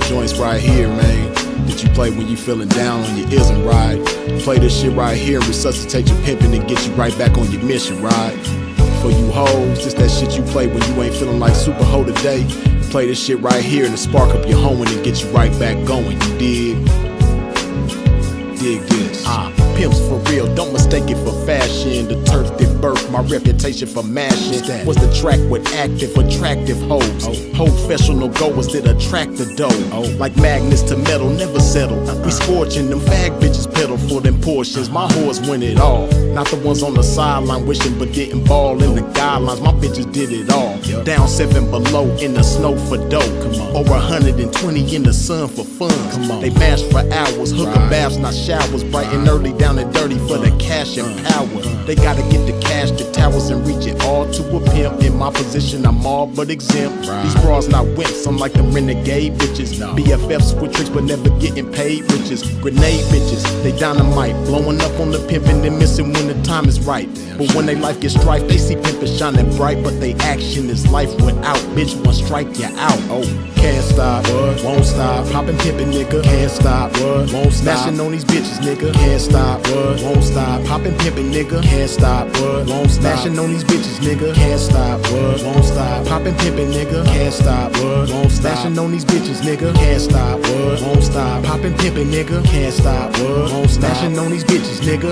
joints right here, man, that you play when you feeling down on your isn't right. Play this shit right here and resuscitate your pimping and get you right back on your mission, right? For you hoes, this that shit you play when you ain't feeling like super hoe today. Play this shit right here and to spark up your hoeing and get you right back going, you dig? Dig this. Pimps for real, don't mistake it for fashion. The turf that birthed my reputation for mashing was the track with active, attractive hoes. Professional goers that attract the dough. Like magnets to metal, never settle. We scorching them fag bitches pedal for them portions. My whores win it all. Not the ones on the sideline wishing but didn't ball in the guidelines. My bitches did it all. Down 7 below in the snow for dough. Over 120 in the sun for fun. They mash for hours, hooker baths, not showers. Bright and early, down and dirty for the cash and power. They gotta get the cash, the towers, and reach it all to a pimp. In my position, I'm all but exempt. These bras not wimps, I'm like them renegade bitches. BFFs with tricks but never getting paid riches. Grenade bitches, they dynamite, blowing up on the pimpin' and missing when the time is right. But when they life gets strife, they see pimpin' shining bright, but they action is life without. Bitch, one strike you out. Can't stop, won't stop. Poppin' pimpin', nigga, can't stop, won't stop. Smashing on these bitches, nigga, can't stop, won't stop. Poppin' pimpin', nigga, can't stop, won't stop. Smashing on these bitches, nigga, can't stop, won't stop. Poppin' pimpin', nigga, can't stop, won't stop. Smashing on these bitches, nigga, can't stop, won't stop. Poppin' pimpin', nigga, can't stop, won't stop. Smashing on these bitches, nigga.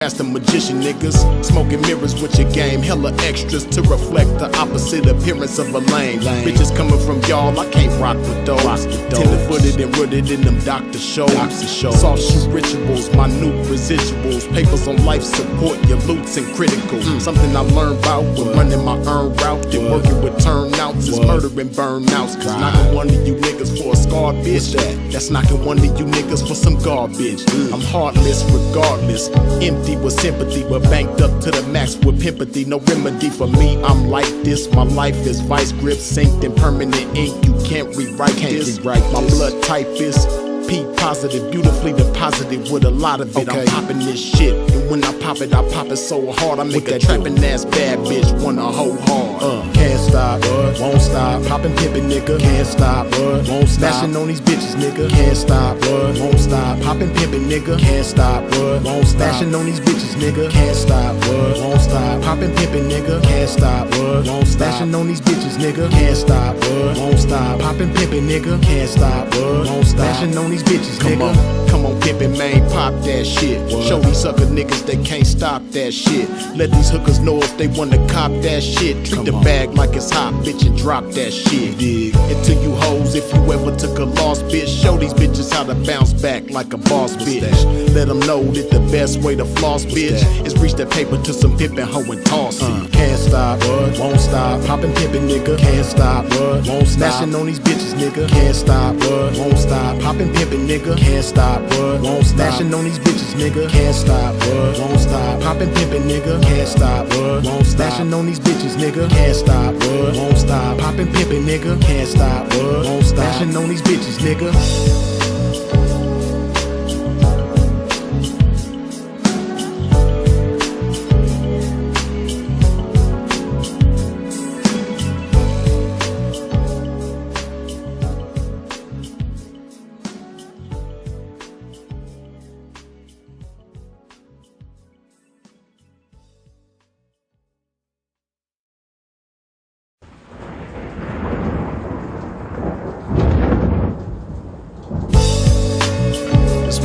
That's the magician niggas, smoking mirrors with your game. Hella extras to reflect the opposite appearance of a lame. Bitches coming from y'all, I can't rock with those. Tender-footed and rooted in them doctor shows. Soft shoe rituals, minute residuals. Papers on life support, your loots and critical. Something I learned about when running my earned route. And working with turnouts is murdering burnouts. Cause knocking one of you niggas for a scarred bitch. That's knocking one of you niggas for some garbage. I'm heartless regardless, empty with sympathy, but banked up to the max with pimpathy. No remedy for me, I'm like this. My life is vice grip, synced in permanent ink. You can't rewrite this. My blood type is P positive, beautifully deposited with a lot of it. I'm popping this shit, and when I pop it so hard I make a trapping ass bad bitch wanna hoe hard. Can't stop, won't stop. Poppin' pimpin', nigga, can't stop, won't stop. Smashing on these bitches, nigga, can't stop, won't stop. Poppin' pimpin', nigga, can't stop, won't stop. Smashing on these bitches, nigga, can't stop, won't stop. Poppin' pimpin', nigga, can't stop, won't stop. Smashing on these bitches, nigga, can't stop, won't stop. Poppin' pimpin', nigga, can't stop, won't stop. Smashing on these bitches, nigga. Come on, pimpin', man, pop that shit. Show these sucker niggas they can't stop that shit. Let these hookers know if they wanna cop that shit. Treat the bag like it's hot, bitch, and drop that shit. And to you hoes, if you ever took a loss, bitch, show these bitches how to bounce back like a boss, bitch. Let them know that the best way to floss, bitch, is reach that paper to some pimpin' hoe and toss it. Can't stop, won't stop. Poppin' pimpin', nigga, can't stop, won't stop. Smashing on these bitches, nigga, can't stop, won't stop. Poppin' pimpin', nigga, can't stop, won't stop. Smashing on these bitches, nigga, can't stop, won't stop. Poppin' pimpin', nigga, can't stop, won't stop. Smashing on these bitches, nigga, can't stop, won't stop. Poppin' pimpin', nigga, can't stop, won't stop. Smashing on these bitches, nigga.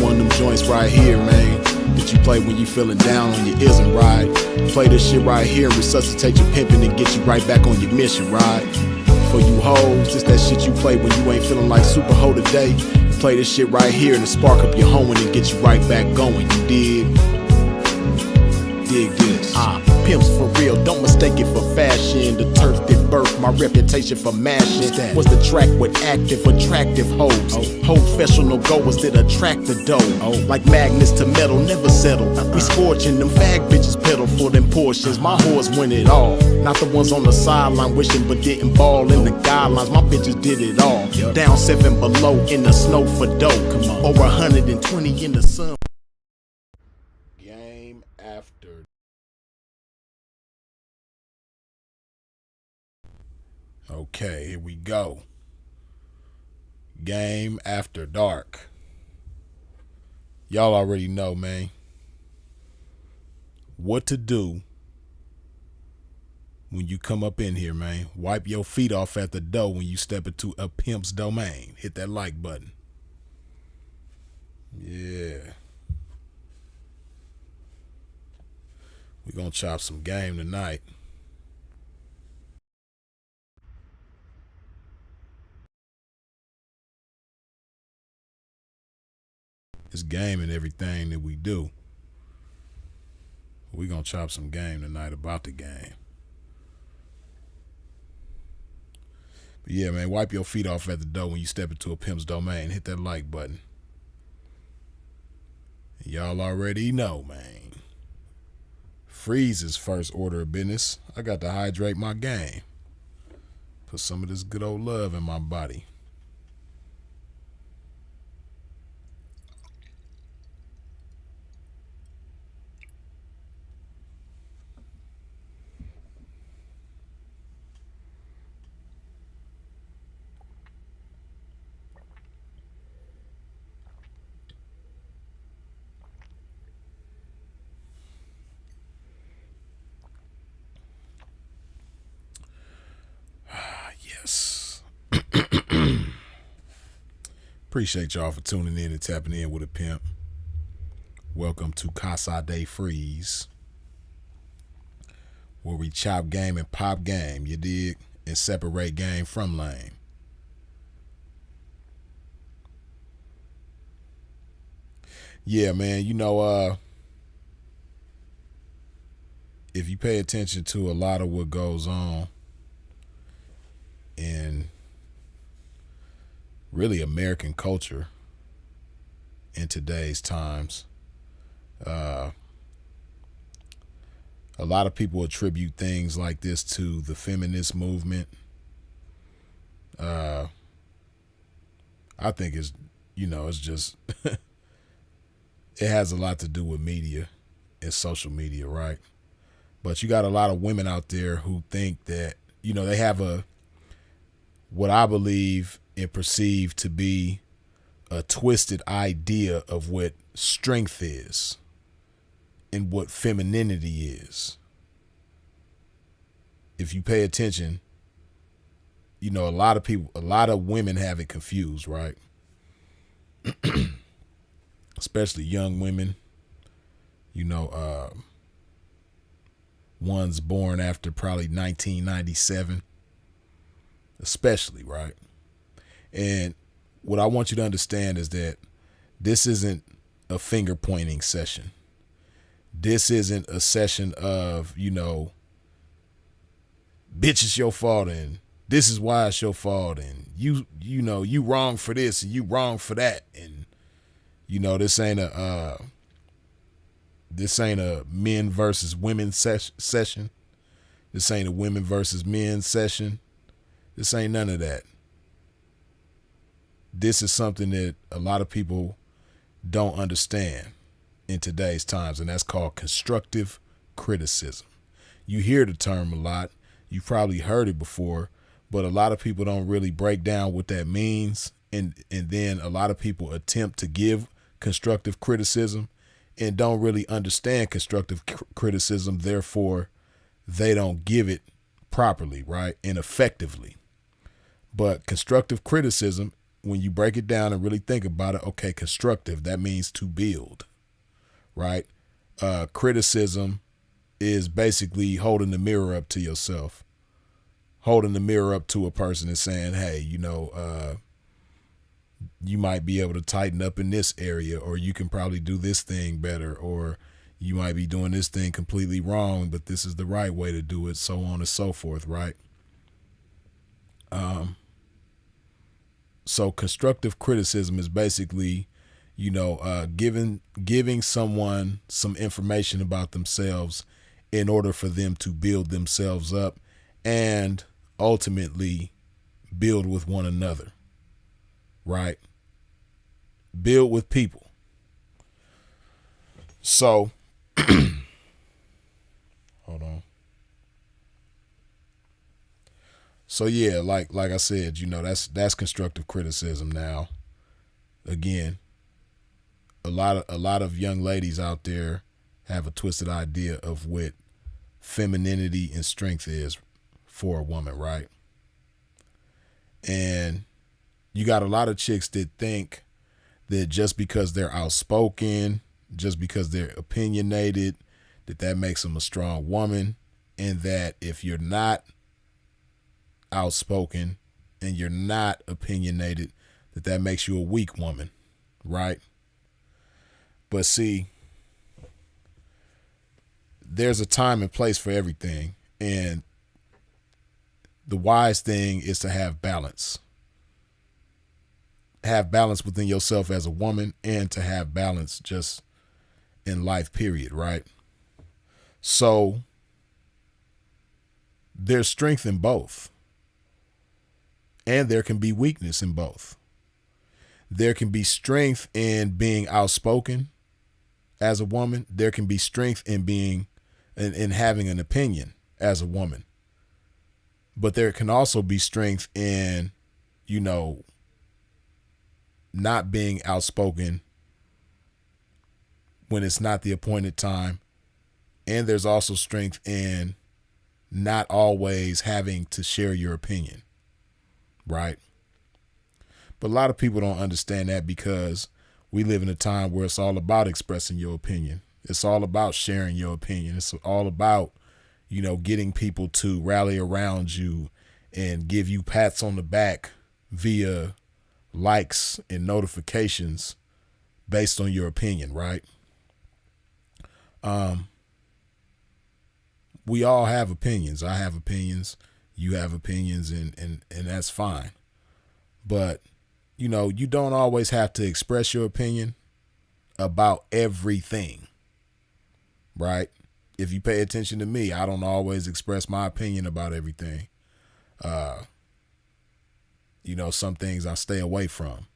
One of them joints right here, man, that you play when you feeling down on your isn't right. Play this shit right here and resuscitate your pimping and get you right back on your mission, right? For you hoes, this that shit you play when you ain't feeling like super hoe today. Play this shit right here and to spark up your hoeing and get you right back going, you dig? Dig this. Pimps for real, don't mistake it for fashion. The turf that birthed my reputation for mashing was the track with active, attractive hoes. Professional goers that attract the dough. Like magnets to metal, never settle. We scorching them fag bitches pedal for them portions. My whores win it all. Not the ones on the sideline wishing but didn't ball in the guidelines. My bitches did it all. Down 7 below in the snow for dough. Over 120 in the sun. Game after Okay, here we go. Game after dark. Y'all already know, man, what to do when you come up in here, man. Wipe your feet off at the door when you step into a pimp's domain. Hit that like button. Yeah. We're going to chop some game tonight. It's game in everything that we do. We're going to chop some game tonight about the game. But yeah, man, wipe your feet off at the door when you step into a pimp's domain. Hit that like button. Y'all already know, man. Freeze is first order of business. I got to hydrate my game. Put some of this good old love in my body. Yes. Appreciate y'all for tuning in and tapping in with a pimp. Welcome to Casa de Freeze, where we chop game and pop game, you dig? And separate game from lame. Yeah, man, if you pay attention to a lot of what goes on in really American culture in today's times, a lot of people attribute things like this to the feminist movement. I think it's just it has a lot to do with media and social media, right? But you got a lot of women out there who think that, they have what I believe and perceive to be a twisted idea of what strength is and what femininity is. If you pay attention, a lot of women have it confused, right? Especially young women, ones born after probably 1997, especially, right? And what I want you to understand is that this isn't a finger pointing session. This isn't a session of, bitch, it's your fault and this is why it's your fault and you wrong for this and you wrong for that. And, this ain't a men versus women session. This ain't a women versus men session. This ain't none of that. This is something that a lot of people don't understand in today's times, and that's called constructive criticism. You hear the term a lot. You've probably heard it before, but a lot of people don't really break down what that means. And then a lot of people attempt to give constructive criticism and don't really understand constructive criticism. Therefore, they don't give it properly, right? And effectively. But constructive criticism, when you break it down and really think about it, okay, constructive, that means to build, right? Criticism is basically holding the mirror up to yourself, holding the mirror up to a person and saying, hey, you might be able to tighten up in this area, or you can probably do this thing better, or you might be doing this thing completely wrong, but this is the right way to do it, so on and so forth, right? So constructive criticism is basically, giving someone some information about themselves in order for them to build themselves up and ultimately build with one another, right? Build with people. So, hold on. So yeah, like I said, that's constructive criticism. Now, again, a lot of young ladies out there have a twisted idea of what femininity and strength is for a woman, right? And you got a lot of chicks that think that just because they're outspoken, just because they're opinionated, that makes them a strong woman, and that if you're not outspoken and you're not opinionated, that makes you a weak woman, right? But see, there's a time and place for everything, and the wise thing is to have balance. Have balance within yourself as a woman, and to have balance just in life, period, right? So there's strength in both, and there can be weakness in both. There can be strength in being outspoken as a woman. There can be strength in being in having an opinion as a woman. But there can also be strength in, not being outspoken when it's not the appointed time. And there's also strength in not always having to share your opinion, right? But a lot of people don't understand that, because we live in a time where it's all about expressing your opinion. It's all about sharing your opinion. It's all about, getting people to rally around you and give you pats on the back via likes and notifications based on your opinion, right? We all have opinions. I have opinions. You have opinions, and that's fine. But, you don't always have to express your opinion about everything, right? If you pay attention to me, I don't always express my opinion about everything. Some things I stay away from.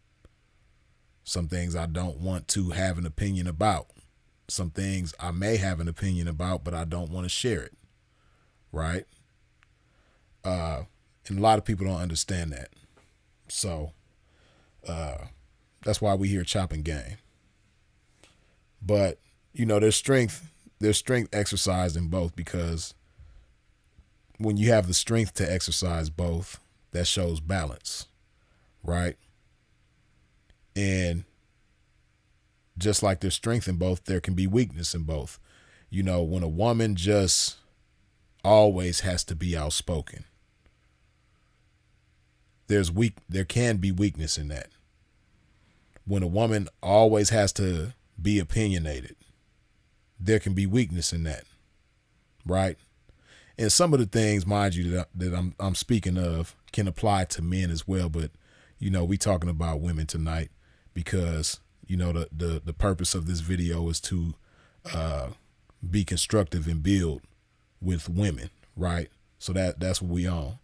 Some things I don't want to have an opinion about. Some things I may have an opinion about, but I don't want to share it, right? And a lot of people don't understand that. So that's why we here chopping game. But, there's strength exercised in both, because when you have the strength to exercise both, that shows balance, right? And just like there's strength in both, there can be weakness in both. When a woman just always has to be outspoken, there can be weakness in that. When a woman always has to be opinionated, there can be weakness in that, right? And some of the things, mind you, that I'm speaking of can apply to men as well. But, we talking about women tonight, because, the purpose of this video is to be constructive and build with women, right? So that's what we on.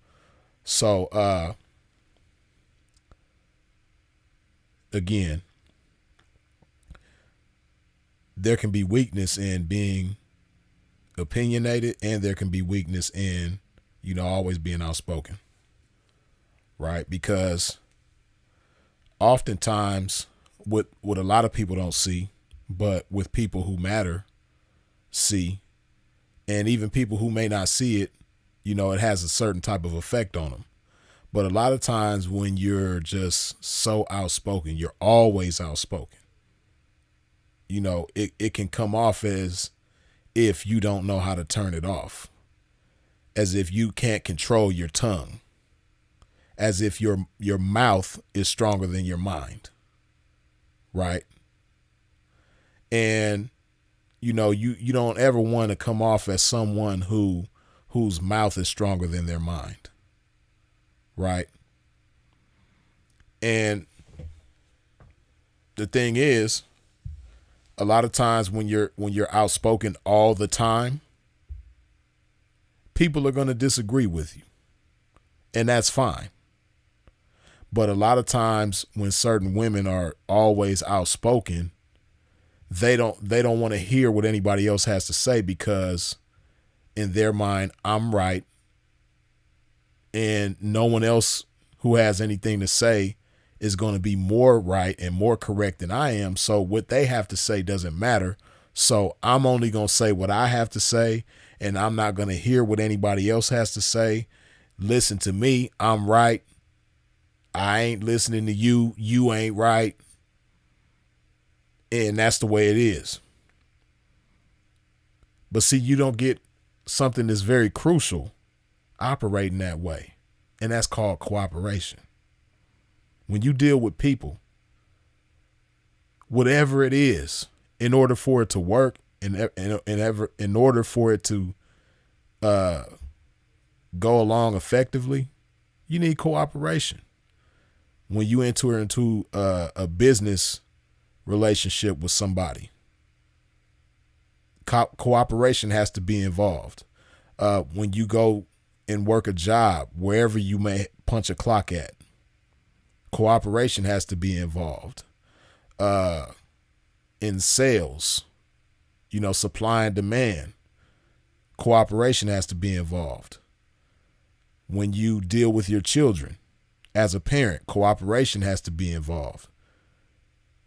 So, again, there can be weakness in being opinionated, and there can be weakness in, always being outspoken, right? Because oftentimes what a lot of people don't see, but with people who matter see, and even people who may not see it, it has a certain type of effect on them. But a lot of times when you're just so outspoken, you're always outspoken, it can come off as if you don't know how to turn it off, as if you can't control your tongue, as if your mouth is stronger than your mind, right? And you don't ever want to come off as someone whose mouth is stronger than their mind, right? And the thing is, a lot of times when you're outspoken all the time, people are going to disagree with you, and that's fine. But a lot of times when certain women are always outspoken, they don't want to hear what anybody else has to say, because in their mind, I'm right and no one else who has anything to say is going to be more right and more correct than I am. So what they have to say doesn't matter. So I'm only going to say what I have to say, and I'm not going to hear what anybody else has to say. Listen to me. I'm right. I ain't listening to you. You ain't right. And that's the way it is. But see, you don't get something that's very crucial operating that way. And that's called cooperation. When you deal with people, whatever it is, in order for it to work, in order for it to go along effectively, you need cooperation. When you enter into a business relationship with somebody, cooperation has to be involved. When you go and work a job, wherever you may punch a clock at, cooperation has to be involved. In sales, supply and demand, cooperation has to be involved. When you deal with your children as a parent, cooperation has to be involved.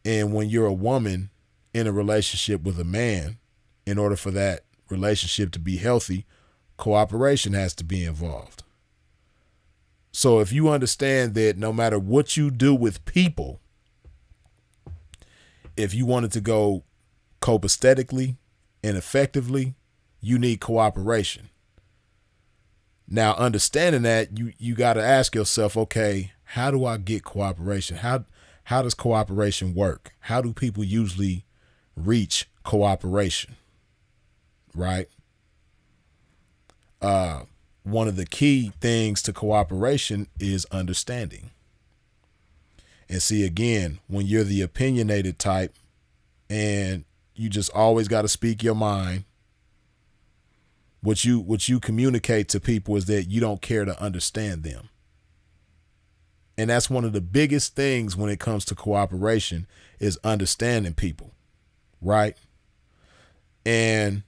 And when you're a woman in a relationship with a man, in order for that relationship to be healthy, cooperation has to be involved. So if you understand that no matter what you do with people, if you want it to go copacetically and effectively, you need cooperation. Now, understanding that, you got to ask yourself, okay, how do I get cooperation? How does cooperation work? How do people usually reach cooperation? Right? One of the key things to cooperation is understanding. And see, again, when you're the opinionated type and you just always got to speak your mind, what you communicate to people is that you don't care to understand them. And that's one of the biggest things when it comes to cooperation is understanding people, right? And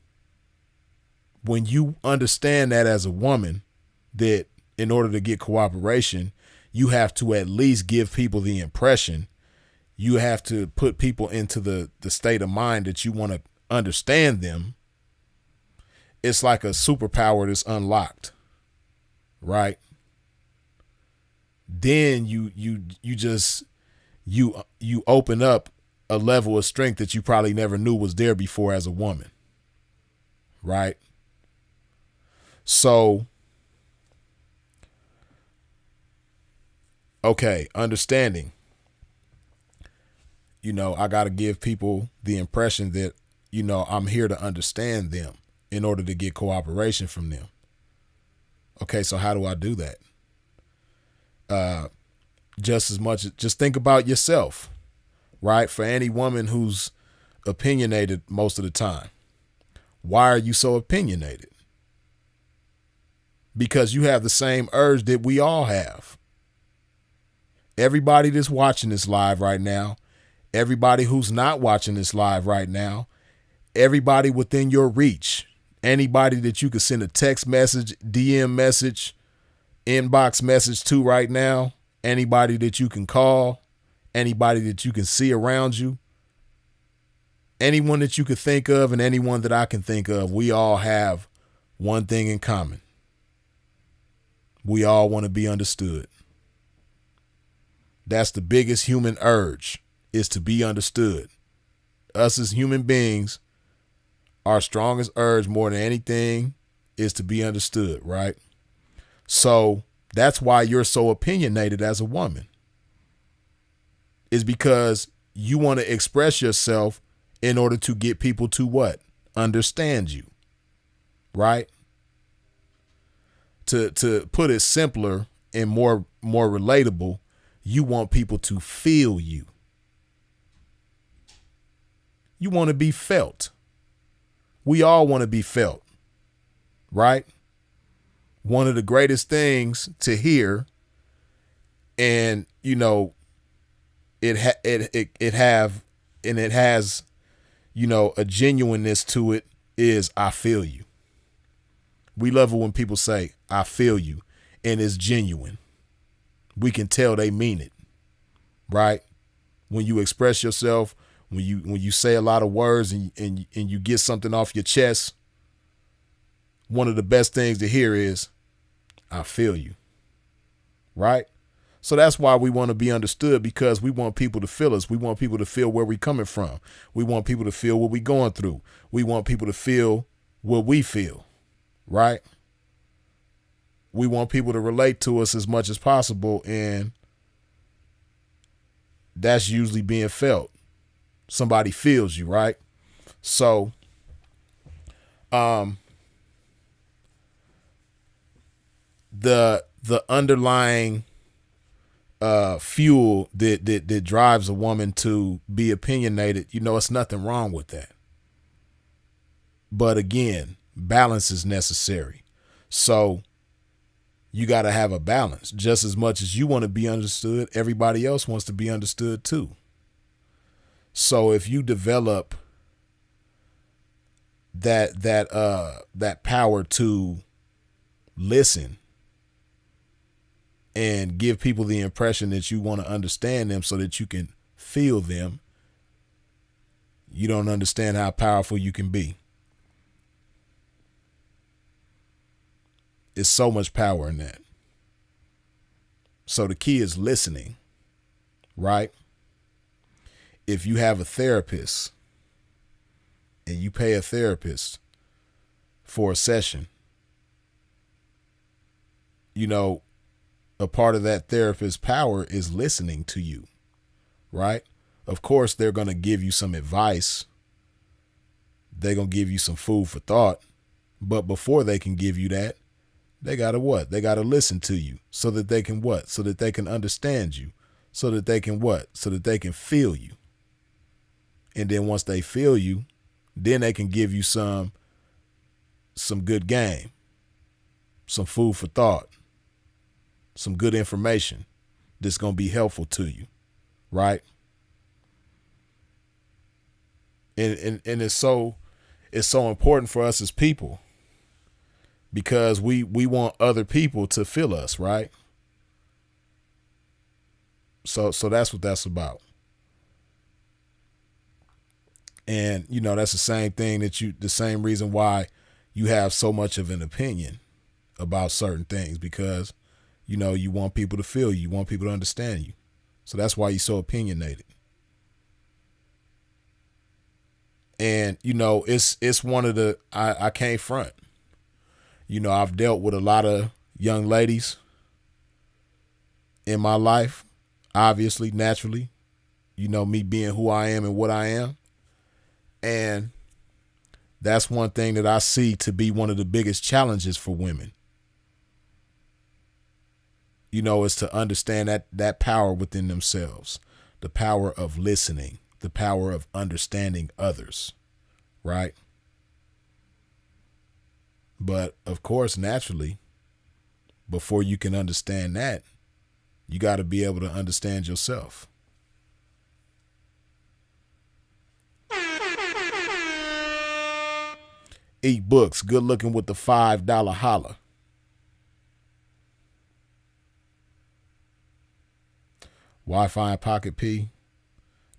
when you understand that as a woman, that in order to get cooperation, you have to at least give people the impression, you have to put people into the state of mind that you want to understand them. It's like a superpower that's unlocked, right? Then you open up a level of strength that you probably never knew was there before as a woman, right? So, okay, understanding. I got to give people the impression that, I'm here to understand them in order to get cooperation from them. Okay, so how do I do that? Just think about yourself, right? For any woman who's opinionated most of the time, why are you so opinionated? Because you have the same urge that we all have. Everybody that's watching this live right now, everybody who's not watching this live right now, everybody within your reach, anybody that you could send a text message, DM message, inbox message to right now, anybody that you can call, anybody that you can see around you, anyone that you could think of and anyone that I can think of, we all have one thing in common. We all want to be understood. That's the biggest human urge, is to be understood. Us as human beings, our strongest urge more than anything is to be understood, right? So that's why you're so opinionated as a woman, is because you want to express yourself in order to get people to what? Understand you, right? To put it simpler and more relatable, you want people to feel you. You want to be felt. We all want to be felt, right? One of the greatest things to hear, and it has a genuineness to it, is I feel you. We love it when people say I feel you, and it's genuine. We can tell they mean it, right? When you express yourself, when you say a lot of words and you get something off your chest, one of the best things to hear is, I feel you, right? So that's why we want to be understood, because we want people to feel us. We want people to feel where we're coming from. We want people to feel what we're going through. We want people to feel what we feel, right? We want people to relate to us as much as possible, and that's usually being felt. Somebody feels you, right? So, the underlying fuel that drives a woman to be opinionated, it's nothing wrong with that. But again, balance is necessary. So you got to have a balance. Just as much as you want to be understood, everybody else wants to be understood too. So if you develop that power to listen and give people the impression that you want to understand them so that you can feel them, you don't understand how powerful you can be. It's so much power in that. So the key is listening, right? If you have a therapist and you pay a therapist for a session, a part of that therapist's power is listening to you, right? Of course, they're going to give you some advice. They're going to give you some food for thought. But before they can give you that, they got to what? They got to listen to you so that they can what? So that they can understand you. So that they can what? So that they can feel you. And then once they feel you, then they can give you some good game, some food for thought, some good information that's going to be helpful to you, right? And it's so important for us as people, because we want other people to feel us, right? So that's what that's about. And, that's the same thing the same reason why you have so much of an opinion about certain things, because, you want people to feel you. You want people to understand you. So that's why you're so opinionated. And, it's one of the, I can't front. I've dealt with a lot of young ladies in my life, obviously, naturally, me being who I am and what I am. And that's one thing that I see to be one of the biggest challenges for women. Is to understand that power within themselves, the power of listening, the power of understanding others, right? But of course, naturally, before you can understand that, you got to be able to understand yourself. Eat books, good looking with the $5 holla. Wi-Fi and Pocket P.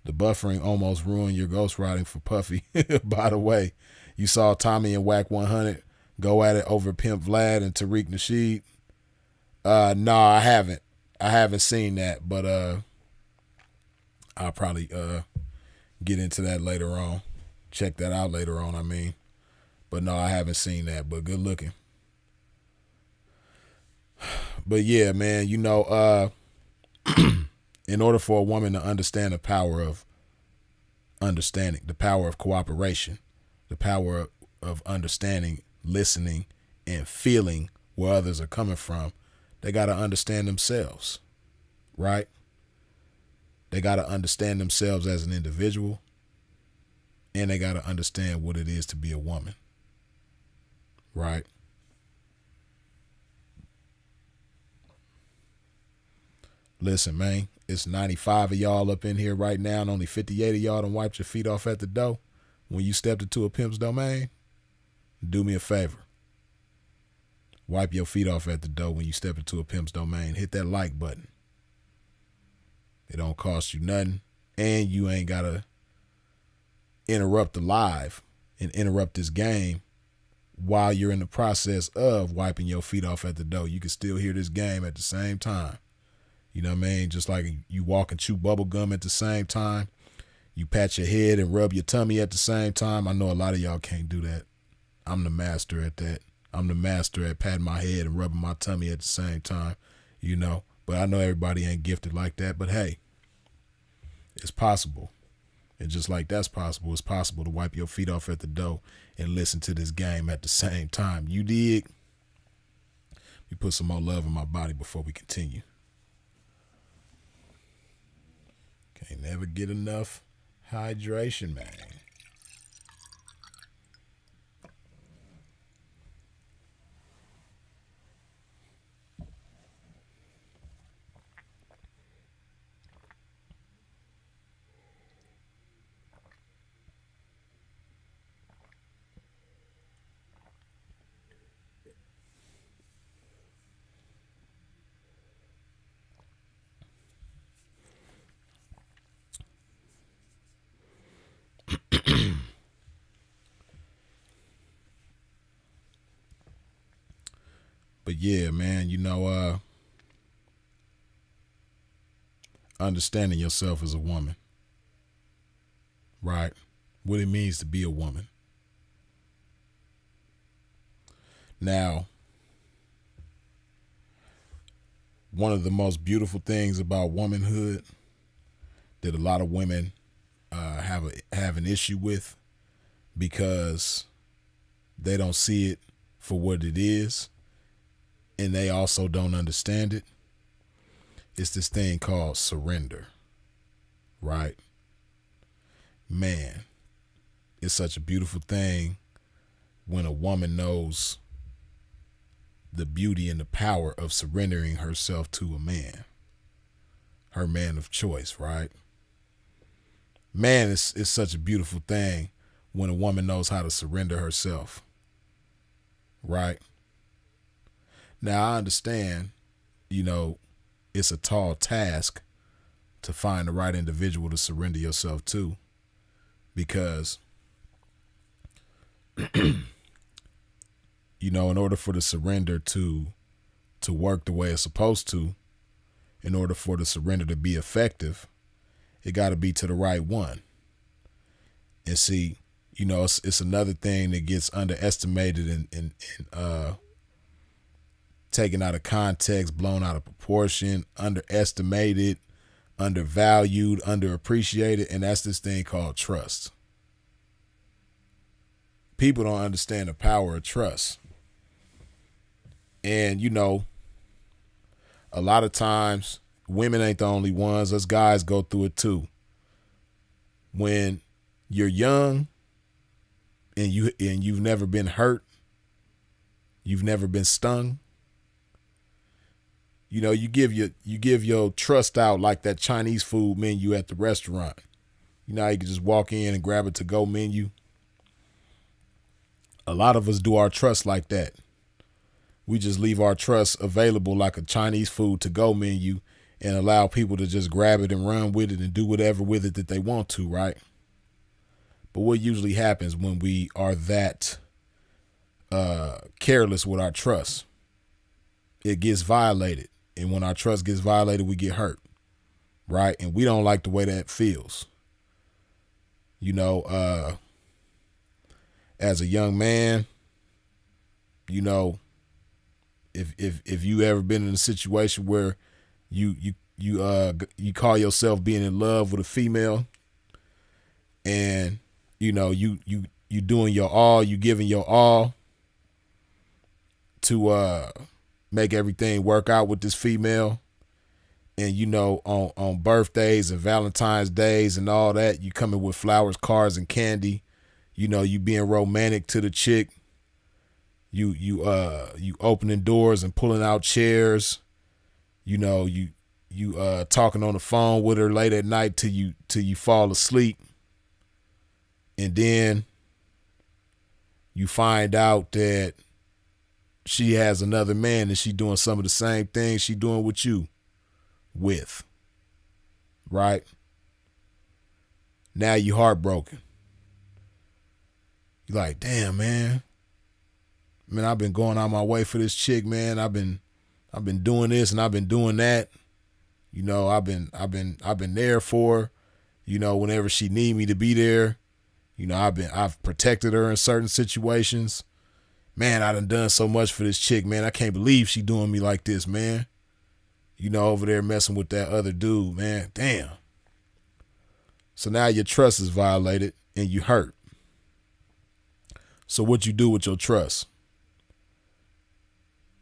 The buffering almost ruined your ghostwriting for Puffy. By the way, you saw Tommy and Whack 100 go at it over Pimp Vlad and Tariq Nasheed. No, I haven't. I haven't seen that, but I'll probably get into that later on. Check that out later on, I mean. But no, I haven't seen that, but good looking. But yeah, man, in order for a woman to understand the power of understanding, the power of cooperation, the power of understanding, listening, and feeling where others are coming from, they got to understand themselves, right? They got to understand themselves as an individual, and they got to understand what it is to be a woman, right? Listen, man, it's 95 of y'all up in here right now, and only 58 of y'all done wiped your feet off at the door. When you stepped into a pimp's domain, do me a favor. Wipe your feet off at the door when you step into a pimp's domain. Hit that like button. It don't cost you nothing. And you ain't got to interrupt the live and interrupt this game while you're in the process of wiping your feet off at the door. You can still hear this game at the same time. You know what I mean? Just like you walk and chew bubble gum at the same time. You pat your head and rub your tummy at the same time. I know a lot of y'all can't do that. I'm the master at that. I'm the master at patting my head and rubbing my tummy at the same time, you know. But I know everybody ain't gifted like that. But hey, it's possible. And just like that's possible, it's possible to wipe your feet off at the door and listen to this game at the same time. You dig? You put some more love in my body before we continue. Can't never get enough hydration, man. But yeah, man, you know, understanding yourself as a woman, right? What it means to be a woman. Now, one of the most beautiful things about womanhood that a lot of women have an issue with because they don't see it for what it is, and they also don't understand it. It's this thing called surrender, right? Man, it's such a beautiful thing when a woman knows the beauty and the power of surrendering herself to a man, her man of choice, right? Man, it's such a beautiful thing when a woman knows how to surrender herself, right? Now, I understand, you know, it's a tall task to find the right individual to surrender yourself to because, you know, in order for the surrender to work the way it's supposed to, in order for the surrender to be effective, it got to be to the right one. And see, you know, it's another thing that gets underestimated and taken out of context, blown out of proportion, underestimated, undervalued, underappreciated, and that's this thing called trust. People don't understand the power of trust. And, you know, a lot of times women ain't the only ones. Us guys go through it too. When you're young and you've never been hurt, you've never been stung, you know, you give your trust out like that Chinese food menu at the restaurant. You know how you can just walk in and grab a to-go menu? A lot of us do our trust like that. We just leave our trust available like a Chinese food to-go menu and allow people to just grab it and run with it and do whatever with it that they want to, right? But what usually happens when we are that careless with our trust? It gets violated. And when our trust gets violated, we get hurt, right? And we don't like the way that feels. You know, as a young man, you know, if you ever been in a situation where you call yourself being in love with a female, and you know you doing your all, you giving your all to make everything work out with this female, and you know on birthdays and Valentine's days and all that, you coming with flowers, cards, and candy. You know, you being romantic to the chick. You opening doors and pulling out chairs. You know, you talking on the phone with her late at night till you fall asleep. And then you find out that she has another man and she doing some of the same things she doing with you with, right? Now you heartbroken. You're like, damn, man. Man, I've been going out my way for this chick, man. I've been doing this and I've been doing that. You know, I've been there for her. You know, whenever she need me to be there. You know, I've protected her in certain situations. Man, I done so much for this chick, man. I can't believe she doing me like this, man. You know, over there messing with that other dude, man. Damn. So now your trust is violated and you hurt. So what you do with your trust?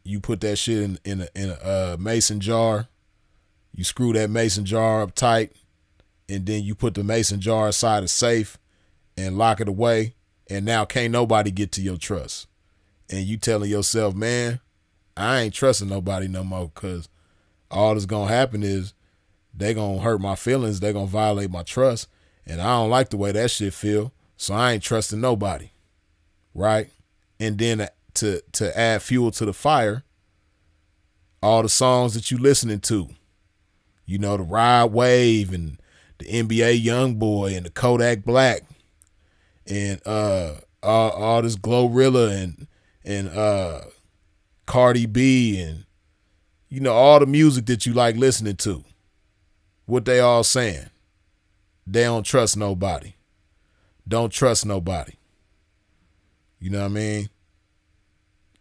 You put that shit in a mason jar. You screw that mason jar up tight, and then you put the mason jar inside a safe and lock it away. And now can't nobody get to your trust. And you telling yourself, man, I ain't trusting nobody no more, because all that's gonna happen is they gonna hurt my feelings. They gonna violate my trust, and I don't like the way that shit feel. So I ain't trusting nobody, right? And then to add fuel to the fire, all the songs that you listening to, you know, the Ride Wave and the NBA Youngboy and the Kodak Black and all this Glorilla and Cardi B and, you know, all the music that you like listening to. What they all saying? They don't trust nobody. Don't trust nobody. You know what I mean?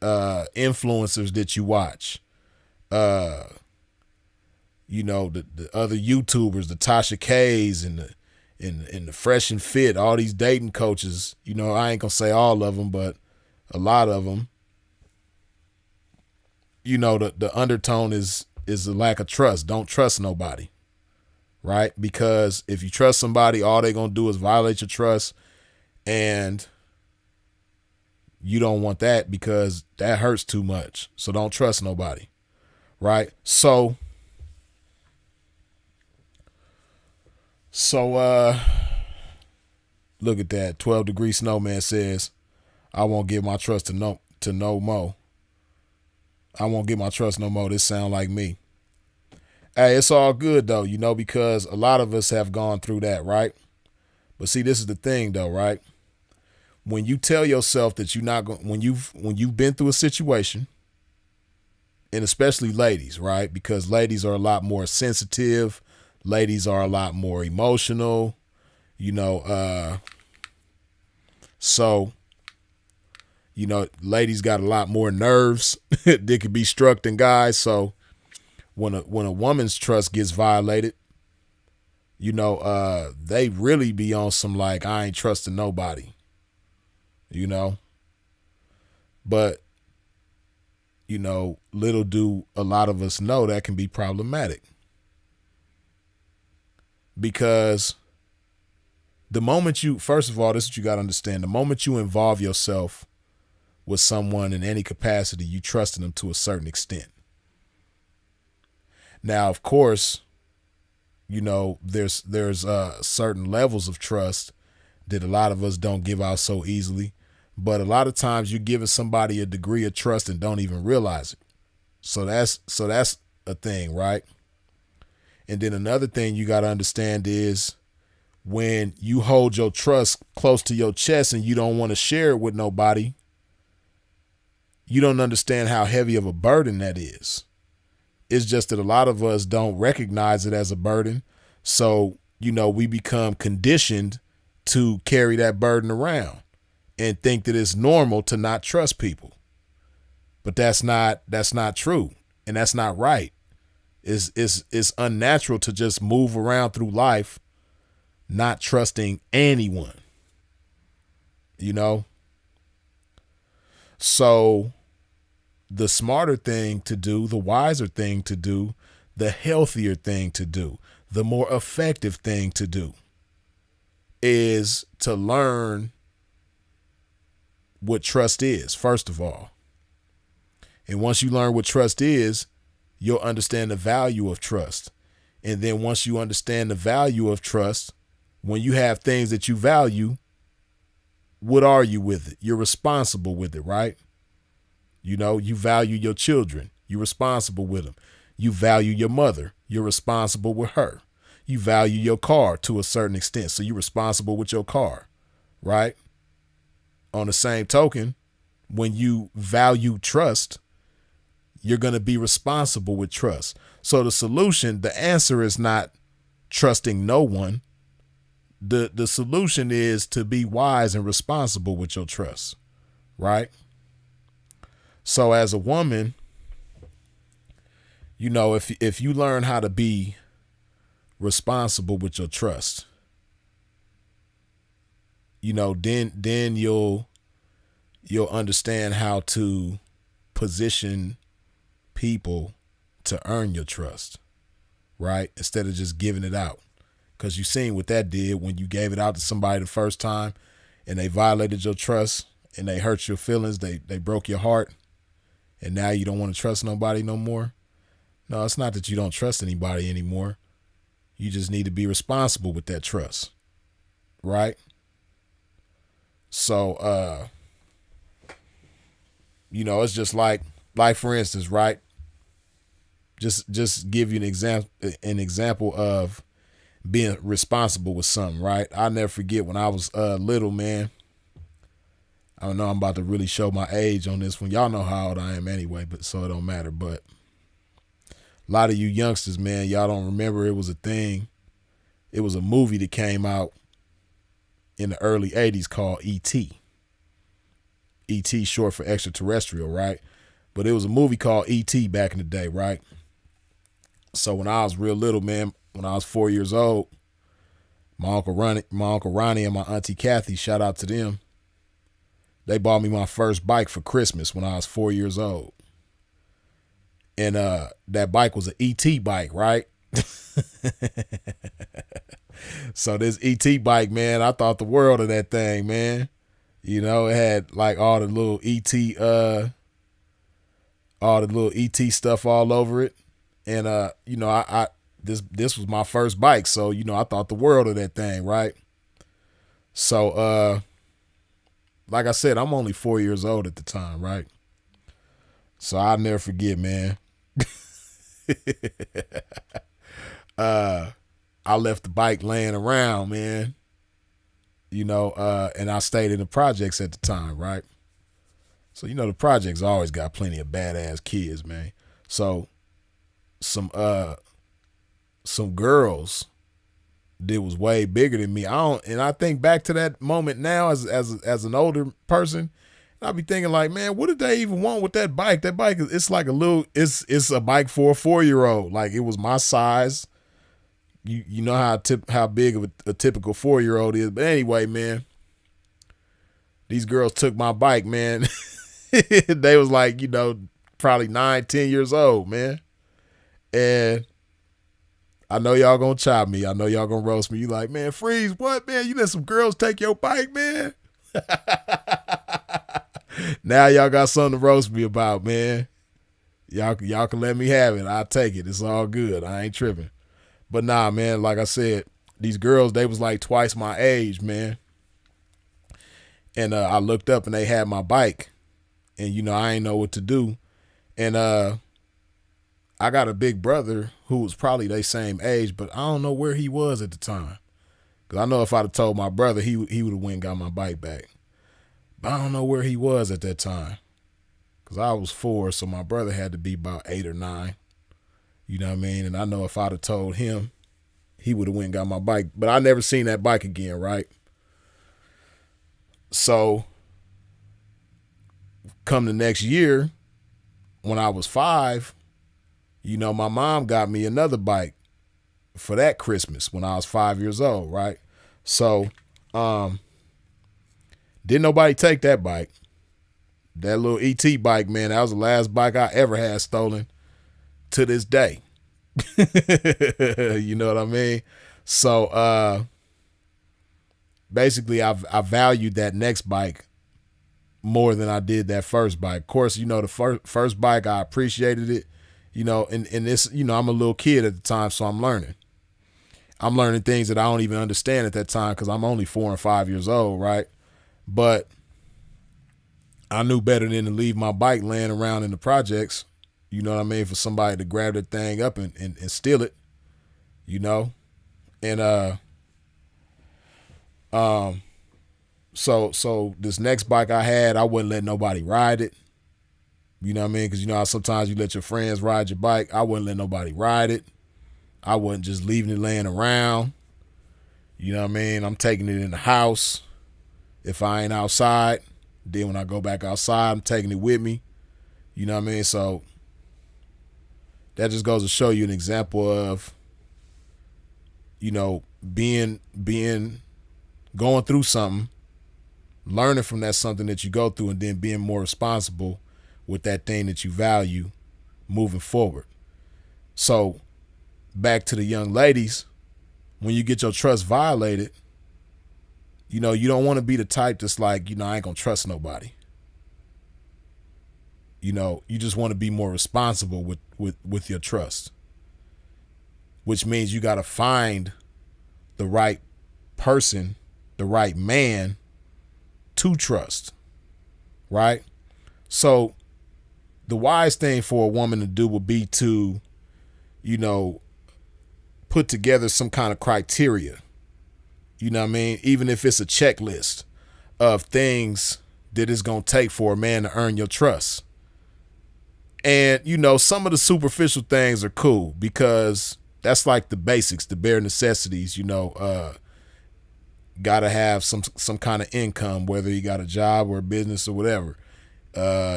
Influencers that you watch. You know, the other YouTubers, the Tasha K's and the Fresh and Fit, all these dating coaches. You know, I ain't gonna say all of them, but a lot of them. You know, the undertone is a lack of trust. Don't trust nobody, right? Because if you trust somebody, all they gonna do is violate your trust, and you don't want that because that hurts too much. So don't trust nobody, right? So look at that. 12 Degree Snowman says, I won't give my trust to no more. I won't give my trust no more. This sound like me. Hey, it's all good though, you know, because a lot of us have gone through that, right? But see, this is the thing though, right? When you tell yourself that you're not going, when you've been through a situation, and especially ladies, right? Because ladies are a lot more sensitive. Ladies are a lot more emotional, you know, so, you know, ladies got a lot more nerves that could be struck than guys. So when a woman's trust gets violated, you know, they really be on some like, I ain't trusting nobody, you know. But, you know, little do a lot of us know that can be problematic. Because the moment first of all, this is what you got to understand. The moment you involve yourself with someone in any capacity, you trusting them to a certain extent. Now, of course, you know, there's certain levels of trust that a lot of us don't give out so easily. But a lot of times you're giving somebody a degree of trust and don't even realize it. So that's a thing, right? And then another thing you got to understand is when you hold your trust close to your chest and you don't want to share it with nobody, you don't understand how heavy of a burden that is. It's just that a lot of us don't recognize it as a burden. So, you know, we become conditioned to carry that burden around and think that it's normal to not trust people. But that's not true. And that's not right. It's unnatural to just move around through life not trusting anyone, you know? So the smarter thing to do, the wiser thing to do, the healthier thing to do, the more effective thing to do is to learn what trust is, first of all. And once you learn what trust is, you'll understand the value of trust. And then once you understand the value of trust, when you have things that you value, what are you with it? You're responsible with it, right? You know, you value your children. You're responsible with them. You value your mother. You're responsible with her. You value your car to a certain extent, so you're responsible with your car, right? On the same token, when you value trust, you're going to be responsible with trust. So the solution, the answer is not trusting no one. The solution is to be wise and responsible with your trust, right? So as a woman, you know, if you learn how to be responsible with your trust, you know, then you'll understand how to position people to earn your trust, right? Instead of just giving it out. Because you seen what that did when you gave it out to somebody the first time and they violated your trust and they hurt your feelings, they broke your heart, and now you don't want to trust nobody no more. No, it's not that you don't trust anybody anymore. You just need to be responsible with that trust, right? So, you know, it's just like for instance, right? Just give you an example of being responsible with something, right? I'll never forget when I was little, man. I don't know, I'm about to really show my age on this one. Y'all know how old I am anyway, but so it don't matter. But a lot of you youngsters, man, y'all don't remember it was a thing. It was a movie that came out in the early 80s called E.T. E.T. short for extraterrestrial, right? But it was a movie called E.T. back in the day, right? So when I was real little, man, when I was 4 years old, my Uncle Ronnie and my Auntie Kathy, shout out to them, they bought me my first bike for Christmas when I was 4 years old. And that bike was an ET bike, right? So this ET bike, man, I thought the world of that thing, man. You know, it had like all the little ET stuff all over it. And you know, this was my first bike, so you know, I thought the world of that thing, right? So like I said, I'm only 4 years old at the time, right? So I'll never forget, man. I left the bike laying around, man. You know, and I stayed in the projects at the time, right? So, you know, the projects always got plenty of badass kids, man. So some girls that was way bigger than me. I think back to that moment now as an older person, and I be thinking like, man, what did they even want with that bike? That bike, it's like it's a bike for a 4-year-old. Like it was my size. You know how big of a typical 4-year-old is. But anyway, man, these girls took my bike, man. They was like, you know, probably 9, 10 years old, man. And I know y'all gonna chop me. I know y'all gonna roast me. You like, man, Freeze, what, man? You let some girls take your bike, man? Now y'all got something to roast me about, man. Y'all can let me have it. I'll take it. It's all good. I ain't tripping. But nah, man, like I said, these girls, they was like twice my age, man. And I looked up and they had my bike. And, you know, I ain't know what to do. And I got a big brother who was probably their same age, but I don't know where he was at the time. Because I know if I'd have told my brother, he would have went and got my bike back. But I don't know where he was at that time. Because I was 4, so my brother had to be about 8 or 9. You know what I mean? And I know if I'd have told him, he would have went and got my bike. But I never seen that bike again, right? So, come the next year, when I was 5, you know, my mom got me another bike for that Christmas when I was 5 years old, right? So, didn't nobody take that bike. That little ET bike, man, that was the last bike I ever had stolen to this day. You know what I mean? So basically I valued that next bike more than I did that first bike. Of course, you know, the first bike, I appreciated it, you know, and this, you know, I'm a little kid at the time, so I'm learning things that I don't even understand at that time because I'm only 4 and 5 years old, right? But I knew better than to leave my bike laying around in the projects, you know what I mean, for somebody to grab that thing up and steal it, you know? And so this next bike I had, I wouldn't let nobody ride it. You know what I mean? Because you know how sometimes you let your friends ride your bike. I wouldn't let nobody ride it. I wasn't just leaving it laying around. You know what I mean? I'm taking it in the house if I ain't outside. Then when I go back outside, I'm taking it with me. You know what I mean? So that just goes to show you an example of, you know, being going through something, learning from that something that you go through, and then being more responsible with that thing that you value moving forward. So back to the young ladies, when you get your trust violated, you know, you don't want to be the type that's like, you know, I ain't gonna trust nobody. You know, you just want to be more responsible with your trust, which means you got to find the right person, the right man to trust, right? So the wise thing for a woman to do would be to, you know, put together some kind of criteria, you know what I mean? Even if it's a checklist of things that it's going to take for a man to earn your trust. And, you know, some of the superficial things are cool because that's like the basics, the bare necessities, you know, got to have some kind of income, whether you got a job or a business or whatever.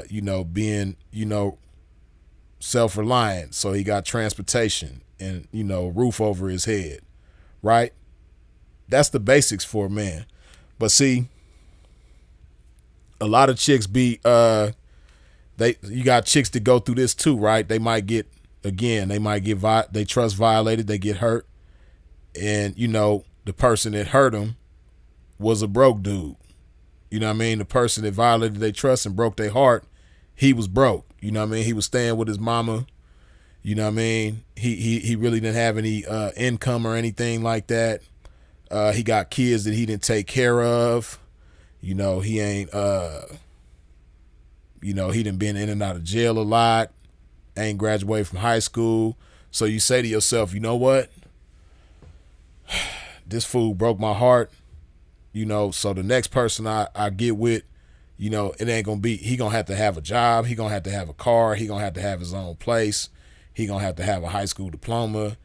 You know, being, you know, self-reliant. So he got transportation and, you know, roof over his head, right? That's the basics for a man. But see, a lot of chicks be, you got chicks that go through this too, right? They might get, they trust violated, they get hurt. And, you know, the person that hurt them was a broke dude. You know what I mean? The person that violated their trust and broke their heart, he was broke. You know what I mean? He was staying with his mama. You know what I mean? He really didn't have any income or anything like that. He got kids that he didn't take care of. You know, he ain't, you know, he done been in and out of jail a lot, ain't graduated from high school. So you say to yourself, you know what? This fool broke my heart. You know, so the next person I get with, you know, it ain't gonna be, he gonna have to have a job, he gonna have to have a car, he gonna have to have his own place, he gonna have to have a high school diploma,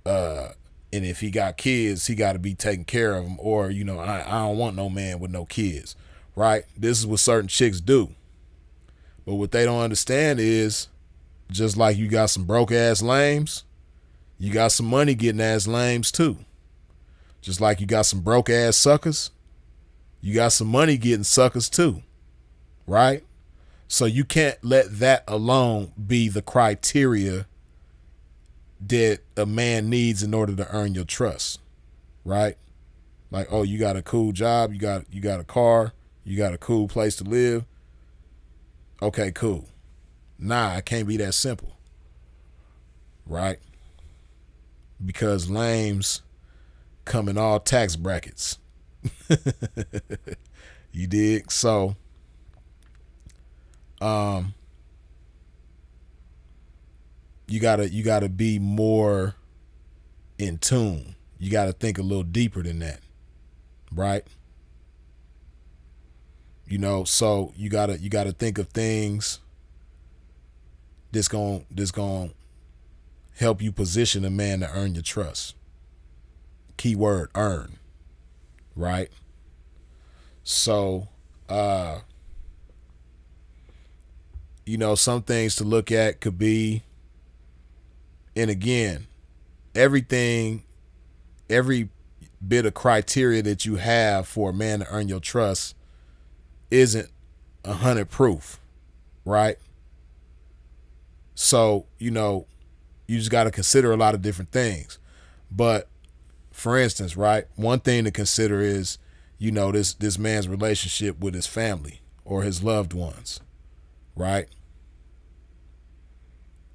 and if he got kids, he gotta be taking care of them, or, you know, I don't want no man with no kids, right? This is what certain chicks do. But what they don't understand is, just like you got some broke ass lames, you got some money getting ass lames too. Just like you got some broke ass suckers, you got some money getting suckers too, right? So you can't let that alone be the criteria that a man needs in order to earn your trust, right? Like, oh, you got a cool job, you got a car, you got a cool place to live. Okay, cool. Nah, it can't be that simple, right? Because lames come in all tax brackets. You dig? So you gotta be more in tune. You gotta think a little deeper than that, right? You know, so you gotta think of things that's gonna help you position a man to earn your trust. Keyword earn, right? So, you know, some things to look at could be, and again, every bit of criteria that you have for a man to earn your trust isn't 100 proof, right? So, you know, you just got to consider a lot of different things. But for instance, right, one thing to consider is, you know, this man's relationship with his family or his loved ones, right?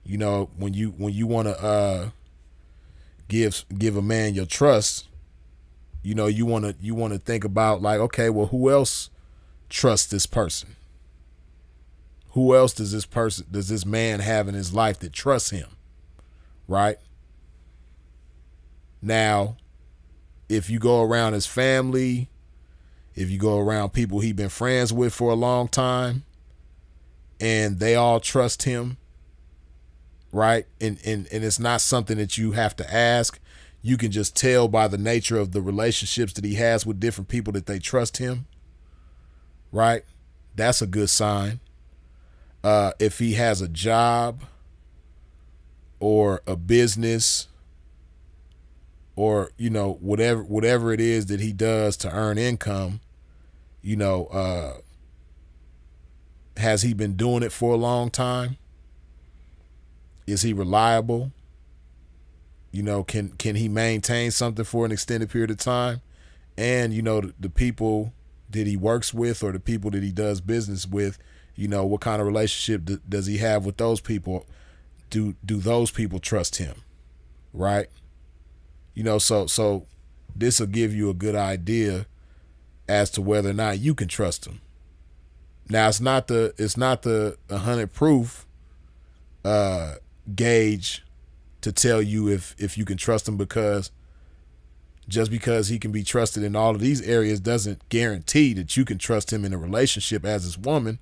You know, when you want to give a man your trust, you know, you want to think about like, okay, well, who else trusts this person, who else does this man have in his life that trusts him, right? Now, if you go around his family, if you go around people he been friends with for a long time, and they all trust him, right? And it's not something that you have to ask. You can just tell by the nature of the relationships that he has with different people that they trust him, right? That's a good sign. If he has a job or a business or, you know, whatever it is that he does to earn income, you know, has he been doing it for a long time? Is he reliable? You know, can he maintain something for an extended period of time? And, you know, the people that he works with or the people that he does business with, you know, what kind of relationship does he have with those people? Do those people trust him? Right? You know, so this will give you a good idea as to whether or not you can trust him. Now, it's not the 100 proof gauge to tell you if you can trust him, because just because he can be trusted in all of these areas doesn't guarantee that you can trust him in a relationship as his woman,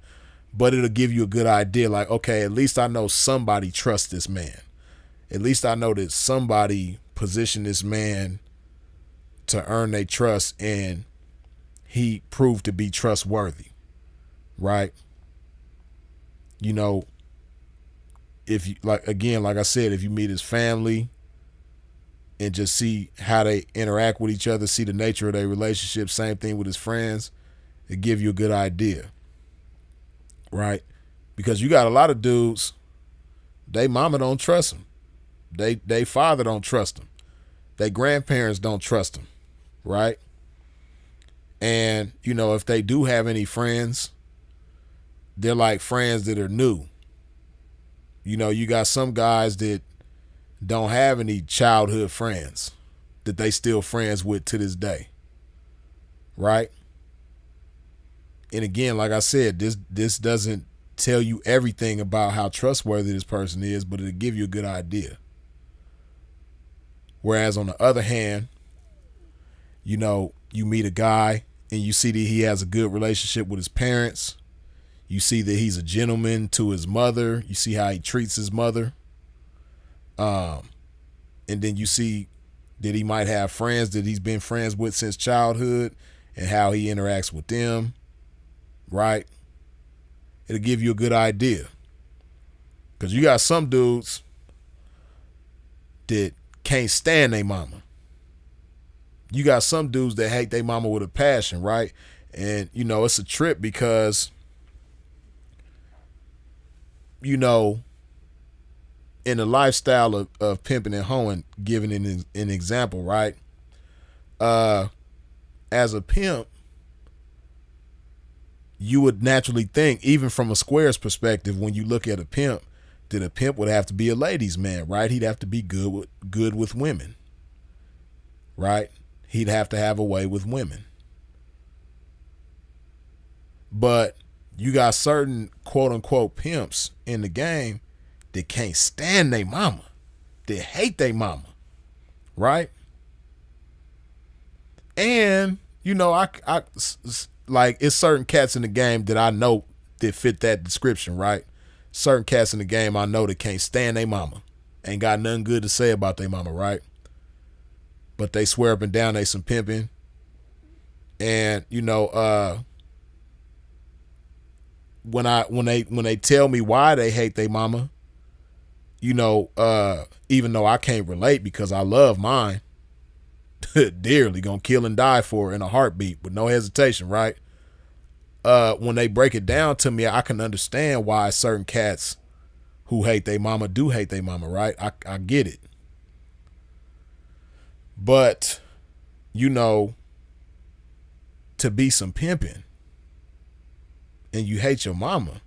but it'll give you a good idea. Like, okay, at least I know somebody trusts this man. At least I know that somebody positioned this man to earn their trust and he proved to be trustworthy, right? You know, if you like I said, if you meet his family and just see how they interact with each other, see the nature of their relationship, same thing with his friends, it give you a good idea, right? Because you got a lot of dudes, they mama don't trust them, they father don't trust them, they grandparents don't trust them, right? And you know, if they do have any friends, they're like friends that are new. You know, you got some guys that don't have any childhood friends that they still friends with to this day, right? And again, like I said, this doesn't tell you everything about how trustworthy this person is, but it'll give you a good idea. Whereas on the other hand, you know, you meet a guy and you see that he has a good relationship with his parents. You see that he's a gentleman to his mother. You see how he treats his mother. And then you see that he might have friends that he's been friends with since childhood and how he interacts with them, right? It'll give you a good idea. Because you got some dudes that can't stand their mama. You got some dudes that hate their mama with a passion, right? And, you know, it's a trip because, you know, in the lifestyle of pimping and hoeing, giving an example, right? As a pimp, you would naturally think, even from a square's perspective, when you look at a pimp, that a pimp would have to be a ladies' man, right? He'd have to be good with women, right? He'd have to have a way with women. But you got certain quote unquote pimps in the game that can't stand their mama, that hate their mama, right? And you know, I like, it's certain cats in the game that I know that fit that description, right? Certain cats in the game I know that can't stand their mama, ain't got nothing good to say about their mama, right? But they swear up and down they some pimping. And you know, when they tell me why they hate their mama, you know, even though I can't relate because I love mine dearly, gonna kill and die for her in a heartbeat with no hesitation, right? When they break it down to me, I can understand why certain cats who hate their mama do hate their mama, right? I get it. But, you know, to be some pimping and you hate your mama,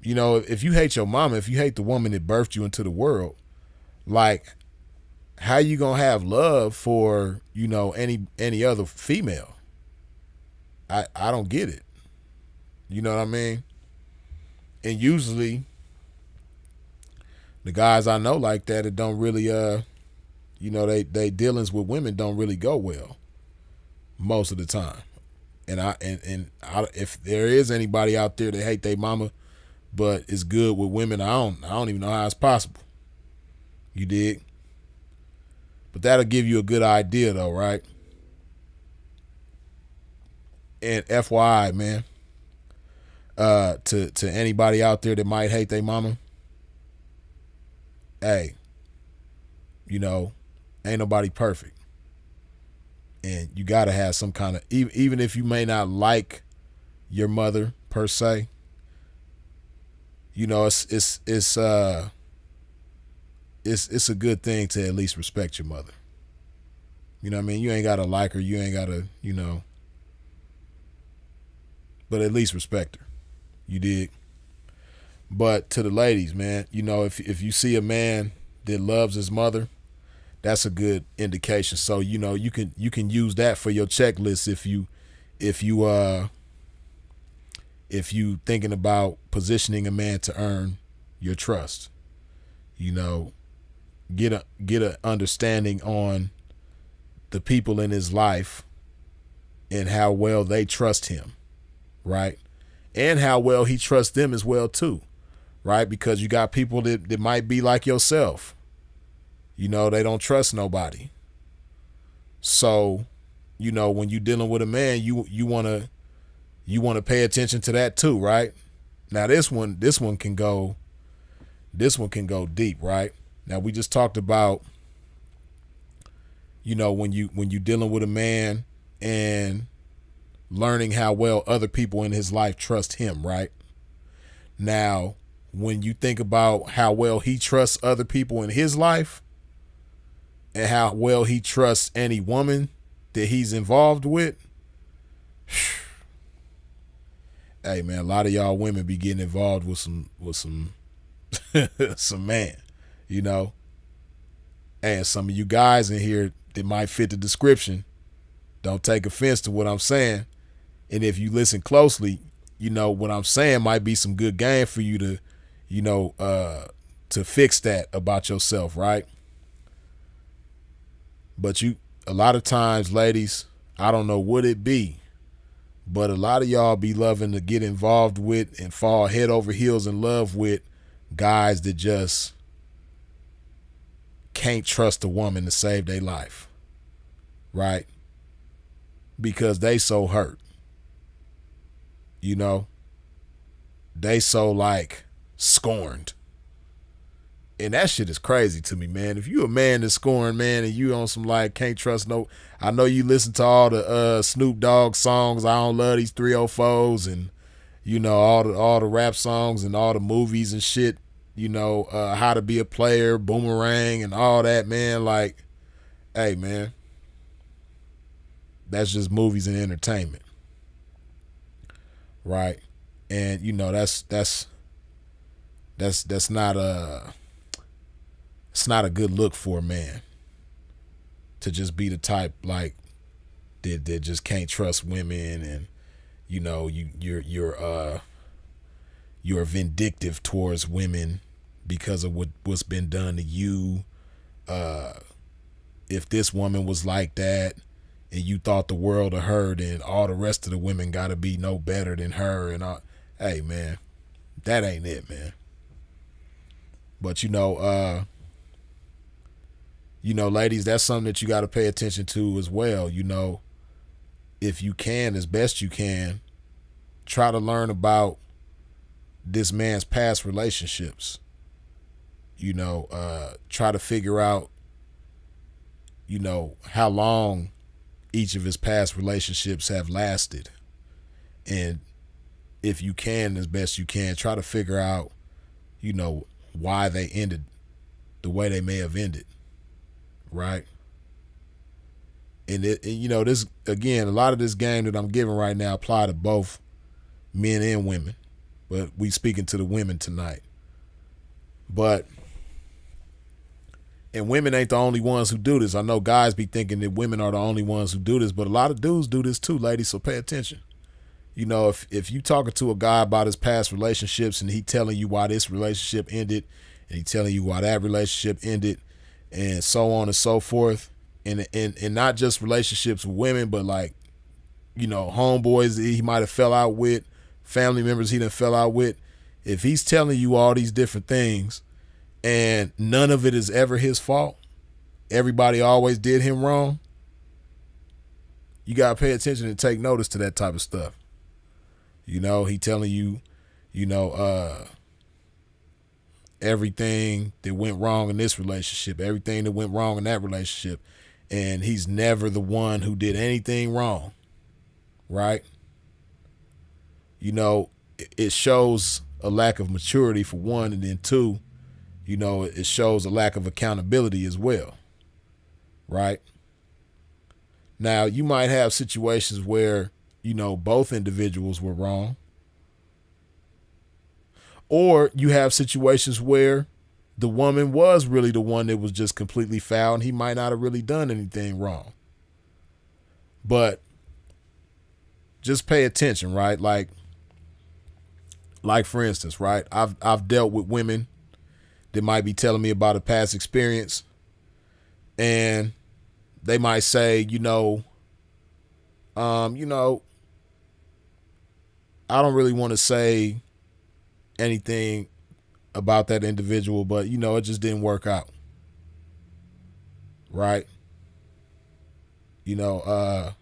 you know, if you hate your mama, if you hate the woman that birthed you into the world, like, how you gonna have love for, you know, any other female? I don't get it. You know what I mean? And usually the guys I know like that, it don't really they dealings with women don't really go well most of the time. And if there is anybody out there that hate their mama but is good with women, I don't even know how it's possible. You dig? But that'll give you a good idea though, right? And FYI, man, to anybody out there that might hate their mama, hey, ain't nobody perfect. And you gotta have some kind of, even if you may not like your mother per se, it's a good thing to at least respect your mother. You know what I mean? You ain't gotta like her, you ain't gotta, but at least respect her. You dig? But to the ladies, man, if you see a man that loves his mother, that's a good indication. So you can use that for your checklist if you thinking about positioning a man to earn your trust. Get a understanding on the people in his life and how well they trust him, right? And how well he trusts them as well too, right? Because you got people that might be like yourself. They don't trust nobody. So, when you're dealing with a man, you wanna pay attention to that too, right? Now this one can go deep, right? Now we just talked about, when you dealing with a man and learning how well other people in his life trust him, right? Now, when you think about how well he trusts other people in his life and how well he trusts any woman that he's involved with, hey man, a lot of y'all women be getting involved with some some man, and some of you guys in here that might fit the description, don't take offense to what I'm saying. And if you listen closely, what I'm saying might be some good game for you to fix that about yourself, right? But a lot of times, ladies, I don't know what it be, but a lot of y'all be loving to get involved with and fall head over heels in love with guys that just can't trust a woman to save their life, right? Because they so hurt. They so like scorned. And that shit is crazy to me, man. If you a man that's scorned, man, and you on some like can't trust no, I know you listen to all the Snoop Dogg songs, I don't love these 304s, and all the rap songs and all the movies and shit, How to Be a Player, Boomerang, and all that, man. Like, hey man, that's just movies and entertainment. Right. And that's not it's not a good look for a man to just be the type like that just can't trust women, and you're vindictive towards women because of what's been done to you. If this woman was like that and you thought the world of her, then all the rest of the women gotta be no better than her and all. Hey man, that ain't it, man. But ladies, that's something that you got to pay attention to as well. If you can, as best you can, try to learn about this man's past relationships. Try to figure out, how long each of his past relationships have lasted. And if you can, as best you can, try to figure out, why they ended the way they may have ended. Right. And this, again, a lot of this game that I'm giving right now apply to both men and women, but we speaking to the women tonight. And women ain't the only ones who do this. I know guys be thinking that women are the only ones who do this, but a lot of dudes do this too, ladies, so pay attention. You know, if you talking to a guy about his past relationships and he telling you why this relationship ended and he telling you why that relationship ended and so on and so forth, and not just relationships with women, but like, you know, homeboys that he might have fell out with, family members he done fell out with. If he's telling you all these different things and none of it is ever his fault, everybody always did him wrong, you got to pay attention and take notice to that type of stuff. You know, he telling you, you know, everything that went wrong in this relationship, everything that went wrong in that relationship, and he's never the one who did anything wrong, right? You know, it shows a lack of maturity for one, and then two, you know, it shows a lack of accountability as well, right? Now, you might have situations where, you know, both individuals were wrong. Or you have situations where the woman was really the one that was just completely foul and he might not have really done anything wrong. But just pay attention, right? Like for instance, right? I've dealt with women that might be telling me about a past experience and they might say, you know, I don't really want to say anything about that individual, but you know, it just didn't work out. Right? You know,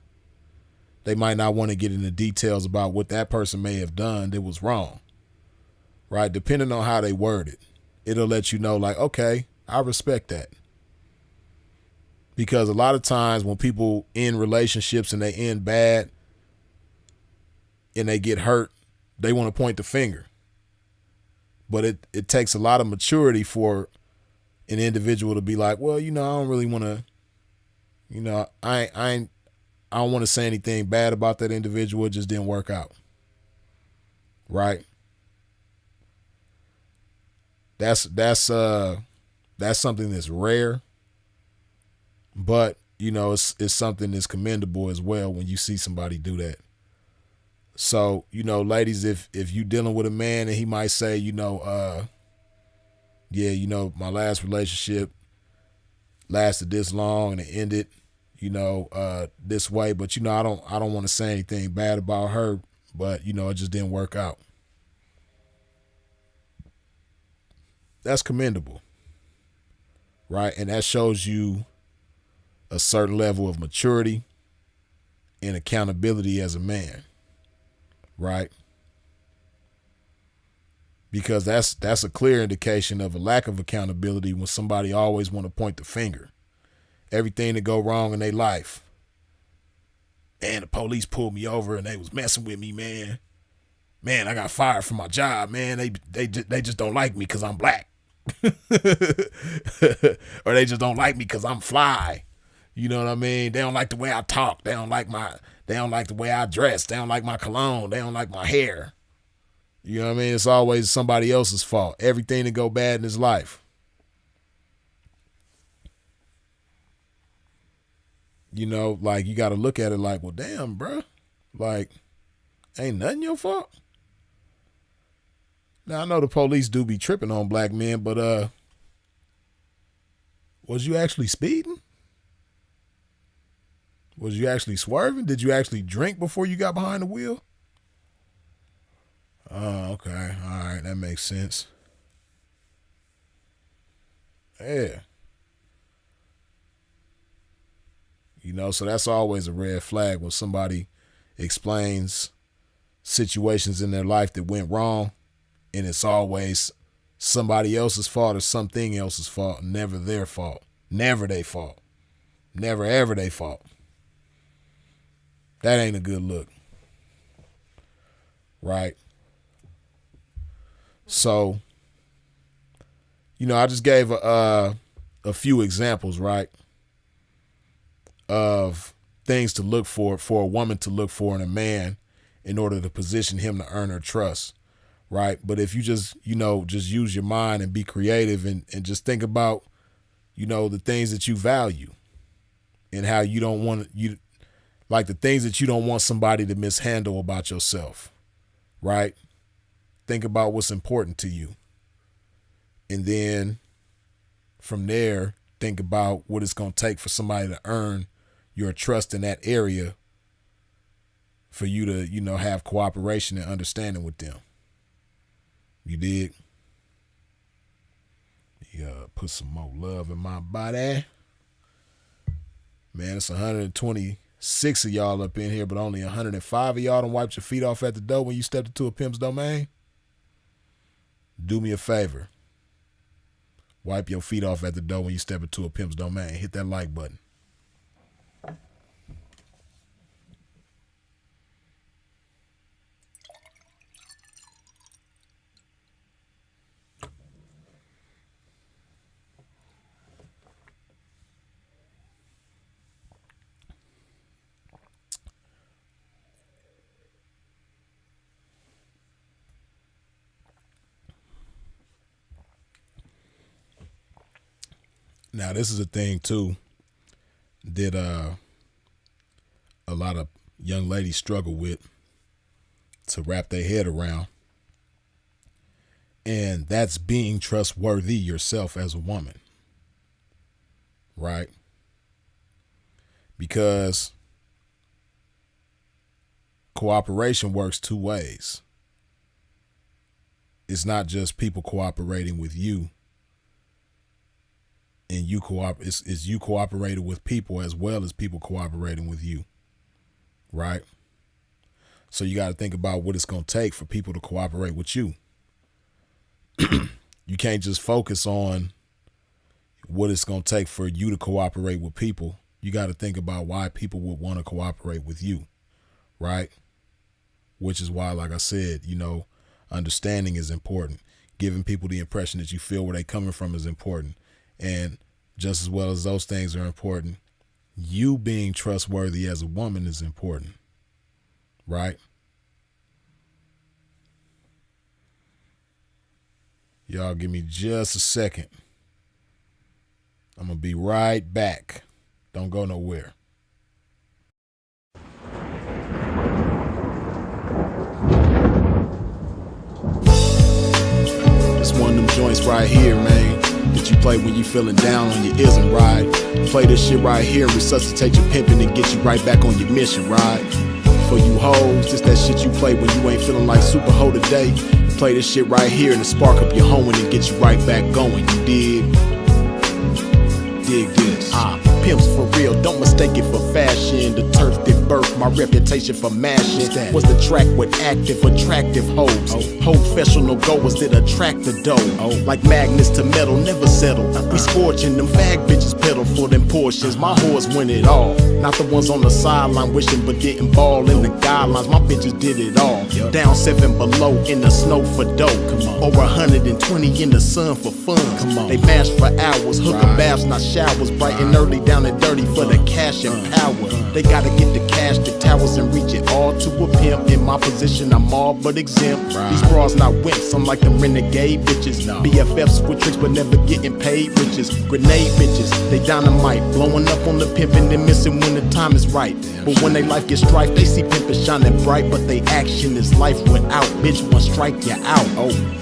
they might not want to get into details about what that person may have done that was wrong. Right? Depending on how they word it, it'll let you know like, okay, I respect that. Because a lot of times when people end relationships and they end bad and they get hurt, they want to point the finger. But it takes a lot of maturity for an individual to be like, well, you know, I don't really want to, you know, I don't want to say anything bad about that individual. It just didn't work out. Right? That's something that's rare. But, you know, it's something that's commendable as well when you see somebody do that. So, you know, ladies, if you dealing with a man and he might say, you know, yeah, you know, my last relationship lasted this long and it ended, you know, this way, but you know, I don't want to say anything bad about her, but you know, it just didn't work out. That's commendable. Right? And that shows you a certain level of maturity and accountability as a man. Right? Because that's a clear indication of a lack of accountability when somebody always want to point the finger. Everything that go wrong in their life. And the police pulled me over and they was messing with me, man. Man, I got fired from my job, man. They just don't like me because I'm black. Or they just don't like me because I'm fly. You know what I mean? They don't like the way I talk. They don't like the way I dress. They don't like my cologne. They don't like my hair. You know what I mean? It's always somebody else's fault. Everything that go bad in his life. You know, like you got to look at it like, well, damn, bro. Like, ain't nothing your fault. Now, I know the police do be tripping on black men, but was you actually speeding? Was you actually swerving? Did you actually drink before you got behind the wheel? Oh, okay. All right. That makes sense. Yeah. You know, so that's always a red flag when somebody explains situations in their life that went wrong and it's always somebody else's fault or something else's fault, never their fault. Never their fault. Never ever their fault. That ain't a good look. Right? So, you know, I just gave a few examples, right, of things to look for a woman to look for in a man in order to position him to earn her trust, right? But if you just, you know, just use your mind and be creative and just think about, you know, the things that you value and how you don't want you Like the things that you don't want somebody to mishandle about yourself, right? Think about what's important to you. And then from there, think about what it's going to take for somebody to earn your trust in that area for you to, you know, have cooperation and understanding with them. You dig? Put some more love in my body. Man, it's 126 of y'all up in here, but only 105 of y'all done wiped your feet off at the door when you stepped into a pimp's domain. Do me a favor. Wipe your feet off at the door when you step into a pimp's domain. Hit that like button. Now, this is a thing, too, that a lot of young ladies struggle with to wrap their head around. And that's being trustworthy yourself as a woman, right? Because cooperation works two ways. It's not just people cooperating with you. And you it's you cooperating with people as well as people cooperating with you, right? So you got to think about what it's going to take for people to cooperate with you. You can't just focus on what it's going to take for you to cooperate with people. You got to think about why people would want to cooperate with you, right? Which is why, like I said, you know, understanding is important. Giving people the impression that you feel where they're coming from is important. And just as well as those things are important, you being trustworthy as a woman is important, right? Y'all give me just a second. I'm going to be right back. Don't go nowhere. It's one of them joints right here, man, that you play when you feeling down on your ism, right? Play this shit right here and resuscitate your pimping and get you right back on your mission, right? For you hoes, this that shit you play when you ain't feeling like super hoe today. Play this shit right here and spark up your hoeing and get you right back going, you dig? Dig this. Pimps for real, don't mistake it for fashion. The turf that birthed my reputation for mashing was the track with active, attractive hoes. Professional goers that attract the dough. Like magnets to metal, never settle. We scorching them fag bitches pedal for them portions. My whores win it all. Not the ones on the sideline wishing but didn't ball in the guidelines. My bitches did it all. Down 7 below in the snow for dough. Over 120 in the sun for fun. They mash for hours, hooker baths, not showers. Bright and early, down and dirty for the cash and power. They gotta get the cash, the towers, and reach it all to a pimp. In my position, I'm all but exempt. These bras not wimps, I'm like them renegade bitches. BFFs with tricks but never getting paid riches. Grenade bitches, they dynamite, blowing up on the pimpin' and missing when the time is right. But when they life gets strife, they see pimpin' shining bright, but they action is life without. Bitch, one strike, you out.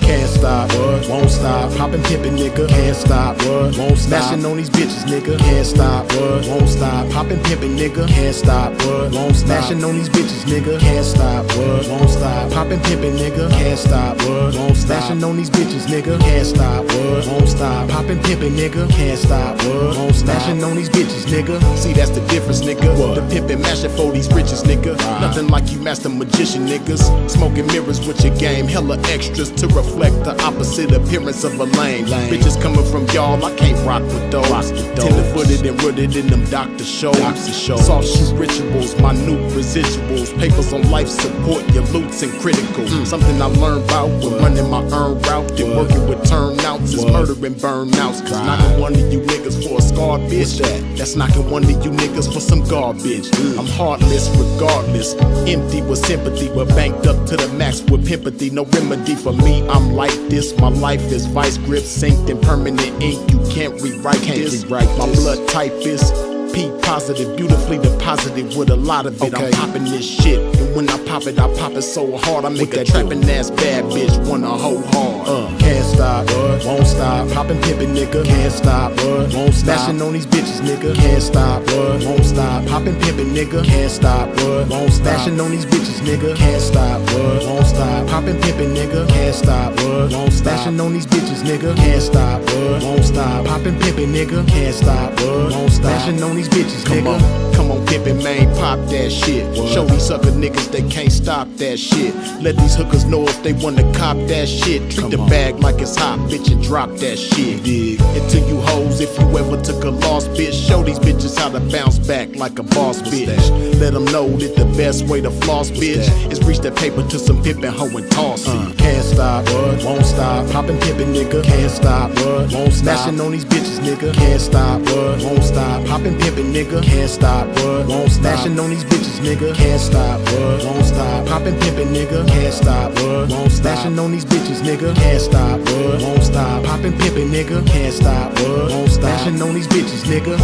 Can't stop, won't stop, poppin' pimpin', nigga. Can't stop, won't stop, smashing on these bitches, nigga. Can't stop, won't stop, poppin' pimpin', nigga. Can't stop, won't stop, smashing on these bitches, nigga. Can't stop, won't stop, poppin' pimpin', nigga. Can't stop, won't stop, smashing on these bitches, nigga. Can't stop, won't stop, poppin' pimpin', nigga. Can't stop, won't stop, smashing on these bitches, nigga. See, that's the difference, nigga. The pimpin' mashin' for these riches, nigga. Nothing like you master magician niggas. Smoking mirrors with your game, hella extras to reflect the opposite appearance of a lame. Bitches coming from y'all, I can't rock with those. Tender-footed and rooted in them doctor shows. Soft shoe rituals, minute residuals. Papers on life support, your loots and critical. Something I learned about when running my earned route. And working with turnouts is murdering burnouts. Cause knocking one of you niggas for a scar bitch. That's knocking one of you niggas for some garbage. I'm heartless regardless. Empty with sympathy, but banked up to the max with pimpathy. No remedy for me, I'm like this. My life is vice grip, synced in permanent ink. You can't rewrite this. My blood type is P positive, beautifully deposited with a lot of it. I'm popping this shit, and when I pop it so hard I make a trapping ass bad bitch wanna hoe hard. Can't stop, won't stop, popping pimping nigga. Can't stop, won't stop, smashing on these bitches nigga. Can't stop, won't stop, popping pimping nigga. Can't stop, won't stop, smashing on these bitches nigga. Can't stop, won't stop, popping pimping nigga. Can't stop, won't stop, smashing on these bitches nigga. Can't stop, won't stop, popping pimping nigga. Can't stop, won't stop, smashing on these bitches nigga. Come on pimpin' man, pop that shit. Show these sucker niggas they can't stop that shit. Let these hookers know if they wanna cop that shit. Treat the bag like it's hot, bitch, and drop that shit. And to you hoes, if you ever took a loss, bitch, show these bitches how to bounce back like a boss, bitch. Let them know that the best way to floss, bitch, is reach that paper to some pimpin' hoe and toss it. Can't stop, won't stop, poppin' pimpin' nigga. Can't stop, won't stop, smashing on these bitches nigga. Can't stop, won't stop, poppin' pimpin' nigga. Can't stop, won't stop, smashing on these bitches nigga. Can't stop, won't stop, poppin' pimpin' nigga. Can't stop, won't stop, smashing on these bitches nigga. Can't stop, won't stop, poppin' pimpin' nigga. Can't stop, won't stop, smashing on these bitches nigga.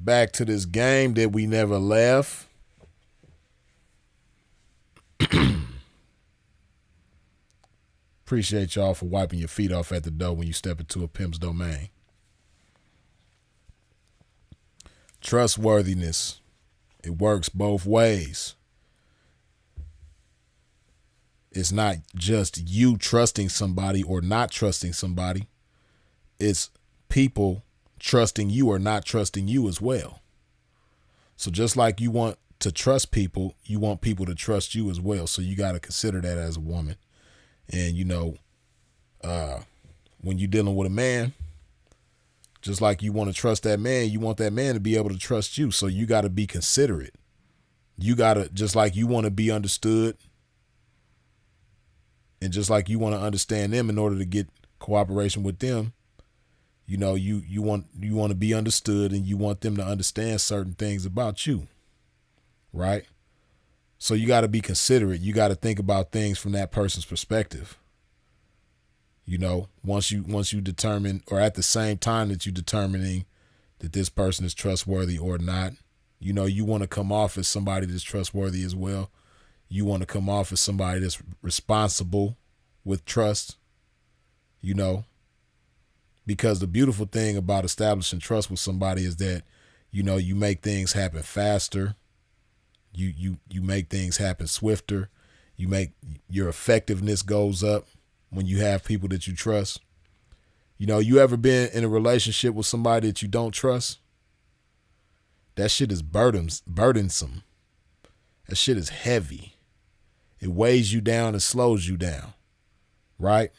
Back to this game that we never left. Appreciate y'all for wiping your feet off at the door when you step into a pimp's domain. Trustworthiness. It works both ways. It's not just you trusting somebody or not trusting somebody. It's people trusting you or not trusting you as well. So just like you want to trust people, you want people to trust you as well. So you got to consider that as a woman. And, you know, when you're dealing with a man, just like you want to trust that man, you want that man to be able to trust you. So you got to be considerate. You got to, just like you want to be understood, and just like you want to understand them in order to get cooperation with them, you know, you want to be understood, and you want them to understand certain things about you, right? So you got to be considerate. You got to think about things from that person's perspective. You know, once you determine, or at the same time that you're determining that this person is trustworthy or not, you know, you want to come off as somebody that's trustworthy as well. You want to come off as somebody that's responsible with trust, you know, because the beautiful thing about establishing trust with somebody is that, you know, you make things happen faster. You make things happen swifter. Your effectiveness goes up when you have people that you trust. You know, you ever been in a relationship with somebody that you don't trust? That shit is burdensome. That shit is heavy. It weighs you down and slows you down, right?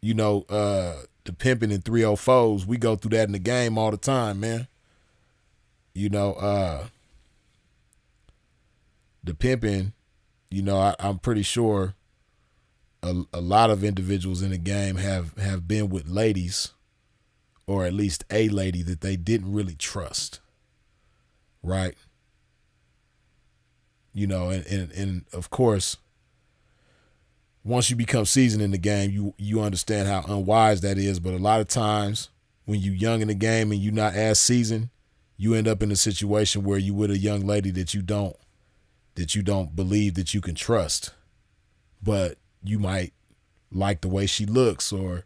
You know, the pimping and 304s, we go through that in the game all the time, man. You know, the pimping, you know, I'm pretty sure a lot of individuals in the game have been with ladies, or at least a lady that they didn't really trust, right? You know, and of course, once you become seasoned in the game, you understand how unwise that is. But a lot of times when you're young in the game and you're not as seasoned, you end up in a situation where you with a young lady that you don't believe that you can trust. But you might like the way she looks, or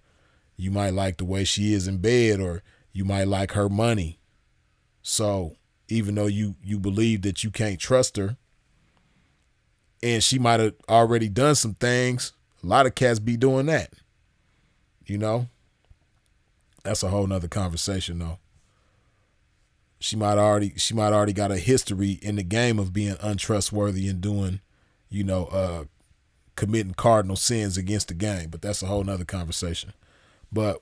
you might like the way she is in bed, or you might like her money. So even though you believe that you can't trust her, and she might have already done some things, a lot of cats be doing that. You know? That's a whole nother conversation though. She might already got a history in the game of being untrustworthy and doing, you know, committing cardinal sins against the game. But that's a whole nother conversation. But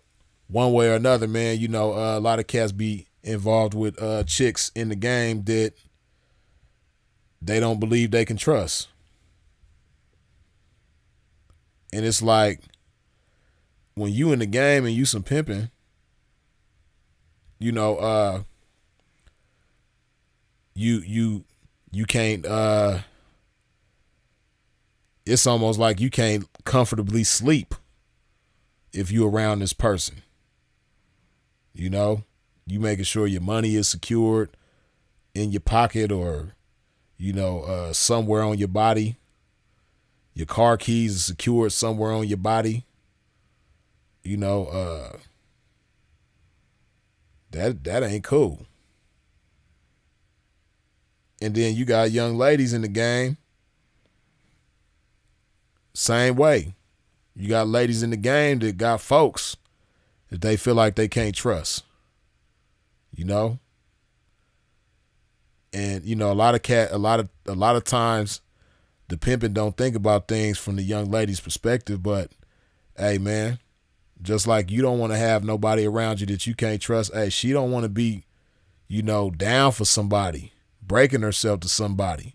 one way or another, man, you know, a lot of cats be involved with chicks in the game that they don't believe they can trust. And it's like, when you in the game and you some pimping, you know, you can't, it's almost like you can't comfortably sleep if you around this person. You know, you making sure your money is secured in your pocket or, you know, somewhere on your body. Your car keys are secured somewhere on your body. You know, that ain't cool. And then you got young ladies in the game. Same way. You got ladies in the game that got folks that they feel like they can't trust. You know? And you know, a lot of times the pimping don't think about things from the young lady's perspective, but hey man, just like you don't want to have nobody around you that you can't trust, hey, she don't want to be, you know, down for somebody, breaking herself to somebody,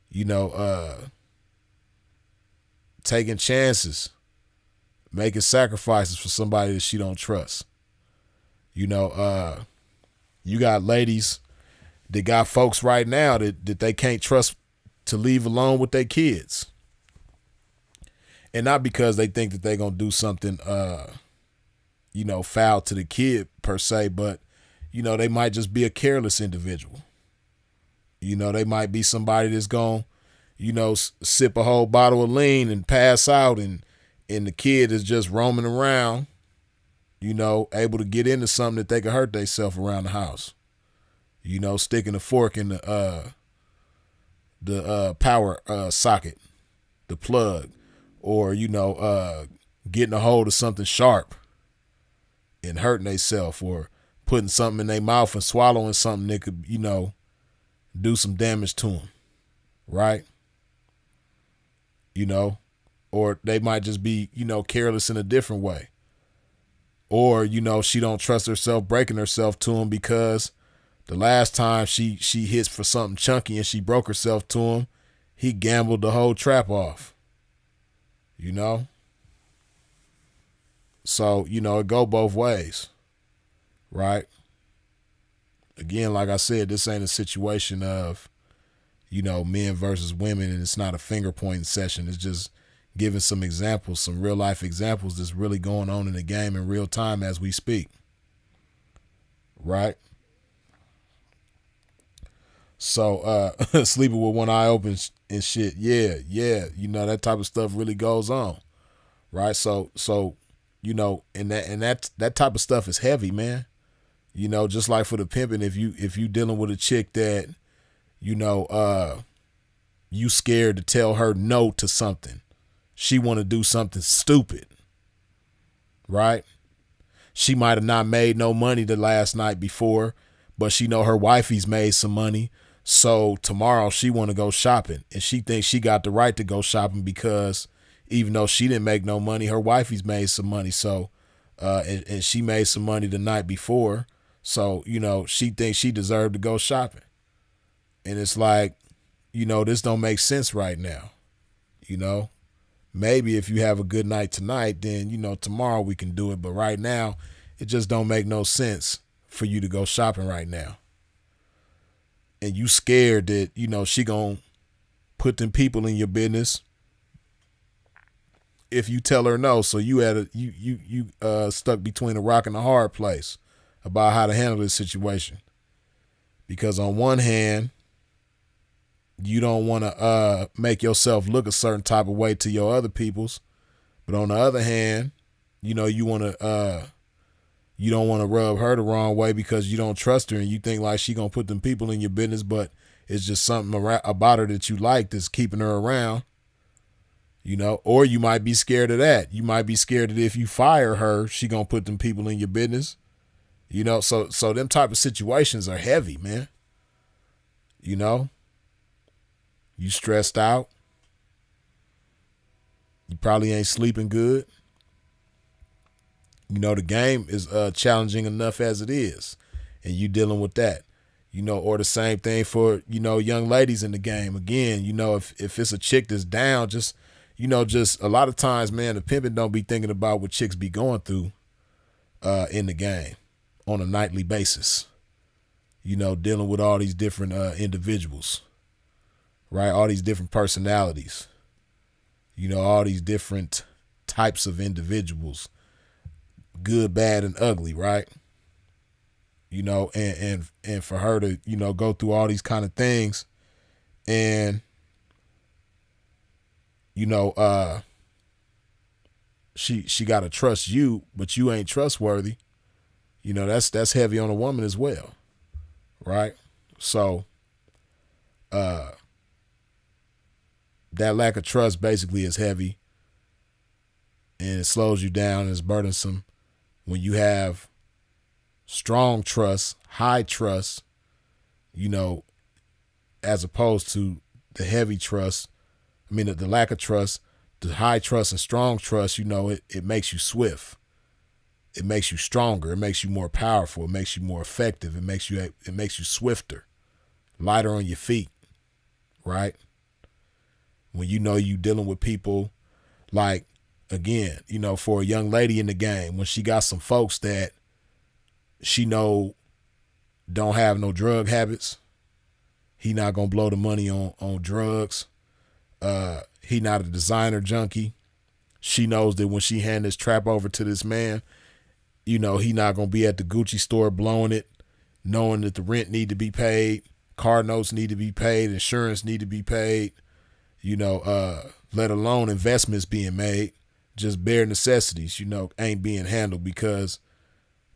you know, taking chances, making sacrifices for somebody that she don't trust. You know, you got ladies that got folks right now that they can't trust to leave alone with their kids. And not because they think that they're going to do something, you know, foul to the kid per se, but, you know, they might just be a careless individual. You know, they might be somebody that's going to, you know, sip a whole bottle of lean and pass out, and the kid is just roaming around, you know, able to get into something that they could hurt themselves around the house. You know, sticking a fork in the power socket, the plug, or, you know, getting a hold of something sharp and hurting themselves, or putting something in their mouth and swallowing something that could, you know, do some damage to them, right? You know, or they might just be, you know, careless in a different way. Or, you know, she don't trust herself, breaking herself to him because the last time she hits for something chunky and she broke herself to him, he gambled the whole trap off. You know? So, you know, it go both ways. Right? Again, like I said, this ain't a situation of, you know, men versus women, and it's not a finger pointing session. It's just giving some examples, some real life examples that's really going on in the game in real time as we speak. Right? So, sleeping with one eye open and shit. Yeah. You know, that type of stuff really goes on. Right? So, you know, and that type of stuff is heavy, man. You know, just like for the pimping, if you dealing with a chick that, you know, you scared to tell her no to something. She want to do something stupid. Right? She might have not made no money the last night before, but she know her wifey's made some money. So tomorrow she want to go shopping, and she thinks she got the right to go shopping because even though she didn't make no money, her wifey's made some money. So, and she made some money the night before. So, you know, she thinks she deserved to go shopping. And it's like, you know, this don't make sense right now. You know, maybe if you have a good night tonight, then, you know, tomorrow we can do it. But right now, it just don't make no sense for you to go shopping right now. And you scared that, you know, she gonna put them people in your business if you tell her no. So you stuck between a rock and a hard place about how to handle this situation. Because on one hand, you don't want to make yourself look a certain type of way to your other peoples, but on the other hand, you know, you want to you don't want to rub her the wrong way because you don't trust her and you think like she gonna put them people in your business, but it's just something about her that you like that's keeping her around. You know, or you might be scared of that. You might be scared that if you fire her, she gonna put them people in your business. You know, so them type of situations are heavy, man. You know, you stressed out. You probably ain't sleeping good. You know, the game is challenging enough as it is, and you dealing with that. You know, or the same thing for, you know, young ladies in the game. Again, you know, if it's a chick that's down, just, you know, just a lot of times, man, the pimping don't be thinking about what chicks be going through in the game on a nightly basis. You know, dealing with all these different individuals, right? All these different personalities, you know, all these different types of individuals, good, bad, and ugly, right? You know, and for her to, you know, go through all these kind of things, and, you know, she got to trust you, but you ain't trustworthy. You know, that's heavy on a woman as well, right? So, that lack of trust basically is heavy, and it slows you down and is burdensome. When you have strong trust, high trust, you know, as opposed to the heavy trust, I mean, the lack of trust, the high trust and strong trust, you know, it makes you swift. It makes you stronger. It makes you more powerful. It makes you more effective. It makes you swifter, lighter on your feet, right? When you know you dealing with people, like, again, you know, for a young lady in the game, when she got some folks that she know don't have no drug habits, he not gonna blow the money on drugs. He not a designer junkie. She knows that when she hand this trap over to this man, you know, he not gonna be at the Gucci store blowing it, knowing that the rent need to be paid, car notes need to be paid, insurance need to be paid, you know, let alone investments being made. Just bare necessities, you know, ain't being handled because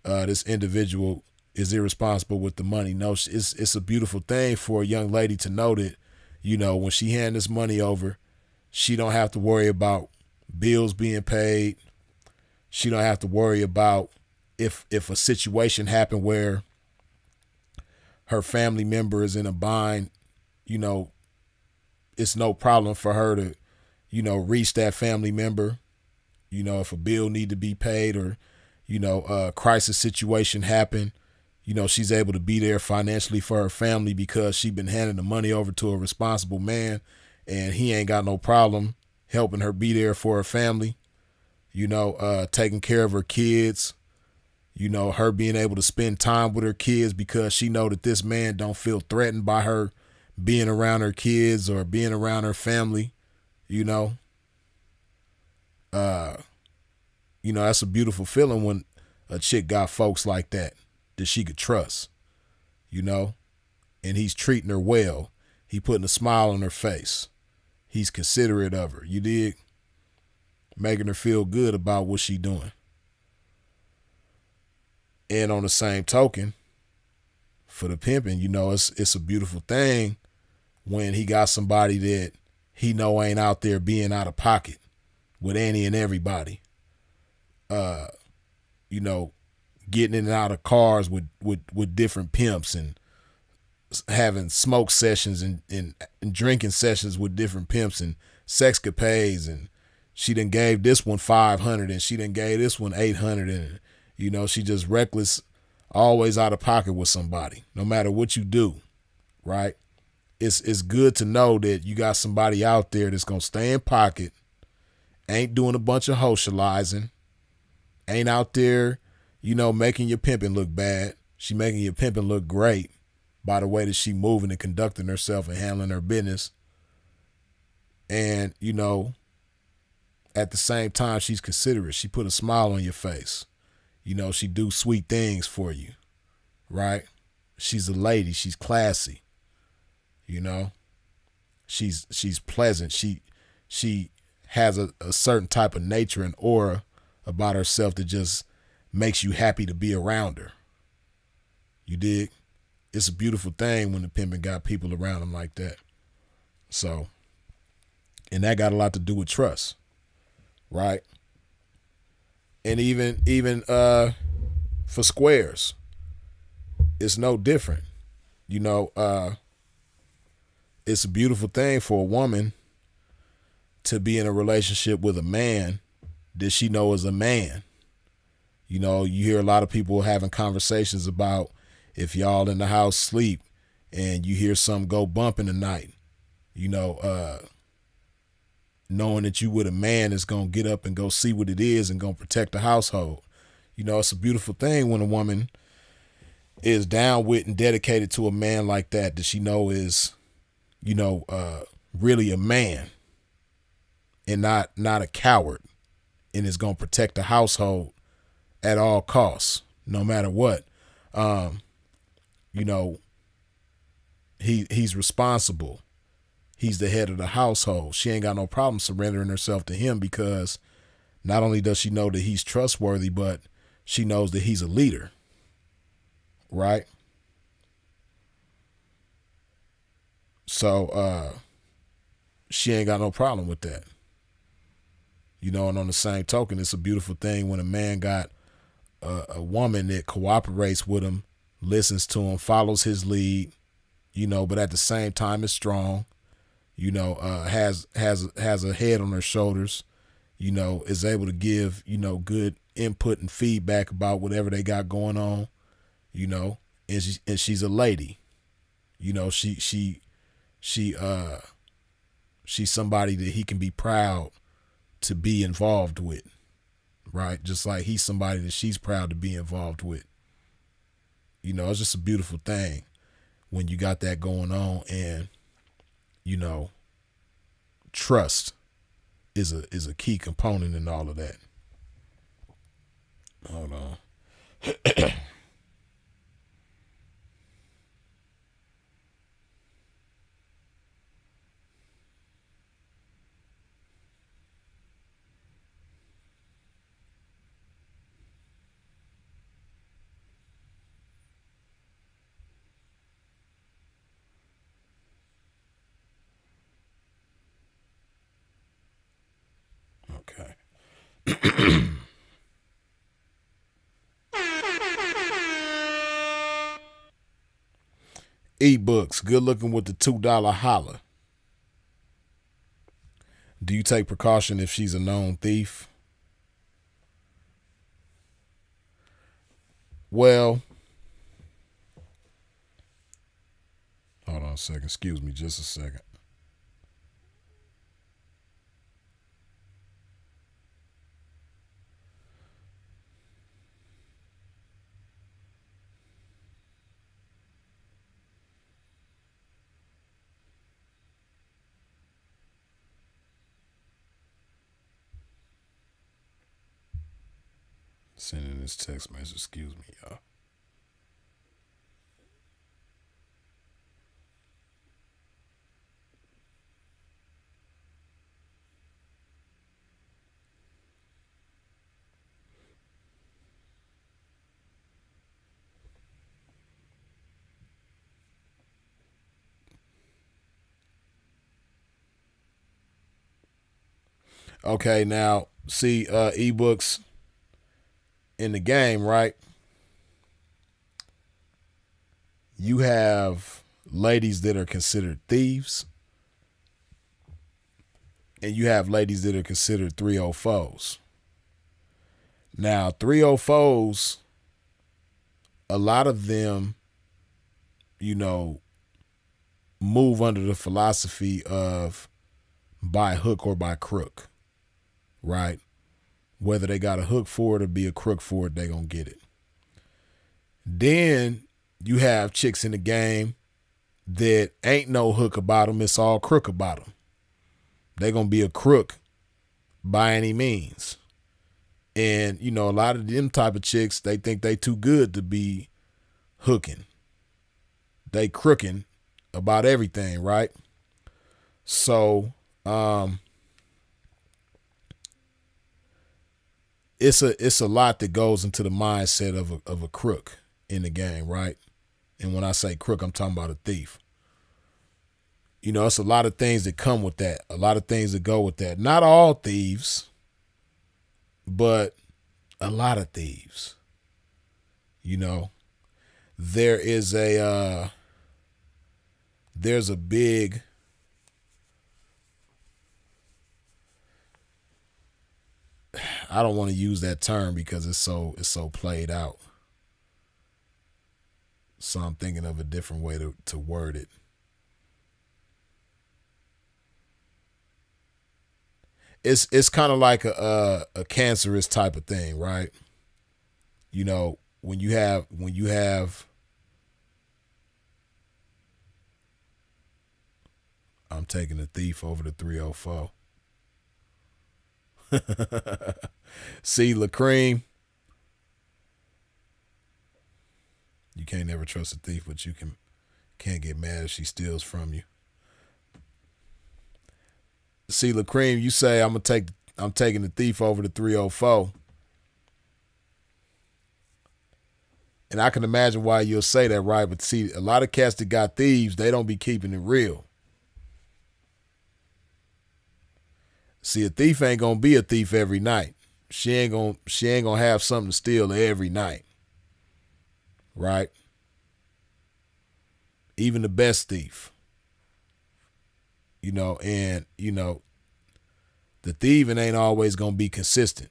this individual is irresponsible with the money. No, it's a beautiful thing for a young lady to know that, you know, when she hand this money over, she don't have to worry about bills being paid. She don't have to worry about if a situation happened where her family member is in a bind, you know, it's no problem for her to, you know, reach that family member. You know, if a bill need to be paid, or, you know, a crisis situation happen, you know, she's able to be there financially for her family because she been handing the money over to a responsible man, and he ain't got no problem helping her be there for her family, you know, taking care of her kids, you know, her being able to spend time with her kids because she know that this man don't feel threatened by her being around her kids or being around her family, you know. You know, that's a beautiful feeling when a chick got folks like that she could trust, you know, and he's treating her well. He putting a smile on her face. He's considerate of her. You dig? Making her feel good about what she doing. And on the same token, for the pimping, you know, it's a beautiful thing when he got somebody that he know ain't out there being out of pocket with any and everybody. You know, getting in and out of cars with different pimps and having smoke sessions and drinking sessions with different pimps and sexcapades, and she done gave this one 500 and she done gave this one 800, and, you know, she just reckless, always out of pocket with somebody, no matter what you do, right? It's good to know that you got somebody out there that's gonna stay in pocket, ain't doing a bunch of socializing, ain't out there, you know, making your pimping look bad. She making your pimping look great by the way that she moving and conducting herself and handling her business. And, you know, at the same time, she's considerate. She put a smile on your face. You know, she do sweet things for you, right? She's a lady. She's classy. You know, she's pleasant. She has a certain type of nature and aura about herself that just makes you happy to be around her. You dig? It's a beautiful thing when the pimpin' got people around him like that. So, and that got a lot to do with trust, right? And even for squares, it's no different. You know, it's a beautiful thing for a woman to be in a relationship with a man that she know is a man, You know, you hear a lot of people having conversations about if y'all in the house sleep and you hear something go bump in the night, you know, knowing that you with a man that's going to get up and go see what it is and going to protect the household. You know, it's a beautiful thing when a woman is down with and dedicated to a man like that she know is, you know, really a man and not a coward, and is going to protect the household at all costs, no matter what. You know, he's responsible. He's the head of the household. She ain't got no problem surrendering herself to him, because not only does she know that he's trustworthy, but she knows that he's a leader, right? So she ain't got no problem with that. You know, and on the same token, it's a beautiful thing when a man got a woman that cooperates with him, listens to him, follows his lead, you know, but at the same time is strong, you know, has a head on her shoulders, you know, is able to give, you know, good input and feedback about whatever they got going on, you know, and she's a lady, you know, she's somebody that he can be proud to be involved with, right? Just like he's somebody that she's proud to be involved with. You know, it's just a beautiful thing when you got that going on, and, you know, trust is a key component in all of that. Hold on. Okay. Ebooks, good looking with the $2 holla. Do you take precaution if she's a known thief? Well, hold on a second. Excuse me just a second. Sending this text message. Excuse me, y'all. Okay, now see, ebooks in the game, right? You have ladies that are considered thieves, and you have ladies that are considered 304s. Now, 304s, a lot of them, you know, move under the philosophy of by hook or by crook, right? Whether they got a hook for it or be a crook for it, they gonna get it. Then you have chicks in the game that ain't no hook about them. It's all crook about them. They gonna be a crook by any means. And, you know, a lot of them type of chicks, they think they too good to be hooking. They crooking about everything, right? So, it's a lot that goes into the mindset of a crook in the game, right? And when I say crook, I'm talking about a thief. You know, it's a lot of things that come with that. A lot of things that go with that. Not all thieves, but a lot of thieves. You know, there's a big I don't want to use that term because it's so played out. So I'm thinking of a different way to word it. It's kind of like a cancerous type of thing, right? You know, when you have I'm taking the thief over the 304. See, LaCream, you can't never trust a thief, but you can't get mad if she steals from you. See, LaCream, you say I'm taking the thief over the 304. And I can imagine why you'll say that, right? But see, a lot of cats that got thieves, they don't be keeping it real. See, a thief ain't gonna be a thief every night. She ain't gonna have something to steal every night. Right? Even the best thief. You know, and you know, the thieving ain't always gonna be consistent.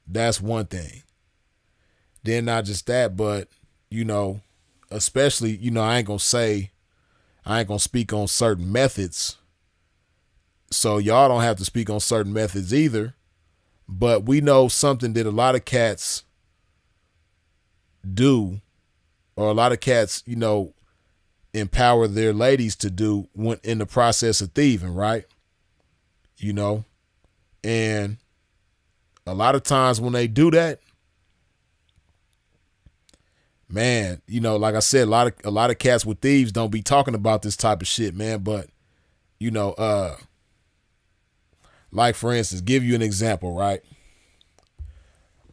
That's one thing. Then not just that, but you know, especially, you know, I ain't gonna speak on certain methods. So y'all don't have to speak on certain methods either. But we know something that a lot of cats do, or a lot of cats, you know, empower their ladies to do when in the process of thieving, right? You know, and a lot of times when they do that, man, you know, like I said, a lot of cats with thieves don't be talking about this type of shit, man. But you know, like for instance, give you an example, right?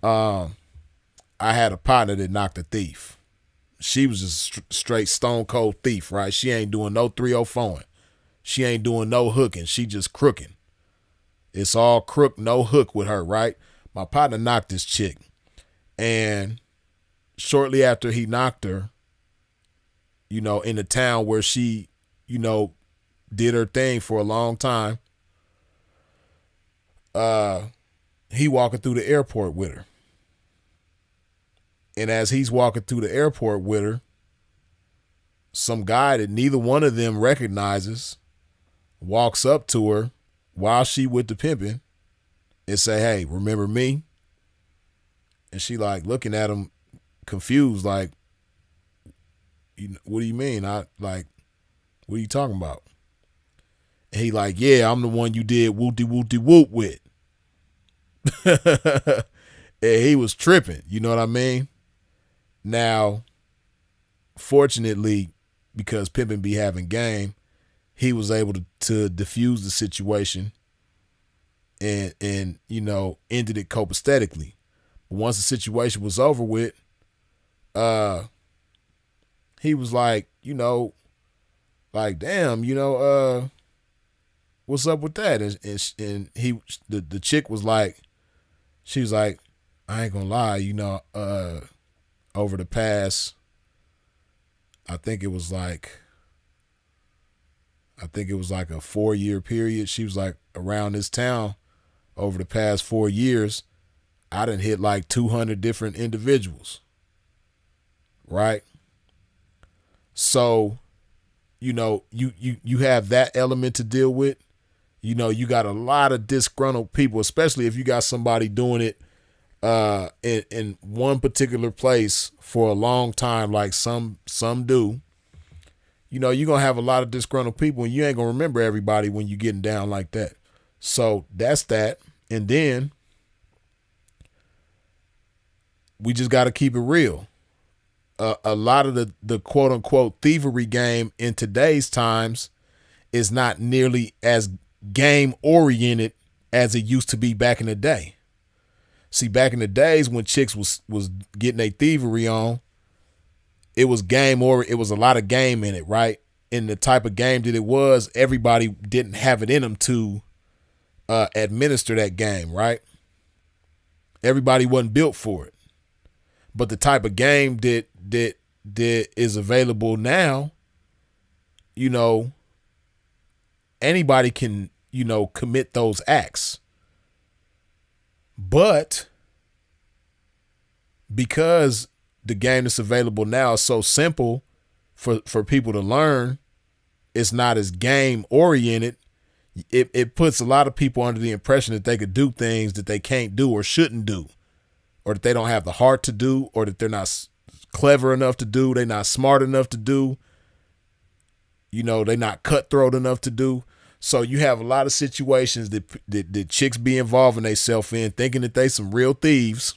I had a partner that knocked a thief. She was just straight stone cold thief, right? She ain't doing no 304ing. She ain't doing no hooking. She just crooking. It's all crook, no hook with her, right? My partner knocked this chick. And shortly after he knocked her, you know, in the town where she, you know, did her thing for a long time, he walking through the airport with her. And as he's walking through the airport with her, some guy that neither one of them recognizes walks up to her while she with the pimping and say, "Hey, remember me?" And she like looking at him confused, like, "What do you mean? What are you talking about?" And he like, "Yeah, I'm the one you did whoop with." And he was tripping, you know what I mean? Now, fortunately, because pimping be having game, he was able to diffuse the situation and you know, ended it copacetically. But once the situation was over with, he was like, you know, like, damn, you know, what's up with that? And the chick was like, she was like, I ain't gonna lie, you know, over the past, I think it was like a 4-year period. She was like, around this town, over the past 4 years, I done hit like 200 different individuals. Right? So, you know, you have that element to deal with. You know, you got a lot of disgruntled people, especially if you got somebody doing it in one particular place for a long time, like some do. You know, you're going to have a lot of disgruntled people, and you ain't going to remember everybody when you're getting down like that. So that's that. And then we just got to keep it real. A lot of the quote unquote thievery game in today's times is not nearly as game oriented as it used to be back in the day. See, back in the days when chicks was getting a thievery on, it was game, or it was a lot of game in it, right? And the type of game that it was, everybody didn't have it in them to administer that game, right? Everybody wasn't built for it. But the type of game that is available now, you know, anybody can, you know, commit those acts. But because the game that's available now is so simple for people to learn, it's not as game oriented. It puts a lot of people under the impression that they could do things that they can't do or shouldn't do, or that they don't have the heart to do, or that they're not clever enough to do, they're not smart enough to do, they're not cutthroat enough to do. So you have a lot of situations that chicks be involving themselves in, thinking that they some real thieves.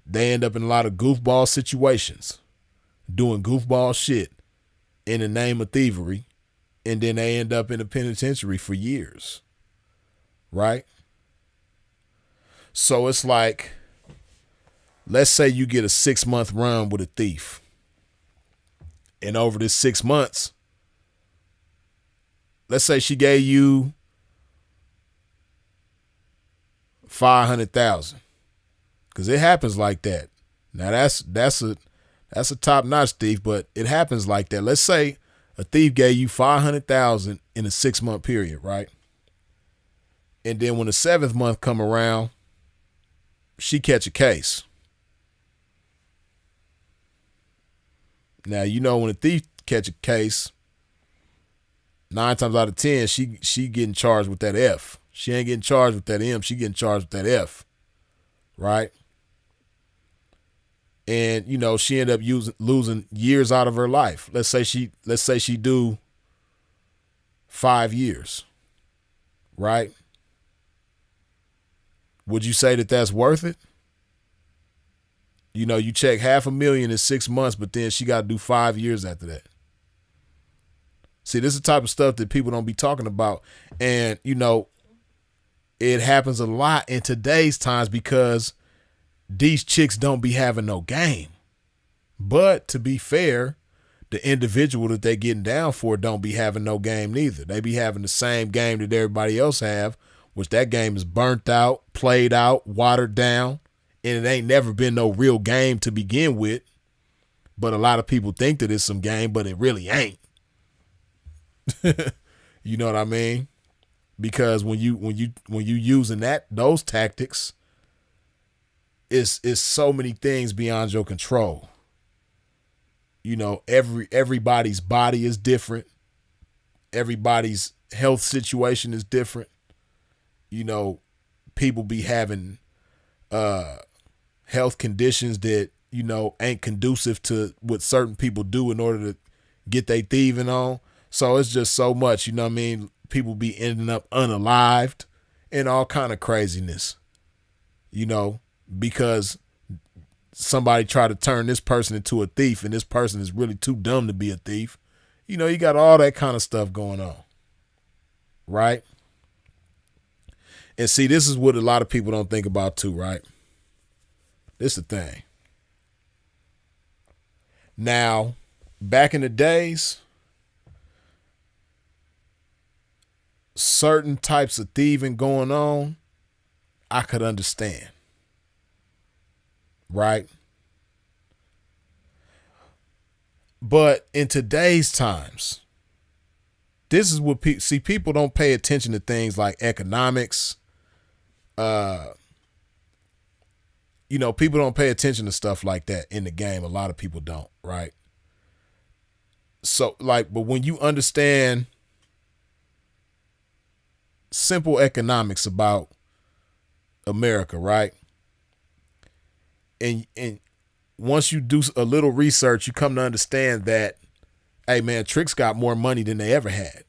They end up in a lot of goofball situations, doing goofball shit in the name of thievery, and then they end up in a penitentiary for years, right? So it's like, let's say you get a 6-month run with a thief, and over this 6 months, let's say she gave you $500,000, because it happens like that. Now that's a top-notch thief, but it happens like that. Let's say a thief gave you $500,000 in a 6-month period, right? And then when the 7th month come around, she catch a case. Now, when a thief catch a case, 9 times out of 10, she getting charged with that F. She ain't getting charged with that M. She getting charged with that F, right? And she ended up losing years out of her life. Let's say she do 5 years, right? Would you say that that's worth it? You check $500,000 in 6 months, but then she got to do 5 years after that. See, this is the type of stuff that people don't be talking about. And, it happens a lot in today's times because these chicks don't be having no game. But to be fair, the individual that they getting down for don't be having no game neither. They be having the same game that everybody else have, which that game is burnt out, played out, watered down, and it ain't never been no real game to begin with. But a lot of people think that it's some game, but it really ain't. You know what I mean? Because when you using those tactics, it's so many things beyond your control. Everybody's body is different. Everybody's health situation is different. People be having health conditions that, ain't conducive to what certain people do in order to get they thieving on. So it's just so much, people be ending up unalived and all kind of craziness, because somebody tried to turn this person into a thief and this person is really too dumb to be a thief. You got all that kind of stuff going on, right? And see, this is what a lot of people don't think about too, right? This is the thing. Now, back in the days, certain types of thieving going on, I could understand. Right? But in today's times, this is what people don't pay attention to things like economics. People don't pay attention to stuff like that in the game. A lot of people don't, right? So but when you understand simple economics about America, right? And once you do a little research, you come to understand that, hey man, tricks got more money than they ever had.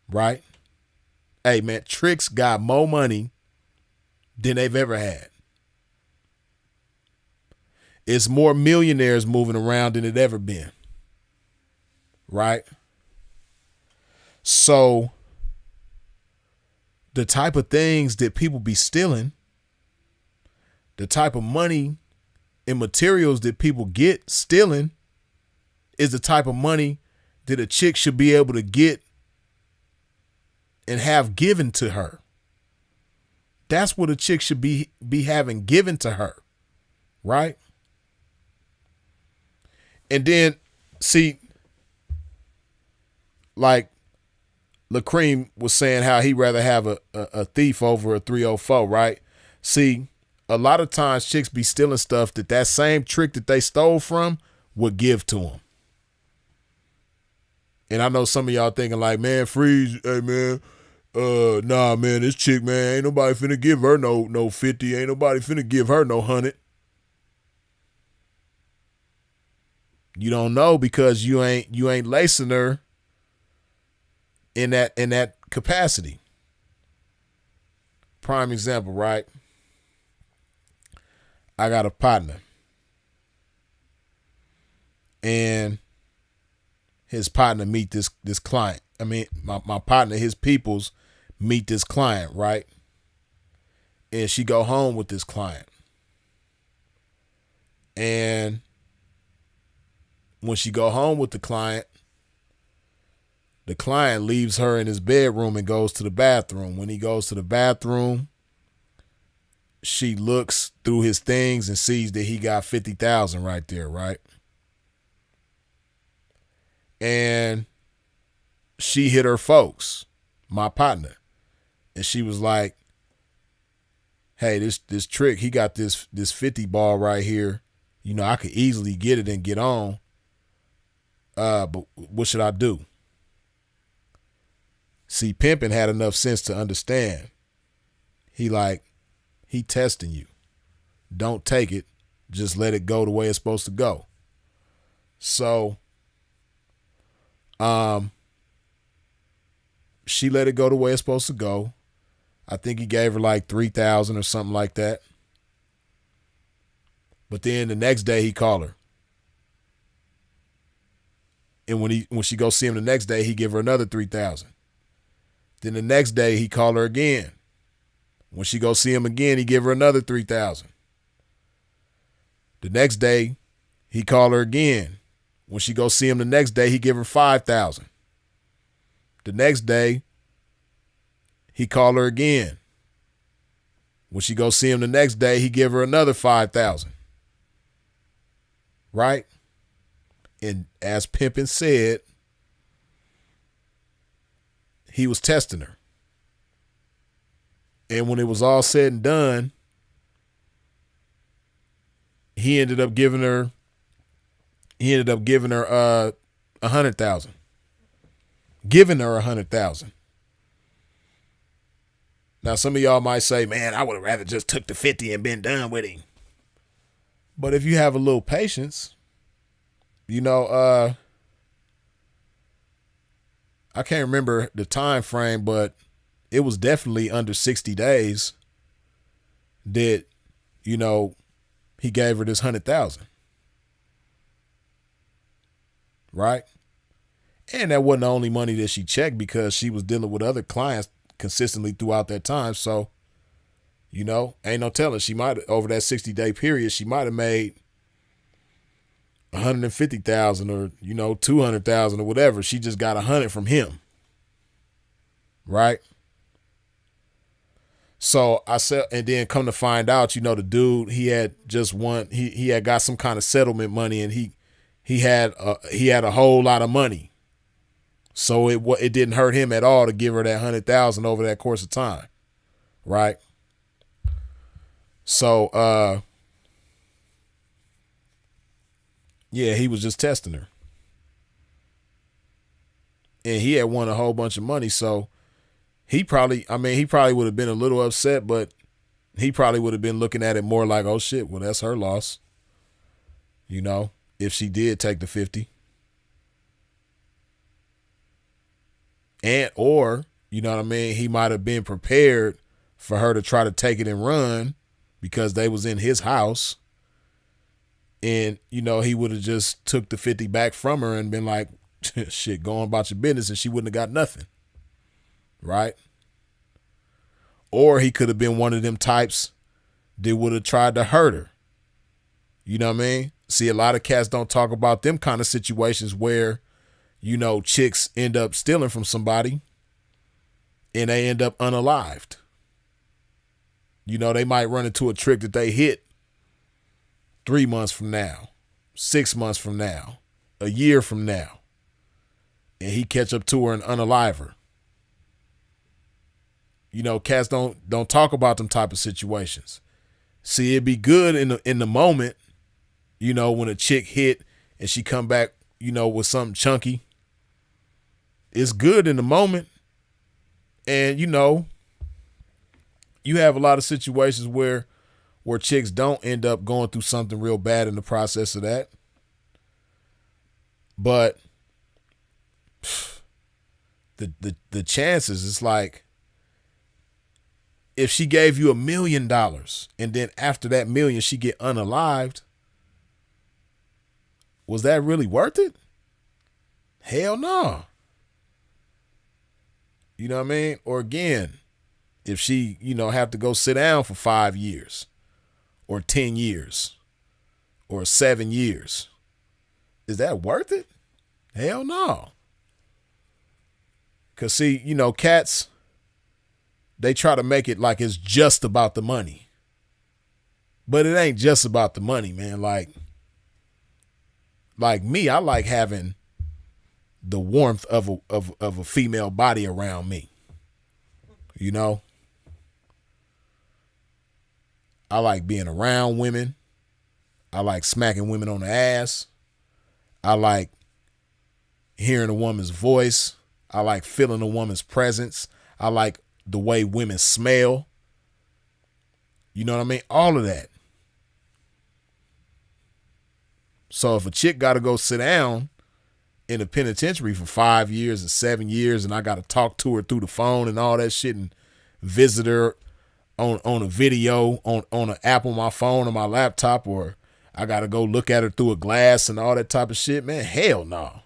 Right? Hey man, tricks got more money than they've ever had. It's more millionaires moving around than it ever been. Right? So the type of things that people be stealing, the type of money and materials that people get stealing is the type of money that a chick should be able to get and have given to her. That's what a chick should be having given to her. Right? And then, see, like, LaCream was saying how he'd rather have a thief over a 304, right? See, a lot of times chicks be stealing stuff that same trick that they stole from would give to them. And I know some of y'all thinking like, man, Freeze, hey man, nah man, this chick, man, ain't nobody finna give her no 50, ain't nobody finna give her no 100. You don't know because you ain't lacing her in that capacity. Prime example, right? I got a partner, and his partner meet this client. I mean, my partner, his peoples meet this client, right? And she go home with this client. And when she go home with the client leaves her in his bedroom and goes to the bathroom. When he goes to the bathroom, she looks through his things and sees that he got 50,000 right there, right? And she hit her folks, my partner. And she was like, hey, this trick, he got this 50 ball right here. You know, I could easily get it and get on. But what should I do? See, Pimpin' had enough sense to understand. He testing you. Don't take it. Just let it go the way it's supposed to go. So, she let it go the way it's supposed to go. I think he gave her like 3,000 or something like that. But then the next day he called her. And when she go see him the next day, he give her another 3,000. Then the next day he called her again. When she go see him again, he give her another 3,000. The next day he called her again. When she go see him the next day, he give her 5,000. The next day he called her again. When she go see him the next day, he give her another 5,000. Right? And as Pimpin' said, he was testing her. And when it was all said and done, he ended up giving her 100,000. Giving her 100,000. Now some of y'all might say, man, I would have rather just took the 50 and been done with him. But if you have a little patience, you know, I can't remember the time frame, but it was definitely under 60 days that, you know, he gave her this 100,000. Right? And that wasn't the only money that she checked because she was dealing with other clients consistently throughout that time. So, you know, ain't no telling. She might, over that 60-day period, she might have made 150,000 or, you know, 200,000 or whatever. She just got 100 from him. Right? So I said, and then come to find out, you know, the dude, he had just won, he had got some kind of settlement money, and he had a whole lot of money. So it didn't hurt him at all to give her that 100,000 over that course of time. Right? So, yeah, he was just testing her. And he had won a whole bunch of money. So he probably would have been a little upset, but he probably would have been looking at it more like, oh shit, well, that's her loss. You know, if she did take the 50. And, or, you know what I mean? He might have been prepared for her to try to take it and run because they was in his house. And, you know, he would have just took the 50 back from her and been like, shit, go on about your business, and she wouldn't have got nothing. Right? Or he could have been one of them types that would have tried to hurt her. You know what I mean? See, a lot of cats don't talk about them kind of situations where, you know, chicks end up stealing from somebody and they end up unalived. You know, they might run into a trick that they hit 3 months from now, 6 months from now, a year from now, and he catch up to her and unalive her. You know, cats don't talk about them type of situations. See, it'd be good in the moment, you know, when a chick hit and she come back, you know, with something chunky. It's good in the moment. And, you know, you have a lot of situations where chicks don't end up going through something real bad in the process of that. But the chances, it's like, if she gave you $1 million and then after that million she get unalived, was that really worth it? Hell no. You know what I mean? Or again, if she, you know, have to go sit down for 5 years or 10 years or 7 years, is that worth it? Hell no. Because see, you know, cats, they try to make it like it's just about the money. But it ain't just about the money, man. Like me, I like having the warmth of a female body around me. You know? I like being around women. I like smacking women on the ass. I like hearing a woman's voice. I like feeling a woman's presence. I like the way women smell. You know what I mean? All of that. So if a chick got to go sit down in a penitentiary for 5 years and 7 years, and I got to talk to her through the phone and all that shit and visit her on a video, on an app on my phone or my laptop, or I got to go look at her through a glass and all that type of shit, man, hell no.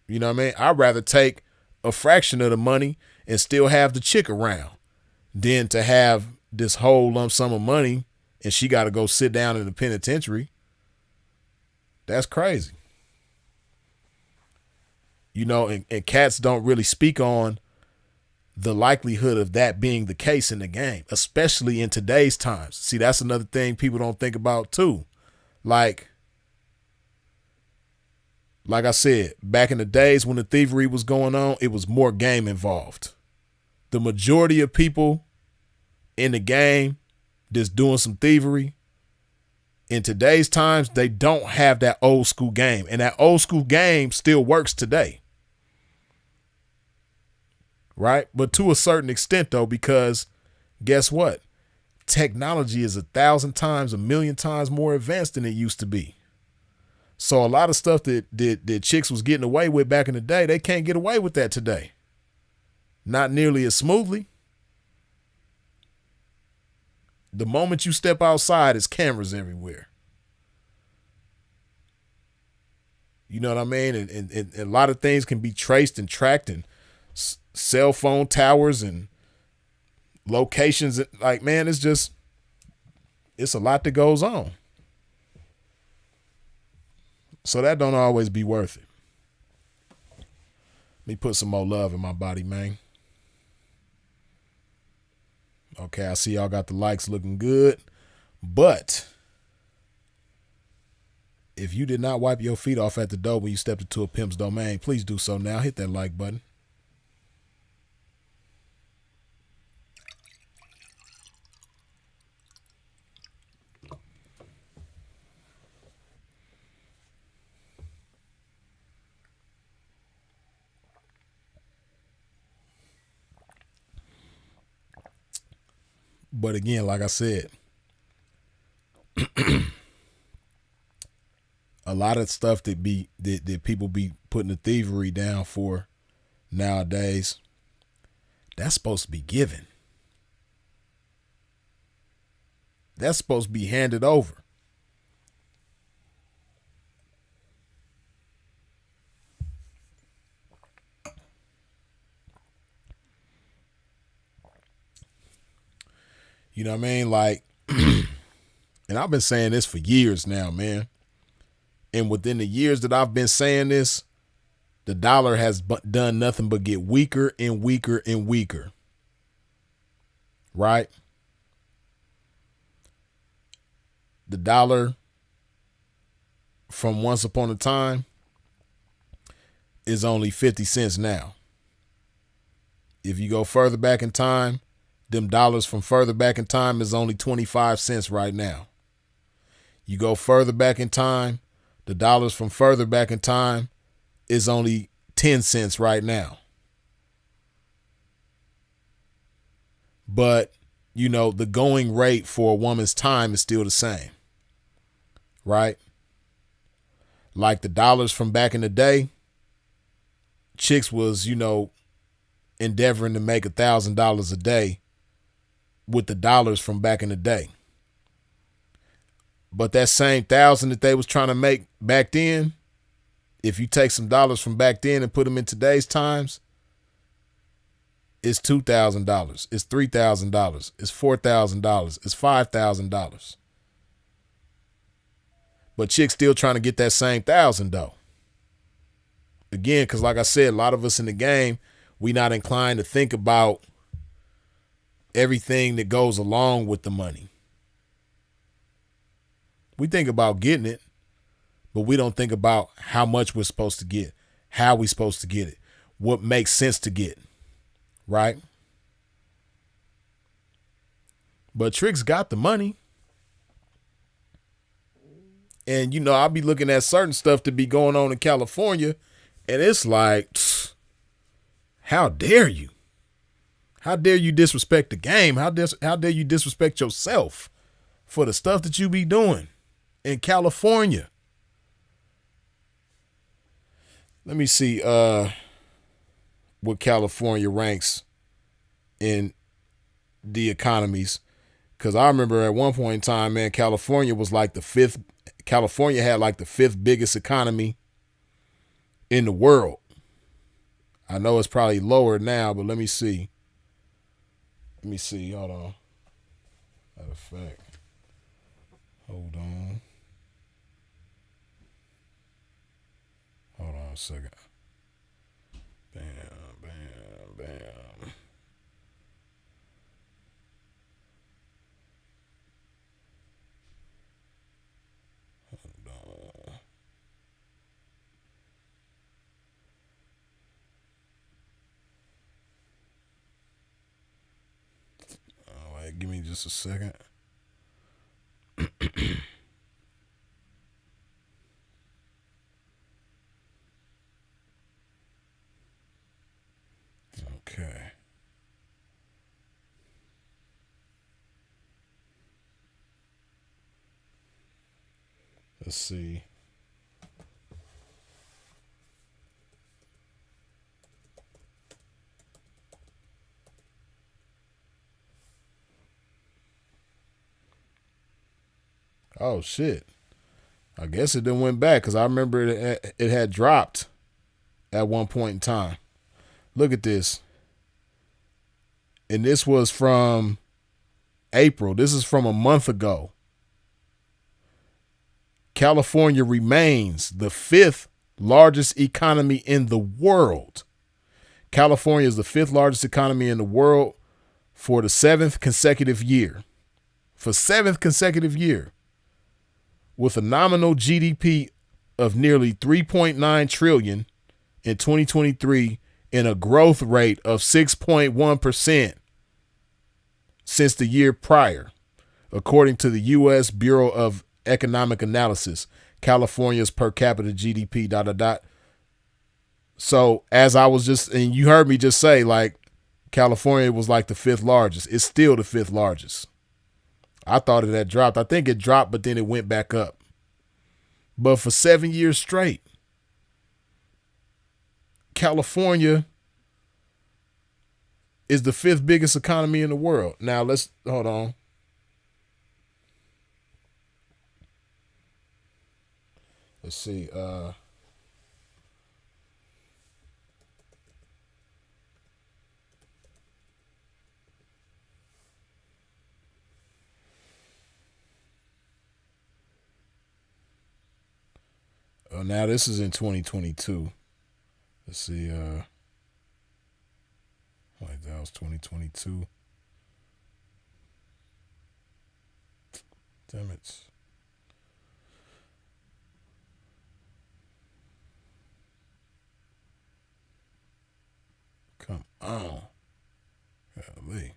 You know what I mean? I'd rather take a fraction of the money and still have the chick around than to have this whole lump sum of money and she got to go sit down in the penitentiary. That's crazy. You know, and cats don't really speak on the likelihood of that being the case in the game, especially in today's times. See, that's another thing people don't think about too. Like I said, back in the days when the thievery was going on, it was more game involved. The majority of people in the game that's doing some thievery, in today's times, they don't have that old school game. And that old school game still works today. Right? But to a certain extent, though, because guess what? Technology is 1,000 times, 1,000,000 times more advanced than it used to be. So a lot of stuff that chicks was getting away with back in the day, they can't get away with that today. Not nearly as smoothly. The moment you step outside, there's cameras everywhere. You know what I mean? And a lot of things can be traced and tracked, and cell phone towers and locations. Like, man, it's a lot that goes on. So that don't always be worth it. Let me put some more love in my body, man. Okay, I see y'all got the likes looking good. But if you did not wipe your feet off at the door when you stepped into a pimp's domain, please do so now. Hit that like button. But again, like I said, a lot of stuff that people be putting the thievery down for nowadays, that's supposed to be given. That's supposed to be handed over. You know what I mean? Like, and I've been saying this for years now, man. And within the years that I've been saying this, the dollar has done nothing but get weaker and weaker and weaker. Right? The dollar from once upon a time is only 50 cents now. If you go further back in time, them dollars from further back in time is only 25 cents right now. You go further back in time, the dollars from further back in time is only 10 cents right now. But, you know, the going rate for a woman's time is still the same, right? Like the dollars from back in the day, chicks was, you know, endeavoring to make $1,000 a day with the dollars from back in the day. But that same 1,000 that they was trying to make back then, if you take some dollars from back then and put them in today's times, it's $2,000, it's $3,000, it's $4,000, it's $5,000. But chicks still trying to get that same 1,000 though. Again, because like I said, a lot of us in the game, we not inclined to think about everything that goes along with the money. We think about getting it, but we don't think about how much we're supposed to get, how we're supposed to get it, what makes sense to get, right? But Tricks got the money. And, you know, I'll be looking at certain stuff to be going on in California, and it's like, how dare you? How dare you disrespect the game? How dare you disrespect yourself for the stuff that you be doing in California? Let me see what California ranks in the economies. Because I remember at one point in time, man, California was like the fifth. California had like the fifth biggest economy in the world. I know it's probably lower now, but let me see. Hold on. Matter of fact. Hold on a second. Bam, bam, bam. Hold on. All right, give me just a second. Okay. Let's see. Oh, shit. I guess it didn't went back because I remember it had dropped at one point in time. Look at this. And this was from April. This is from a month ago. California remains the fifth largest economy in the world. California is the fifth largest economy in the world for the seventh consecutive year. For seventh consecutive year. With a nominal GDP of nearly 3.9 trillion in 2023 and a growth rate of 6.1% since the year prior. According to the U.S. Bureau of Economic Analysis, California's per capita GDP, ... So as I was just, and you heard me just say, like, California was like the fifth largest. It's still the fifth largest. I thought it had dropped. I think it dropped, but then it went back up. But for 7 years straight, California is the fifth biggest economy in the world. Now let's, hold on. Let's see. Oh, now this is in 2022. Let's see. Like that was 2022. Damn it. Come on. Golly.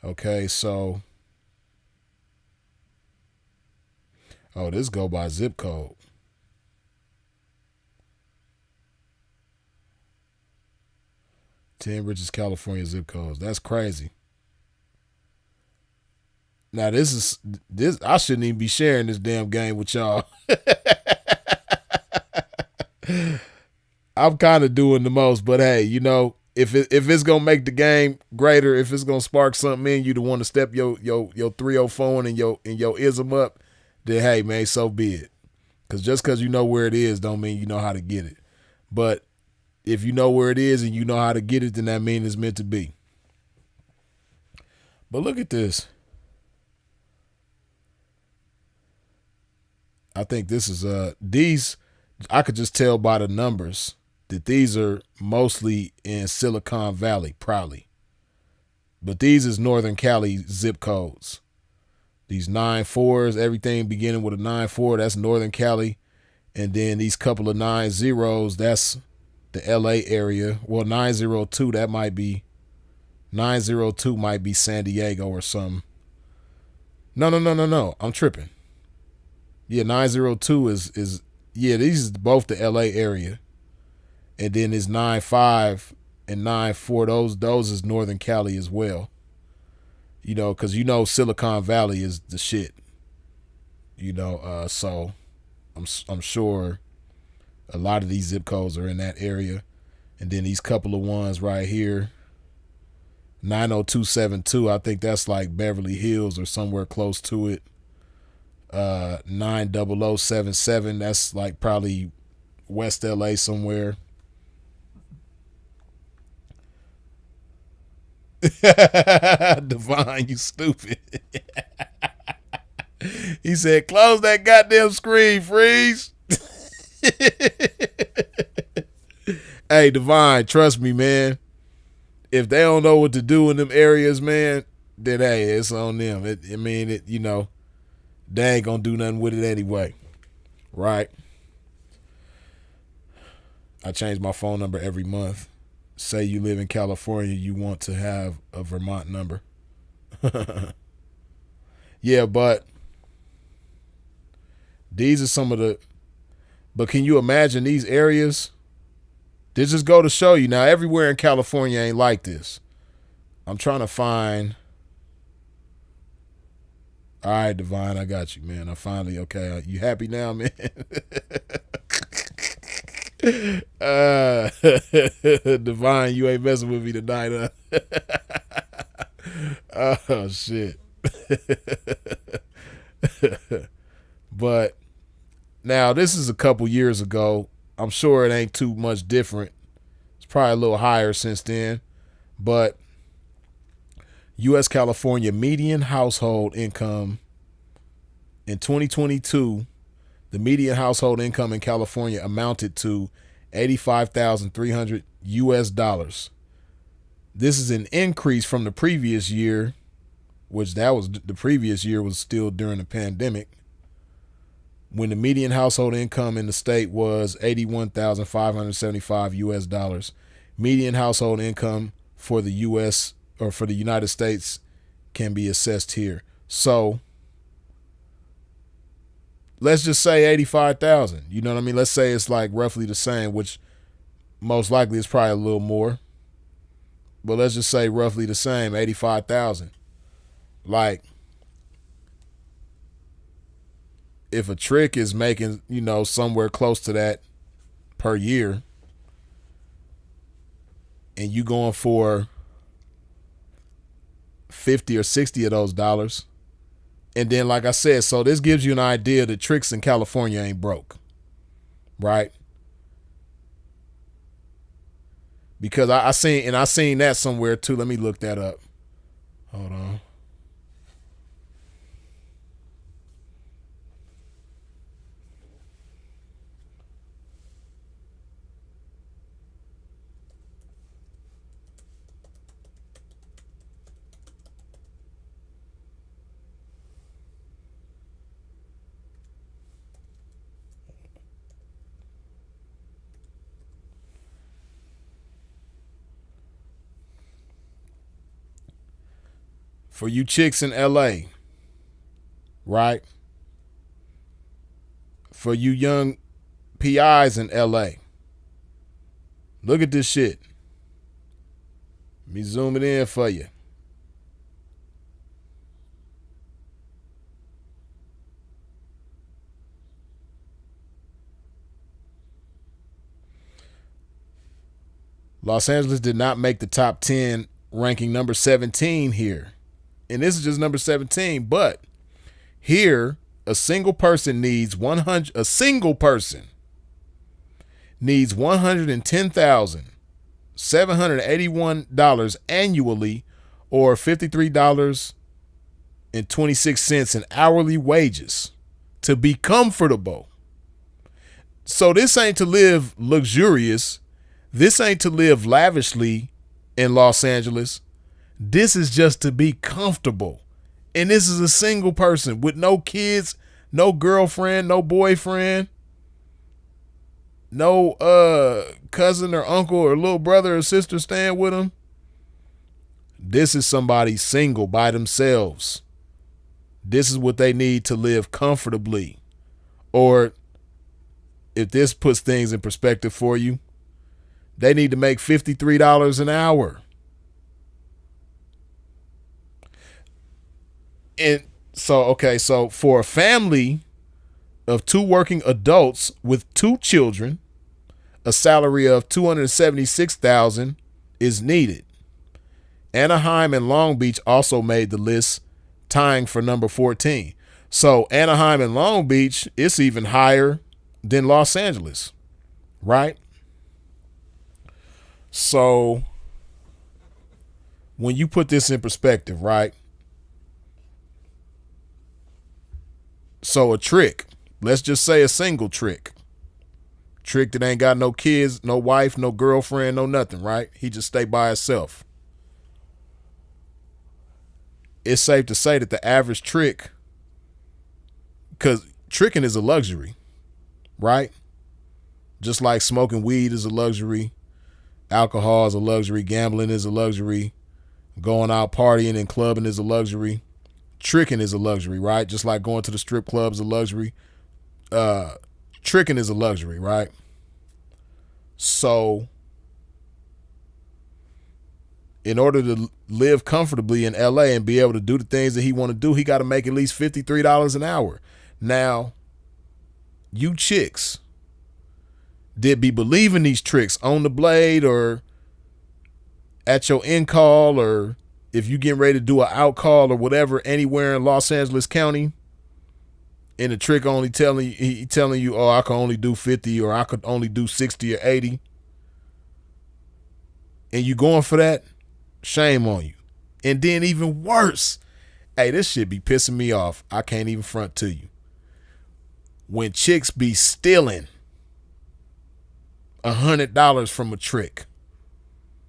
Okay, so this go by zip code. 10 richest California zip codes. That's crazy. Now this I shouldn't even be sharing this damn game with y'all. I'm kind of doing the most, but hey, if it's gonna make the game greater, if it's gonna spark something in you to want to step your 304 and your ism up, then hey man, so be it. Cause just cause you know where it is, don't mean you know how to get it. But if you know where it is and you know how to get it, then that means it's meant to be. But look at this. I think this is these. I could just tell by the numbers that these are mostly in Silicon Valley, probably. But these is Northern Cali zip codes. These 9-4s, everything beginning with a 9-4, that's Northern Cali. And then these couple of 9-0s, that's the LA area. Well, 902, that might be 902 might be San Diego or something. No. I'm tripping. Yeah, 902 is yeah, these is both the LA area. And then it's 9-5 and 9-4, those is Northern Cali as well. Because Silicon Valley is the shit. So I'm sure a lot of these zip codes are in that area. And then these couple of ones right here, 90272, I think that's like Beverly Hills or somewhere close to it. 90077, that's like probably West LA somewhere. Divine, you stupid. He said, close that goddamn screen, freeze. Hey, Divine, trust me, man. If they don't know what to do in them areas, man, then hey, it's on them. They ain't gonna do nothing with it anyway. Right? I change my phone number every month. Say you live in California, you want to have a Vermont number. Yeah, but these are some of the. But can you imagine these areas? This just go to show you now. Everywhere in California ain't like this. I'm trying to find. All right, Divine, I got you, man. I finally okay. You happy now, man? Divine, you ain't messing with me tonight, huh? Oh shit. But now this is a couple years ago. I'm sure it ain't too much different. It's probably a little higher since then. But U.S. California median household income in 2022, the median household income in California amounted to $85,300 US. This is an increase from the previous year, which the previous year was still during the pandemic, when the median household income in the state was $81,575 US. Median household income for the U.S. or for the United States can be assessed here. So let's just say 85,000. You know what I mean? Let's say it's like roughly the same, which most likely is probably a little more. But let's just say roughly the same, 85,000. Like, if a trick is making, somewhere close to that per year, and you going for 50 or 60 of those dollars, and then like I said, so this gives you an idea that tricks in California ain't broke, right? Because I seen that somewhere too. Let me look that up. Hold on. For you chicks in LA, right? For you young PIs in LA, look at this shit. Let me zoom it in for you. Los Angeles did not make the top 10, ranking number 17 here. And this is just number 17, but here a single person needs $110,781 annually, or $53.26 in hourly wages to be comfortable. So this ain't to live luxurious. This ain't to live lavishly in Los Angeles. This is just to be comfortable. And this is a single person with no kids, no girlfriend, no boyfriend, no cousin or uncle or little brother or sister staying with them. This is somebody single by themselves. This is what they need to live comfortably. Or if this puts things in perspective for you, they need to make $53 an hour. And so for a family of 2 working adults with 2 children, a salary of $276,000 is needed. Anaheim and Long Beach also made the list, tying for number 14. So Anaheim and Long Beach, it's even higher than Los Angeles, right? So when you put this in perspective, right? So a trick, let's just say a single trick that ain't got no kids, no wife, no girlfriend, no nothing, right? He just stay by himself. It's safe to say that the average trick, because tricking is a luxury, right? Just like smoking weed is a luxury, alcohol is a luxury, gambling is a luxury, going out partying and clubbing is a luxury. Tricking is a luxury, right? Just like going to the strip club is a luxury. Tricking is a luxury, right? So in order to live comfortably in LA and be able to do the things that he want to do, he got to make at least $53 an hour. Now, you chicks that be believing these tricks on the blade or at your in call, or if you getting ready to do an out call or whatever anywhere in Los Angeles County, and the trick only telling you, oh, I can only do 50 or I could only do 60 or 80, and you going for that, shame on you. And then even worse, hey, this shit be pissing me off. I can't even front to you. When chicks be stealing $100 from a trick,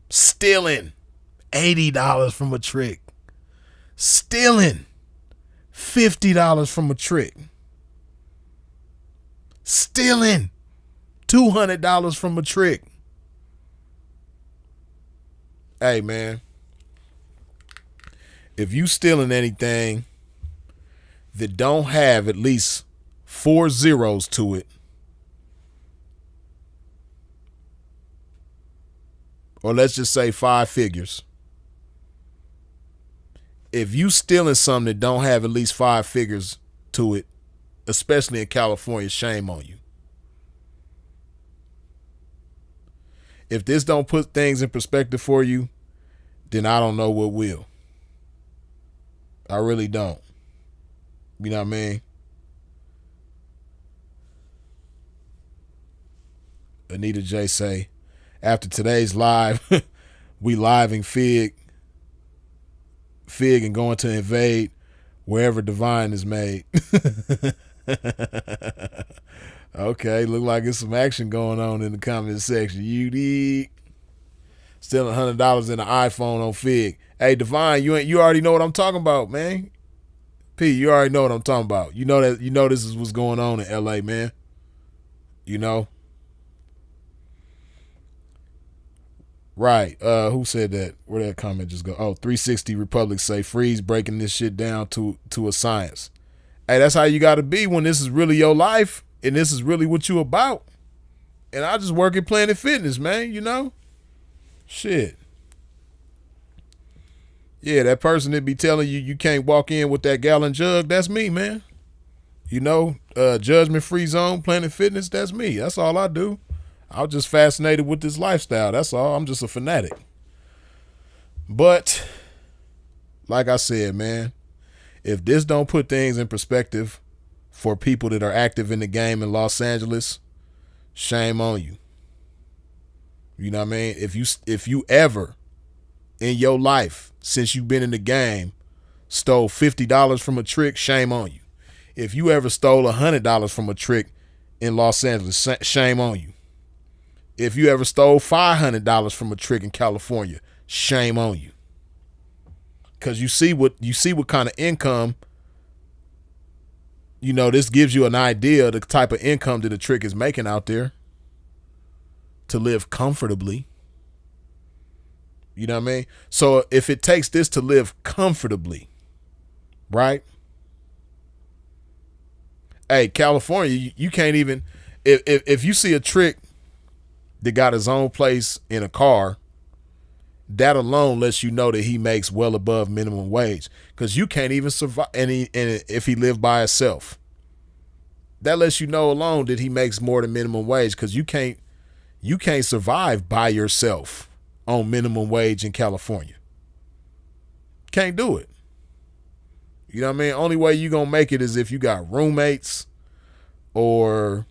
stealing $80 from a trick, stealing $50 from a trick, stealing $200 from a trick. Hey, man, if you stealing anything that don't have at least 4 zeros to it, or let's just say 5 figures, if you stealing something that don't have at least 5 figures to it, especially in California, shame on you. If this don't put things in perspective for you, then I don't know what will. I really don't. You know what I mean? Anita J say, after today's live, we living Fig and going to invade wherever Divine is made. Okay, look like there's some action going on in the comment section. You dig? Stealing $100 in an iPhone on Fig. Hey, Divine, you already know what I'm talking about, man. P, you already know what I'm talking about. You know this is what's going on in LA, man. You know. Right. Who said that? Where did that comment just go? Oh, 360 Republic say Freeze breaking this shit down to a science. Hey, that's how you got to be when this is really your life and this is really what you about. And I just work at Planet Fitness, man, you know? Shit. Yeah, that person that be telling you you can't walk in with that gallon jug, that's me, man. You know, judgment-free zone, Planet Fitness, that's me. That's all I do. I'm just fascinated with this lifestyle. That's all. I'm just a fanatic. But, like I said, man, if this don't put things in perspective for people that are active in the game in Los Angeles, shame on you. You know what I mean? If you ever in your life, since you've been in the game, stole $50 from a trick, shame on you. If you ever stole $100 from a trick in Los Angeles, shame on you. If you ever stole $500 from a trick in California, shame on you. Because you see what kind of income, you know, this gives you an idea of the type of income that a trick is making out there to live comfortably. You know what I mean? So if it takes this to live comfortably, right? Hey, California, you can't even, if you see a trick that got his own place in a car, that alone lets you know that he makes well above minimum wage, because you can't even survive. And if he lived by himself, that lets you know alone that he makes more than minimum wage, because you can't survive by yourself on minimum wage in California. Can't do it. You know what I mean? Only way you gonna make it is if you got roommates or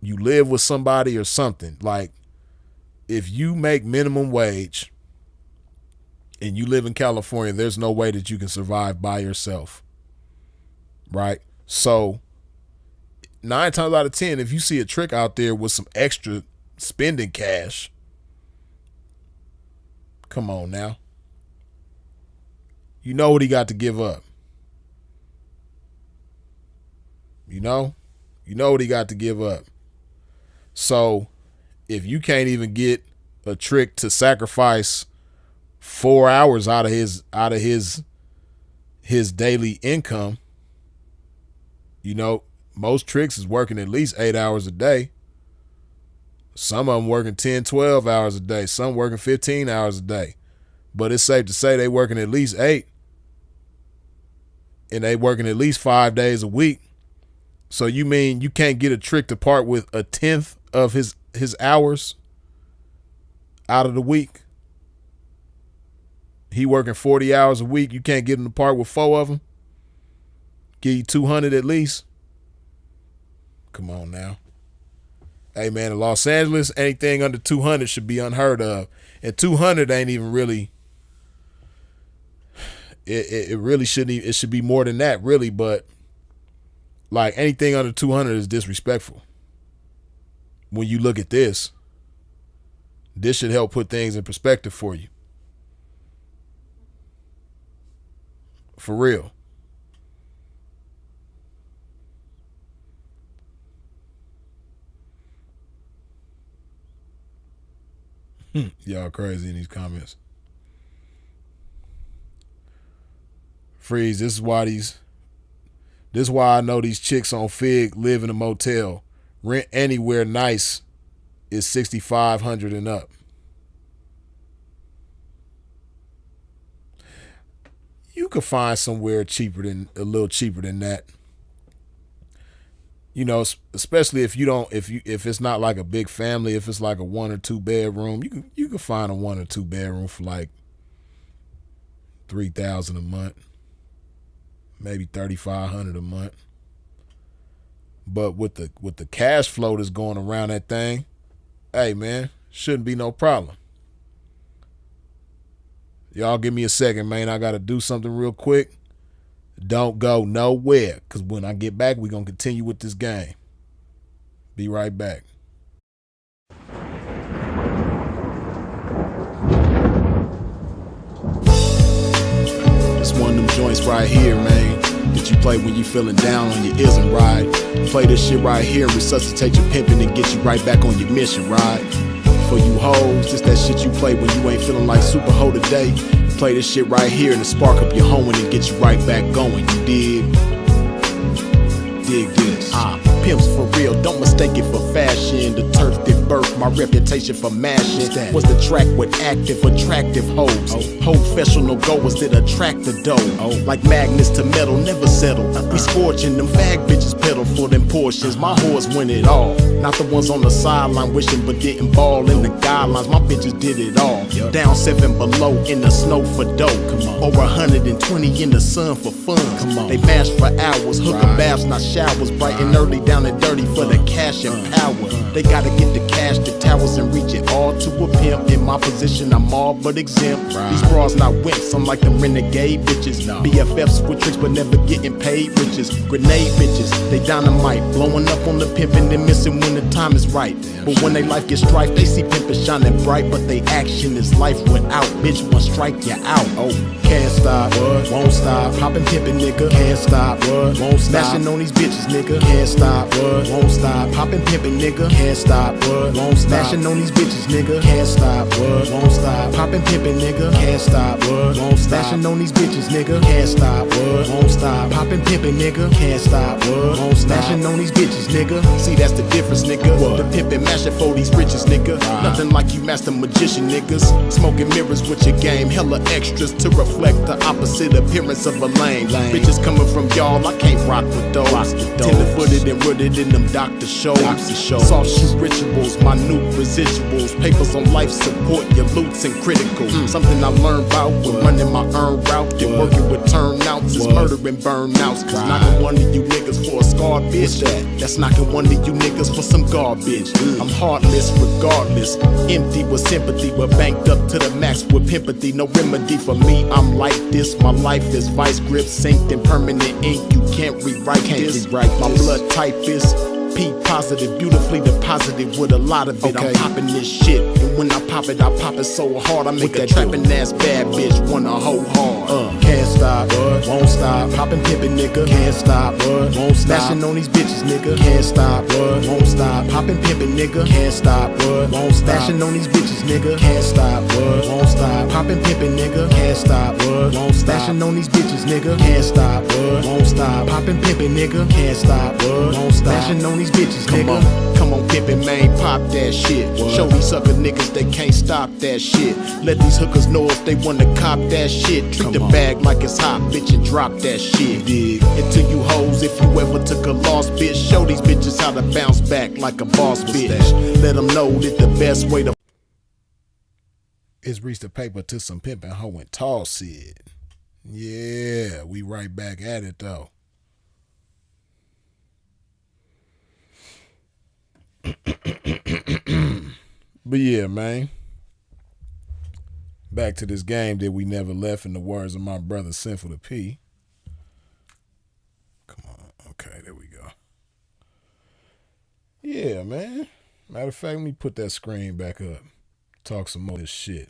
you live with somebody or something. Like, if you make minimum wage and you live in California, there's no way that you can survive by yourself. Right? So 9 times out of 10, if you see a trick out there with some extra spending cash, come on now. You know what he got to give up. You know what he got to give up. So if you can't even get a trick to sacrifice 4 hours out of his daily income, you know, most tricks is working at least 8 hours a day. Some of them working 10, 12 hours a day. Some working 15 hours a day. But it's safe to say they working at least 8. And they working at least 5 days a week. So you mean you can't get a trick to part with 1/10 of his hours out of the week? He working 40 hours a week. You can't get him to part with 4 of them? Give you 200 at least? Come on now. Hey, man, in Los Angeles, anything under 200 should be unheard of. And 200 ain't even really, it really shouldn't even, it should be more than that, really. But, like, anything under 200 is disrespectful. When you look at this should help put things in perspective for you. For real. Y'all crazy in these comments. Freeze, this is why I know these chicks on Fig live in a motel. Rent anywhere nice is $6,500 and up. You could find somewhere a little cheaper than that. You know, especially if it's not like a big family, if it's like a 1 or 2 bedroom, you can find a 1 or 2 bedroom for like $3,000 a month, maybe $3,500 a month. But with the cash flow that's going around that thing, hey man, shouldn't be no problem. Y'all give me a second, man. I gotta do something real quick. Don't go nowhere, because when I get back, we're going to continue with this game. Be right back. It's one of them joints right here, man, that you play when you feeling down on your ism, right? Play this shit right here, resuscitate your pimping and get you right back on your mission, right? For you hoes, just that shit you play when you ain't feeling like super hoe today. Play this shit right here and spark up your hoeing and get you right back going, you dig? Dig this. Pimps for real, don't mistake it for fashion. The turf that birthed my reputation for mashing was the track with active, attractive hoes. Professional goers that attract the dough. Like magnets to metal, never settle. We scorching them fag bitches pedal for them portions. My whores win it all. Not the ones on the sideline wishing but didn't ball in the guidelines. My bitches did it all. Down 7 below in the snow for dough. Over 120 in the sun for fun. They mash for hours, hooker baths, not showers. Bright and early, down and dirty for the cash and power. They gotta get the cash, the towers, and reach it all to a pimp. In my position, I'm all but exempt. These bras not wimps, I'm like them renegade bitches. BFFs with tricks but never getting paid riches. Grenade bitches, they dynamite, blowing up on the pimpin' and missing when the time is right. But when they life gets strife, they see pimpin' shining bright, but they action is life without. Bitch, one strike you out. Can't stop, won't stop. Poppin' pimpin', nigga, can't stop, won't stop. Smashing on these bitches, nigga, can't stop, won't stop. Poppin' pimpin', nigga, can't stop, won't stop. Smashing on these bitches, nigga, can't stop, won't stop. Poppin' pimpin', nigga, can't stop, won't stop. Smashing on these bitches, nigga, can't stop, won't stop. Poppin' pimpin', nigga, can't stop, won't stop. Smashing on these bitches, nigga. See, that's the difference, nigga. The pimpin' mashin' for these riches, nigga. Nothing like you master magician, niggas. Smoking mirrors with your game, hella extras to reflect the opposite appearance of a lame. Bitches coming from y'all, I can't rock with those. Tender-footed and rooted in them doctor shows. Soft shoe rituals, minute residuals. Papers on life support, your loots and critical. Something I learned about when running my earn route and working with turnouts is murdering burnouts. Cause knocking one of you niggas for a scar bitch. That's knocking one of you niggas for some garbage. I'm heartless regardless, empty with sympathy, but banked up to the max with pimpathy. No remedy for me, I'm like this. My life is vice grip, synced in permanent ink. You can't rewrite this. My blood type is P positive, beautifully deposited with a lot of it. I'm popping this shit, and when I pop it so hard I make a trapping ass bad bitch wanna hoe hard. Can't stop, won't stop. Poppin' pimpin', nigga, can't stop, won't stop. Smashing on these bitches, nigga, can't stop, won't stop. Poppin' pimpin', nigga, can't stop, won't stop. Smashing on these bitches, nigga, can't stop, won't stop. Poppin' pimpin', nigga, can't stop, won't stop. Smashing on these bitches, nigga, can't stop, won't stop. Poppin' pimpin', nigga, can't stop, won't stop. Smashing on these bitches, nigga. Come on, pimpin', man, pop that shit. Show these sucker niggas they can't stop that shit. Let these hookers know if they wanna cop that shit. Treat the bag like it's hot, bitch, and drop that shit. Dig. And to you hoes, if you ever took a loss, bitch, show these bitches how to bounce back like a boss, bitch. Let them know that the best way to is reach the paper to some pimpin' hoe and toss it. Yeah, we right back at it though. But yeah, man. Back to this game that we never left, in the words of my brother Sinful to P. Come on. Okay, there we go. Yeah, man. Matter of fact, let me put that screen back up. Talk some more of this shit.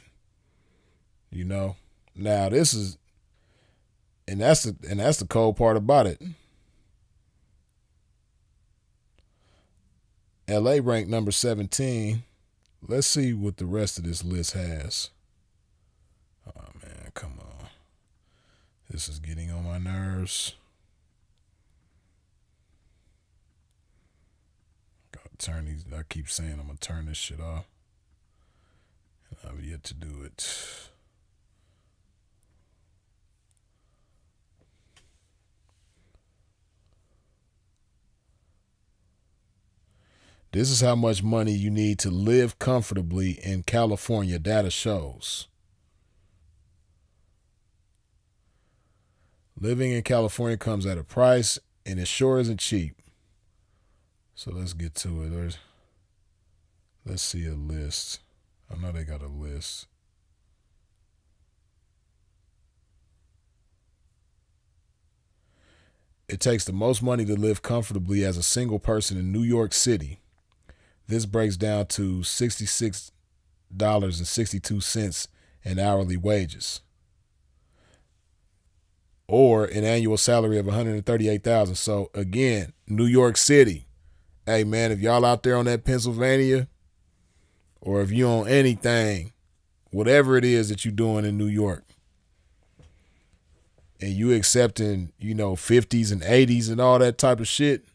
You know? Now this is and that's the cold part about it. LA ranked number 17. Let's see what the rest of this list has. Oh man, come on. This is getting on my nerves. Gotta turn these. I keep saying I'm gonna turn this shit off. And I've yet to do it. This is how much money you need to live comfortably in California, data shows. Living in California comes at a price, and it sure isn't cheap. So let's get to it. Let's see a list. I know they got a list. It takes the most money to live comfortably as a single person in New York City. This breaks down to $66.62 in hourly wages, or an annual salary of $138,000. So again, New York City. Hey man, if y'all out there on that Pennsylvania or if you own anything, whatever it is that you're doing in New York, and you accepting, 50s and 80s and all that type of shit,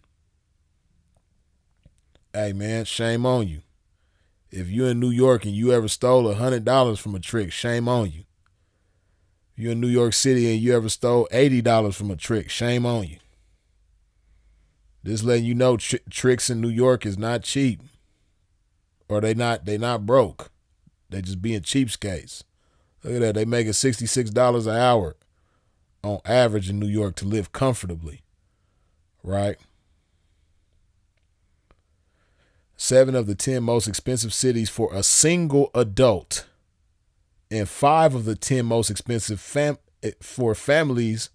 hey man, shame on you. If you in New York and you ever stole $100 from a trick, shame on you. If you're in New York City and you ever stole $80 from a trick, shame on you. Just letting you know, tricks in New York is not cheap, or they not broke. They just being cheapskates. Look at that, they making $66 an hour on average in New York to live comfortably, right? 7 of the 10 most expensive cities for a single adult, and 5 of the 10 most expensive for families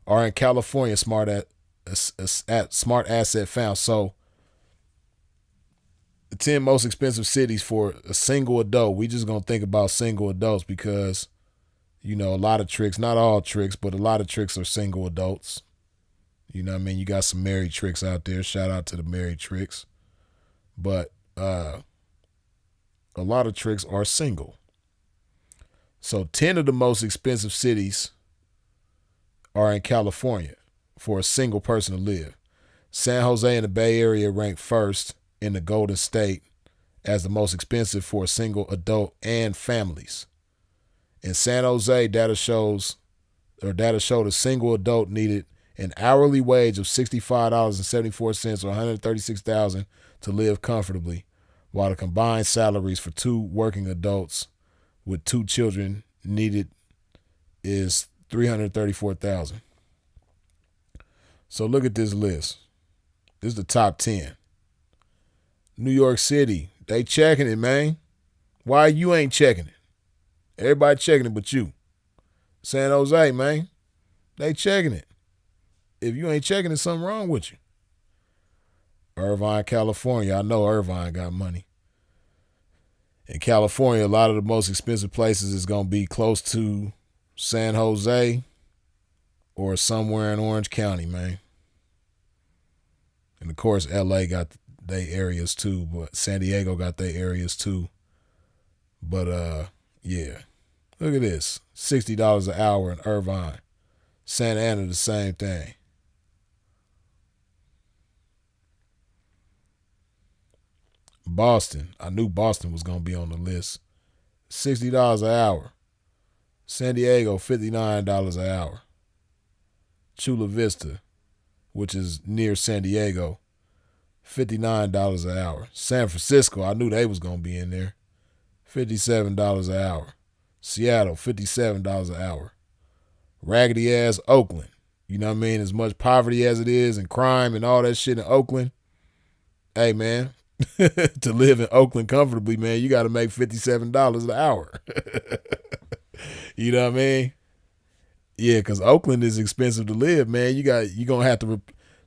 are in California. Smart Asset found. So the 10 most expensive cities for a single adult, we just gonna think about single adults because, a lot of tricks, not all tricks, but a lot of tricks are single adults. You know what I mean? You got some married tricks out there. Shout out to the married tricks. But a lot of tricks are single. So 10 of the most expensive cities are in California for a single person to live. San Jose in the Bay Area ranked first in the Golden State as the most expensive for a single adult and families. In San Jose, data showed a single adult needed an hourly wage of $65.74 or $136,000 to live comfortably, while the combined salaries for 2 working adults with 2 children needed is $334,000. So look at this list. This is the top 10. New York City, they checking it, man. Why you ain't checking it? Everybody checking it but you. San Jose, man, they checking it. If you ain't checking it, something wrong with you. Irvine, California. I know Irvine got money. In California, a lot of the most expensive places is going to be close to San Jose or somewhere in Orange County, man. And of course, LA got their areas too, but San Diego got their areas too. But yeah. Look at this. $60 an hour in Irvine. Santa Ana, the same thing. Boston. I knew Boston was going to be on the list. $60 an hour. San Diego, $59 an hour. Chula Vista, which is near San Diego, $59 an hour. San Francisco, I knew they was going to be in there. $57 an hour. Seattle, $57 an hour. Raggedy ass Oakland. You know what I mean? As much poverty as it is and crime and all that shit in Oakland. Hey, man, to live in Oakland comfortably, man, you got to make $57 an hour. You know what I mean? Yeah, because Oakland is expensive to live, man. You're going to have to,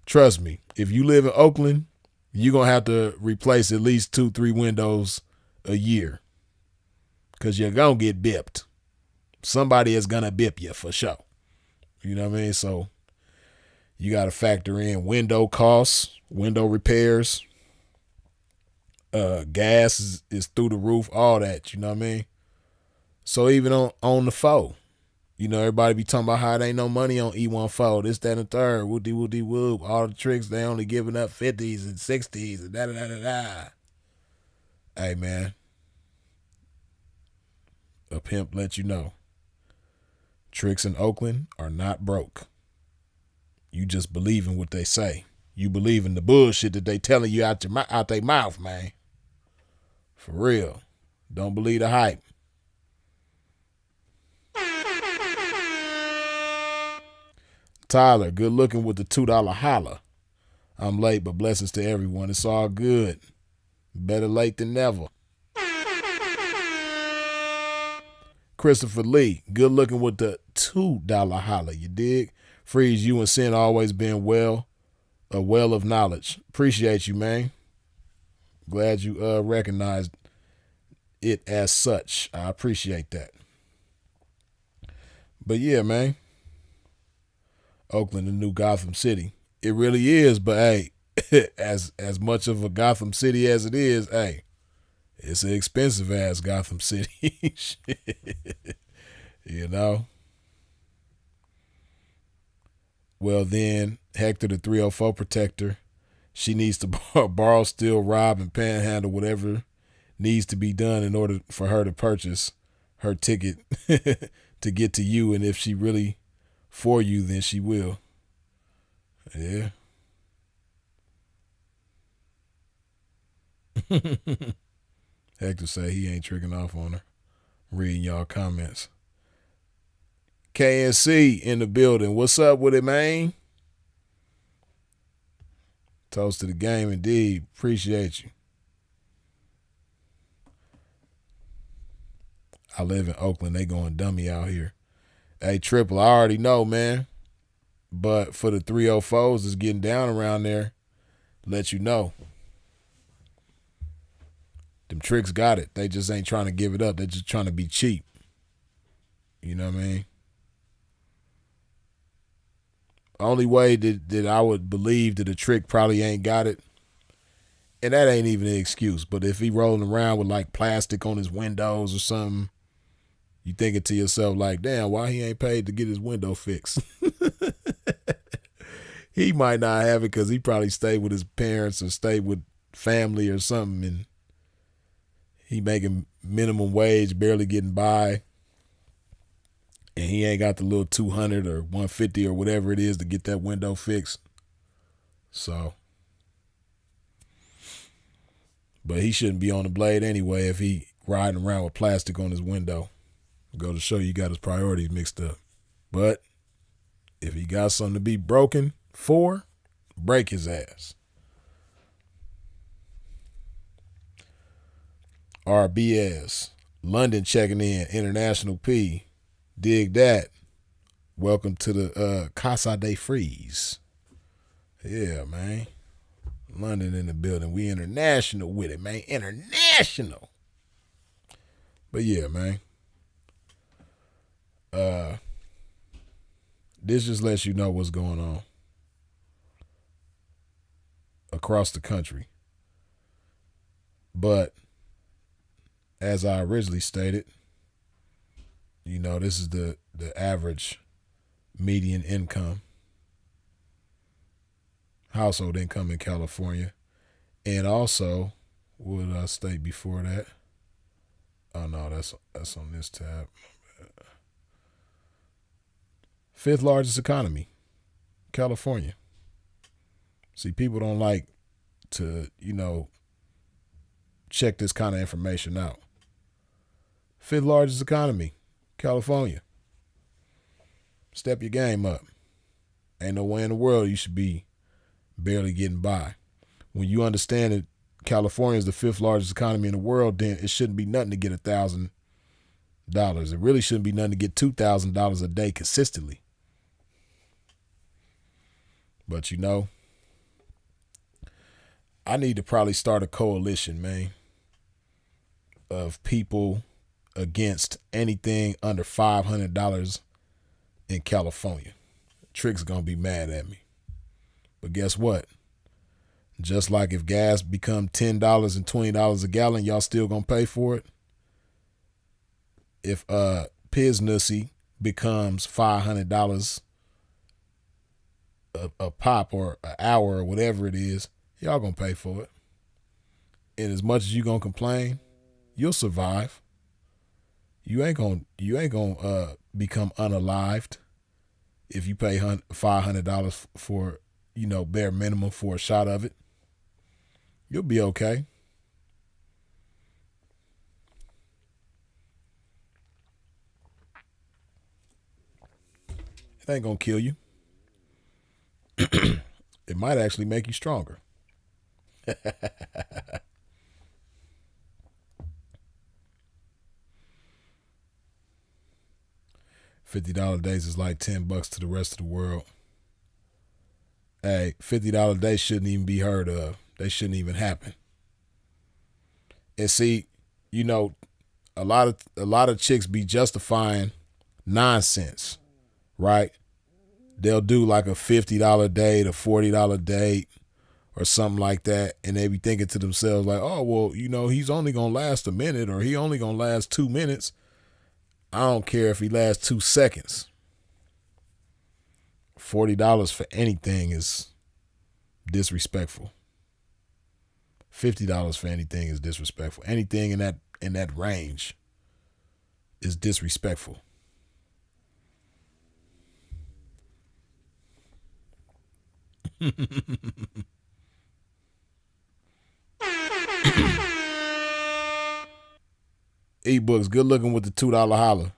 trust me, if you live in Oakland, you're going to have to replace at least 2-3 windows a year. Because you're going to get bipped. Somebody is going to bip you for sure. You know what I mean? So you got to factor in window costs, window repairs, gas is through the roof, all that. You know what I mean? So even on the phone, everybody be talking about how there ain't no money on E14, this, that, and the third, whoop-de-whoop-de-whoop. All the tricks, they only giving up 50s and 60s and da-da-da-da-da. Hey, man. A pimp let you know. Tricks in Oakland are not broke. You just believe in what they say. You believe in the bullshit that they telling you out their mouth, man. For real. Don't believe the hype. Tyler, good looking with the $2 holla. I'm late, but blessings to everyone. It's all good. Better late than never. Christopher Lee, good looking with the $2 holla. You dig? Freeze, you and Sin always been a well of knowledge. Appreciate you, man. Glad you recognized it as such. I appreciate that. But yeah, man. Oakland, the new Gotham City. It really is, but hey, as much of a Gotham City as it is, hey, It's an expensive ass Gotham City. Shit. You know? Well, then Hector, the 304 protector, she needs to borrow, steal, rob, and panhandle whatever needs to be done in order for her to purchase her ticket to get to you. And if she really for you, then she will. Yeah. Hector say he ain't tricking off on her. Reading y'all comments. KNC in the building. What's up with it, man? Toast to the game indeed. Appreciate you. I live in Oakland. They going dummy out here. Hey, Triple, I already know, man. But for the 304s that's getting down around there, let you know. Them tricks got it. They just ain't trying to give it up. They're just trying to be cheap. You know what I mean? Only way that I would believe that a trick probably ain't got it, and that ain't even an excuse, but if he rolling around with like plastic on his windows or something, you thinking to yourself like, damn, why he ain't paid to get his window fixed? He might not have it because he probably stayed with his parents or stayed with family or something, and he making minimum wage, barely getting by. And he ain't got the little 200 or 150 or whatever it is to get that window fixed. So, but he shouldn't be on the blade anyway if he riding around with plastic on his window. Go to show you got his priorities mixed up. But if he got something to be broken for, break his ass. RBS, London checking in, International P. Dig that. Welcome to the Casa de Freeze. Yeah, man. London in the building. We international with it, man. International. But yeah, man. This just lets you know what's going on across the country. But as I originally stated, you know, this is the average median income, household income in California. And also, what did I state before that? Oh, no, that's on this tab. Fifth largest economy, California. See, people don't like to, you know, check this kind of information out. Fifth largest economy, California. Step your game up. Ain't no way in the world you should be barely getting by. When you understand that California is the fifth largest economy in the world, then it shouldn't be nothing to get $1,000. It really shouldn't be nothing to get $2,000 a day consistently. But you know, I need to probably start a coalition, man, of people against anything under $500 in California. Trick's gonna be mad at me. But guess what? Just like if gas become $10 and $20 a gallon, y'all still gonna pay for it. If Piznussy becomes $500 a pop or an hour or whatever it is, y'all gonna pay for it. And as much as you gonna complain, you'll survive. You ain't gonna become unalived if you pay $500 for, you know, bare minimum for a shot of it. You'll be okay. It ain't gonna kill you. It might actually make you stronger. $50 days is like $10 to the rest of the world. Hey, $50 days shouldn't even be heard of. They shouldn't even happen. And see, you know, a lot of chicks be justifying nonsense, right? They'll do like a $50 date, a $40 date, or something like that, and they be thinking to themselves like, oh, well, he's only going to last a minute, or he only going to last 2 minutes. I don't care if he lasts 2 seconds. $40 for anything is disrespectful. $50 for anything is disrespectful. Anything in that range is disrespectful. E-books, good looking with the $2 holler.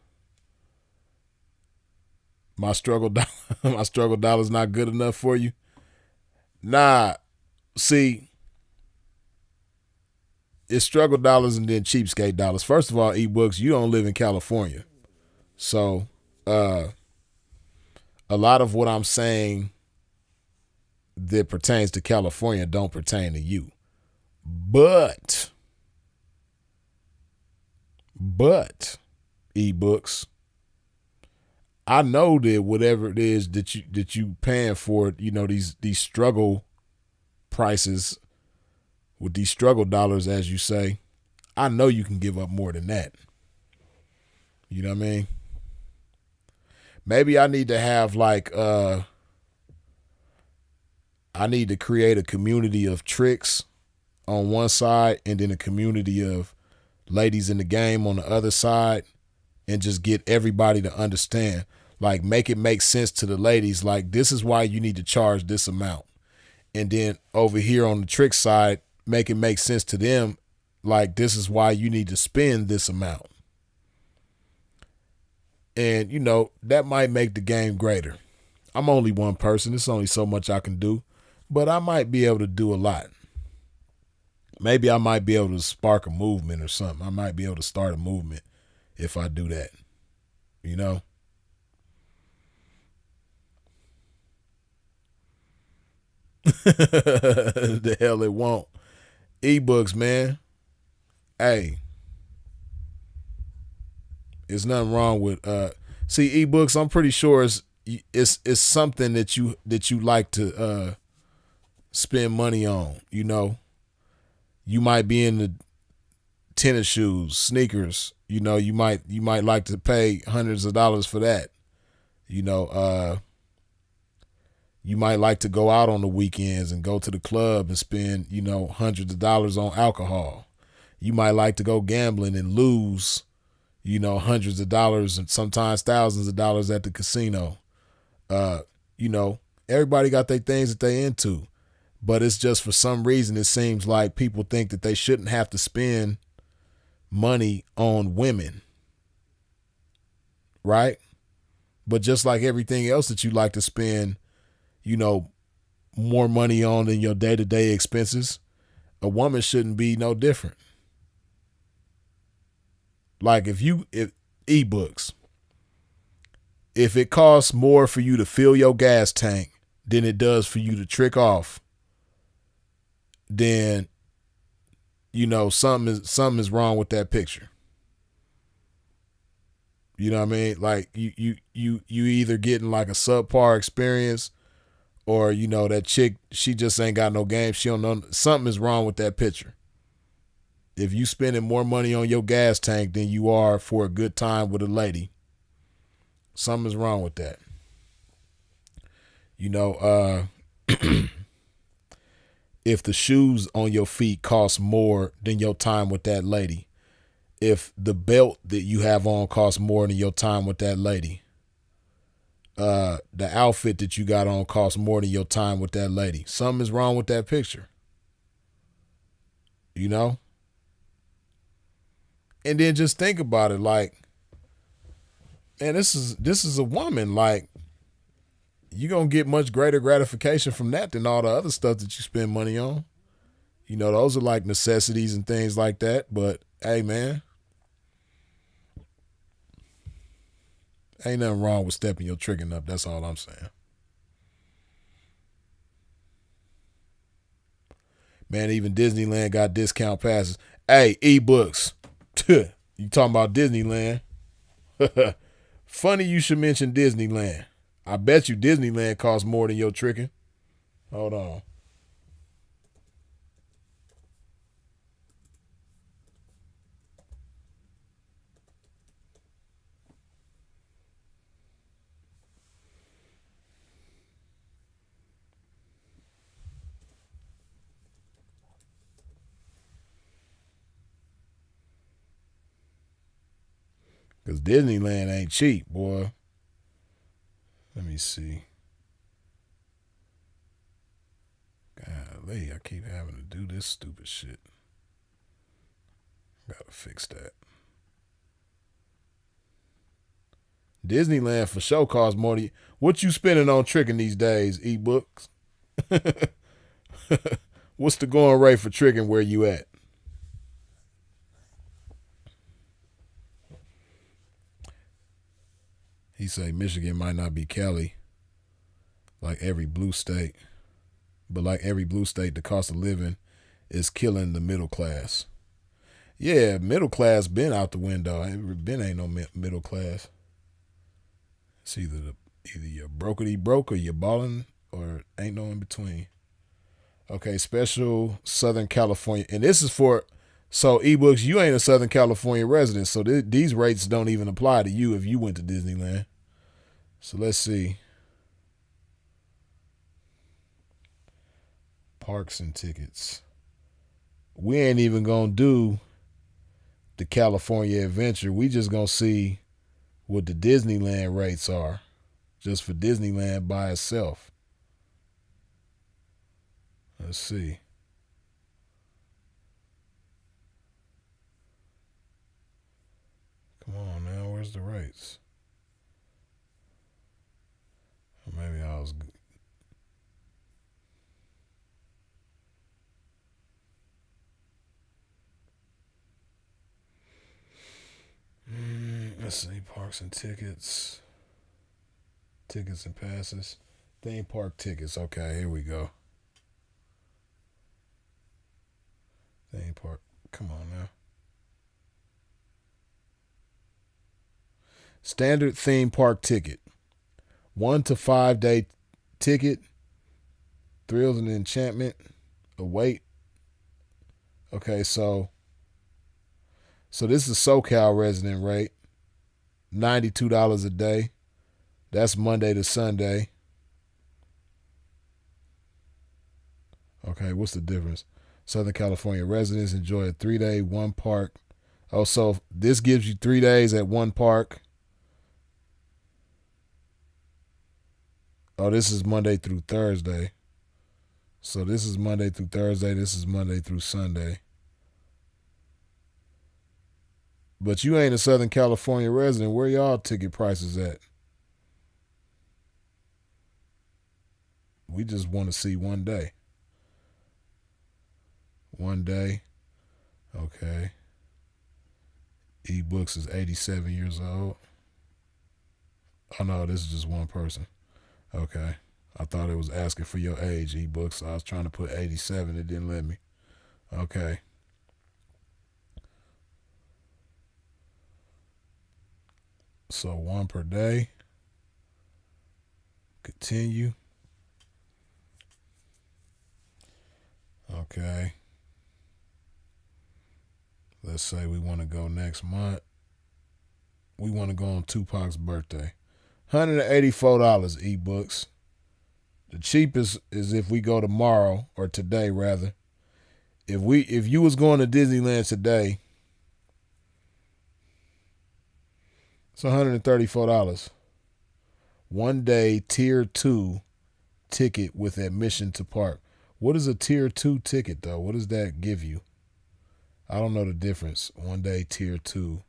My struggle dollar's not good enough for you. Nah, see, it's struggle dollars and then cheapskate dollars. First of all, e-books, you don't live in California. So a lot of what I'm saying that pertains to California don't pertain to you. But e-books, I know that whatever it is that you paying for, these struggle prices with these struggle dollars, as you say, I know you can give up more than that. You know what I mean? Maybe I need to have I need to create a community of tricks on one side and then a community of ladies in the game on the other side, and just get everybody to understand, like make it make sense to the ladies. Like, this is why you need to charge this amount. And then over here on the trick side, make it make sense to them. Like, this is why you need to spend this amount. And, that might make the game greater. I'm only one person. There's only so much I can do, but I might be able to do a lot. Maybe I might be able to spark a movement or something. I might be able to start a movement if I do that, The hell it won't. E-books, man. Hey, there's nothing wrong with see, e-books, I'm pretty sure it's something that you like to spend money on. You might be in the tennis shoes, sneakers, you might like to pay hundreds of dollars for that. You might like to go out on the weekends and go to the club and spend, hundreds of dollars on alcohol. You might like to go gambling and lose, hundreds of dollars and sometimes thousands of dollars at the casino. Everybody got their things that they into, but it's just for some reason it seems like people think that they shouldn't have to spend money on women, right? But just like everything else that you like to spend, more money on than your day-to-day expenses, a woman shouldn't be no different. Like if e-books, if it costs more for you to fill your gas tank than it does for you to trick off, then something is wrong with that picture. You know what I mean? Like you either getting like a subpar experience, or that chick, she just ain't got no game. She don't know. Something is wrong with that picture. If you spending more money on your gas tank than you are for a good time with a lady, something is wrong with that. If the shoes on your feet cost more than your time with that lady, if the belt that you have on costs more than your time with that lady, the outfit that you got on costs more than your time with that lady, something is wrong with that picture. And then just think about it, like, man, this is a woman. Like, you're going to get much greater gratification from that than all the other stuff that you spend money on. Those are like necessities and things like that. But, hey, man, ain't nothing wrong with stepping your tricking up. That's all I'm saying. Man, even Disneyland got discount passes. Hey, e-books. You talking about Disneyland. Funny you should mention Disneyland. I bet you Disneyland costs more than your tricking. Hold on. Because Disneyland ain't cheap, boy. Let me see. Golly, I keep having to do this stupid shit. Gotta fix that. Disneyland for sure costs more than you. What you spending on tricking these days, ebooks? What's the going rate for tricking where you at? He say Michigan might not be Cali like every blue state, but like every blue state, the cost of living is killing the middle class. Yeah, middle class been out the window. Been ain't no middle class. It's either you're brokety broke or you're balling or ain't no in between. Okay, special Southern California, and this is for so ebooks. You ain't a Southern California resident, so these rates don't even apply to you if you went to Disneyland. So let's see. Parks and tickets. We ain't even gonna do the California Adventure. We just gonna see what the Disneyland rates are, just for Disneyland by itself. Let's see. Come on now, where's the rates? Or maybe I was. Let's see, parks and tickets. Tickets and passes. Theme park tickets. Okay, here we go. Theme park. Come on now. Standard theme park ticket. 1 to 5 day ticket. Thrills and enchantment. Await. Okay, so this is SoCal resident rate. $92 a day. That's Monday to Sunday. Okay, what's the difference? Southern California residents enjoy a 3-day, one park. Oh, so this gives you 3 days at one park. Oh, this is Monday through Thursday. So this is Monday through Thursday. This is Monday through Sunday. But you ain't a Southern California resident. Where y'all ticket prices at? We just want to see 1 day. 1 day. Okay. eBooks is 87 years old. Oh, no, this is just one person. Okay. I thought it was asking for your age, eBooks. So I was trying to put 87. It didn't let me. Okay. So 1 per day. Continue. Okay. Let's say we want to go next month. We want to go on Tupac's birthday. $184 eBooks. The cheapest is if we go tomorrow, or today rather. If you was going to Disneyland today, it's $134. 1 day tier 2 ticket with admission to park. What is a tier 2 ticket though? What does that give you? I don't know the difference. 1 day tier 2.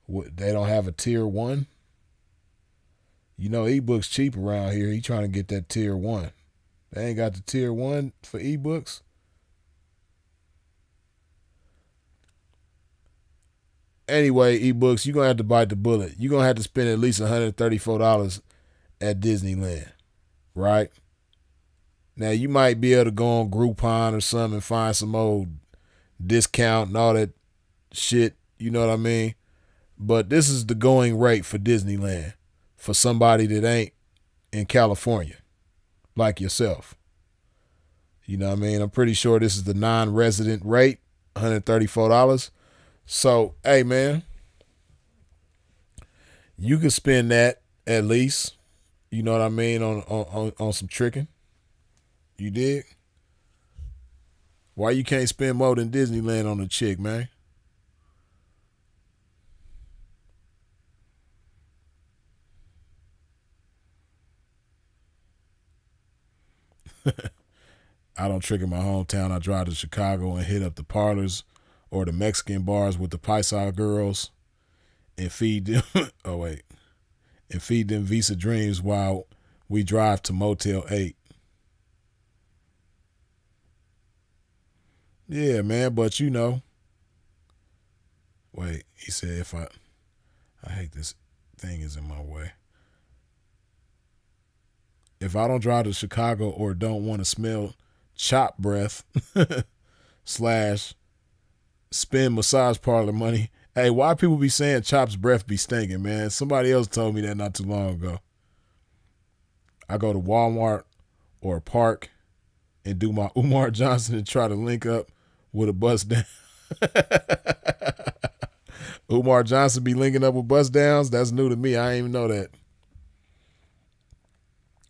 They don't have a tier 1? You know, eBooks cheap around here. He trying to get that tier 1. They ain't got the tier 1 for eBooks. Anyway, eBooks, you're going to have to bite the bullet. You're going to have to spend at least $134 at Disneyland, right? Now, you might be able to go on Groupon or something and find some old discount and all that shit, you know what I mean? But this is the going rate for Disneyland for somebody that ain't in California, like yourself. You know what I mean? I'm pretty sure this is the non-resident rate, $134. So, hey, man, you can spend that at least, you know what I mean, on some tricking. You dig? Why you can't spend more than Disneyland on a chick, man? I don't trick in my hometown. I drive to Chicago and hit up the parlors or the Mexican bars with the Paisa girls and feed them. And feed them Visa dreams while we drive to Motel 8. Yeah, man, but he said if I hate this thing is in my way. If I don't drive to Chicago or don't want to smell chop breath / spend massage parlor money. Hey, why people be saying Chop's breath be stinking, man? Somebody else told me that not too long ago. I go to Walmart or a park and do my Umar Johnson and try to link up with a bust down. Umar Johnson be linking up with bust downs? That's new to me. I ain't even know that.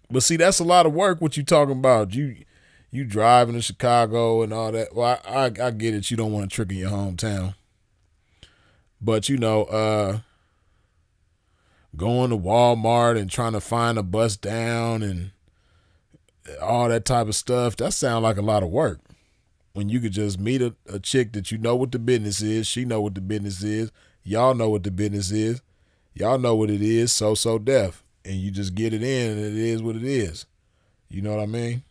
But see, that's a lot of work what you talking about. You driving to Chicago and all that. Well, I get it. You don't want to trick in your hometown. But, going to Walmart and trying to find a bust down and all that type of stuff, that sounds like a lot of work. When you could just meet a chick that you know what the business is, she know what the business is, y'all know what the business is, y'all know what it is, so deaf. And you just get it in and it is what it is. You know what I mean?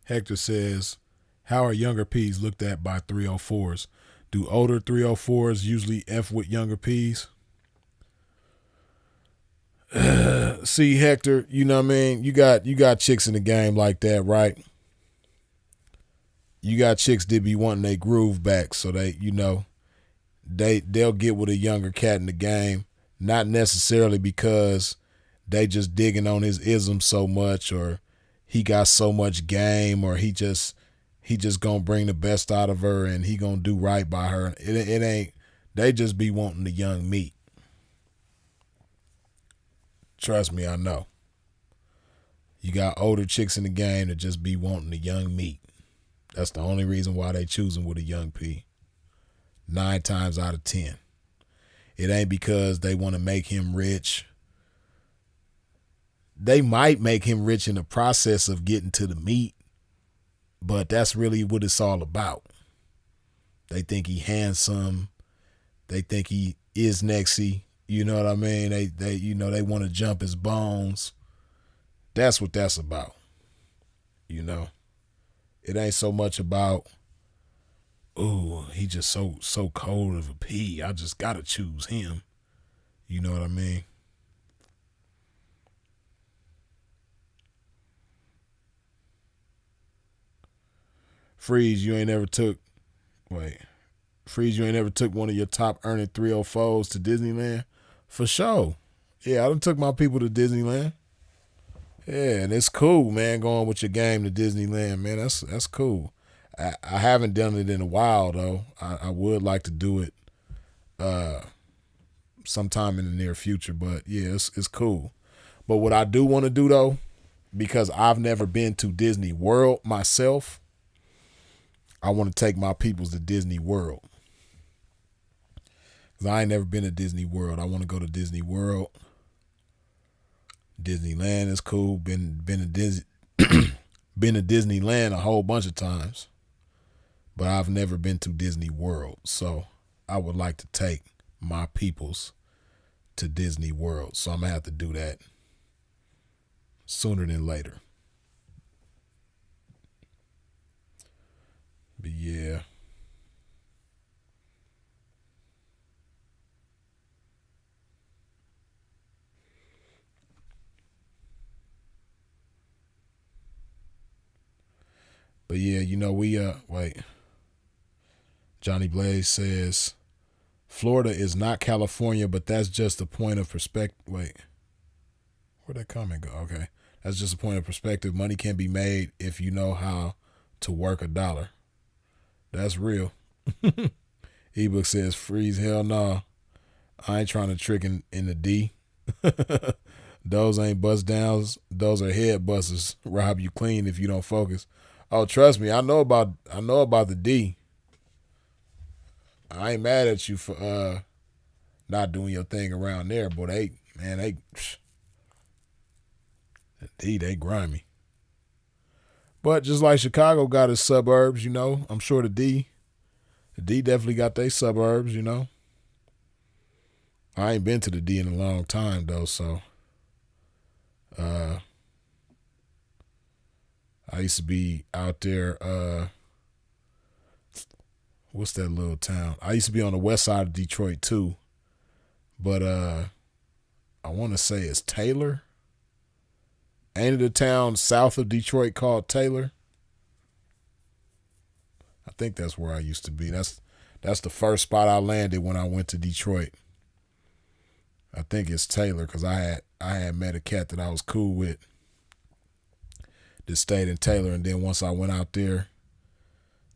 Hector says, how are younger P's looked at by 304s? Do older 304s usually F with younger P's? See, Hector, you know what I mean? You got chicks in the game like that, right? You got chicks that be wanting their groove back, so they'll get with a younger cat in the game, not necessarily because they just digging on his ism so much or he got so much game or he just gonna bring the best out of her and he gonna do right by her. It ain't. They just be wanting the young meat. Trust me, I know. You got older chicks in the game that just be wanting the young meat. That's the only reason why they choosing with a young P. 9 times out of 10. It ain't because they want to make him rich. They might make him rich in the process of getting to the meat, but that's really what it's all about. They think he handsome. They think he is nexy. You know what I mean? They want to jump his bones. That's what that's about. It ain't so much about, ooh, he just so cold of a P. I just gotta choose him. You know what I mean? Freeze, you ain't never took one of your top earning 304s to Disneyland? For sure. Yeah, I done took my people to Disneyland. Yeah, and it's cool, man, going with your game to Disneyland, man. That's cool. I haven't done it in a while, though. I would like to do it sometime in the near future, but yeah, it's cool. But what I do want to do, though, because I've never been to Disney World myself, I want to take my peoples to Disney World. Because I ain't never been to Disney World. I want to go to Disney World. Disneyland is cool. Been to Disneyland a whole bunch of times. But I've never been to Disney World. So I would like to take my peoples to Disney World. So I'm going to have to do that sooner than later. But yeah. But yeah, wait. Johnny Blaze says, Florida is not California, but that's just a point of perspective. Wait, where'd that comment go? Okay. That's just a point of perspective. Money can be made if you know how to work a dollar. That's real. Ebook says, freeze, hell no. I ain't trying to trick in the D. Those ain't bust downs. Those are head busters. Rob you clean if you don't focus. Oh, trust me, I know about the D. I ain't mad at you for not doing your thing around there, but the D, they grimy. But just like Chicago got its suburbs, I'm sure the D definitely got their suburbs, I ain't been to the D in a long time though, so I used to be out there, what's that little town? I used to be on the west side of Detroit too, but I want to say it's Taylor. Ain't it a town south of Detroit called Taylor? I think that's where I used to be. That's the first spot I landed when I went to Detroit. I think it's Taylor because I had met a cat that I was cool with that stayed in Taylor, and then once I went out there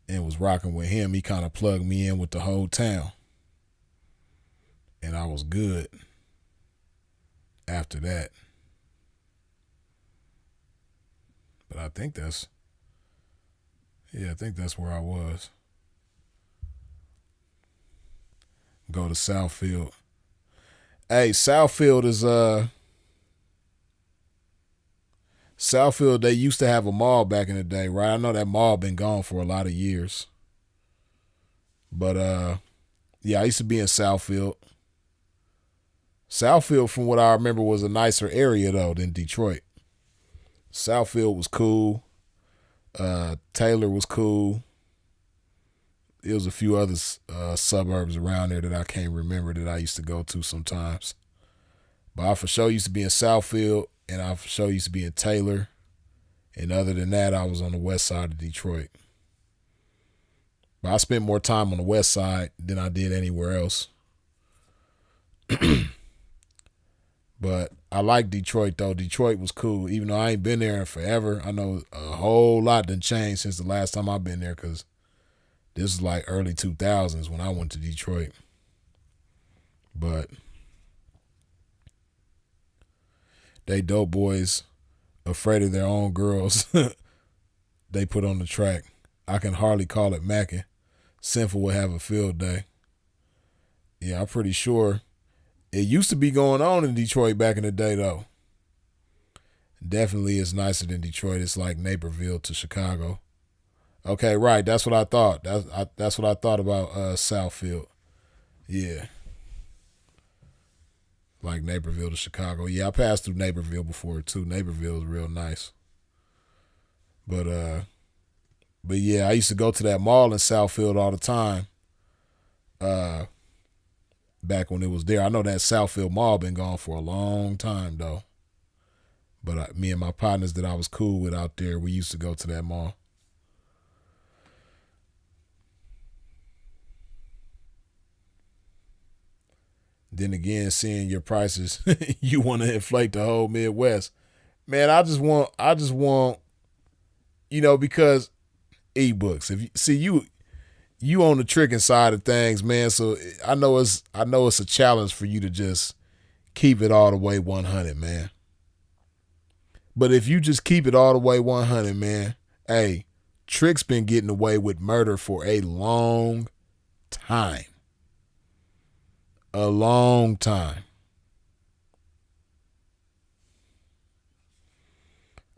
and was rocking with him, he kind of plugged me in with the whole town, and I was good after that. But I think that's where I was. Go to Southfield. Hey, Southfield is Southfield, they used to have a mall back in the day, right? I know that mall been gone for a lot of years. But yeah, I used to be in Southfield. Southfield, from what I remember, was a nicer area though than Detroit. Southfield was cool. Taylor was cool. There was a few other suburbs around there that I can't remember that I used to go to sometimes. But I for sure used to be in Southfield, and I for sure used to be in Taylor. And other than that, I was on the west side of Detroit. But I spent more time on the west side than I did anywhere else. But I like Detroit, though. Detroit was cool. Even though I ain't been there in forever, I know a whole lot done changed since the last time I've been there, because this is like early 2000s when I went to Detroit. But they dope boys, afraid of their own girls, they put on the track. I can hardly call it macking. Sinful would have a field day. Yeah, I'm pretty sure it used to be going on in Detroit back in the day, though. Definitely is nicer than Detroit. It's like Naperville to Chicago. Okay, right. That's what I thought. That's what I thought about Southfield. Yeah. Like Naperville to Chicago. Yeah, I passed through Naperville before, too. Naperville is real nice. But yeah, I used to go to that mall in Southfield all the time. Back when it was there. I know that Southfield Mall been gone for a long time, though. But me and my partners that I was cool with out there, we used to go to that mall. Then again, seeing your prices, you want to inflate the whole Midwest. Man, I just want, because ebooks. If you see you on the tricking side of things, man. So I know it's a challenge for you to just keep it all the way 100, man. But if you just keep it all the way 100, man, hey, Trick's been getting away with murder for a long time. A long time.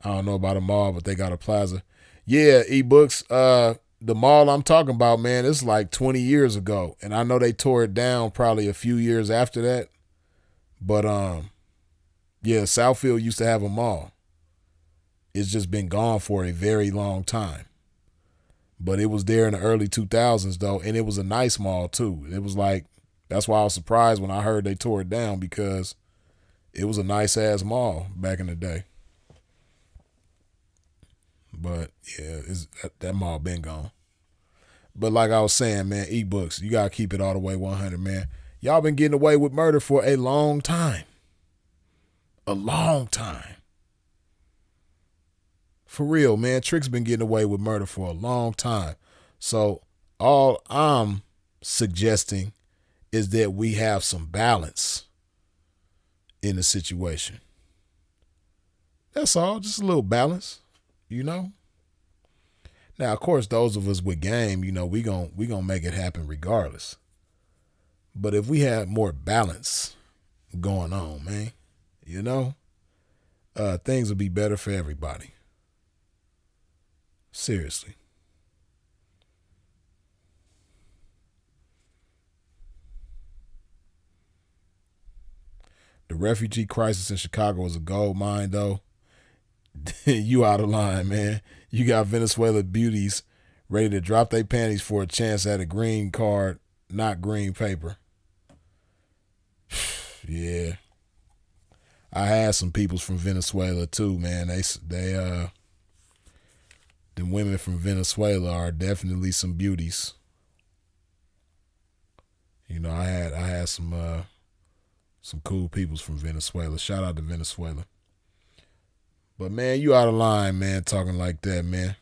I don't know about a mall, but they got a plaza. Yeah, ebooks. The mall I'm talking about, man, it's like 20 years ago. And I know they tore it down probably a few years after that. But yeah, Southfield used to have a mall. It's just been gone for a very long time. But it was there in the early 2000s, though, and it was a nice mall, too. It was like, that's why I was surprised when I heard they tore it down, because it was a nice-ass mall back in the day. But, yeah, that mall been gone. But like I was saying, man, ebooks, you got to keep it all the way 100, man. Y'all been getting away with murder for a long time. A long time. For real, man. Trick's been getting away with murder for a long time. So all I'm suggesting is that we have some balance in the situation. That's all. Just a little balance, Now, of course, those of us with game, we gonna make it happen regardless. But if we had more balance going on, man, things would be better for everybody. Seriously. The refugee crisis in Chicago is a gold mine, though. You out of line, man. You got Venezuela beauties ready to drop their panties for a chance at a green card, not green paper. Yeah. I had some peoples from Venezuela too, man. The women from Venezuela are definitely some beauties. I had some cool peoples from Venezuela. Shout out to Venezuela. But man, you out of line, man, talking like that, man.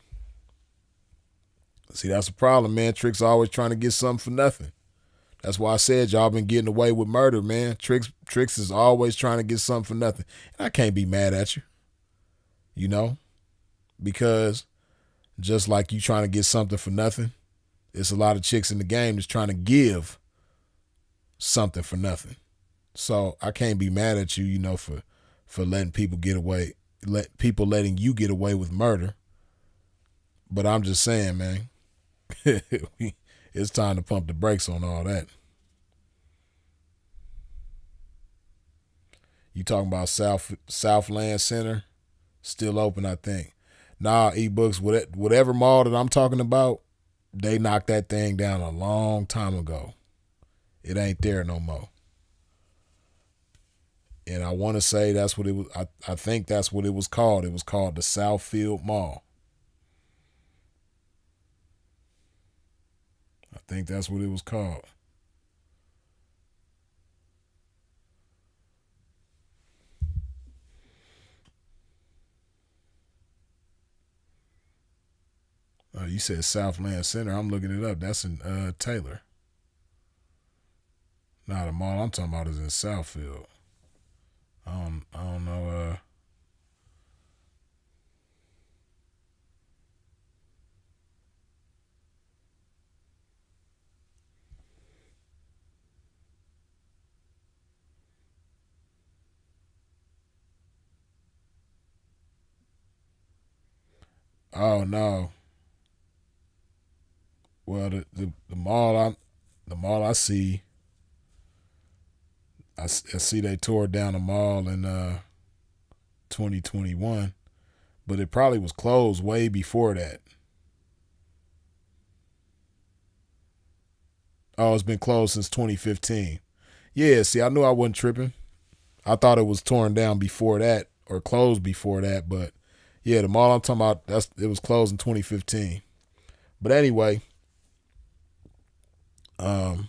See, that's a problem, man. Tricks always trying to get something for nothing. That's why I said y'all been getting away with murder, man. Tricks is always trying to get something for nothing. And I can't be mad at you, because just like you trying to get something for nothing, it's a lot of chicks in the game that's trying to give something for nothing. So I can't be mad at you, for letting people letting you get away with murder. But I'm just saying, man, it's time to pump the brakes on all that. You talking about Southland Center? Still open, I think. Nah, ebooks, whatever mall that I'm talking about, they knocked that thing down a long time ago. It ain't there no more. And I want to say that's what it was. I think that's what it was called. It was called the Southfield Mall. I think that's what it was called. You said Southland Center. I'm looking it up. That's in Taylor. Nah, the mall I'm talking about is in Southfield. I don't know. Oh no. Well, the mall I see. I see they tore down the mall in 2021, but it probably was closed way before that. Oh, it's been closed since 2015. Yeah, see, I knew I wasn't tripping. I thought it was torn down before that or closed before that, but yeah, the mall I'm talking about, it was closed in 2015. But anyway, hold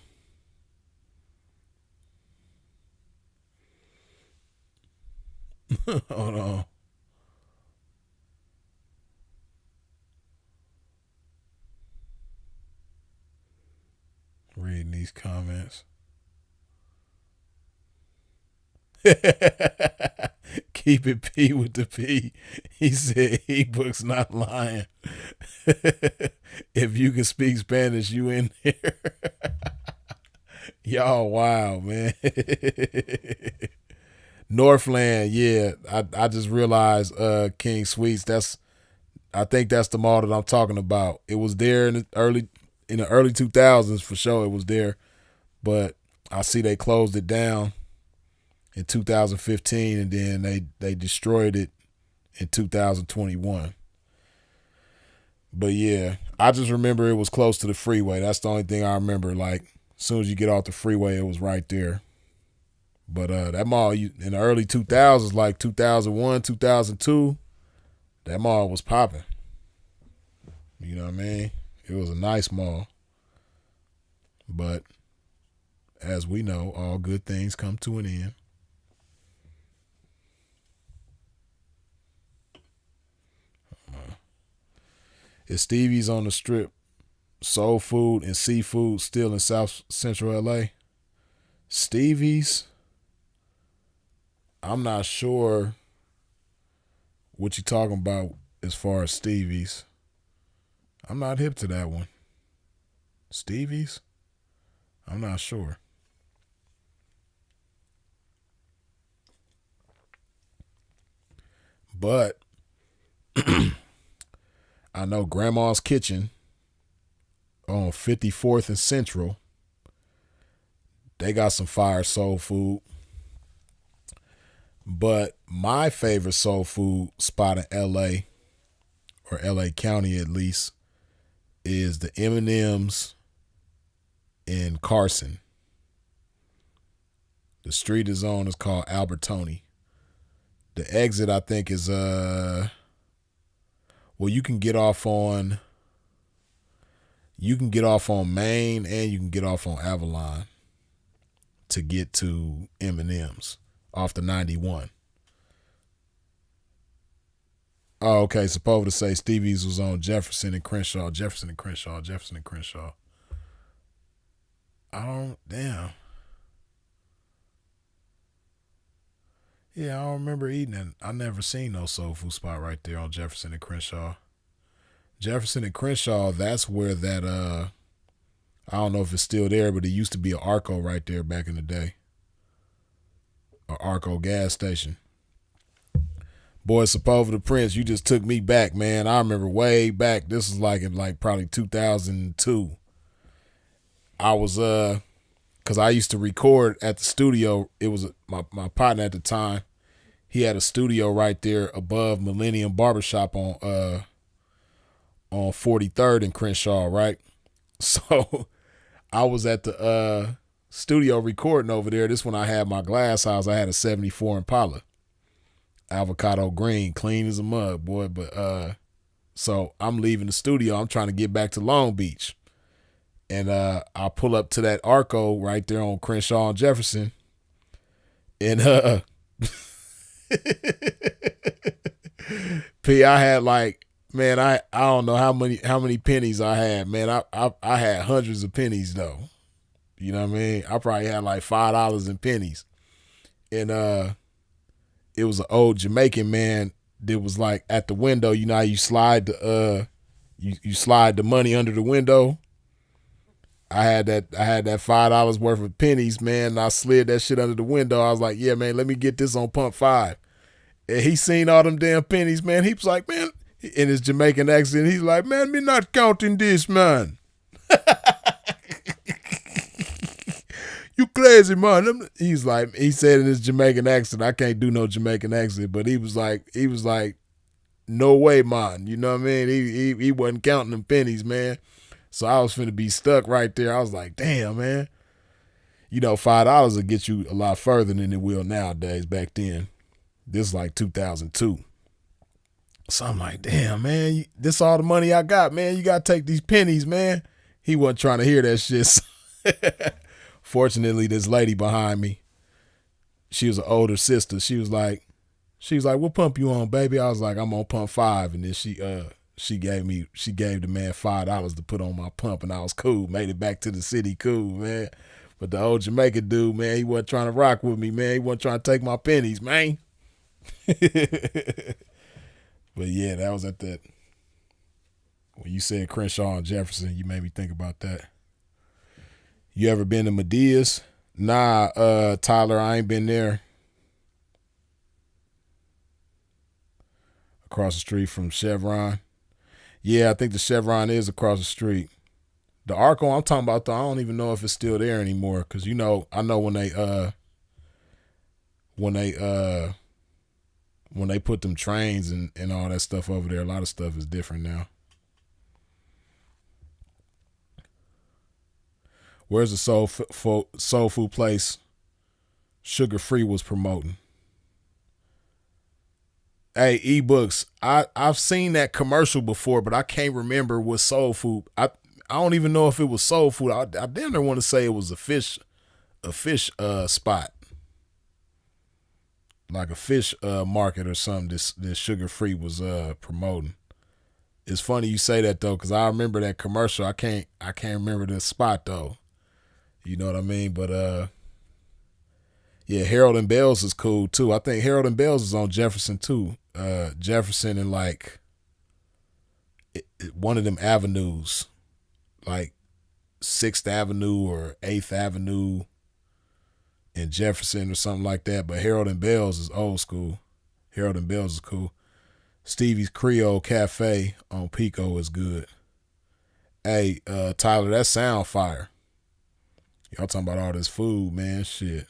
on. Reading these comments. Keep it P with the P. He said ebooks not lying. If you can speak Spanish, you in there. Y'all wild, man. Northland, yeah. I just realized King Sweets, I think that's the mall that I'm talking about. It was there in the early 2000s for sure. It was there, but I see they closed it down in 2015, and then they destroyed it in 2021. But yeah, I just remember it was close to the freeway. That's the only thing I remember. Like, as soon as you get off the freeway, it was right there. But that mall in the early 2000s, like 2001, 2002, that mall was popping. You know what I mean? It was a nice mall. But as we know, all good things come to an end. Is Stevie's on the Strip, soul food and seafood still in South Central LA? Stevie's, I'm not sure what you're talking about as far as Stevie's. I'm not hip to that one. Stevie's? I'm not sure. But I know Grandma's Kitchen on 54th and Central. They got some fire soul food. But my favorite soul food spot in LA, or LA County at least, is the M&M's in Carson. The street is on is called Albertoni. The exit I think is well, you can get off on Main and you can get off on Avalon to get to M&M's off the 91. Oh, okay. Supposed to say Stevie's was on Jefferson and Crenshaw. Damn. Yeah, I don't remember eating it. I never seen no soul food spot right there on Jefferson and Crenshaw. Jefferson and Crenshaw, that's where that, I don't know if it's still there, but it used to be an Arco right there back in the day. An Arco gas station. Boy, Sepulveda Prince, you just took me back, man. I remember way back. This was like in probably 2002. I was, because I used to record at the studio. It was my partner at the time. He had a studio right there above Millennium Barbershop on 43rd in Crenshaw, right? So I was at the studio recording over there. This when I had my glass house. I had a 74 Impala. Avocado green, clean as a mug, boy. But so I'm leaving the studio. I'm trying to get back to Long Beach. And I pull up to that Arco right there on Crenshaw and Jefferson. And P, I had man, I don't know how many pennies I had, man. I had hundreds of pennies though. You know what I mean? I probably had $5 in pennies. And it was an old Jamaican man that was at the window. You know how you slide the you slide the money under the window. I had that $5 worth of pennies, man. And I slid that shit under the window. I was like, yeah, man, let me get this on pump 5. And he seen all them damn pennies, man. He was like, man, in his Jamaican accent, he's like, man, me not counting this, man. You crazy, man. He's like, he said in his Jamaican accent, I can't do no Jamaican accent, but he was like, no way, man. You know what I mean? He wasn't counting them pennies, man. So I was finna be stuck right there. I was like, damn, man. You know, $5 will get you a lot further than it will nowadays. Back then, this is 2002. So I'm like, damn, man, this all the money I got, man. You got to take these pennies, man. He wasn't trying to hear that shit. Fortunately, this lady behind me, she was an older sister. She was like, what pump you on, baby? I was like, I'm on pump 5. And then she gave the man $5 to put on my pump, and I was cool. Made it back to the city cool, man. But the old Jamaican dude, man, he wasn't trying to rock with me, man. He wasn't trying to take my pennies, man. But yeah, that was at that. When you said Crenshaw and Jefferson, you made me think about that. You ever been to Medea's? Nah, Tyler, I ain't been there. Across the street from Chevron. Yeah, I think the Chevron is across the street. The Arco I'm talking about, though, I don't even know if it's still there anymore. Because, you know, I know when they put them trains and all that stuff over there, a lot of stuff is different now. Where's the soul food place Sugar Free was promoting? Hey, ebooks. I've seen that commercial before, but I can't remember what soul food. I don't even know if it was soul food. I damn near want to say it was a fish spot, like a fish market or something. This Sugar Free was promoting. It's funny you say that though, because I remember that commercial. I can't remember the spot though. You know what I mean? But yeah, Harold and Bell's is cool too. I think Harold and Bell's is on Jefferson too. Jefferson and one of them avenues, like 6th Avenue or 8th Avenue in Jefferson or something like that. But Harold and Bell's is old school. Harold and Bell's is cool. Stevie's Creole Cafe on Pico is good. Hey, Tyler, that sound fire. Y'all talking about all this food, man. Shit.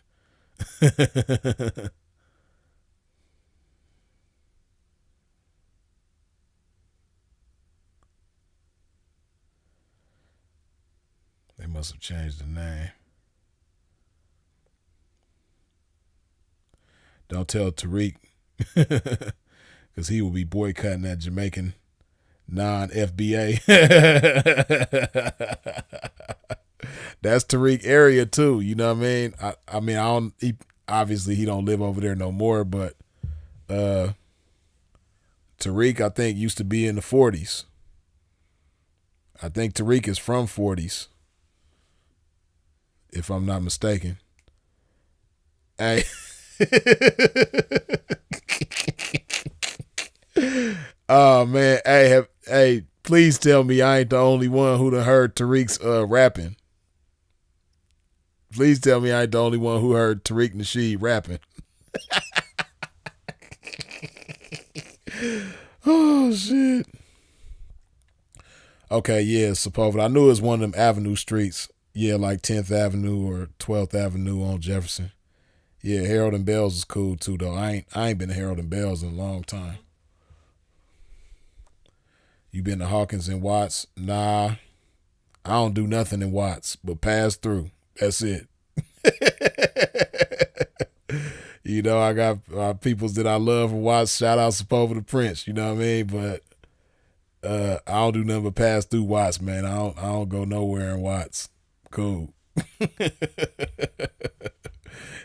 They must have changed the name. Don't tell Tariq, because he will be boycotting that Jamaican non-FBA. That's Tariq area too. You know what I mean? I mean, I don't. Obviously, he don't live over there no more. But Tariq, I think, used to be in the 40s. I think Tariq is from 40s, if I'm not mistaken. Hey. Oh man, hey, please tell me I ain't the only one who done heard Tariq's rapping. Please tell me I ain't the only one who heard Tariq Nasheed rapping. Oh shit. Okay, yeah, Sepulveda. I knew it was one of them avenue streets. Yeah, like 10th Avenue or 12th Avenue on Jefferson. Yeah, Harold and Bell's is cool too, though. I ain't been to Harold and Bell's in a long time. You been to Hawkins and Watts? Nah, I don't do nothing in Watts but pass through. That's it. You know, I got peoples that I love in Watts. Shout out Sepulveda Prince. You know what I mean? But I don't do nothing but pass through Watts, man. I don't go nowhere in Watts. Cool.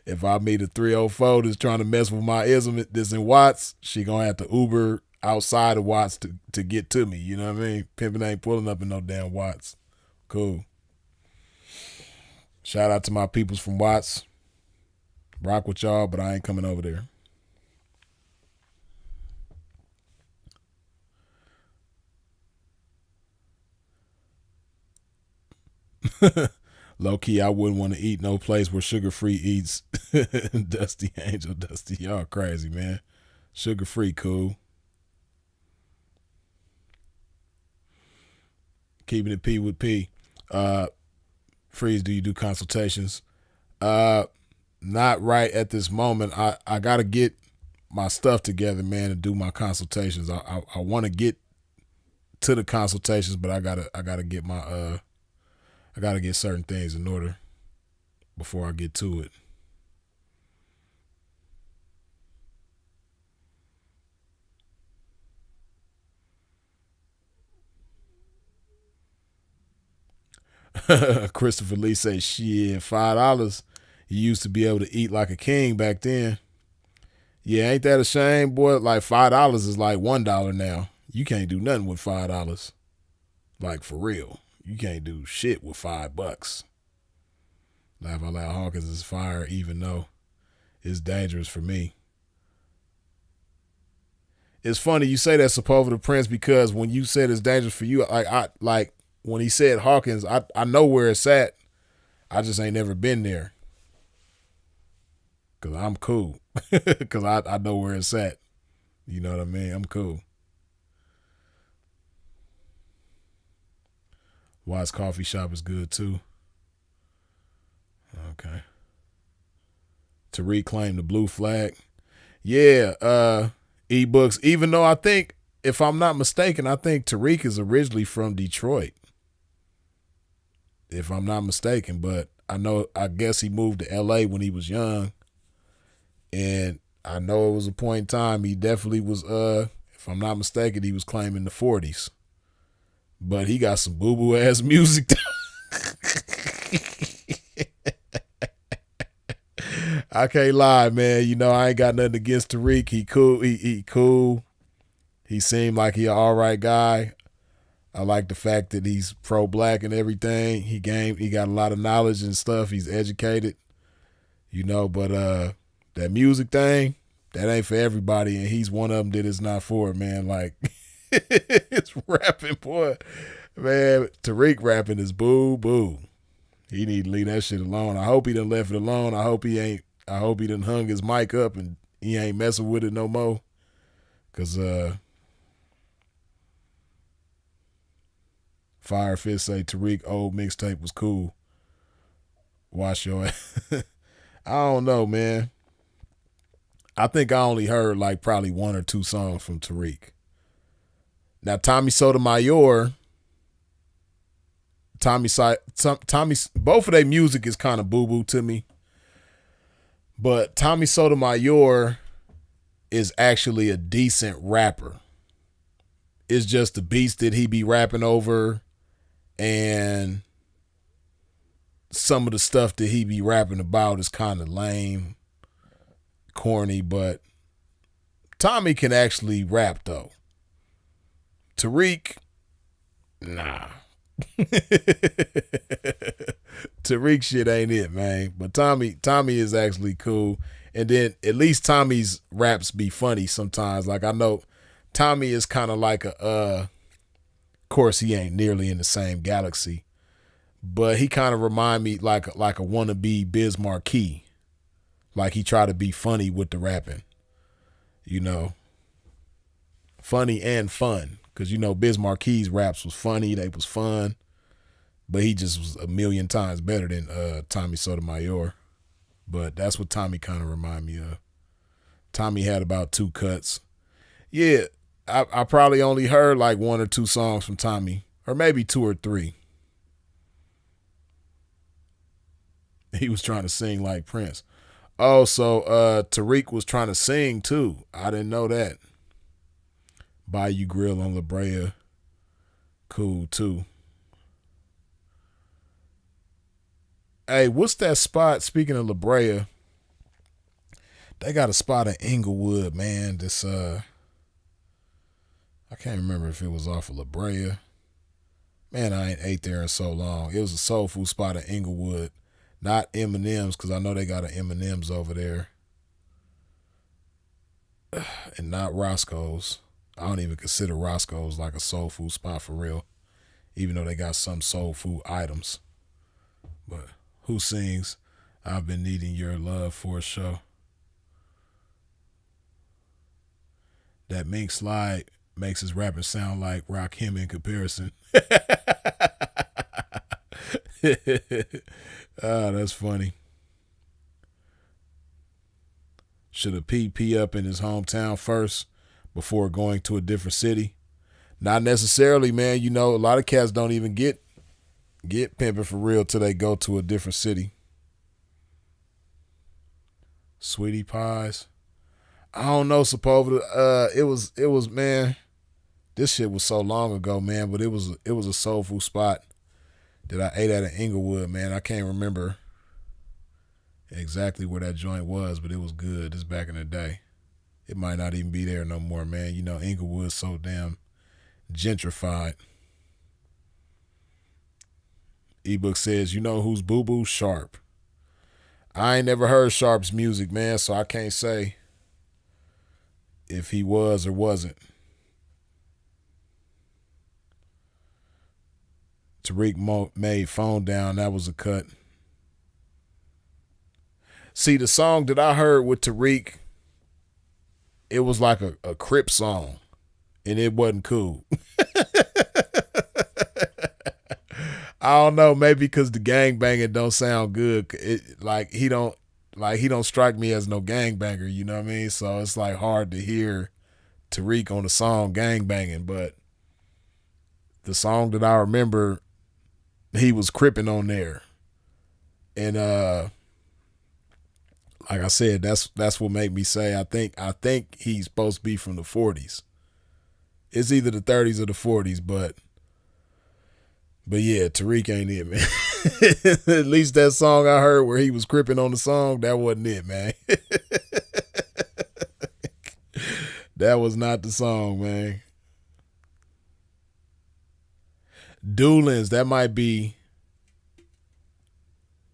If I meet a 304 that's trying to mess with my ism that's in Watts, she gonna have to Uber outside of Watts to get to me. You know what I mean? Pimping ain't pulling up in no damn Watts. Cool. Shout out to my peoples from Watts. Rock with y'all, but I ain't coming over there. Low key, I wouldn't want to eat no place where Sugar Free eats. Dusty Angel, Dusty, y'all crazy, man. Sugar Free, cool. Keeping it P with P. Freeze, do you do consultations? Not right at this moment. I got to get my stuff together, man, and do my consultations. I want to get to the consultations, but I gotta get my I got to get certain things in order before I get to it. Christopher Lee say, shit, $5. You used to be able to eat like a king back then. Yeah, ain't that a shame, boy? Like $5 is like $1 now. You can't do nothing with $5. Like for real. You can't do shit with $5. Laugh Out Loud Hawkins is fire, even though it's dangerous for me. It's funny you say that, Sepulveda Prince, because when you said it's dangerous for you, like when he said Hawkins, I know where it's at. I just ain't never been there. Cause I'm cool. Cause I know where it's at. You know what I mean? I'm cool. Watts Coffee Shop is good too. Okay. To reclaim the blue flag. Yeah, ebooks. Even though I think, if I'm not mistaken, I think Tariq is originally from Detroit. If I'm not mistaken, but I guess he moved to LA when he was young. And I know it was a point in time he definitely was, if I'm not mistaken, he was claiming the 40s. But he got some boo-boo ass music. I can't lie, man. You know, I ain't got nothing against Tariq. He cool. He cool. He seemed like he an all right guy. I like the fact that he's pro-black and everything. He got a lot of knowledge and stuff. He's educated, you know, but that music thing, that ain't for everybody, and he's one of them that is not for it, man. Like, It's rapping, boy. Man, Tariq rapping is boo boo. He need to leave that shit alone. I hope he done left it alone. I hope he done hung his mic up and he ain't messing with it no more. Cause Fire Fist say Tariq old mixtape was cool. Wash your ass. I don't know, man. I think I only heard like probably one or two songs from Tariq. Now Tommy Sotomayor, both of their music is kind of boo boo to me. But Tommy Sotomayor is actually a decent rapper. It's just the beats that he be rapping over and some of the stuff that he be rapping about is kind of lame, corny, but Tommy can actually rap though. Tariq, nah. Tariq shit ain't it, man. But Tommy is actually cool. And then at least Tommy's raps be funny sometimes. Like I know Tommy is kind of like of course he ain't nearly in the same galaxy, but he kind of remind me like a wannabe Biz Markie. Like he try to be funny with the rapping, you know, funny and fun. Cause you know Biz Marquie's raps was funny, they was fun, but he just was a million times better than Tommy Sotomayor. But that's what Tommy kind of remind me of. Tommy had about 2 cuts. Yeah, I probably only heard like 1 or 2 songs from Tommy, or maybe 2 or 3. He was trying to sing like Prince. Oh, so Tariq was trying to sing too. I didn't know that. Bayou Grill on La Brea. Cool too. Hey, what's that spot? Speaking of La Brea, they got a spot in Inglewood, man. This I can't remember if it was off of La Brea. Man, I ain't ate there in so long. It was a soul food spot in Inglewood. Not M&M's, because I know they got an M&M's over there. And not Roscoe's. I don't even consider Roscoe's like a soul food spot for real, even though they got some soul food items. But who sings I've Been Needing Your Love for a Show? That Mink Slide makes his rapping sound like Rakim in comparison. Ah, that's funny. Should a PP up in his hometown first before going to a different city? Not necessarily, man. You know, a lot of cats don't even get pimping for real till they go to a different city. Sweetie Pies. I don't know, supposedly. It was man. This shit was so long ago, man. But it was a soul food spot that I ate at in Inglewood, man. I can't remember exactly where that joint was, but it was good. It's back in the day. It might not even be there no more, man. You know, Inglewood's so damn gentrified. Ebook says, you know who's boo-boo? Sharp. I ain't never heard Sharp's music, man, so I can't say if he was or wasn't. Tariq made Phone Down. That was a cut. See, the song that I heard with Tariq, it was like a Crip song, and it wasn't cool. I don't know, maybe because the gangbanging don't sound good. He don't strike me as no gangbanger, you know what I mean? So it's like hard to hear Tariq on the song gangbanging, but the song that I remember, he was cripping on there. And like I said, that's what made me say I think he's supposed to be from the 40s. It's either the 30s or the 40s, but yeah, Tariq ain't it, man. At least that song I heard where he was cripping on the song, that wasn't it, man. That was not the song, man. Doolins, that might be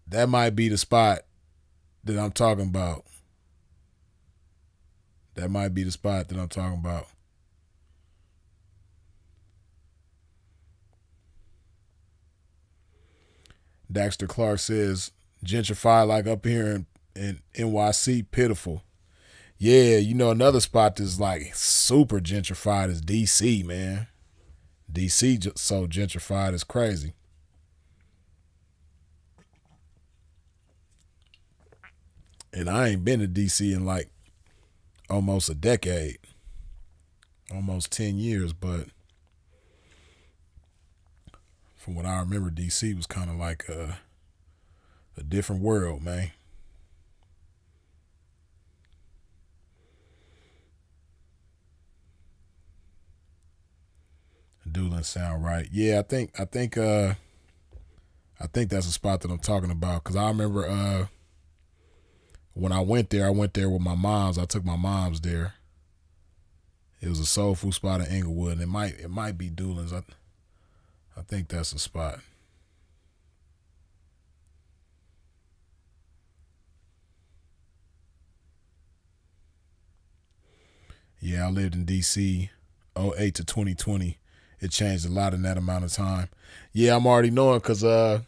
the spot that I'm talking about. That might be the spot that I'm talking about. Daxter Clark says, gentrified like up here in NYC, pitiful. Yeah, you know, another spot that's like super gentrified is DC, man. DC so gentrified is crazy. And I ain't been to DC in like almost a decade, almost 10 years, but from what I remember, DC was kind of like a different world, man. Doolin sound right. Yeah, I think that's a spot that I'm talking about, because I remember when I went there with my moms. I took my moms there. It was a soul food spot in Inglewood, and it might be Doolin's. I think that's the spot. Yeah, I lived in DC 08 to 2020. It changed a lot in that amount of time. Yeah, I'm already knowing, because matter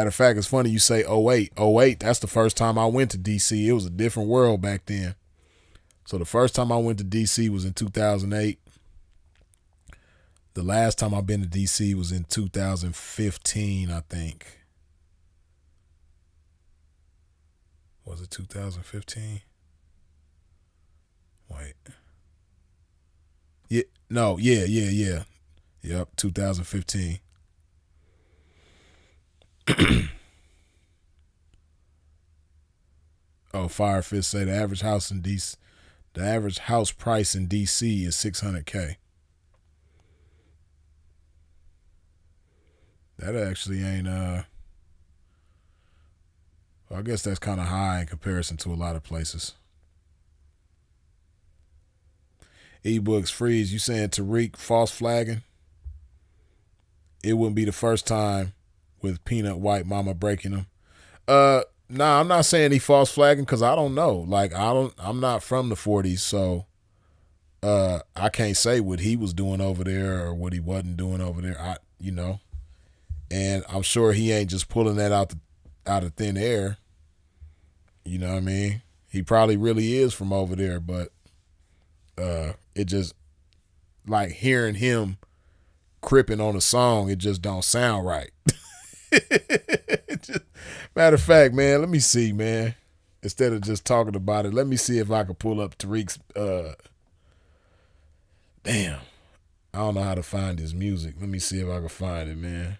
of fact, it's funny you say 08. 08, that's the first time I went to DC. It was a different world back then. So the first time I went to DC was in 2008. The last time I've been to DC was in 2015, I think. Was it 2015? Wait. Yeah, no, yeah. Yep, 2015. Oh, Firefist say the average house price in DC is $600K. That actually ain't I guess that's kind of high in comparison to a lot of places. eBooks freeze. You saying Tariq false flagging? It wouldn't be the first time with Peanut White Mama breaking him. Nah, I'm not saying he false flagging, because I don't know. Like, I'm not from the 40s, so I can't say what he was doing over there or what he wasn't doing over there. And I'm sure he ain't just pulling that out of thin air. You know what I mean? He probably really is from over there, but it just, like, hearing him cripping on a song, it just don't sound right. Matter of fact, man, let me see, man. Instead of just talking about it, let me see if I can pull up Tariq's damn. I don't know how to find his music. Let me see if I can find it, man.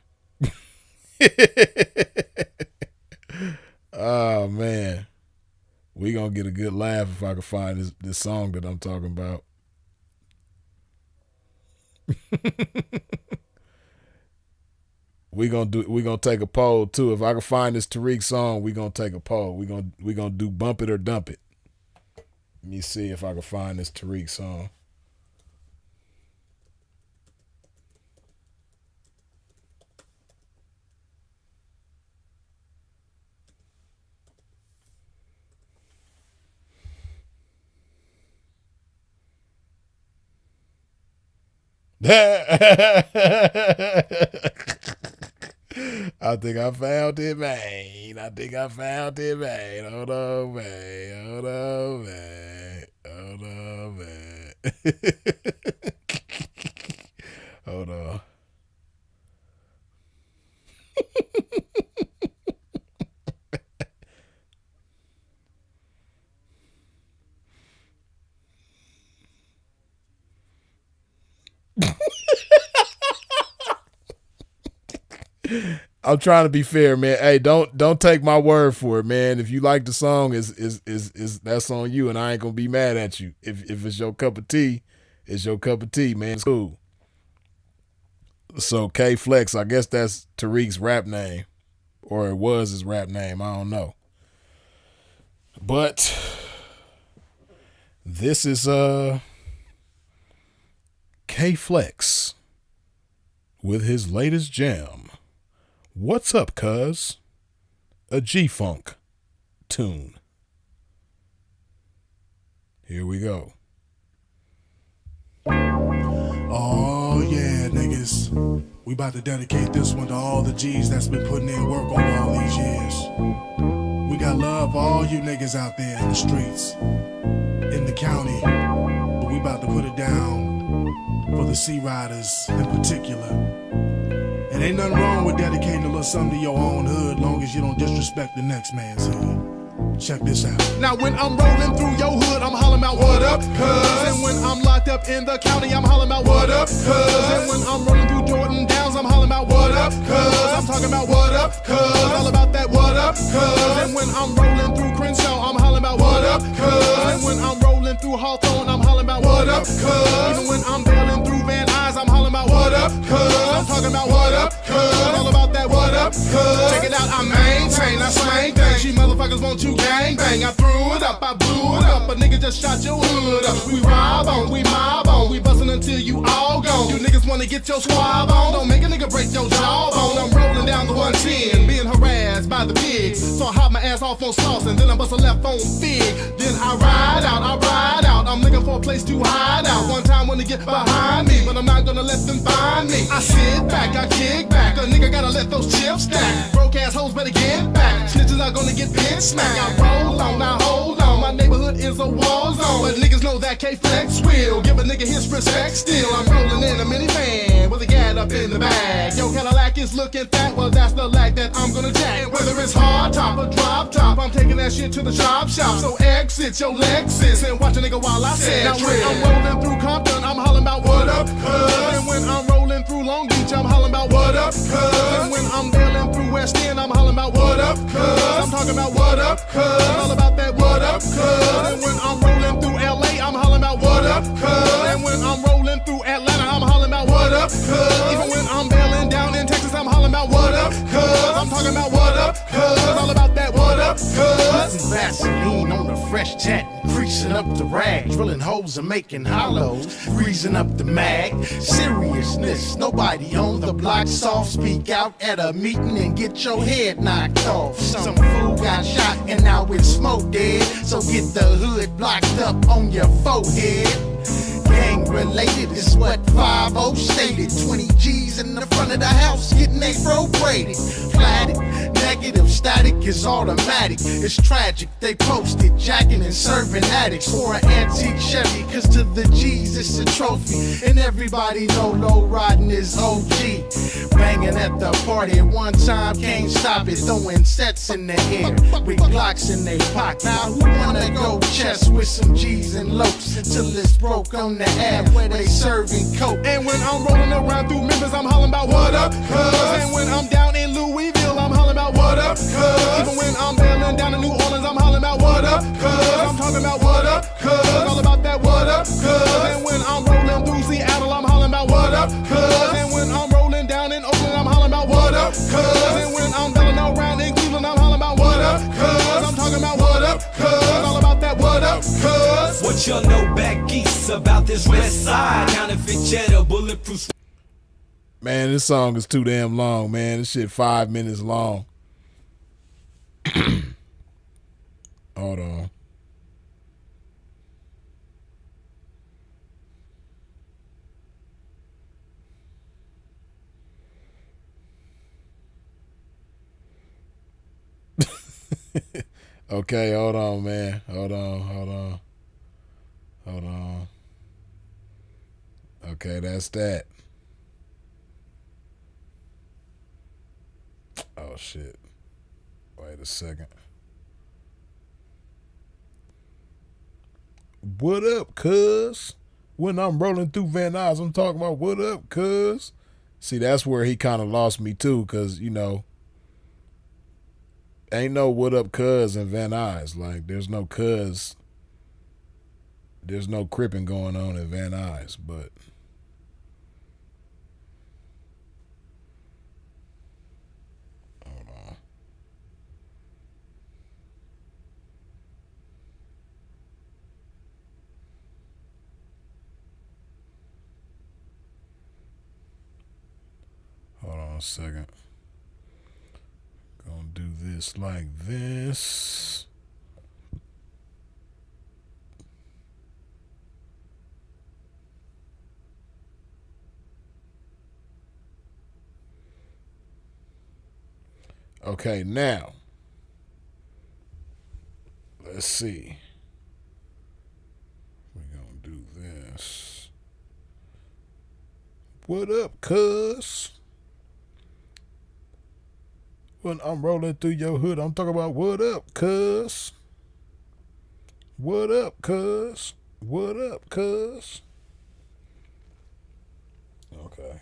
Oh, man. We gonna get a good laugh if I can find this song that I'm talking about. We gonna take a poll too. If I can find this Tariq song, we gonna take a poll. We gonna do bump it or dump it. Let me see if I can find this Tariq song. I think I found it, man. Hold on, man. Hold on. I'm trying to be fair, man. Hey, don't take my word for it, man. If you like the song, is that's on you, and I ain't gonna be mad at you. If it's your cup of tea, it's your cup of tea, man. It's cool. So K Flex, I guess that's Tariq's rap name, or it was his rap name. I don't know. But this is K Flex with his latest jam. What's up, cuz? A G-Funk tune. Here we go. Oh, yeah, nigga. niggas. We about to dedicate this one to all the G's that's been putting in work over all these years. We got love for all you niggas out there in the streets, in the county, but we about to put it down for the Sea Riders in particular. And ain't nothing wrong with dedicating a little something to your own hood, long as you don't disrespect the next man's hood. Check this out. Now when I'm rolling through your hood, I'm hollering out what up, cuz. And when I'm locked up in the county, I'm hollering out what up, cuz. And when I'm rolling through Jordan Downs, I'm hollering out what up, cuz. I'm talking about what up, cuz. All about that what up, cuz. And when I'm rolling through Crenshaw, I'm hollering out what up, cuz. And when I'm rolling through Hawthorne, I'm hollering about what up, cuz. Even when I'm bailing through Van Nuys, I'm hollering about what up, cuz. I'm talking about what up, cuz. All about that what up, cuz. Check it out, I maintain, I slang things. You motherfuckers want you gang bang. I threw it up, I blew it up. A nigga just shot your hood up. We rob on, we mob on, we bustin' until you all gone. You niggas wanna get your squab on, don't make a nigga break your jawbone. I'm rolling down the 110, being harassed by the pigs. So I hop my ass off on sauce and then I bust a left on Fig. Then I ride out, I'm looking for a place to hide out. One time wanna get behind me, but I'm not gonna let them find me. I sit back, I kick back, a nigga gotta let those chips stack. Broke ass hoes better get back, snitches are gonna get bitch smack. I roll on, I hold on, my neighborhood is a war zone. But niggas know that K-Flex will give a nigga his respect still. I'm rolling in a minivan with a gat up in the bag. Yo, Cadillac is looking fat, well that's the lag that I'm gonna jack. And whether it's hard top or drop top, I'm taking that shit to the chop shop. So exit your Lexus and watch a nigga while I say now when I'm rolling through Compton, I'm hollering about what up, cuz. And when I'm rolling through Long Beach, I'm hollering about what up, cuz. And when I'm bailing through West End, I'm hollering about what up, cuz. I'm talking about what up, cuz. All about that what up, cuz. And when I'm rolling through LA, I'm hollering about what up, cuz. And when I'm rolling through Atlanta, I'm hollering about what up, cuz. Even when I'm bailing down in Texas, I'm hollering about what up, cuz. I'm talking about what up, cuz. All about that what up, cuz. Vaseline on the fresh tat, creasing up the rag, drilling holes and making hollows, greasing up the mag. Seriousness, nobody on the block soft. Speak out at a meeting and get your head knocked off. Some fool got shot and now it's smoke dead, so get the hood blocked up on your forehead. Gang related is what 5-0 stated. 20 G's in the front of the house getting they fro braided. Flatted, negative static is automatic. It's tragic, they posted jacking and serving addicts for an antique Chevy, cause to the G's it's a trophy. And everybody know low riding is OG. Banging at the party at one time, can't stop it. Throwing sets in the air with Glocks in their pocket. Now who wanna go chess with some G's and lopes until it's broke on the air where they serving coke? And when I'm rolling around through Memphis, I'm hollering about what up, cuz. And when I'm down in Louisville, I'm hollering about what up, cuz. Even when I'm bailing down in New Orleans, I'm hollering about what up, cuz. I'm talking about what up, cuz. All about that what up, cuz. And when I'm rolling through Seattle, I'm hollering about what up, cuz. And when I'm rolling down in Oakland, I'm hollering about what up, cuz. And when I'm bailing around in Cleveland, I'm hollering about what up, cuz. I'm talking about what up, cuz. All about that what up, cuz. What y'all know back east about this west side? Counterfeit cheddar, bulletproof. Man, this song is too damn long, man. This shit 5 minutes long. Hold on. Okay, hold on, man. Hold on. Okay, that's that. Oh, shit. Wait a second. What up, cuz? When I'm rolling through Van Nuys, I'm talking about what up, cuz? See, that's where he kind of lost me, too, because, you know, ain't no what up, cuz in Van Nuys. Like, there's no cuz. There's no cripping going on in Van Nuys, but... Hold on a second. Gonna do this like this. Okay, now let's see. We're gonna do this. What up, cuz? When I'm rolling through your hood, I'm talking about what up, cuz? What up, cuz? What up, cuz? Okay.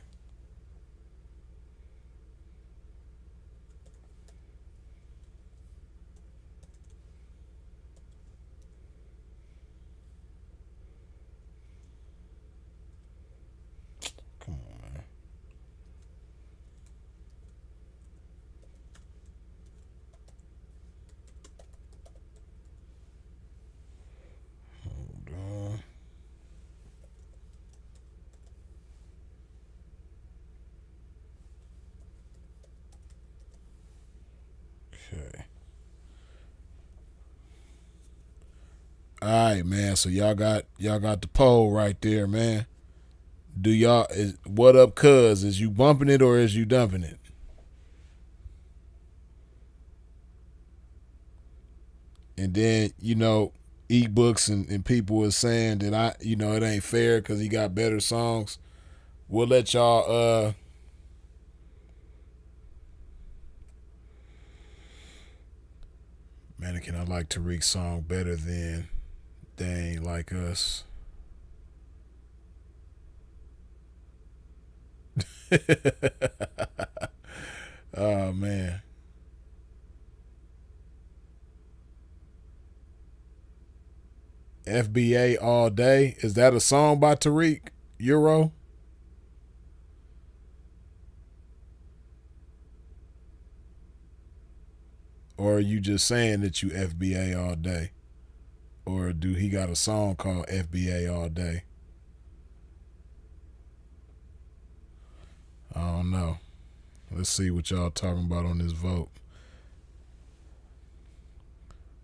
Come on, man. Hold on. Okay. All right, man. So y'all got the poll right there, man. Do y'all what up, cuz? Is you bumping it or is you dumping it? And then, ebooks and people was saying that it ain't fair because he got better songs. We'll let y'all Mannequin, I like Tariq's song better than They Ain't Like Us. Oh man. FBA All Day. Is that a song by Tariq? Euro? Or are you just saying that you FBA all day? Or do he got a song called FBA All Day? I don't know. Let's see what y'all talking about on this vote.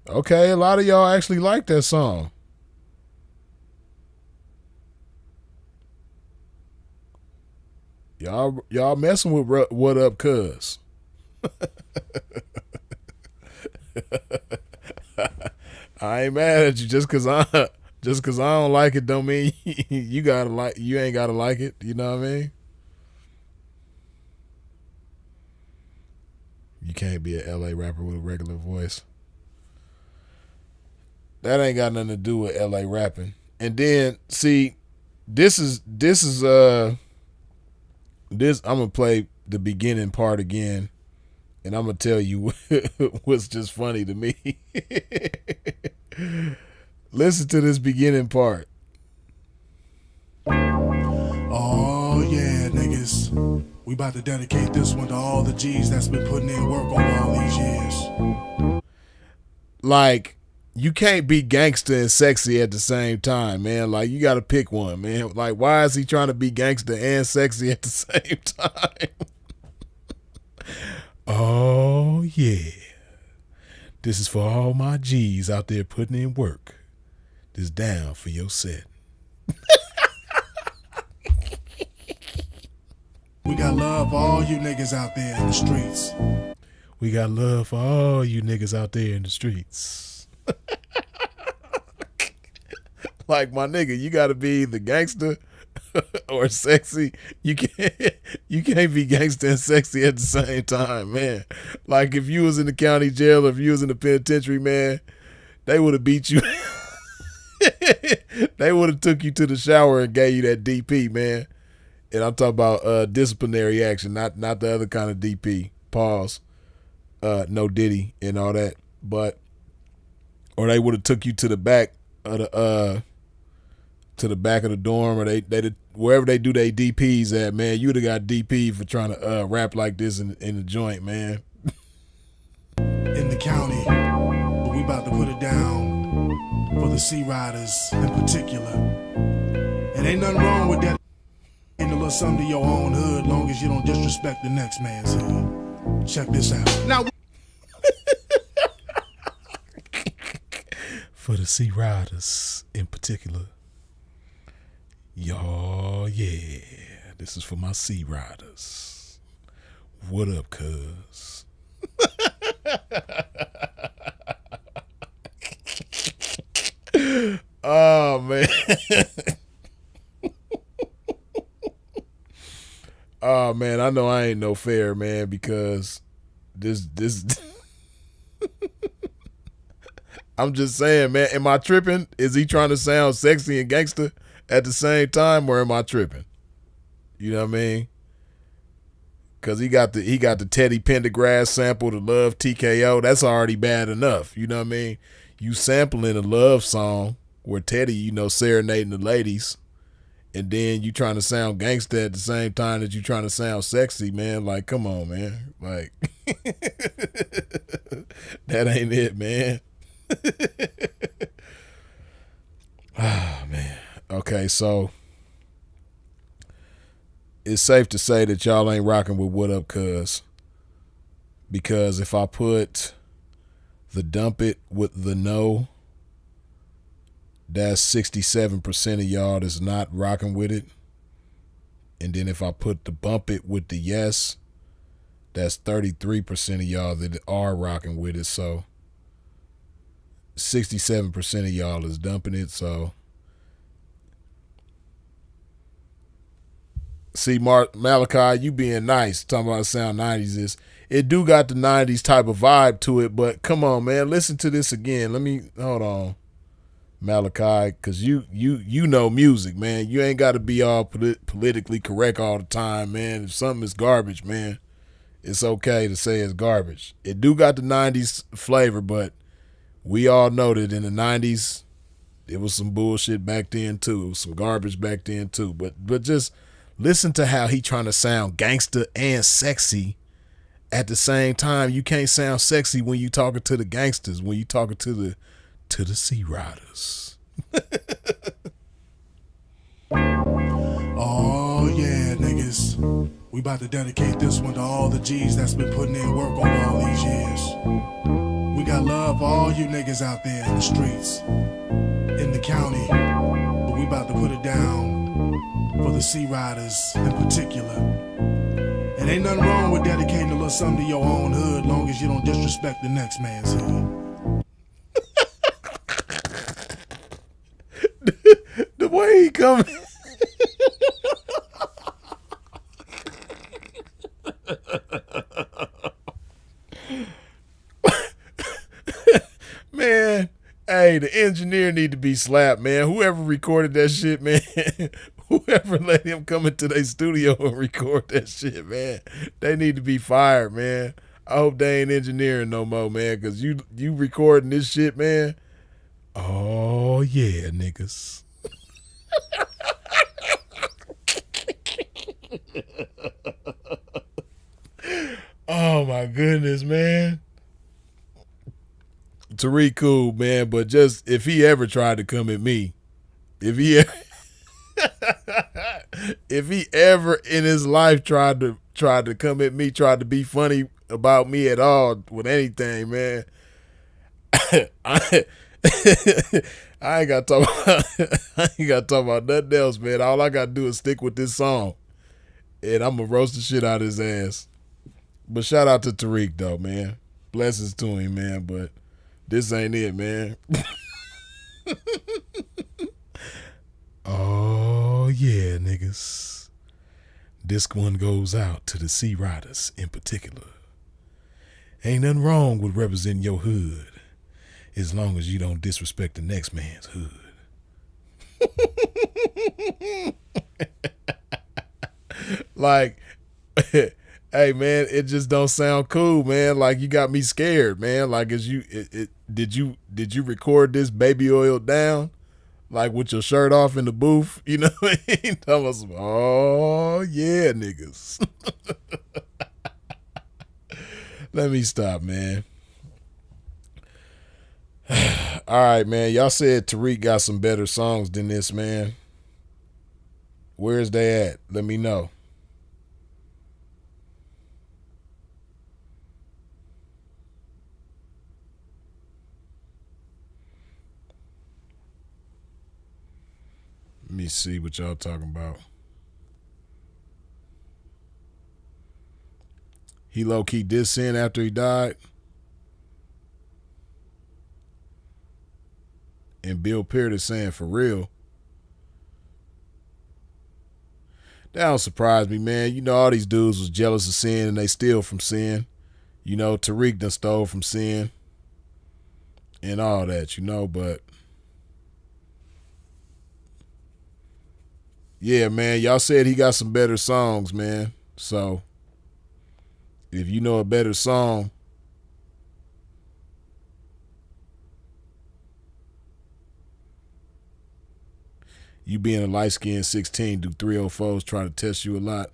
Okay, a lot of y'all actually like that song. Y'all messing with What Up, Cuz. I ain't mad at you just cause I don't like it don't mean you ain't gotta like it. You know what I mean? You can't be an LA rapper with a regular voice. That ain't got nothing to do with LA rapping. And then see, this I'm gonna play the beginning part again, and I'm gonna tell you what's just funny to me. Listen to this beginning part. Oh yeah, niggas. We about to dedicate this one to all the G's that's been putting in work over all these years. Like, you can't be gangster and sexy at the same time, man. Like, you gotta pick one, man. Like, why is he trying to be gangster and sexy at the same time? Oh yeah. This is for all my G's out there putting in work. This down for your set. We got love for all you niggas out there in the streets. We got love for all you niggas out there in the streets. Like, my nigga, you gotta be the gangster or sexy. You can't be gangster and sexy at the same time, man. Like, if you was in the county jail or if you was in the penitentiary, man, they would have beat you. They would have took you to the shower and gave you that DP, man. And I'm talking about disciplinary action, not the other kind of DP. Pause. No Diddy and all that. Or they would have took you to the back of the dorm, or they wherever they do their DPs at, man. You would have got DP for trying to rap like this in the joint, man. In the county, but we about to put it down for the Sea Riders in particular. And ain't nothing wrong with that. Ain't a little something to your own hood, long as you don't disrespect the next man's hood. Check this out. Now, For the Sea Riders in particular. Y'all, yeah. This is for my Sea Riders. What up, cuz? Oh man. Oh man, I know I ain't no fair, man, because this I'm just saying, man, am I tripping? Is he trying to sound sexy and gangster at the same time, or am I tripping? You know what I mean? Cause he got the Teddy Pendergrass sample, the Love TKO. That's already bad enough. You know what I mean? You sampling a love song where Teddy, serenading the ladies, and then you trying to sound gangster at the same time that you trying to sound sexy, man. Like, come on, man. Like, that ain't it, man. Ah, man. Okay, so it's safe to say that y'all ain't rocking with What Up Cuz, because if I put the Dump It with the No, that's 67% of y'all that's not rocking with it. And then if I put the Bump It with the Yes, that's 33% of y'all that are rocking with it. So 67% of y'all is dumping it. So see, Malachi, you being nice, talking about sound 90s. It do got the 90s type of vibe to it, but come on, man, listen to this again. Hold on, Malachi, because you know music, man. You ain't got to be all politically correct all the time, man. If something is garbage, man, it's okay to say it's garbage. It do got the 90s flavor, but we all know that in the 90s, it was some bullshit back then, too. It was some garbage back then, too. But just listen to how he trying to sound gangster and sexy at the same time. You can't sound sexy when you talking to the gangsters, when you talking to the Sea Riders. Oh yeah, niggas. We about to dedicate this one to all the G's that's been putting in work over all these years. We got love for all you niggas out there in the streets, in the county. But we about to put it down for the Sea Riders in particular. And ain't nothing wrong with dedicating a little something to your own hood, long as you don't disrespect the next man's hood. The way he coming. Man, hey, the engineer need to be slapped, man. Whoever recorded that shit, man. Whoever let him come into their studio and record that shit, man. They need to be fired, man. I hope they ain't engineering no more, man, because you recording this shit, man. Oh, yeah, niggas. Oh, my goodness, man. Tariq cool, man, but just if he ever tried to come at me, if he ever in his life tried to come at me, tried to be funny about me at all with anything, man, I ain't got to talk about nothing else, man. All I got to do is stick with this song, and I'm gonna roast the shit out of his ass. But shout out to Tariq though, man. Blessings to him, man. But this ain't it, man. Oh yeah, niggas. This one goes out to the Sea Riders in particular. Ain't nothing wrong with representing your hood, as long as you don't disrespect the next man's hood. Like, hey man, it just don't sound cool, man. Like, you got me scared, man. Like, did you record this baby oil down, like with your shirt off in the booth? You know what I mean? Oh yeah, niggas. Let me stop, man. All right, man. Y'all said Tariq got some better songs than this, man. Where's they at? Let me know. Let me see what y'all talking about. He low-key did sin after he died. And Bill Peart is saying, for real. That don't surprise me, man. You know, all these dudes was jealous of sin and they steal from sin. You know, Tariq done stole from sin and all that, you know, but yeah, man, y'all said he got some better songs, man. So if you know a better song, you being a light-skinned 16, do 304s try to test you a lot?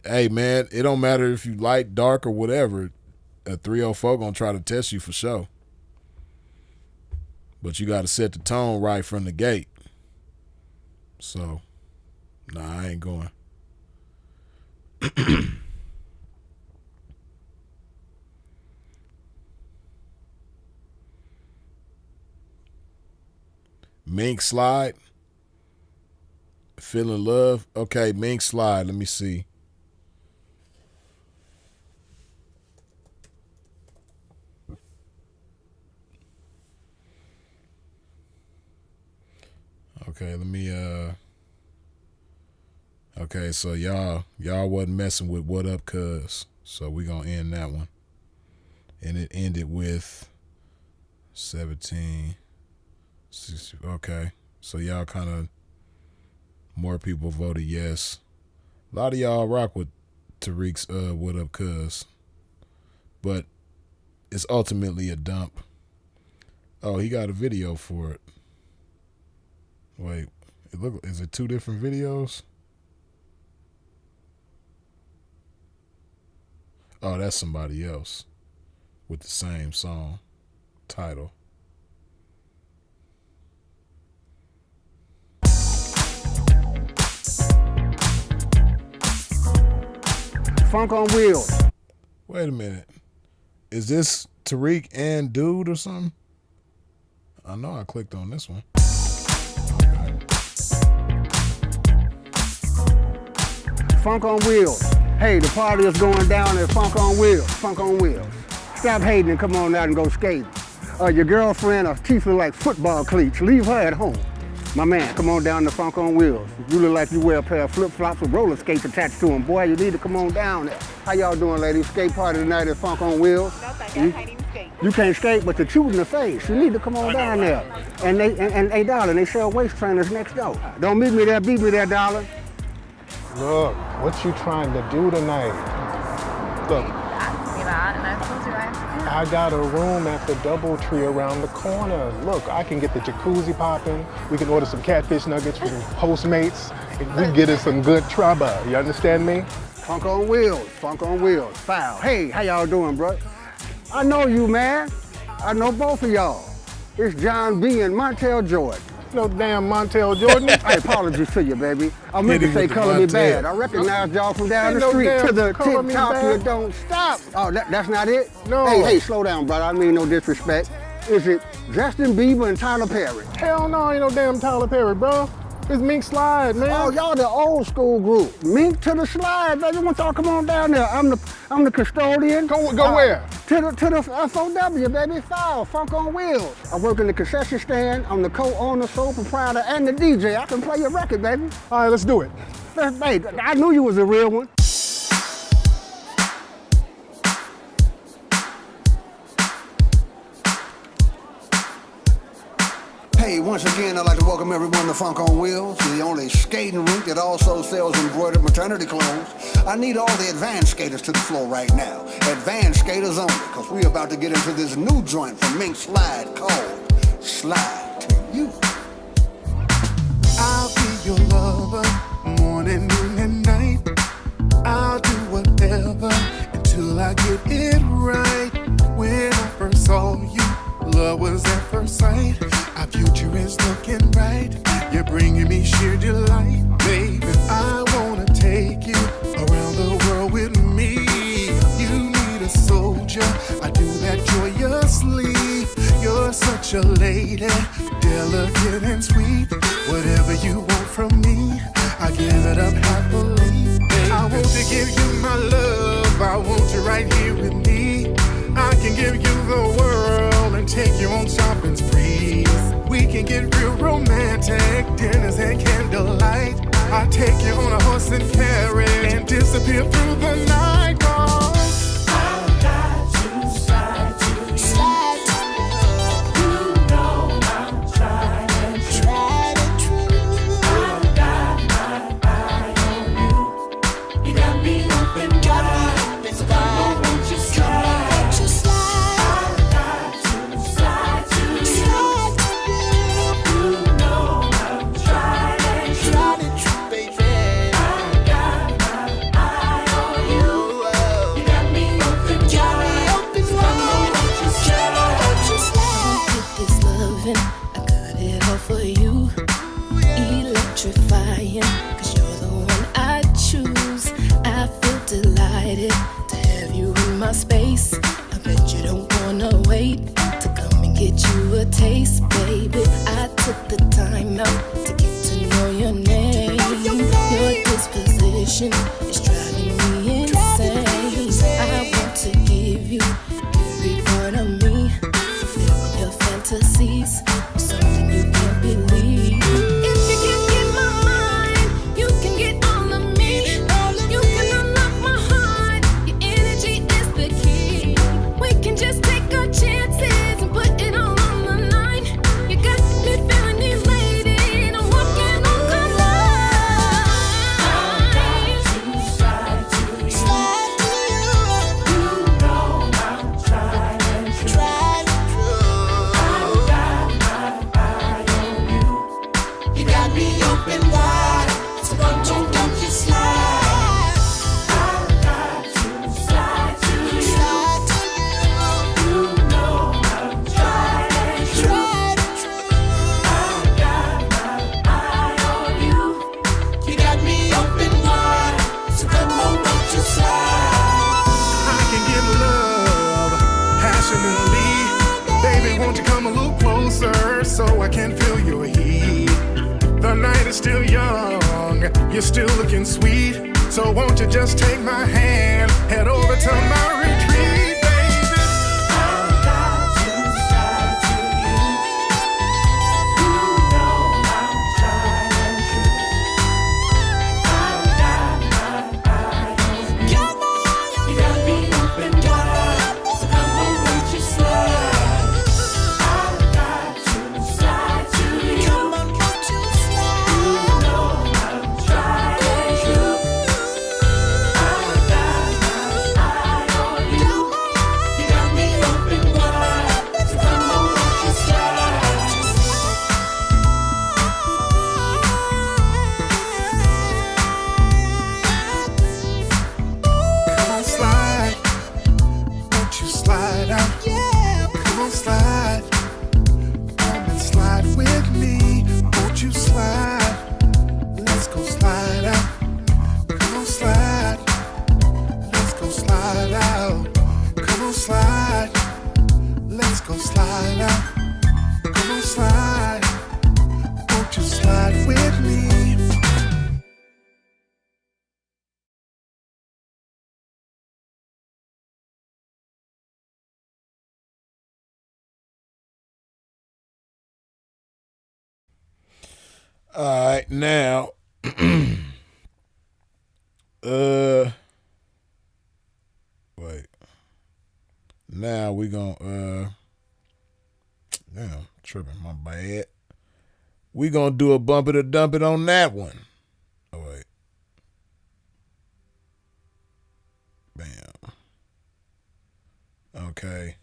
Hey, man, it don't matter if you light, dark, or whatever. A 304 gonna try to test you for sure. But you got to set the tone right from the gate. So, nah, I ain't going. Mink Slide. Feeling Love. Okay, Mink Slide. Let me see. Okay, let me okay, so y'all wasn't messing with What Up Cuz. So we gonna end that one. And it ended with 17. Okay, so y'all kind of, more people voted yes. A lot of y'all rock with Tariq's What Up Cuz, but it's ultimately a dump. Oh, he got a video for it. Wait, is it two different videos? Oh, that's somebody else with the same song title. Funk on Wheels. Wait a minute. Is this Tariq and Dude or something? I know I clicked on this one. Okay. Funk on Wheels. Hey, the party is going down at Funk on Wheels. Funk on Wheels. Stop hating and come on out and go skating. Your girlfriend or teeth look like football cleats. Leave her at home. My man, come on down to Funk on Wheels. You look like you wear a pair of flip-flops with roller skates attached to them. Boy, you need to come on down there. How y'all doing, ladies? Skate party tonight at Funk on Wheels. No, thank you. I can't even skate. You can't skate, but you're shooting the face. You need to come on down there. And hey, darling, they sell waist trainers next door. Don't meet me there, beat me there, darling. Look, what you trying to do tonight? Look, I got a room at the DoubleTree around the corner. Look, I can get the jacuzzi popping. We can order some catfish nuggets from Postmates. And we get us some good trouble. You understand me? Funk on Wheels, Funk on Wheels, foul. Hey, how y'all doing, bro? I know you, man. I know both of y'all. It's John B. and Montel Jordan. No damn Montel Jordan. Hey, apologies to you, baby. I meant to say color me bad. I recognize y'all from down the street to the TikTok. You don't stop. Oh, that's not it? No. Hey, slow down, brother. I mean no disrespect. Is it Justin Bieber and Tyler Perry? Hell no, ain't no damn Tyler Perry, bro. It's Mink Slide, man. Oh, y'all the old school group. Mink to the slide, baby. Want y'all come on down there? I'm the custodian. Go where? To the FOW, baby. Foul, Funk on Wheels. I work in the concession stand. I'm the co-owner, sole proprietor, and the DJ. I can play your record, baby. All right, let's do it. Hey, I knew you was a real one. Hey, once again, I'd like to welcome everyone to Funk on Wheels, the only skating rink that also sells embroidered maternity clothes. I need all the advanced skaters to the floor right now. Advanced skaters only, because we're about to get into this new joint from Mink Slide called Slide to You. I'll be your lover, morning, noon, and night. I'll do whatever until I get it right. When I first saw you, love was at first sight. Our future is looking bright. You're bringing me sheer delight. Baby, I wanna take you around the world with me. You need a soldier, I do that joyously. You're such a lady, delicate and sweet. Whatever you want from me, I give it up happily. Baby, I want to give you my love. I want you right here with me. I can give you the world and take you on shopping sprees. We can get real romantic, dinners and candlelight. I'll take you on a horse and carriage and disappear through the night. 'Cause I've got to slide to you. Slide to You know I'm tried and true. tried and true. I've got my eye on you. You got me open wide. So come on, won't you slide? Won't you slide? I've got to slide to you. Slide to you. You know I'm tried and true. Tried and true, baby. I've got my eye on you. You got me open Got me wide. open So come on, wide. won't you slide? Won't you slide? With this loving, I got it all for you. Electrifying, 'cause you're the one I choose. I feel delighted to have you in my space. I bet you don't wanna wait to come and get you a taste, baby. I took the time out to get to know your name. Your disposition is driving me insane. I want to give you every part of me. Fulfill your fantasies with something you can't believe. If you can get my mind, you can get all of me. You can unlock my heart. Your energy is the key. We can just take our chances and put it all on the line. You got me feeling elated. I'm walking on clouds. Slide to you. Slide to you. You know I'm tried and true. Tried and true. I've got my eye on you. You got me open wide. So don't you slide. I've got to slide to you. Slide to you. You know I'm tried and true. Tried and true. I've got my eye on you. You got me open wide. So come on, won't you slide? I can give love passionately. Baby, won't you come a little closer so I can feel your heat? The night is still young, you're still looking sweet. So won't you just take my hand, head over to my retreat, baby? I've got to slide to you. You know I'm tried and true. I've got my eye on you. You got me open wide. So come on, won't you slide? I've got to slide to you. Come on, won't you You slide? know I'm tried and true. I've got my eye on you. You got me open wide. So come on, won't you slide? Come on, slide. Won't you slide out? Yeah. Come on, slide. Come and slide with me. Won't you slide? Let's go slide out. Come on, slide. Let's go slide out. Come on, slide. Let's go slide out. Come on, slide. Won't you slide with me? All right, now, wait. Now we gonna, damn, tripping, my bad. We gonna do a bump it or dump it on that one. Oh, wait. Bam. Okay.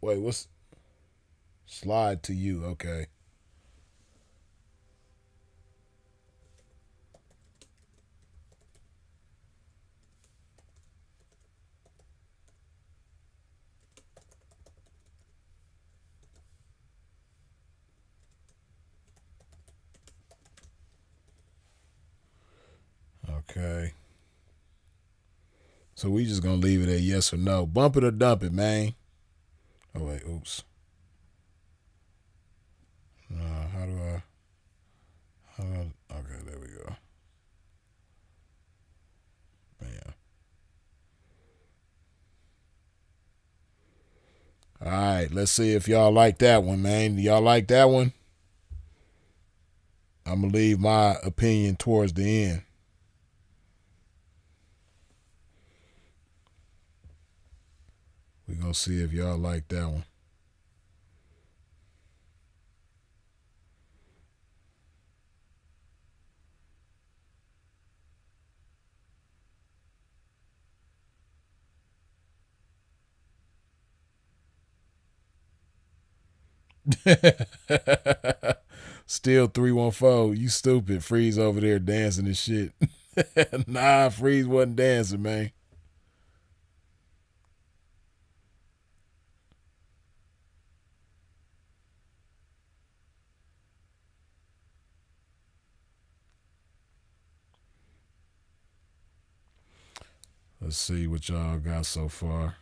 Wait, what's, slide to you, okay. Okay. So we just gonna leave it at yes or no. Bump it or dump it, man. Oh wait, oops. How do I? Okay, there we go. right, let's see if y'all like that one, man. Y'all like that one? I'm going to leave my opinion towards the end. We're going to see if y'all like that one. Still 314. You stupid. Freeze over there dancing and shit. Nah, Freeze wasn't dancing, man. Let's see what y'all got so far.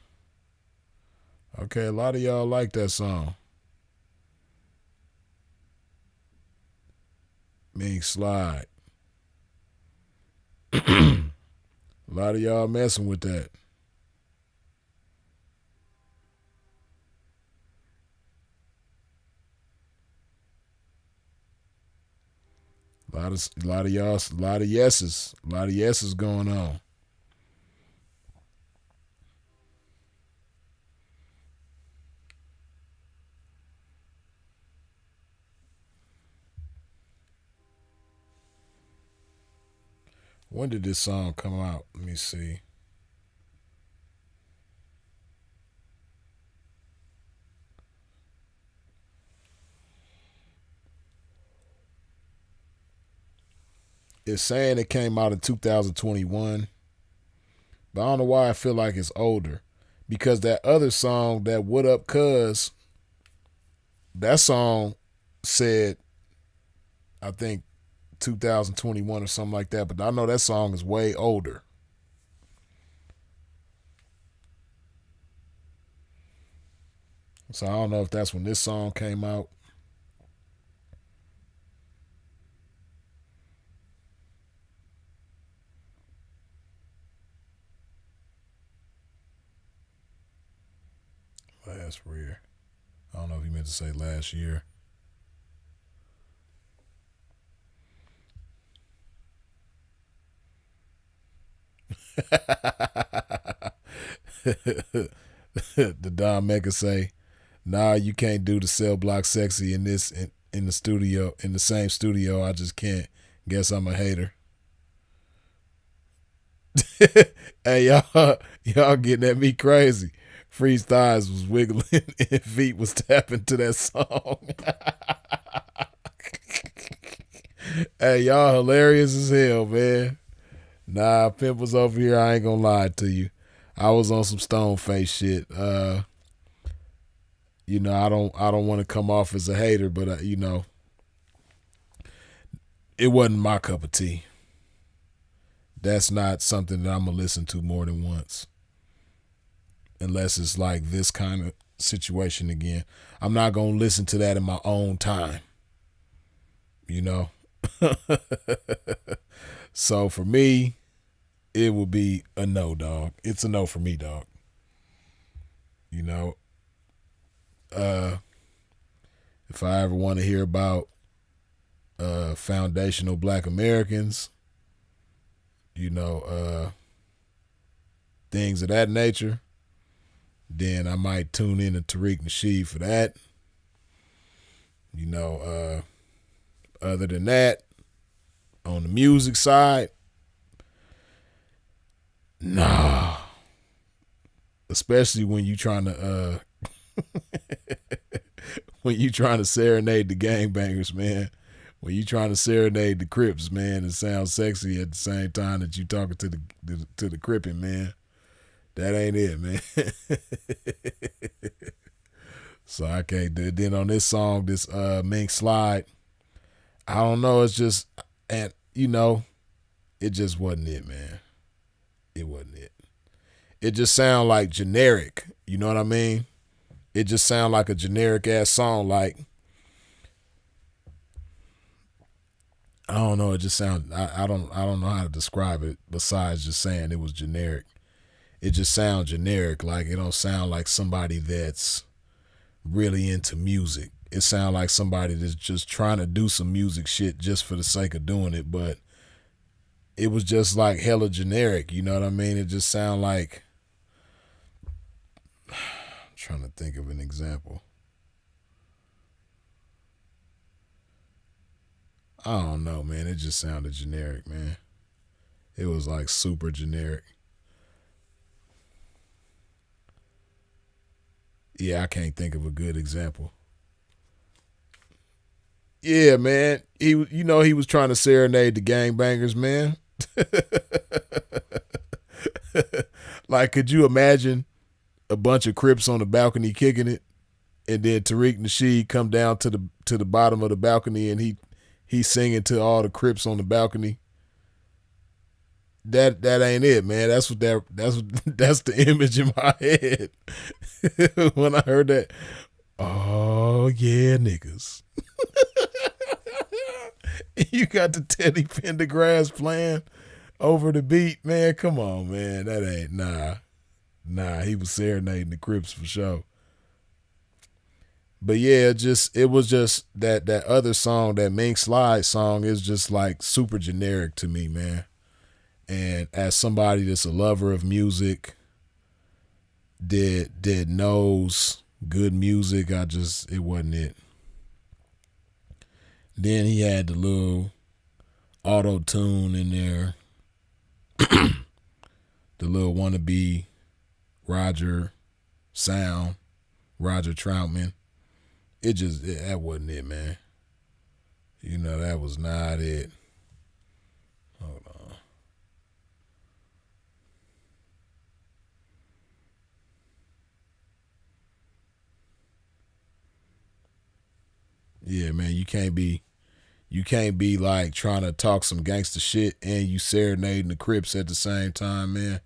Okay, a lot of y'all like that song. Mink Slide. A lot of y'all messing with that. A lot of y'all, a lot of yeses. A lot of yeses going on. When did this song come out? Let me see. It's saying it came out in 2021, but I don't know why I feel like it's older. Because that other song, that What Up Cuz, that song said, I think 2021 or something like that, but I know that song is way older. So I don't know if that's when this song came out. Last year. I don't know if he meant to say last year. The Don Mecca say, nah, you can't do the Cell Block Sexy in this in the studio, in the same studio. I just can't. Guess I'm a hater. Hey, y'all getting at me crazy. Freeze thighs was wiggling and feet was tapping to that song. Hey, y'all hilarious as hell, man. Nah, Pimp was over here. I ain't gonna lie to you. I was on some stone face shit. You know, I don't want to come off as a hater, but you know, it wasn't my cup of tea. That's not something that I'm gonna listen to more than once. Unless it's like this kind of situation again. I'm not gonna listen to that in my own time. You know? So for me, it would be a no, dog. It's a no for me, dog. You know? If I ever want to hear about foundational Black Americans, you know, things of that nature, then I might tune in to Tariq Nasheed for that. You know, other than that, on the music side, nah. Especially when you trying to when you trying to serenade the gangbangers, man. When you trying to serenade the Crips, man, it sounds sexy at the same time that you talking to the Crippin', man. That ain't it, man. So I can't do it. Then on this song, this Mink Slide, I don't know, it's just, and you know, it just wasn't it, man. It wasn't it. It just sound like generic, you know what I mean? It just sound like a generic ass song, like, I don't know, it just sound, I don't know how to describe it besides just saying it was generic. It just sounds generic, like it don't sound like somebody that's really into music. It sounds like somebody that's just trying to do some music shit just for the sake of doing it, but it was just like hella generic, you know what I mean? It just sound like, I'm trying to think of an example. I don't know, man. It just sounded generic, man. It was like super generic. Yeah, I can't think of a good example. Yeah, man. He was trying to serenade the gangbangers, man. Like, could you imagine a bunch of Crips on the balcony kicking it, and then Tariq Nasheed come down to the bottom of the balcony and he's singing to all the Crips on the balcony? That ain't it, man. That's the image in my head when I heard that. Oh yeah, niggas. You got the Teddy Pendergrass playing over the beat, man. Come on, man. That ain't nah. He was serenading the Crips for sure. But yeah, it was just that other song, that Mink Slide song, is just like super generic to me, man. And as somebody that's a lover of music, that knows good music, it wasn't it. Then he had the little auto-tune in there. The little wannabe Roger Troutman. That wasn't it, man. You know, that was not it. Hold on. Yeah, man, you can't be like trying to talk some gangster shit and you serenading the Crips at the same time, man.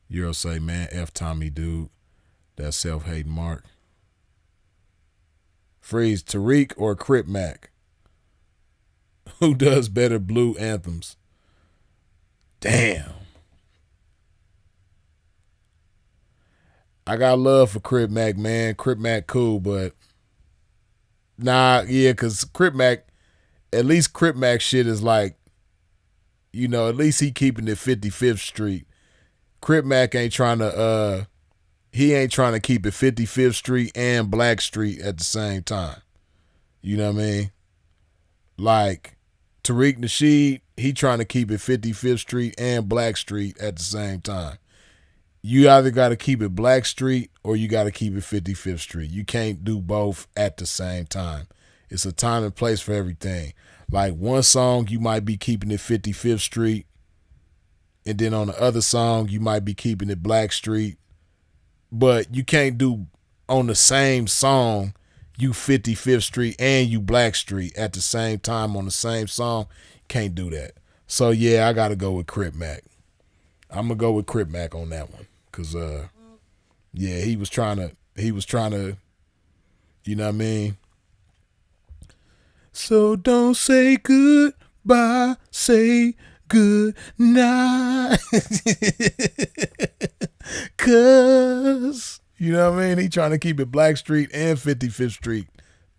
Euro say, man, F Tommy, dude. That self-hating mark. Freeze, Tariq or Crip Mac? Who does better blue anthems? Damn. I got love for Crip Mac, man. Crip Mac cool, but because at least Crip Mac shit is like, you know, at least he keeping it 55th Street. Crip Mac ain't trying to keep it 55th Street and Black Street at the same time. You know what I mean? Like Tariq Nasheed, he trying to keep it 55th Street and Black Street at the same time. You either got to keep it Black Street or you got to keep it 55th Street. You can't do both at the same time. It's a time and place for everything. Like one song, you might be keeping it 55th Street, and then on the other song, you might be keeping it Black Street. But you can't do on the same song, you 55th Street and you Black Street at the same time on the same song. Can't do that. So yeah, I got to go with Crip Mac. I'm going to go with Crip Mac on that one. Cause yeah, he was trying to, you know what I mean? So don't say goodbye, say good night. Cause, you know what I mean? He trying to keep it Black Street and 55th Street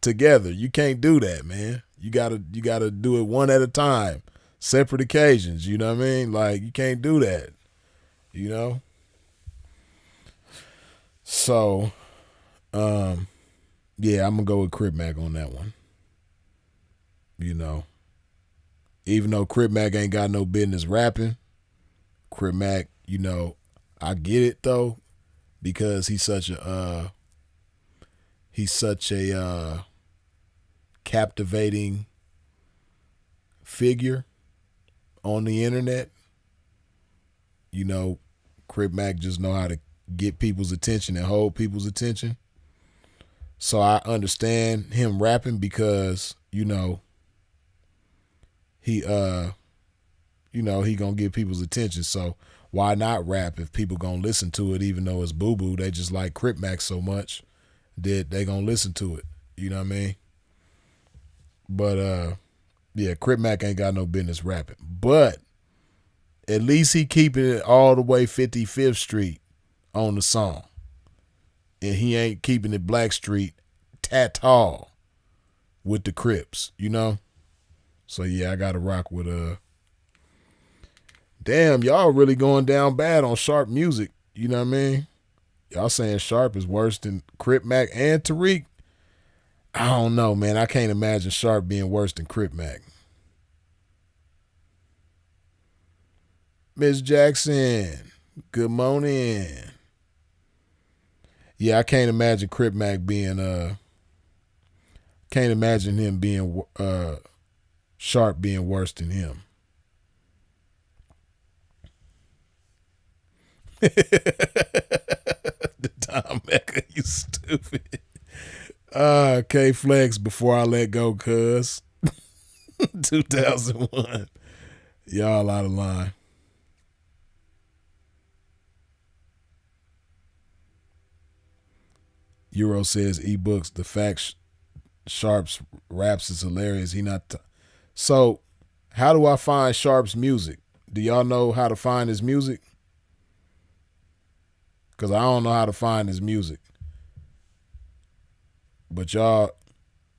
together. You can't do that, man. You gotta do it one at a time. Separate occasions, you know what I mean? Like, you can't do that, you know? So, yeah, I'm gonna go with Crip Mac on that one. You know, even though Crip Mac ain't got no business rapping, Crip Mac, you know, I get it though, because he's such a captivating figure on the internet. You know, Crip Mac just know how to get people's attention and hold people's attention. So I understand him rapping because, you know, he gonna get people's attention. So why not rap if people gonna listen to it, even though it's boo-boo? They just like Crip Mac so much that they gonna listen to it. You know what I mean? But Yeah, Crip Mac ain't got no business rapping. But at least he keeping it all the way 55th Street on the song. And he ain't keeping it Black Street tat-all with the Crips, you know? So yeah, I gotta rock with damn, y'all really going down bad on Sharp music, you know what I mean? Y'all saying Sharp is worse than Crip Mac and Tariq? I don't know, man. I can't imagine Sharp being worse than Crip Mac. Miss Jackson, good morning. Yeah, I can't imagine Crip Mac being can't imagine him being Sharp being worse than him. The Tom Mecca, you stupid. K Flex, before I let go, cuz. 2001. Y'all out of line. Euro says ebooks, the fact Sharp's raps is hilarious. He not so how do I find Sharp's music? Do y'all know how to find his music? Because I don't know how to find his music. But y'all,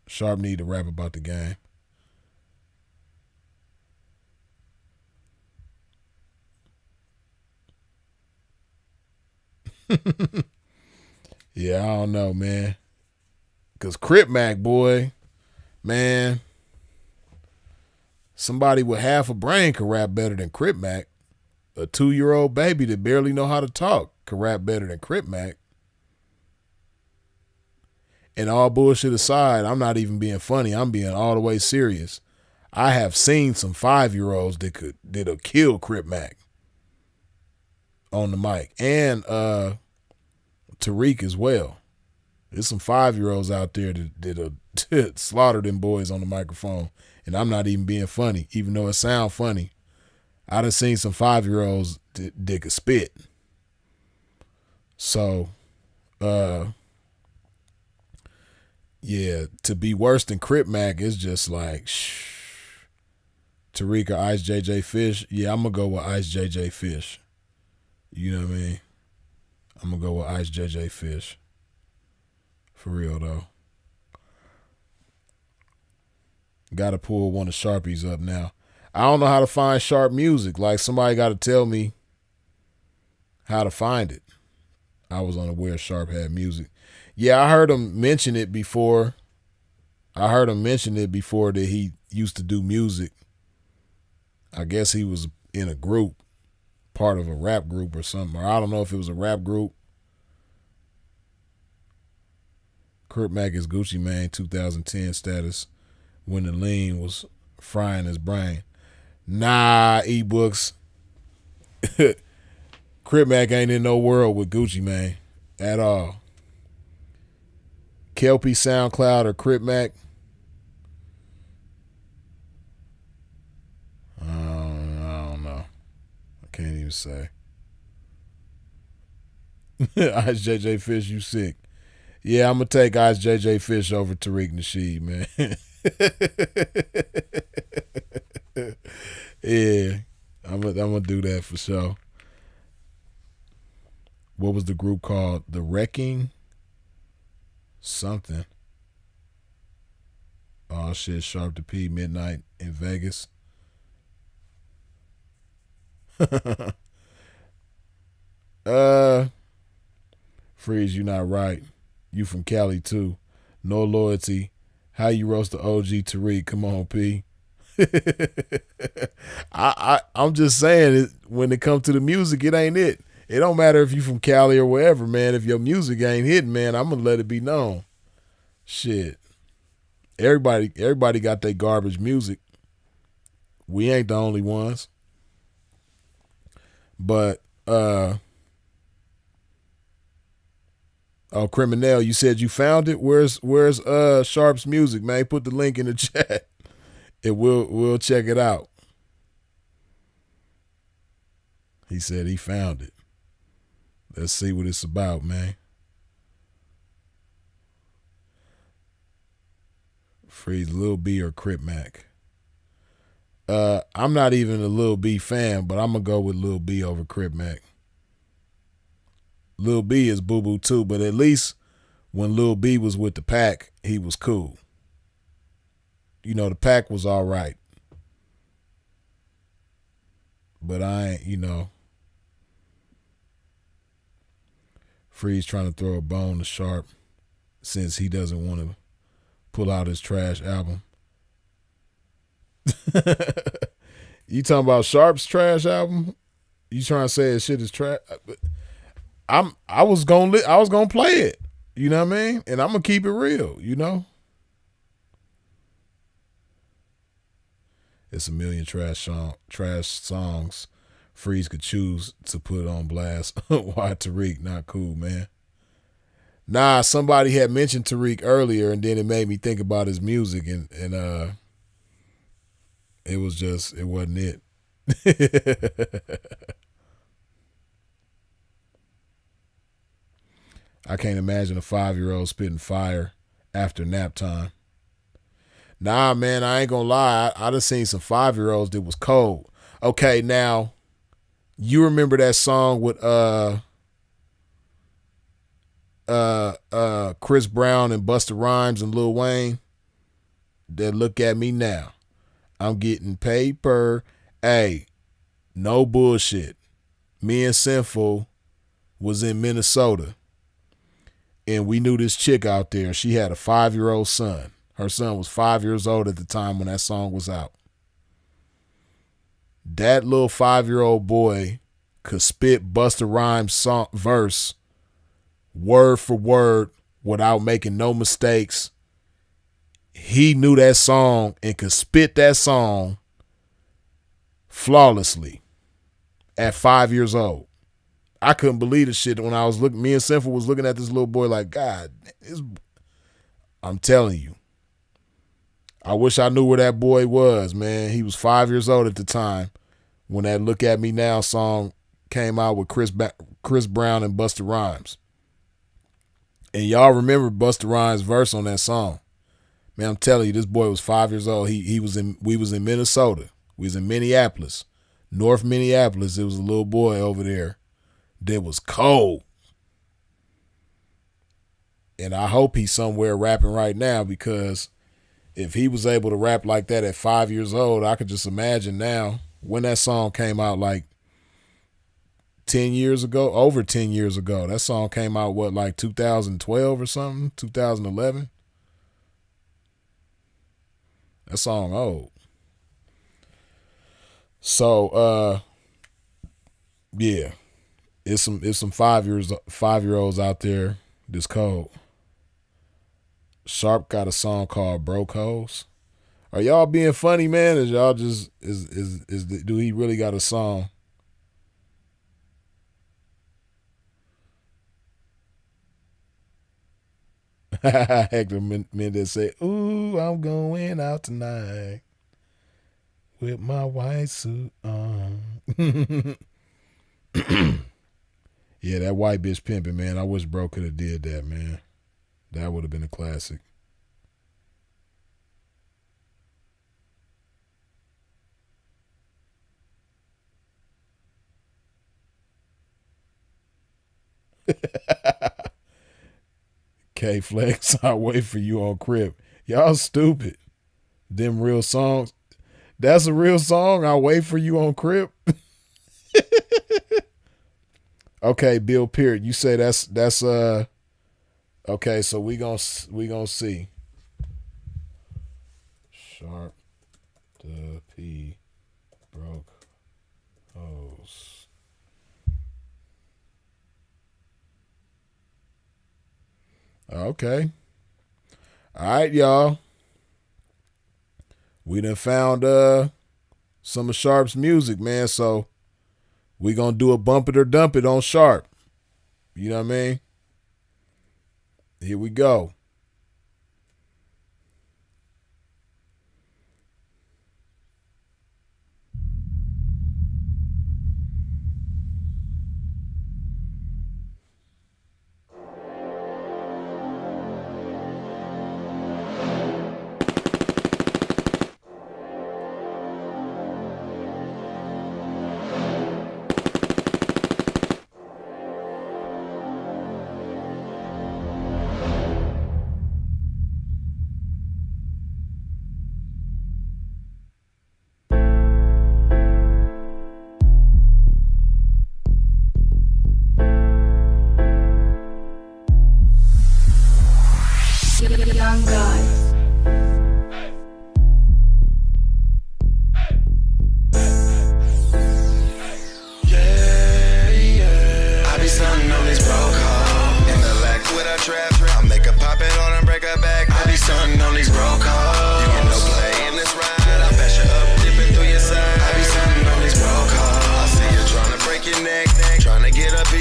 Sharp need to rap about the game. Yeah, I don't know, man. Because Crip Mac, boy, man, somebody with half a brain could rap better than Crip Mac. A 2-year-old baby that barely know how to talk could rap better than Crip Mac. And all bullshit aside, I'm not even being funny. I'm being all the way serious. I have seen some 5-year-olds that'll kill Crip Mac on the mic. And Tariq as well. There's some 5-year-olds out there that'll slaughter them boys on the microphone. And I'm not even being funny, even though it sounds funny. I done seen some 5-year-olds that could spit. So, yeah, to be worse than Crip Mac is just like, Tariq or Ice JJ Fish. Yeah, I'm going to go with Ice JJ Fish. You know what I mean? I'm going to go with Ice JJ Fish. For real, though. Got to pull one of Sharpies up now. I don't know how to find Sharp music. Like, somebody got to tell me how to find it. I was unaware Sharp had music. Yeah, I heard him mention it before. That he used to do music. I guess he was in a group, part of a rap group or something. Or I don't know if it was a rap group. Crip Mac is Gucci Mane 2010 status when the lean was frying his brain. Nah, ebooks. Crip Mac ain't in no world with Gucci Mane at all. Kelpie, SoundCloud, or Crip Mac? I don't know. I can't even say. Ice JJ Fish, you sick. Yeah, I'm going to take Ice JJ Fish over Tariq Nasheed, man. Yeah, I'm gonna do that for sure. What was the group called? The Wrecking? Something. Oh shit, Sharp to P, Midnight in Vegas. Freeze, you not right. You from Cali too. No loyalty. How you roast the OG Tariq? Come on, P. I'm just saying, when it comes to the music, it ain't it. It don't matter if you from Cali or wherever, man. If your music ain't hitting, man, I'm gonna let it be known. Shit. Everybody got their garbage music. We ain't the only ones. But oh, Criminal, you said you found it? Where's Sharp's music, man? Put the link in the chat. We'll check it out. He said he found it. Let's see what it's about, man. Freeze, Lil B or Crip Mac? I'm not even a Lil B fan, but I'm gonna go with Lil B over Crip Mac. Lil B is boo boo too, but at least when Lil B was with the Pack, he was cool. You know, the Pack was all right. But I ain't, you know. Freeze trying to throw a bone to Sharp since he doesn't want to pull out his trash album. You talking about Sharp's trash album? You trying to say his shit is trash? I was gonna play it. You know what I mean? And I'm gonna keep it real. You know. It's a million trash songs Freeze could choose to put on blast. Why Tariq? Not cool, man. Nah, somebody had mentioned Tariq earlier, and then it made me think about his music, and it wasn't it. I can't imagine a 5-year-old spitting fire after nap time. Nah, man, I ain't gonna lie. I done seen some 5-year-olds that was cold. Okay, now, you remember that song with Chris Brown and Busta Rhymes and Lil Wayne? That Look at Me Now. I'm getting paper. Hey, no bullshit. Me and Sinful was in Minnesota, and we knew this chick out there. She had a 5-year-old son. Her son was 5 years old at the time when that song was out. That little 5-year-old boy could spit Busta Rhymes' song verse word for word without making no mistakes. He knew that song and could spit that song flawlessly at 5 years old. I couldn't believe the shit when I was looking. Me and Sinful was looking at this little boy like, God, I'm telling you. I wish I knew where that boy was, man. He was 5 years old at the time when that Look at Me Now song came out with Chris Brown and Busta Rhymes. And y'all remember Busta Rhymes' verse on that song. Man, I'm telling you, this boy was 5 years old. We was in Minnesota. We was in Minneapolis. North Minneapolis. There was a little boy over there that was cold. And I hope he's somewhere rapping right now, because if he was able to rap like that at 5 years old, I could just imagine now when that song came out like 10 years ago, over 10 years ago. That song came out, what, like 2012 or something? 2011? That song old. So, yeah. It's some 5-year-olds out there that's cold. Sharp got a song called Broke Hoes. Are y'all being funny, man? Is y'all just do he really got a song? Hector Mendez say, "Ooh, I'm going out tonight with my white suit on." Yeah, that white bitch pimping, man. I wish Bro could have did that, man. That would have been a classic. K-Flex, I wait for you on Crip. Y'all stupid. Them real songs. That's a real song. I wait for you on Crip. Okay, Bill Peart, you say that's okay, so we gonna see. Sharp the P broke hose. Okay. All right, y'all. We done found some of Sharp's music, man, so we gonna do a bump it or dump it on Sharp. You know what I mean? Here we go.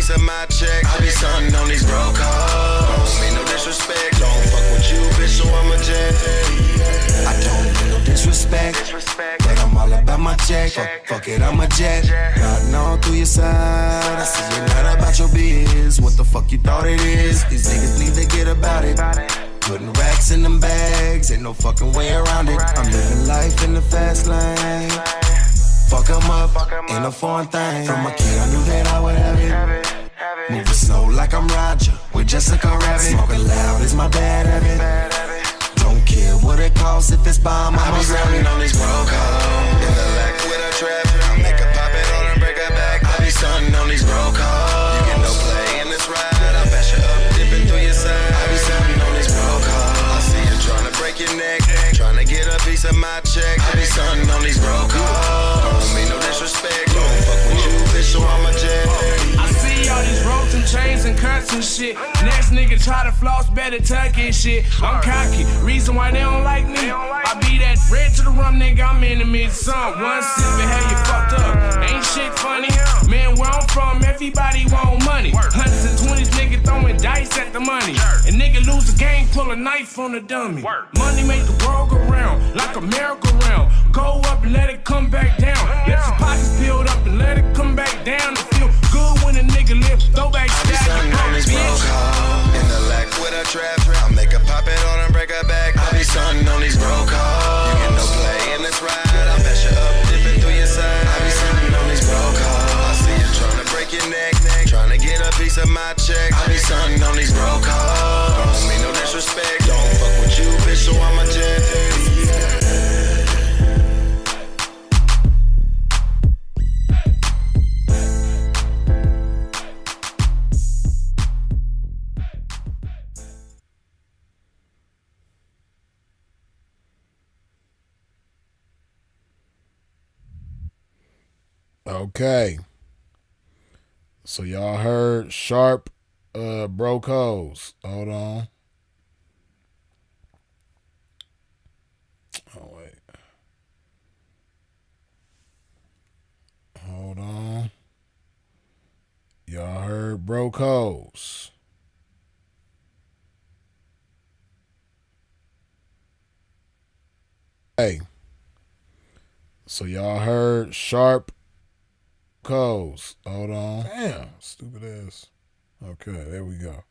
piece of my check. I be stunting on these broke hoes. Don't mean no disrespect. Don't fuck with you, bitch, so I'm a jet. I don't mean no disrespect, but I'm all about my check. Fuck it, I'm a jet. Riding all through your side. I see you're not about your biz. What the fuck you thought it is? These niggas need to get about it. Putting racks in them bags, ain't no fucking way around it. I'm living life in the fast lane. Fuck 'em up, ain't a foreign thing. From a kid I knew that I would have it. Moving slow like I'm Roger, with Jessica Rabbit. Smoking loud is my bad habit. Don't care what it costs if it's bomb, I be running on these broke hoes. In the lack with a trap, I make a pop it all and break her back. I be stunting on these broke hoes. You get no play in this ride, I bash you up, dipping through your side. I be stunting on these broke hoes. I see you trying to break your neck, trying to get a piece of my check. I be stunting on these broke hoes. Don't mean no disrespect, don't fuck with you, bitch, so I'm a jet. I see all these ropes and chains and cuts and shit. Next nigga try to floss, better tuck and shit. I'm cocky, reason why they don't like me. I be that red to the rum nigga, I'm in the mid-sum. One sip and have you fucked up. Ain't shit funny. Man, where I'm from, everybody want money. Hundreds and 20s nigga throwing dice at the money. And nigga lose a game, pull a knife on the dummy. Money make the world go round, like a merry-go-round. Go up and let it come back down. Let your pockets build up and let it come back down. To feel good when a nigga live, throwback style. In the lack with a trap, I make a pop it on and break her back. I be stunting on these broke hoes. You get no play in this ride, I bash you up, dipping through your side. I be stunting on these broke hoes. I see you trying to break your neck, trying to get a piece of my check. I be stunting on these broke hoes. Don't mean no disrespect, don't fuck with you, bitch, so I'm a jet. Okay. So y'all heard Sharp broke hoes. Hold on. Oh wait. Hold on. Y'all heard broke hoes. Hey. So y'all heard Sharp hoes. Hold on. Damn, stupid ass. Okay, there we go.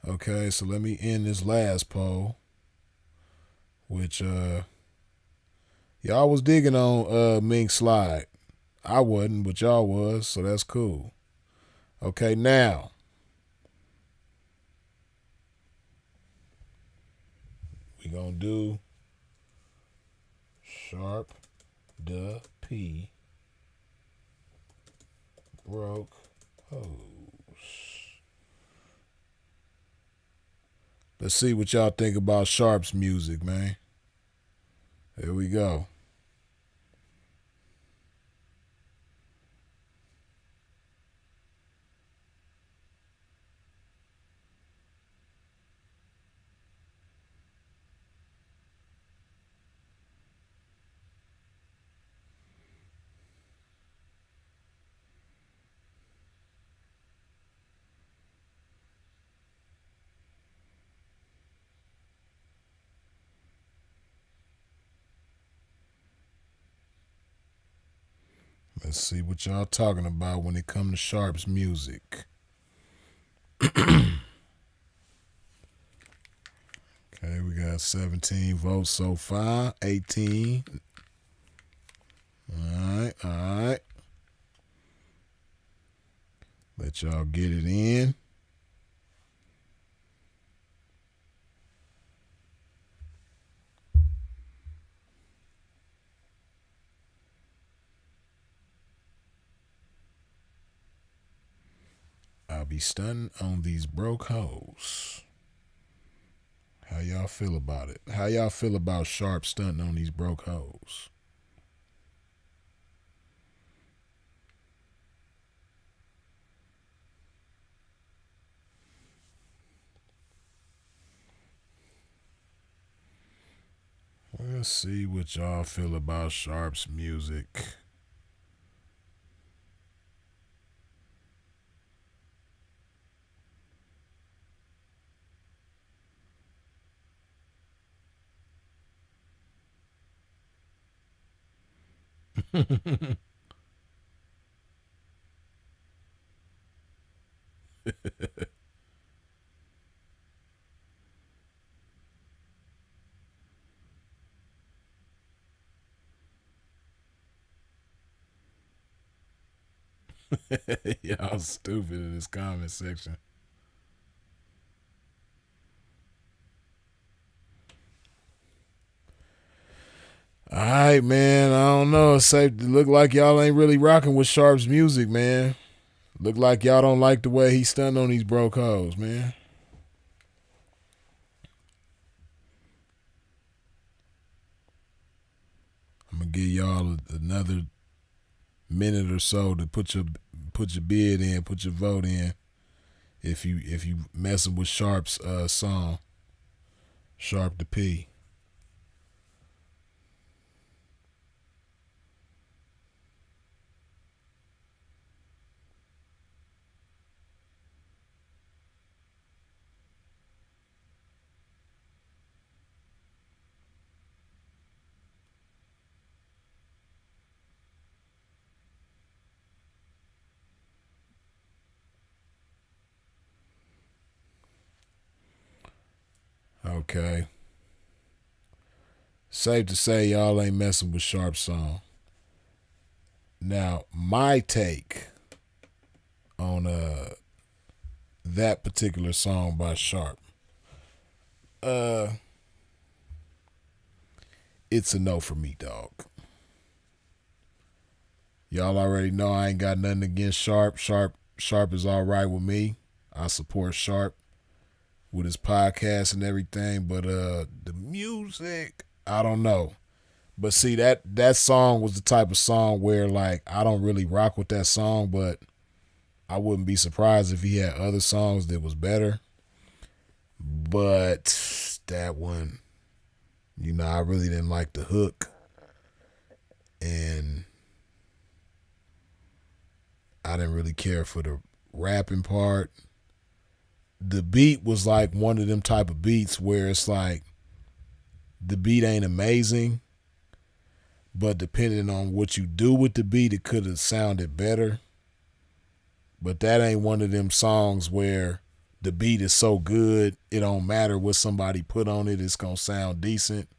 Okay, so let me end this last poll, which y'all was digging on Mink Slide. I wasn't, but y'all was, so that's cool. Okay, now we gonna do Sharp the P broke hoes. Let's see what y'all think about Sharp's music, man. Here we go. Let's see what y'all talking about when it comes to Sharp's music. Okay, we got 17 votes so far. 18. All right. Let y'all get it in. I'll be stunting on these broke hoes. How y'all feel about it? How y'all feel about Sharp stunting on these broke hoes? Let's see what y'all feel about Sharp's music. Y'all stupid in this comment section. All right, man. I don't know. It's safe to look like y'all ain't really rocking with Sharp's music, man. Look like y'all don't like the way he's stunned on these broke hoes, man. I'm gonna give y'all another minute or so to put your bid in, put your vote in. If you messing with Sharp's song, Sharp the P. Okay. Safe to say y'all ain't messing with Sharp's song. Now, my take on that particular song by Sharp. It's a no for me, dog. Y'all already know I ain't got nothing against Sharp. Sharp is all right with me. I support Sharp with his podcast and everything, but the music, I don't know. But see, that song was the type of song where, like, I don't really rock with that song, but I wouldn't be surprised if he had other songs that was better. But that one, I really didn't like the hook. And I didn't really care for the rapping part. The beat was like one of them type of beats where it's like the beat ain't amazing, but depending on what you do with the beat, it could have sounded better. But that ain't one of them songs where the beat is so good, it don't matter what somebody put on it, it's going to sound decent.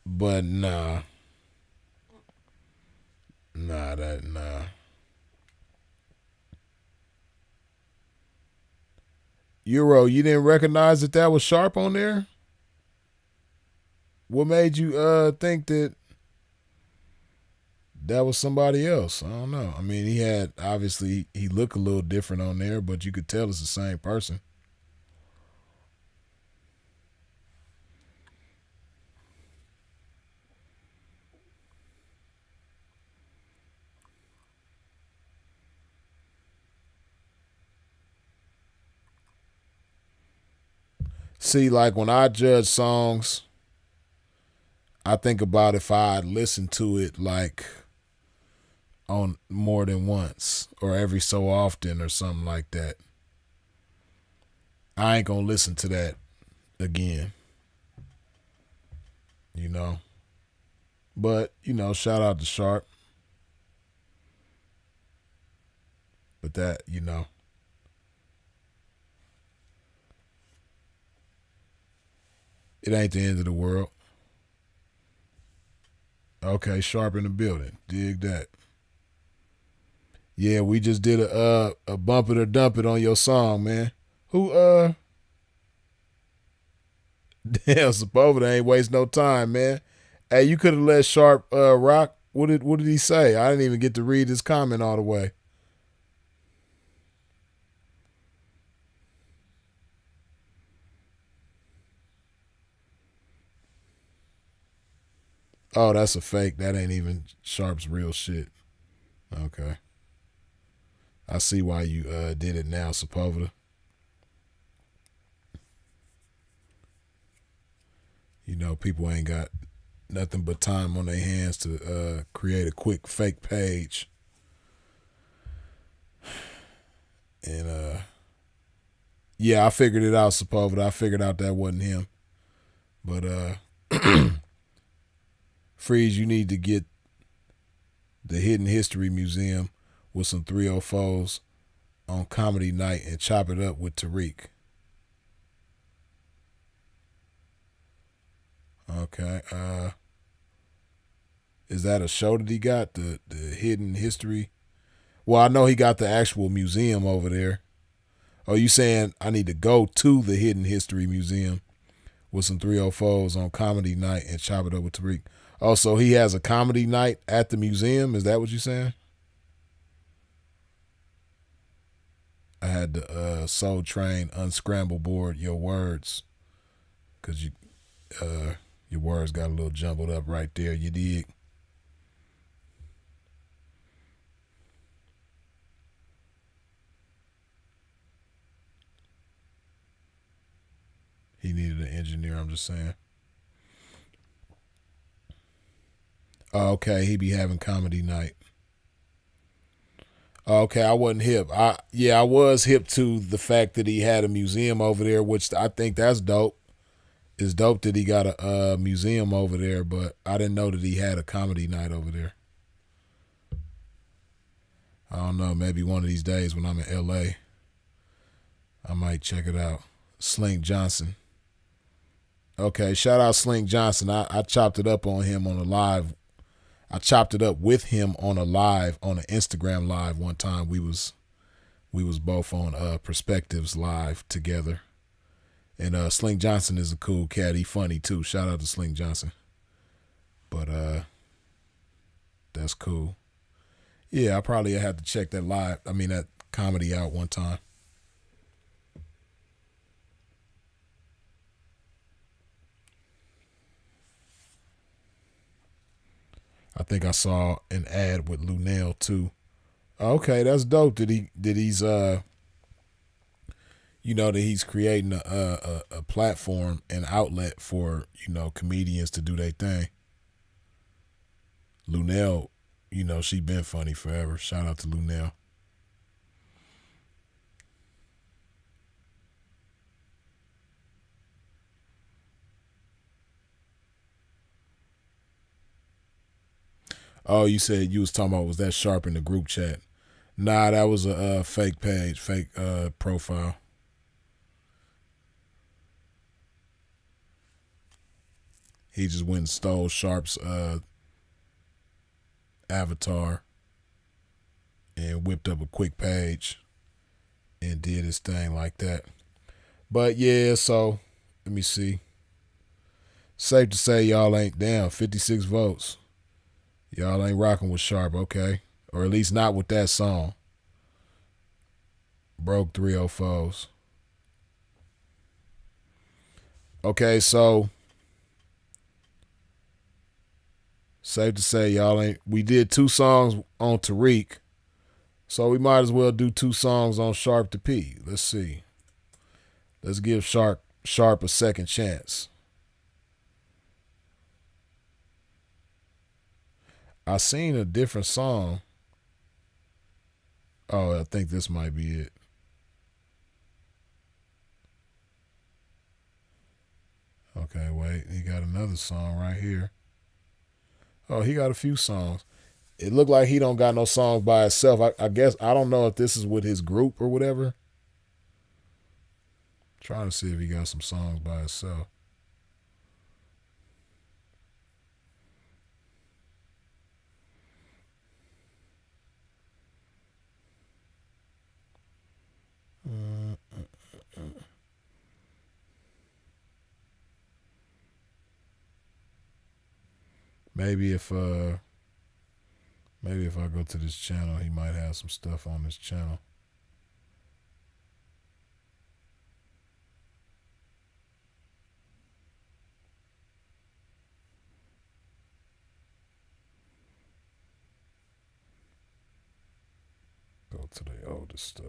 But nah. Euro, you didn't recognize that was Sharp on there? What made you think that was somebody else? I don't know. I mean, he had, obviously, he looked a little different on there, but you could tell it's the same person. See, like when I judge songs, I think about if I listen to it like on more than once or every so often or something like that. I ain't gonna listen to that again. But, shout out to Sharp. But that, it ain't the end of the world. Okay, Sharp in the building. Dig that. Yeah, we just did a bump it or dump it on your song, man. Who damn, Sepulveda ain't waste no time, man. Hey, you could have let Sharp rock. What did he say? I didn't even get to read his comment all the way. Oh, that's a fake. That ain't even Sharp's real shit. Okay. I see why you did it now, Sepulveda. People ain't got nothing but time on their hands to create a quick fake page. And yeah, I figured it out, Sepulveda. I figured out that wasn't him. But Freeze, you need to get the Hidden History Museum with some 304s on comedy night and chop it up with Tariq. Okay. Is that a show that he got? The Hidden History? Well, I know he got the actual museum over there. Oh, you saying I need to go to the Hidden History Museum with some 304s on comedy night and chop it up with Tariq? Oh, so he has a comedy night at the museum? Is that what you're saying? I had to Soul Train unscramble board your words because your words got a little jumbled up right there. You dig? He needed an engineer, I'm just saying. Oh, okay, he be having comedy night. Oh, okay, I wasn't hip. I was hip to the fact that he had a museum over there, which I think that's dope. It's dope that he got a museum over there, but I didn't know that he had a comedy night over there. I don't know, maybe one of these days when I'm in LA, I might check it out. Slink Johnson. Okay, shout out Slink Johnson. I chopped it up on him on a live. I chopped it up with him on an Instagram live one time. We was both on Perspectives Live together. And Slink Johnson is a cool cat. He funny too. Shout out to Slink Johnson. But that's cool. Yeah, I probably have to check that comedy out one time. I think I saw an ad with Lunel too. Okay, that's dope. That he's that he's creating a platform and outlet for comedians to do their thing. Lunel, she been funny forever. Shout out to Lunel. Oh, you said you was talking about, was that Sharp in the group chat? Nah, that was a fake page, fake profile. He just went and stole Sharp's avatar and whipped up a quick page and did his thing like that. But yeah, so let me see. Safe to say y'all ain't down. 56 votes. Y'all ain't rocking with Sharp, okay? Or at least not with that song. Broke 304s. Okay, so safe to say y'all ain't. We did 2 songs on Tariq, so we might as well do 2 songs on Sharp to P. Let's see. Let's give Sharp a second chance. I seen a different song. Oh, I think this might be it. Okay, wait. He got another song right here. Oh, he got a few songs. It looked like he don't got no songs by himself. I guess, I don't know if this is with his group or whatever. Trying to see if he got some songs by himself. Maybe if I go to this channel, he might have some stuff on this channel. Go to the oldest stuff.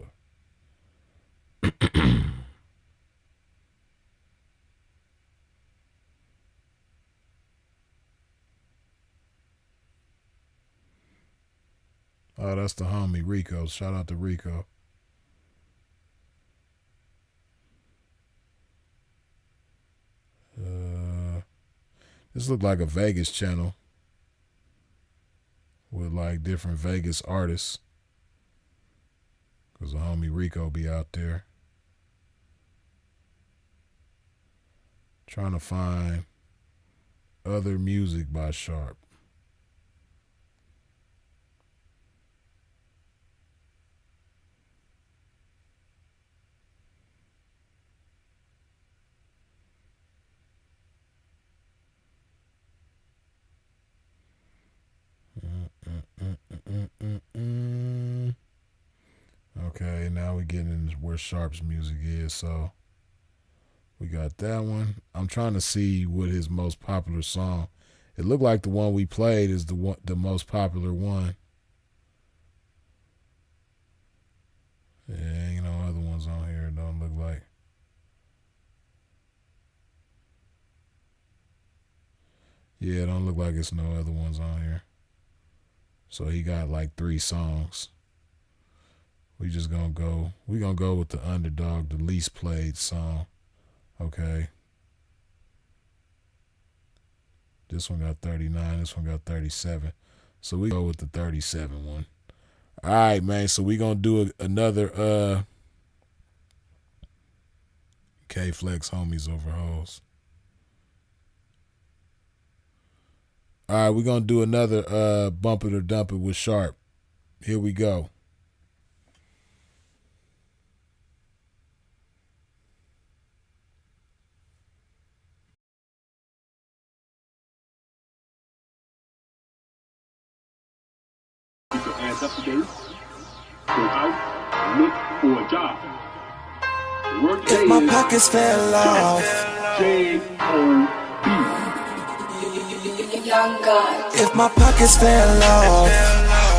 Oh, that's the homie Rico. Shout out to Rico. This looked like a Vegas channel. with like different Vegas artists. Cause the homie Rico be out there. Trying to find other music by Sharp. Okay, now we're getting into where Sharp's music is. So we got that one. I'm trying to see what his most popular song. It looked like the one we played is the most popular one. Yeah, ain't no other ones on here. It don't look like. Yeah, it don't look like it's no other ones on here. So he got like 3 songs. We gonna go with the underdog, the least played song. Okay. This one got 39, this one got 37. So we go with the 37 one. All right, man. So we gonna do another K-Flex homies over hoes. All right, we're gonna do another Bump It or Dump It with Sharp. Here we go. Get your ass up to date, go out, look for a job. Work If my pockets fell off, J-O-B. If my pockets fell off,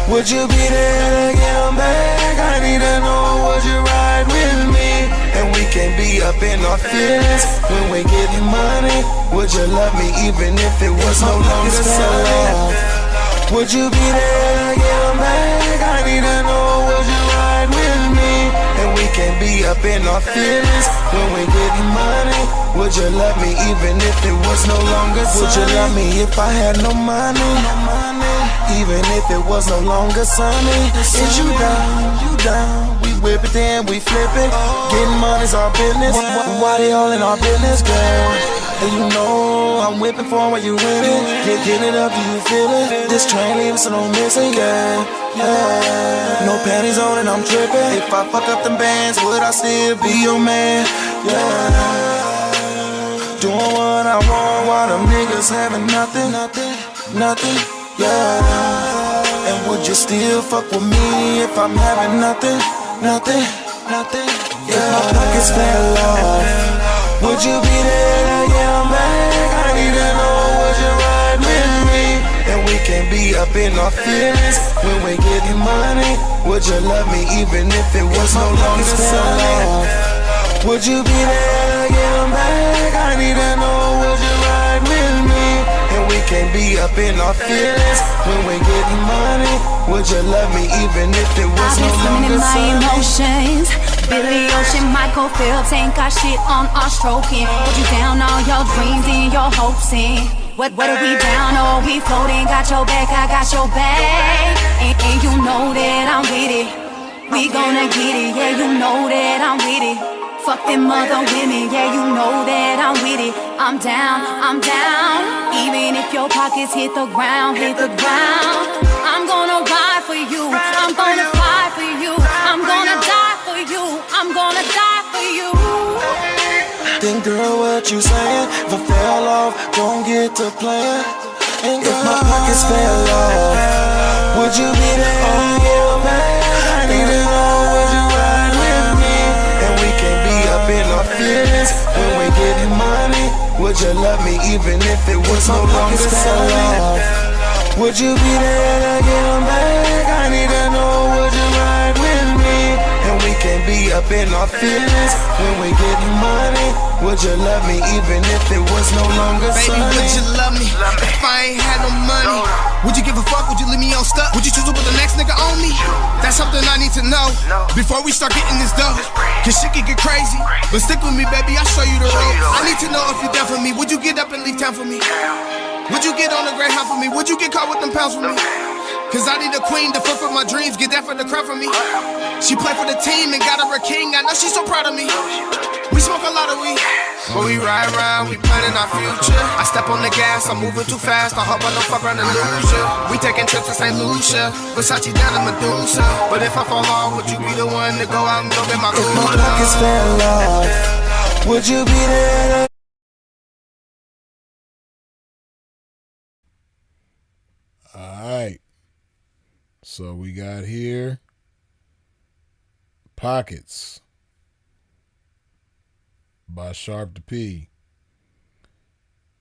would you be there to get them back? I need to know, would you ride with me? And we can be up in our feelings when we getting money. Would you love me even if it was no longer sunny? Would you be there to get them back? I need to know, would you ride with me? And we can be up in our feelings when we getting money. Would you love me even if it was no longer sunny? Would you love me if I had no money? Even if it was no longer sunny? Is you down? You down? We whip it then we flip it. Getting money's our business. Why they all in our business, girl? And you know I'm whipping for when you win it. Get it up, do you feel it? This train leaving so don't miss it, yeah. No panties on and I'm tripping. If I fuck up them bands, would I still be your man? Yeah. Doing what I want while them niggas having nothing, yeah. And would you still fuck with me if I'm having nothing? Yeah. If my pockets fell off, would you be there to get them back? I need to know, would you ride with me? And we can be up in our feelings when we getting money. Would you love me even if it was no longer sunny? Would you be there to get them back? I need to know, would you ride with me? And we can be up in our feelings when we getting money. Would you love me even if it was no longer sunny? I've been swimming in my emotions. Billy Ocean, Michael Phelps ain't got shit on our stroking. Put you down all your dreams and your hopes in. What are we down or we floating? Got your back, I got your back. And you know that I'm with it. We gonna get it, yeah, you know that I'm with it. Fuck them other women, yeah, you know that I'm with it. I'm down. Even if your pockets hit the ground. I'm gonna ride for you, I'm gonna fight for you, I'm gonna die for you, I'm gonna die for you. Then girl, what you saying? If I fell off, don't get to playing. And if my pockets fell off, would you be there? Oh, yeah, man. I need to know, would you ride with me? And we can be up in our feelings when we getting money. Would you love me even if it was no longer sunny? Would you be there to get them back? I need to know, would you ride with me? And we can be up in our feelings when we getting money. Would you love me even if it was no longer sunny? Baby, would you love me if I ain't had no money? Would you give a fuck? Would you leave me on stuck? Would you choose to put the next nigga on me? That's something I need to know before we start getting this dough. Cause shit can get crazy, but stick with me, baby, I'll show you the road. I need to know if you're down for me. Would you get up and leave town for me? Would you get on the Greyhound for me? Would you get caught with them pounds for me? Cause I need a queen to fulfill my dreams, get that for the crowd for me. She played for the team and got her a king, I know she's so proud of me. We smoke a lot of weed, but we ride around, we planning our future. I step on the gas, I'm moving too fast, I hope I don't fuck around and lose ya. We taking trips to St. Lucia, Versace down to Medusa. But if I fall off, would you be the one to go out and go get my If my cooler? pockets fell off, would you be there? Alright. So we got here Pockets by Sharp the P.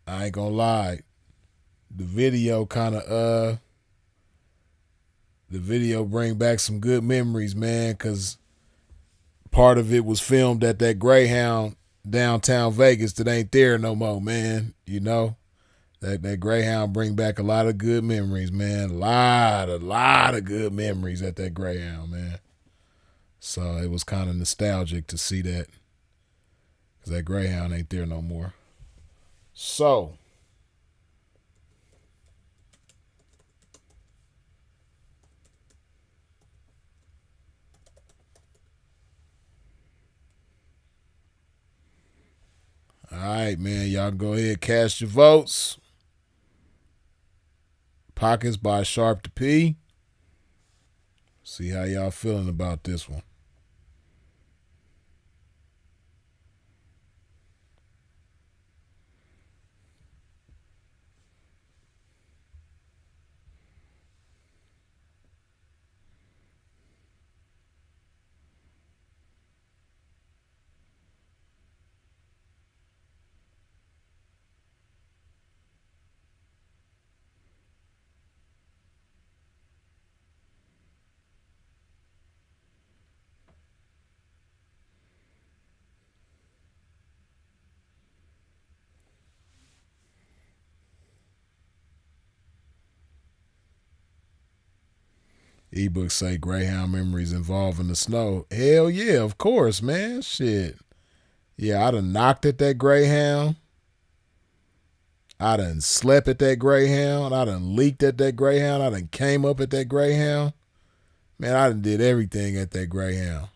I ain't gonna lie. The video bring back some good memories, man, cause part of it was filmed at that Greyhound downtown Vegas that ain't there no more, man. You know? That Greyhound bring back a lot of good memories, man. A lot of good memories at that Greyhound, man. So it was kind of nostalgic to see that, because that Greyhound ain't there no more. So, all right, man. Y'all go ahead, cast your votes. Pockets by Sharp the P. See how y'all feeling about this one. Ebooks say Greyhound memories involving the snow. Hell yeah, of course, man. Shit. Yeah, I done knocked at that Greyhound. I done slept at that Greyhound. I done leaked at that Greyhound. I done came up at that Greyhound. Man, I done did everything at that Greyhound.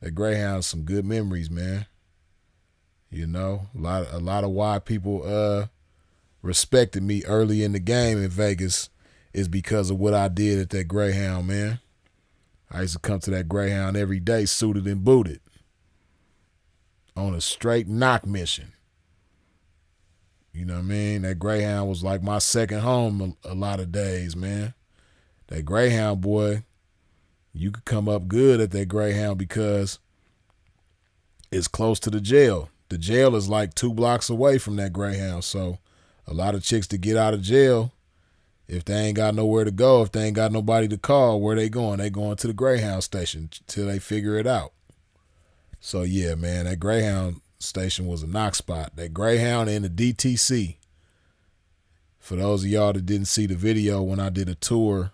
That Greyhound's some good memories, man. You know, a lot of why people respected me early in the game in Vegas is because of what I did at that Greyhound, man. I used to come to that Greyhound every day, suited and booted, on a straight knock mission. You know what I mean? That Greyhound was like my second home a lot of days, man. That Greyhound, boy, you could come up good at that Greyhound because it's close to the jail. The jail is like 2 blocks away from that Greyhound. So a lot of chicks to get out of jail, if they ain't got nowhere to go, if they ain't got nobody to call, where they going? They going to the Greyhound station till they figure it out. So yeah, man, that Greyhound station was a knock spot. That Greyhound and the DTC. For those of y'all that didn't see the video when I did a tour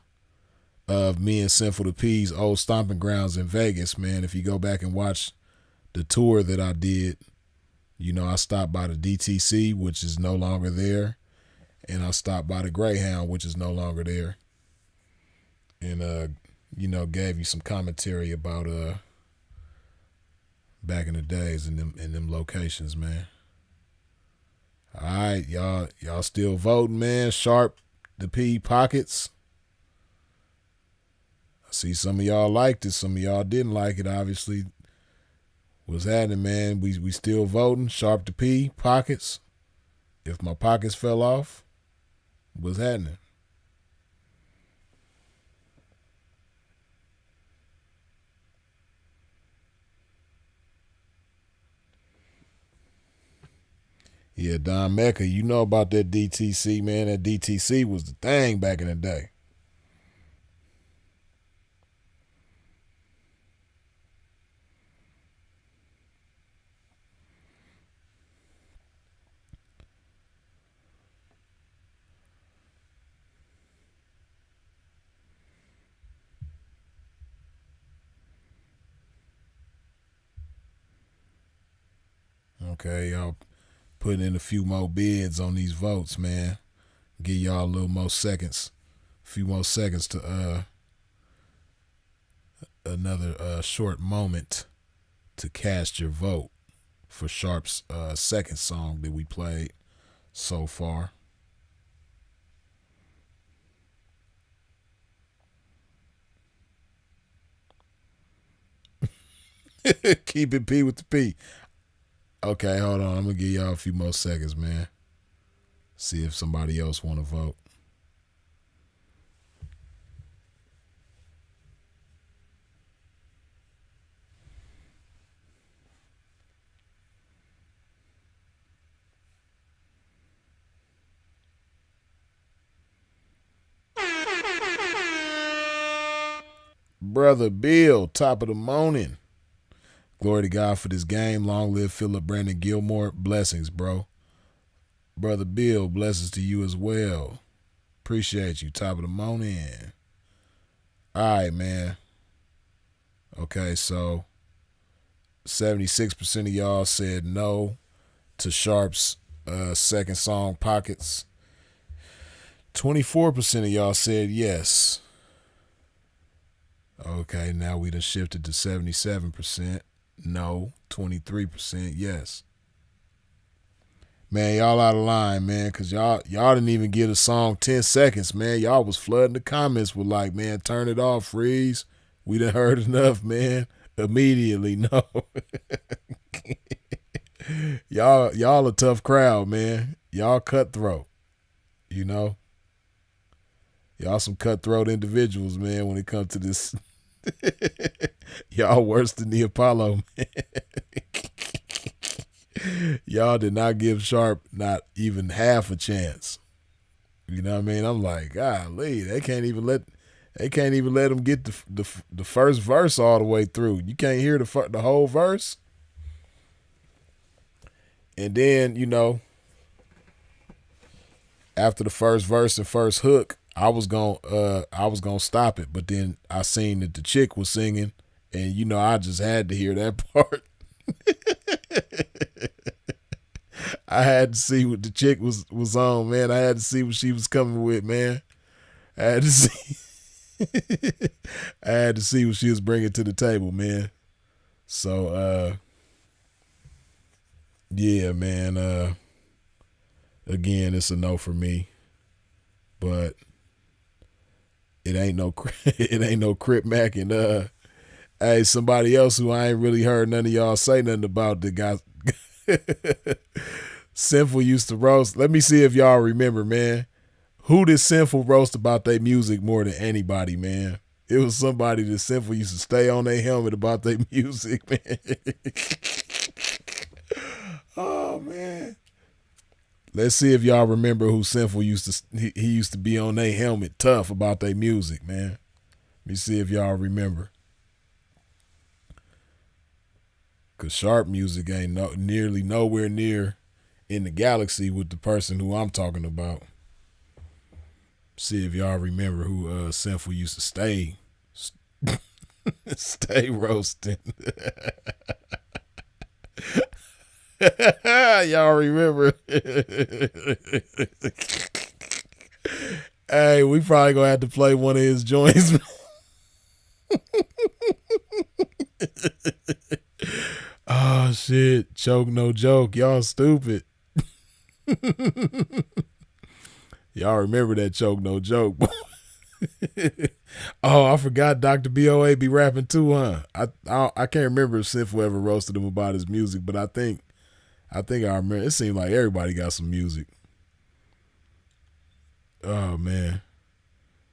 of me and Sinful the P's old stomping grounds in Vegas, man, if you go back and watch the tour that I did, you know, I stopped by the DTC, which is no longer there. And I stopped by the Greyhound, which is no longer there. And, you know, gave you some commentary about back in the days in them locations, man. All right, y'all still voting, man. Sharp the P Pockets. I see some of y'all liked it, some of y'all didn't like it, obviously. What's happening, man? We still voting. Sharp the P Pockets. If my pockets fell off, what's happening? Yeah, Don Mecca, you know about that DTC, man. That DTC was the thing back in the day. Okay, y'all putting in a few more bids on these votes, man. Give y'all a little more seconds few more seconds to another short moment to cast your vote for Sharp's second song that we played so far. Keep it P with the P. Okay, hold on. I'm gonna give y'all a few more seconds, man. See if somebody else want to vote. Brother Bill, top of the morning. Glory to God for this game. Long live Philip Brandon Gilmore. Blessings, bro. Brother Bill, blessings to you as well. Appreciate you. Top of the morning. All right, man. Okay, so 76% of y'all said no to Sharp's second song, Pockets. 24% of y'all said yes. Okay, now we done shifted to 77%. No. 23% yes. Man, y'all out of line, man, because y'all didn't even give the song 10 seconds, man. Y'all was flooding the comments with like, man, turn it off, freeze. We done heard enough, man. Immediately, no. y'all a tough crowd, man. Y'all cutthroat, you know. Y'all some cutthroat individuals, man, when it comes to this. Y'all worse than the Apollo, man. Y'all did not give Sharp not even half a chance. You know what I mean? I'm like, golly, they can't even let him get the first verse all the way through. You can't hear the whole verse. And then, you know, after the first verse and first hook, I was gonna stop it, but then I seen that the chick was singing, and you know I just had to hear that part. I had to see what the chick was on, man. I had to see what she was coming with, man. I had to see. I had to see what she was bringing to the table, man. So, yeah, man. Again, it's a no for me, but it ain't no Crip Mac and hey, somebody else who I ain't really heard none of y'all say nothing about that got Sinful used to roast. Let me see if y'all remember, man. Who did Sinful roast about their music more than anybody, man? It was somebody that Sinful used to stay on their helmet about their music, man. Oh, man. Let's see if y'all remember who Sinful used to. He used to be on their helmet tough about their music, man. Let me see if y'all remember. Cause Sharp music ain't nearly nowhere near in the galaxy with the person who I'm talking about. See if y'all remember who Sinful used to stay roasting. Y'all remember? Hey, we probably gonna have to play one of his joints. Oh shit, choke no joke. Y'all stupid. Y'all remember that choke no joke. Oh, I forgot Dr. BOA be rapping too, huh? I can't remember if Sinful ever roasted him about his music, but I think I remember. It seemed like everybody got some music. Oh man.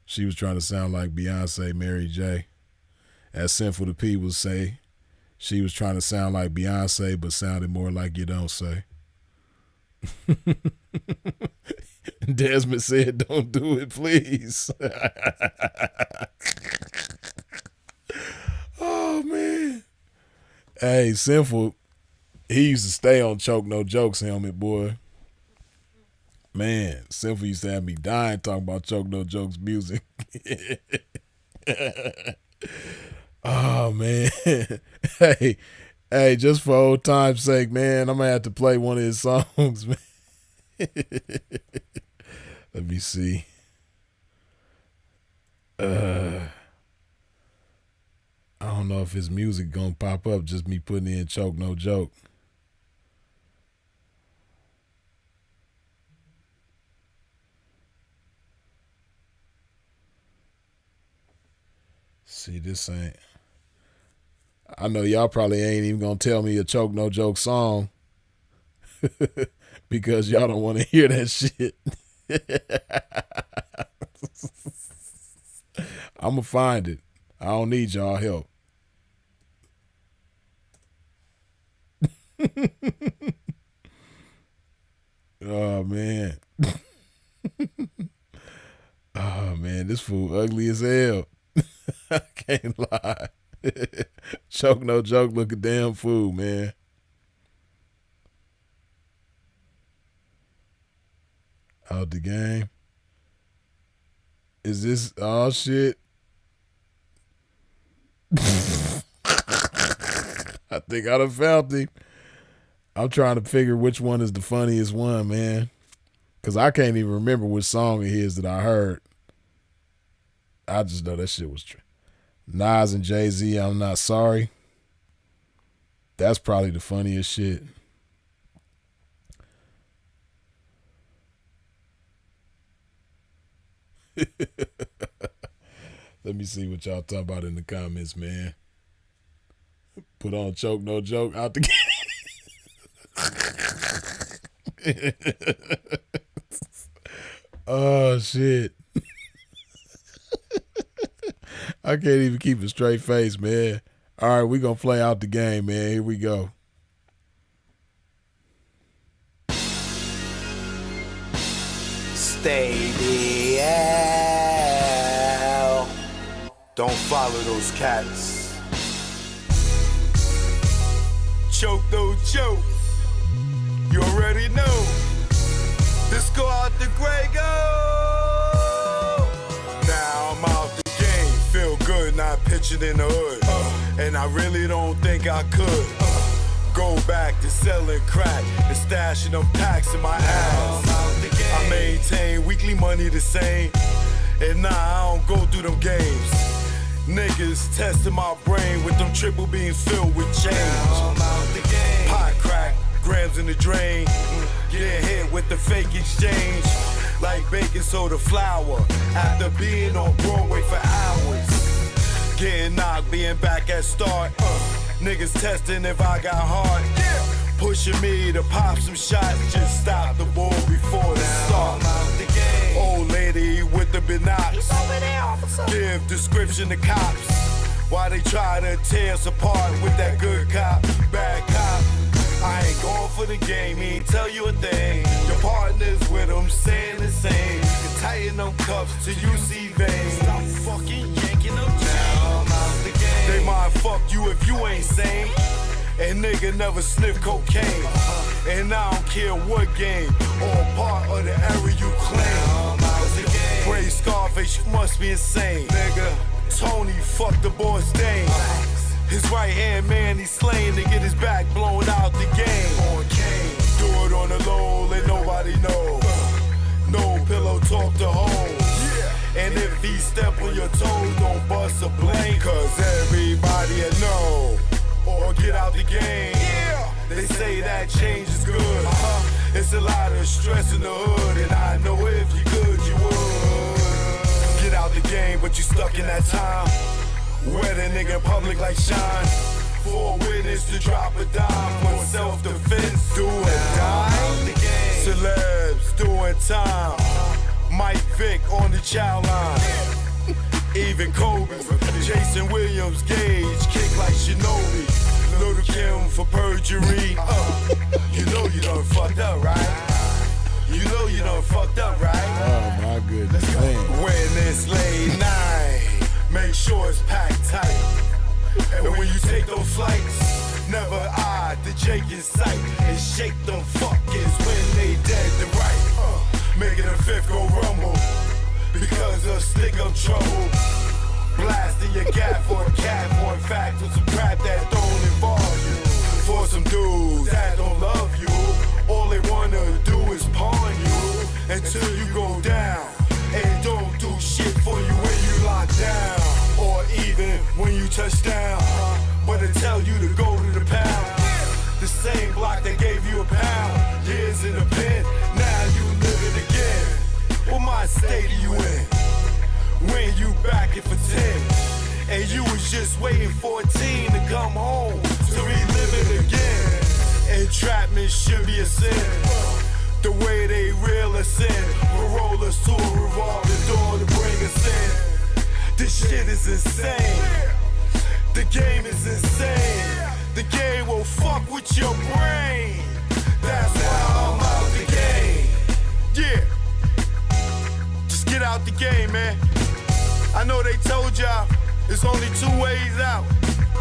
She was trying to sound like Beyonce, Mary J. As Sinful the P would say, she was trying to sound like Beyonce, but sounded more like You Don't Say. Desmond said, don't do it, please. Oh, man. Hey, Sinful, he used to stay on Choke No Jokes helmet, boy. Man, Sinful used to have me dying talking about Choke No Jokes music. Oh, man. Hey, just for old time's sake, man, I'm going to have to play one of his songs, man. Let me see. I don't know if his music gonna pop up, just me putting in choke, no joke. See, this ain't. I know y'all probably ain't even gonna tell me a choke, no joke song because y'all don't want to hear that shit. I'm gonna find it. I don't need y'all help. Oh man. Oh man, this fool ugly as hell. I can't lie. Choke no joke, look a damn fool, man. Out the game. Is this oh shit? I think I done found him. I'm trying to figure which one is the funniest one, man. Cause I can't even remember which song it is that I heard. I just know that shit was true. Nas and Jay-Z, I'm Not Sorry. That's probably the funniest shit. Let me see what y'all talk about in the comments, man. Put on choke, no joke, out the game. Oh, shit. I can't even keep a straight face, man. All right, we're going to play out the game, man. Here we go. Stay the hell. Don't follow those cats. Choke, no joke. You already know. Let's go out the gray, go. Now I'm out the game. Feel good, not pitching in the hood. And I really don't think I could go back to selling crack and stashing them packs in my ass. I maintain weekly money the same. And nah, I don't go through them games. Niggas testing my brain with them triple beams filled with change. Pot crack, grams in the drain. Get hit with the fake exchange. Like baking soda flour after being on Broadway for hours. Getting knocked, being back at start. Niggas testing if I got heart. Pushing me to pop some shots. Just stop the ball before the start. Old lady with the binocs. Give description to cops. Why they try to tear us apart with that good cop, bad cop. I ain't going for the game, he ain't tell you a thing. Your partners with them saying the same. You tighten them cuffs till you see veins. Stop fucking yanking them down. They might fuck you if you ain't sane. And nigga never sniff cocaine. And I don't care what game or part of the area you claim. Brave Scarface, you must be insane. Nigga, Tony fucked the boy's Dane. His right hand man, he's slain to get his back blown out the game. Do it on the low, let nobody know. No pillow talk to home. And if he step on your toes, don't bust a blame. Cause everybody will know. Or get out the game. They say that change is good. It's a lot of stress in the hood. And I know if you could, you would. Get out the game, but you stuck in that time. Wet a nigga in public like Shine. For a witness to drop a dime. For self-defense, do or die. Celebs doing time. Mike Vick on the child line. Even Kobe, Jason Williams, Gage, kick like Shinobi. Little Kim for perjury. You know you done fucked up, right? You know you done fucked up, right? Oh my goodness, man. When it's late night, make sure it's packed tight. And when you take those flights, never eye the Jake in sight. And shake them fuckers when they dead to right. Making a fifth go rumble. Because of stick of trouble. Blasting your gap for a cat. For in fact, for some crap that don't involve you. For some dudes that don't love you. All they wanna do is pawn you. Until you go down. And don't do shit for you when you locked Just waiting for a teen to come home to relive it again. Entrapment should be a sin. The way they reel us in, will roll us to a revolving door to bring us in. This shit is insane. The game is insane. The game will fuck with your brain. That's why I'm out the game. Yeah. Just get out the game, man. I know they told y'all there's only 2 ways out.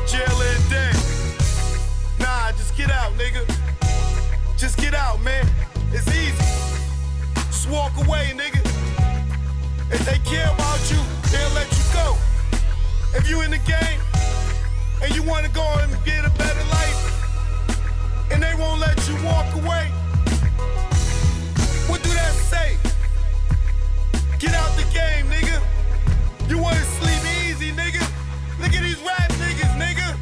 Jail and death. Nah, just get out, nigga. Just get out, man. It's easy. Just walk away, nigga. If they care about you, they'll let you go. If you in the game and you want to go and get a better life, and they won't let you walk away, what do that say? Get out the game, nigga. You want to sleep easy, nigga? Look at these rap niggas, nigga.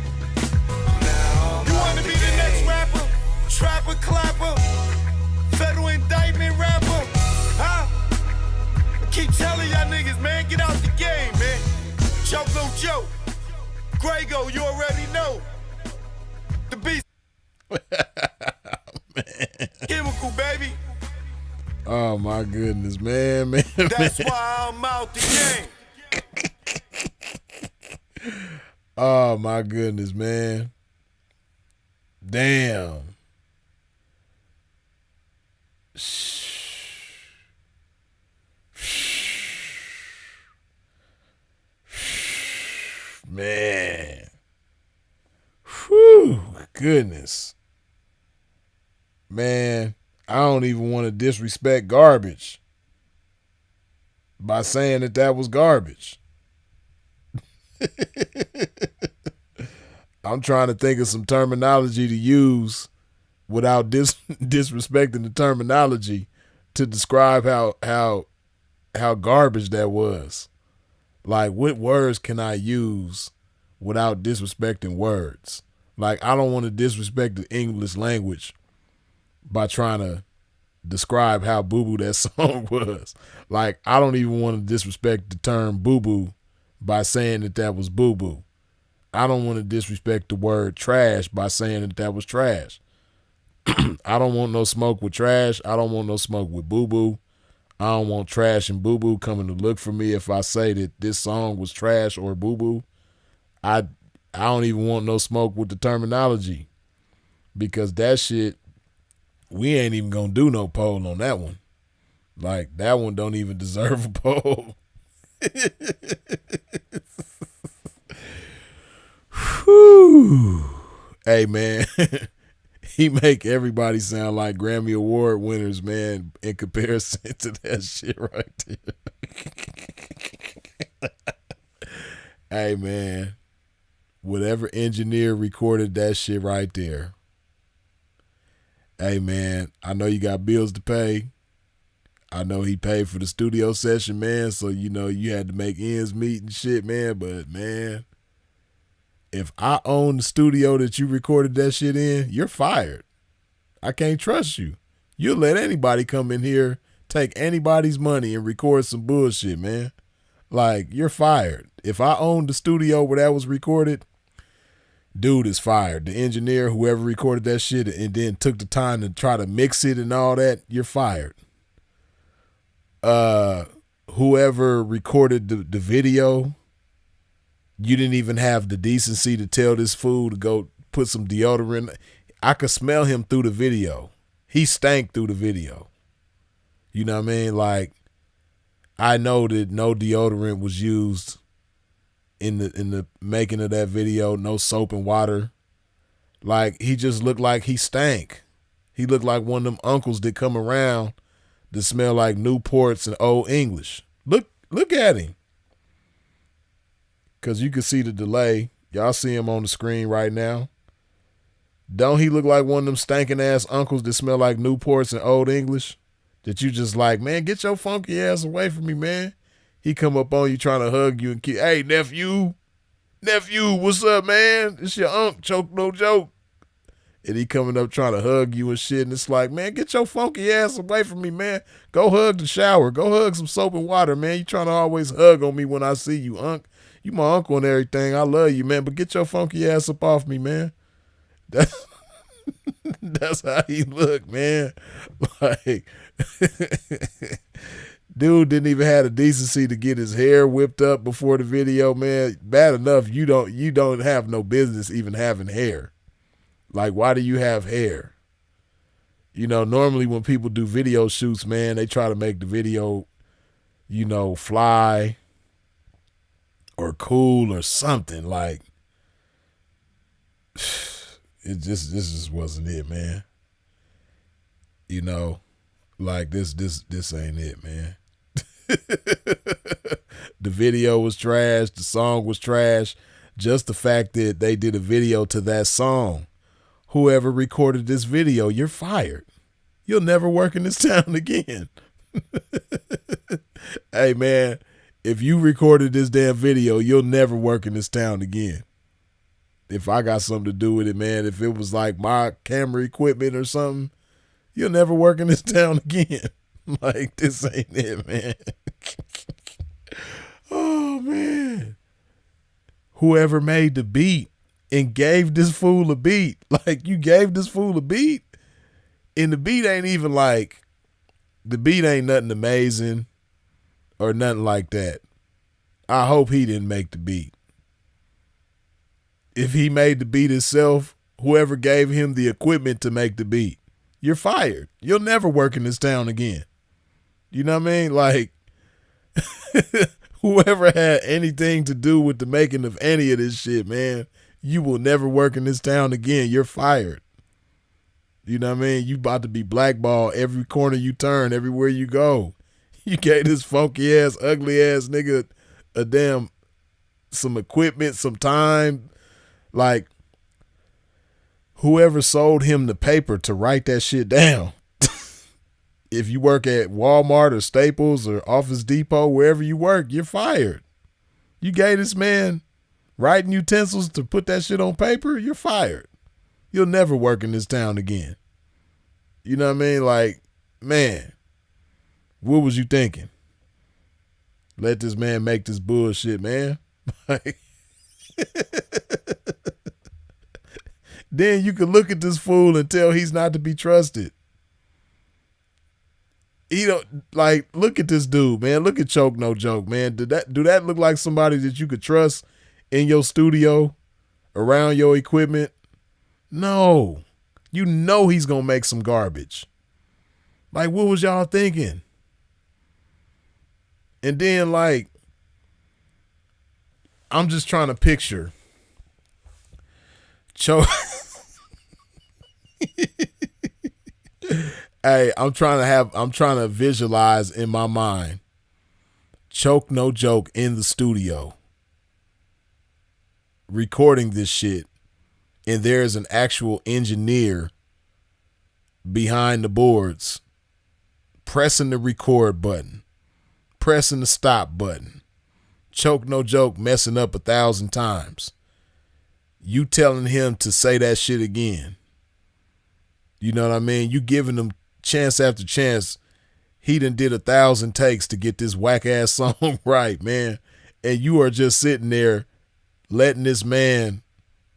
You want to be the next rapper? Trapper, clapper, federal indictment rapper, huh? I keep telling y'all niggas, man, get out the game, man. Joke no joke. Grego, you already know. The beast. Chemical, baby. Oh my goodness, man. That's why I'm out the game. Oh my goodness, man. Damn. Man. Whew, goodness. Man, I don't even want to disrespect garbage by saying that was garbage. I'm trying to think of some terminology to use without disrespecting the terminology to describe how garbage that was. Like, what words can I use without disrespecting words? Like, I don't want to disrespect the English language by trying to describe how boo-boo that song was. Like, I don't even want to disrespect the term boo-boo by saying that was boo-boo. I don't want to disrespect the word trash by saying that was trash. I don't want no smoke with trash. I don't want no smoke with boo-boo. I don't want trash and boo-boo coming to look for me if I say that this song was trash or boo-boo. I don't even want no smoke with the terminology, because that shit, we ain't even gonna do no poll on that one. Like, that one don't even deserve a poll. Whew. Hey, man. He make everybody sound like Grammy Award winners, man, in comparison to that shit right there. Hey, man, whatever engineer recorded that shit right there. Hey, man, I know you got bills to pay. I know he paid for the studio session, man, so, you know, you had to make ends meet and shit, man, but, man, if I own the studio that you recorded that shit in, you're fired. I can't trust you. You'll let anybody come in here, take anybody's money and record some bullshit, man. Like, you're fired. If I owned the studio where that was recorded, dude is fired. The engineer, whoever recorded that shit and then took the time to try to mix it and all that, you're fired. Whoever recorded the video, you didn't even have the decency to tell this fool to go put some deodorant. I could smell him through the video. He stank through the video. You know what I mean? Like, I know that no deodorant was used in the making of that video. No soap and water. Like, he just looked like he stank. He looked like one of them uncles that come around that smell like Newports and Old English. Look at him. Because you can see the delay. Y'all see him on the screen right now. Don't he look like one of them stinking ass uncles that smell like Newports and Old English? That you just like, man, get your funky ass away from me, man. He come up on you trying to hug you and keep, hey, nephew, what's up, man? It's your unc, choke no joke. And he coming up trying to hug you and shit. And it's like, man, get your funky ass away from me, man. Go hug the shower. Go hug some soap and water, man. You trying to always hug on me when I see you, unc. You my uncle and everything. I love you, man, but get your funky ass up off me, man. That's that's how he looked, man. Like, dude didn't even have the decency to get his hair whipped up before the video, man. Bad enough you don't have no business even having hair. Like, why do you have hair? You know, normally when people do video shoots, man, they try to make the video, you know, fly or cool or something. Like, this just wasn't it, man. You know, like this ain't it, man. The video was trash. The song was trash. Just the fact that they did a video to that song. Whoever recorded this video, you're fired. You'll never work in this town again. Hey, man, if you recorded this damn video, you'll never work in this town again. If I got something to do with it, man, if it was like my camera equipment or something, you'll never work in this town again. Like, this ain't it, man. Oh, man. Whoever made the beat and gave this fool a beat, like, you gave this fool a beat, and the beat ain't even like, the beat ain't nothing amazing or nothing like that. I hope he didn't make the beat. If he made the beat himself, whoever gave him the equipment to make the beat, you're fired. You'll never work in this town again. You know what I mean? Like, whoever had anything to do with the making of any of this shit, man, you will never work in this town again. You're fired. You know what I mean? You about to be blackballed every corner you turn, everywhere you go. You gave this funky ass, ugly ass nigga some equipment, some time. Like, whoever sold him the paper to write that shit down. If you work at Walmart or Staples or Office Depot, wherever you work, you're fired. You gave this man writing utensils to put that shit on paper, you're fired. You'll never work in this town again. You know what I mean? Like, man, what was you thinking? Let this man make this bullshit, man. Then you can look at this fool and tell he's not to be trusted. He don't, like, look at this dude, man. Look at Choke No Joke, man. Do that look like somebody that you could trust in your studio, around your equipment? No. You know he's gonna make some garbage. Like, what was y'all thinking? And then, like, I'm just trying to picture Choke. Hey, I'm trying to visualize in my mind Choke No Joke in the studio recording this shit, and there's an actual engineer behind the boards pressing the record button, pressing the stop button. Choke No Joke messing up 1,000 times. You telling him to say that shit again. You know what I mean? You giving him chance after chance. He done did 1,000 takes to get this whack ass song right, man. And you are just sitting there letting this man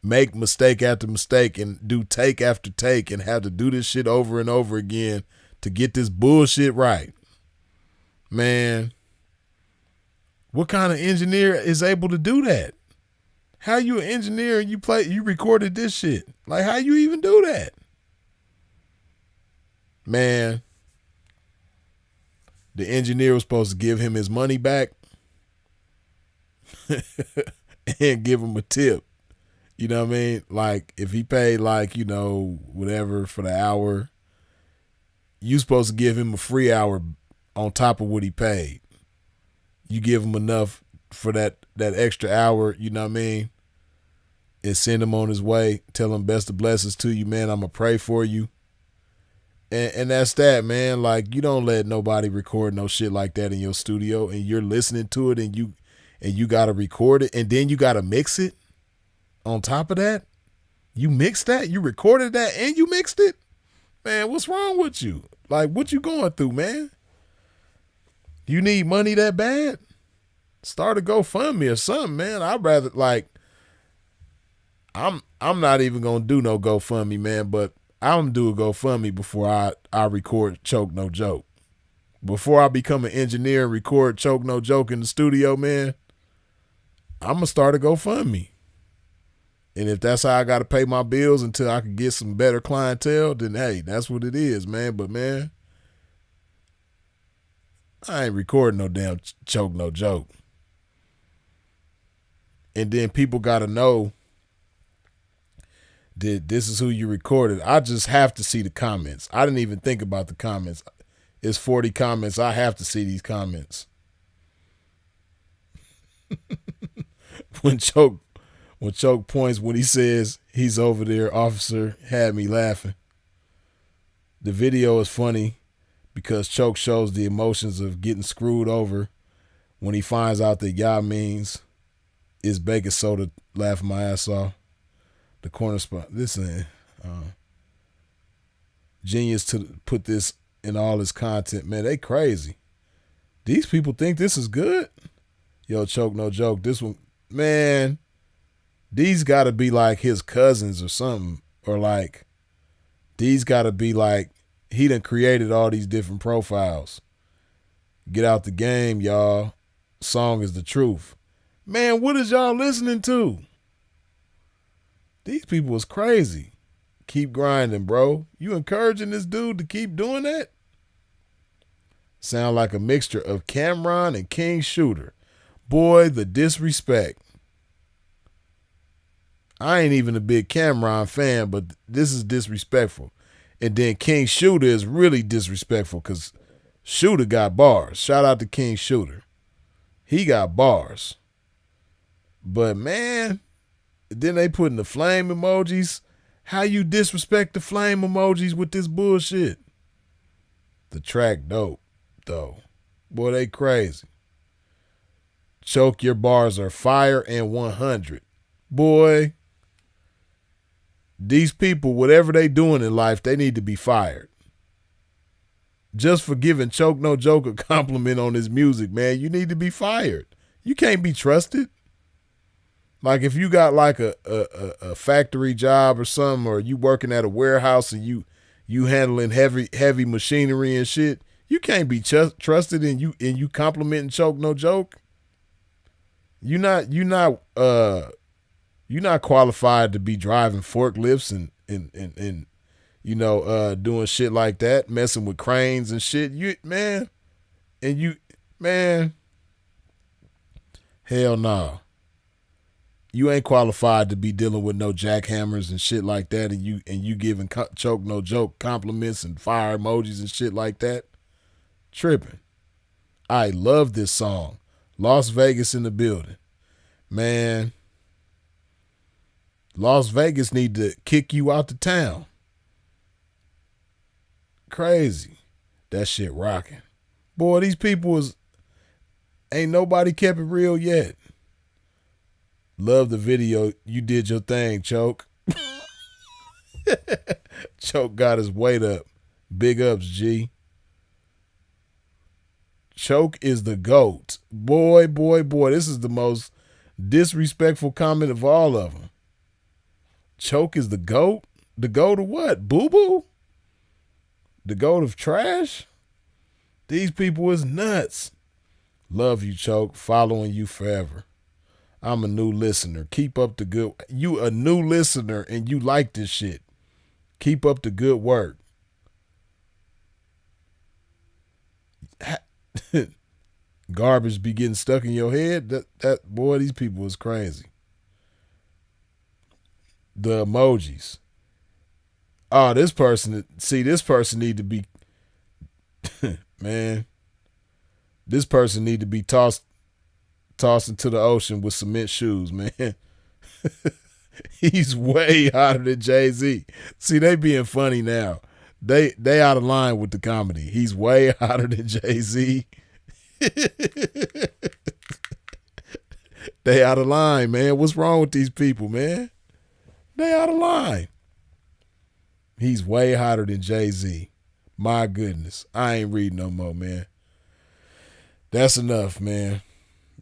make mistake after mistake and do take after take and have to do this shit over and over again to get this bullshit right. Man, what kind of engineer is able to do that? How you an engineer and you recorded this shit? Like, how you even do that? Man, the engineer was supposed to give him his money back and give him a tip. You know what I mean? Like, if he paid, like, you know, whatever for the hour, you supposed to give him a free hour on top of what he paid. You give him enough for that extra hour, you know what I mean? And send him on his way. Tell him best of blessings to you, man. I'm going to pray for you. And that's that, man. Like, you don't let nobody record no shit like that in your studio, and you're listening to it, and you got to record it, and then you got to mix it on top of that. You mixed that? You recorded that and you mixed it? Man, what's wrong with you? Like, what you going through, man? You need money that bad? Start a GoFundMe or something, man. I'd rather I'm not even gonna do no GoFundMe, man, but I'm gonna do a GoFundMe before I record Choke No Joke. Before I become an engineer and record Choke No Joke in the studio, man, I'm gonna start a GoFundMe. And if that's how I gotta pay my bills until I can get some better clientele, then hey, that's what it is, man. But man, I ain't recording no damn Choke No Joke. And then people gotta know that this is who you recorded. I just have to see the comments. I didn't even think about the comments. It's 40 comments. I have to see these comments. When Choke points, when he says he's over there, officer, had me laughing. The video is funny because Choke shows the emotions of getting screwed over when he finds out that "y'all" means is baking soda, laughing my ass off. The corner spot. This ain't genius to put this in all his content. Man, they crazy. These people think this is good. Yo, Choke No Joke. This one, man, these got to be like his cousins or something. Or like, these got to be like, he done created all these different profiles. Get out the game, y'all. Song is the truth. Man, what is y'all listening to? These people is crazy. Keep grinding, bro. You encouraging this dude to keep doing that? Sound like a mixture of Cameron and King Shooter. Boy, the disrespect. I ain't even a big Cameron fan, but this is disrespectful. And then King Shooter is really disrespectful because Shooter got bars. Shout out to King Shooter. He got bars. But man, then they putting the flame emojis. How you disrespect the flame emojis with this bullshit? The track dope, though. Boy, they crazy. Choke, your bars are fire and 100. Boy, these people, whatever they doing in life, they need to be fired. Just for giving Choke No Joke a compliment on his music, man, you need to be fired. You can't be trusted. Like if you got like a factory job or something, or you working at a warehouse and you handling heavy machinery and shit, you can't be trusted, and you complimenting Choke No Joke. You're not qualified to be driving forklifts and doing shit like that, messing with cranes and shit. Hell no. You ain't qualified to be dealing with no jackhammers and shit like that, and you giving Choke No Joke compliments and fire emojis and shit like that. Tripping. I love this song. Las Vegas in the building. Man, Las Vegas need to kick you out the town. Crazy. That shit rocking. Boy, these people ain't nobody kept it real yet. Love the video. You did your thing, Choke. Choke got his weight up. Big ups, G. Choke is the GOAT. Boy. This is the most disrespectful comment of all of them. Choke is the GOAT? The GOAT of what? Boo-boo? The GOAT of trash? These people is nuts. Love you, Choke. Following you forever. I'm a new listener. Keep up the good. You a new listener and you like this shit. Keep up the good work. Garbage be getting stuck in your head. That boy, these people is crazy. The emojis. Oh, this person need to be man. This person need to be tossed into the ocean with cement shoes, man. He's way hotter than Jay-Z. See, they being funny now. They out of line with the comedy. He's way hotter than Jay-Z. They out of line, man. What's wrong with these people, man? They out of line. He's way hotter than Jay-Z. My goodness. I ain't reading no more, man. That's enough, man.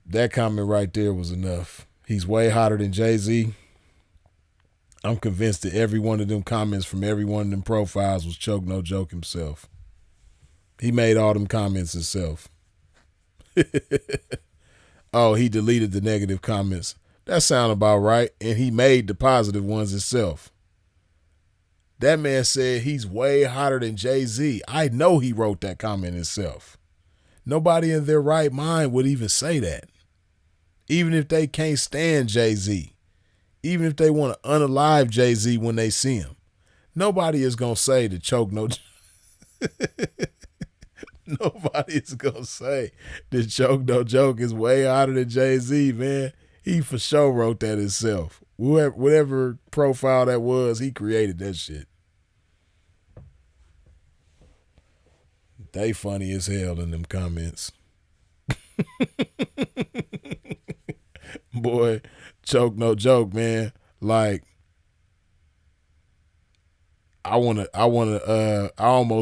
That comment right there was enough. He's way hotter than Jay-Z. I'm convinced that every one of them comments from every one of them profiles was Choke No Joke himself. He made all them comments himself. Oh, he deleted the negative comments. That sound about right. And he made the positive ones himself. That man said he's way hotter than Jay-Z. I know he wrote that comment himself. Nobody in their right mind would even say that. Even if they can't stand Jay-Z. Even if they want to unalive Jay-Z when they see him. Nobody is going to say that Choke No Joke. Nobody is going to say that Choke No Joke is way hotter than Jay-Z, man. He for sure wrote that himself. Whatever profile that was, he created that shit. They funny as hell in them comments. Boy, Choke No Joke, man. Like, I almost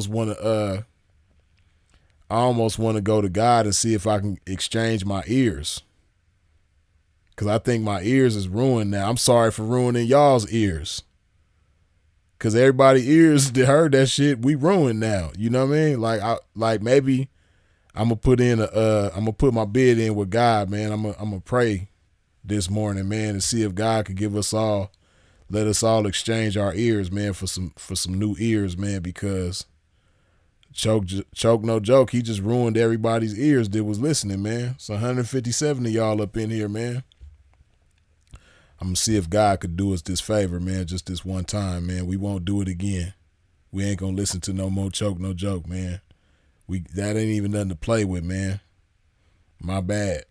want to go to God and see if I can exchange my ears. Because I think my ears is ruined now. I'm sorry for ruining y'all's ears. Because everybody's ears that heard that shit, we ruined now. You know what I mean? Like maybe I'm going to put my bid in with God, man. I'm going to pray this morning, man, and see if God could give us all, let us all exchange our ears, man, for some new ears, man, because Choke No Joke, he just ruined everybody's ears that was listening, man. It's 157 of y'all up in here, man. I'm going to see if God could do us this favor, man, just this one time, man. We won't do it again. We ain't going to listen to no more Choke No Joke, man. That ain't even nothing to play with, man. My bad.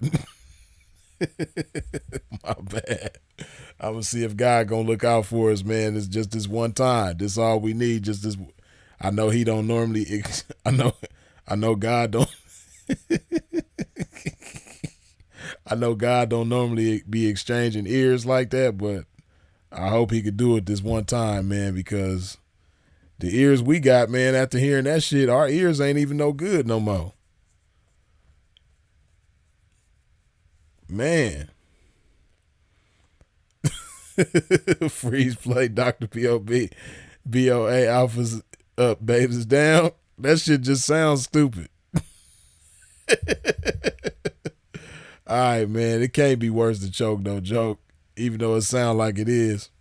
My bad. I'm going to see if God going to look out for us, man. It's just this one time. This all we need, just this. I know he don't normally, I know God don't. I know God don't normally be exchanging ears like that, but I hope he could do it this one time, man, because the ears we got, man, after hearing that shit, our ears ain't even no good no more. Man. Freeze play Dr. P.O.B. BOA alphas up, betas down. That shit just sounds stupid. All right, man. It can't be worse than Choke No Joke, even though it sounds like it is.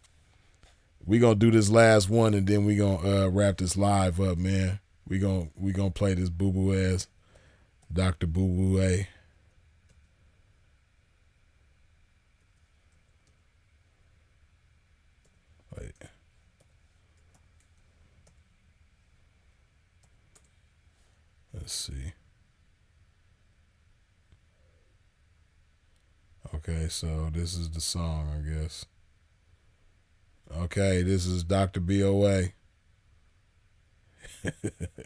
We gonna do this last one and then we gonna wrap this live up, man. We gonna play this boo boo ass Dr. Boo Boo A. Wait. Let's see. Okay, so this is the song, I guess. Okay, this is Dr. BOA.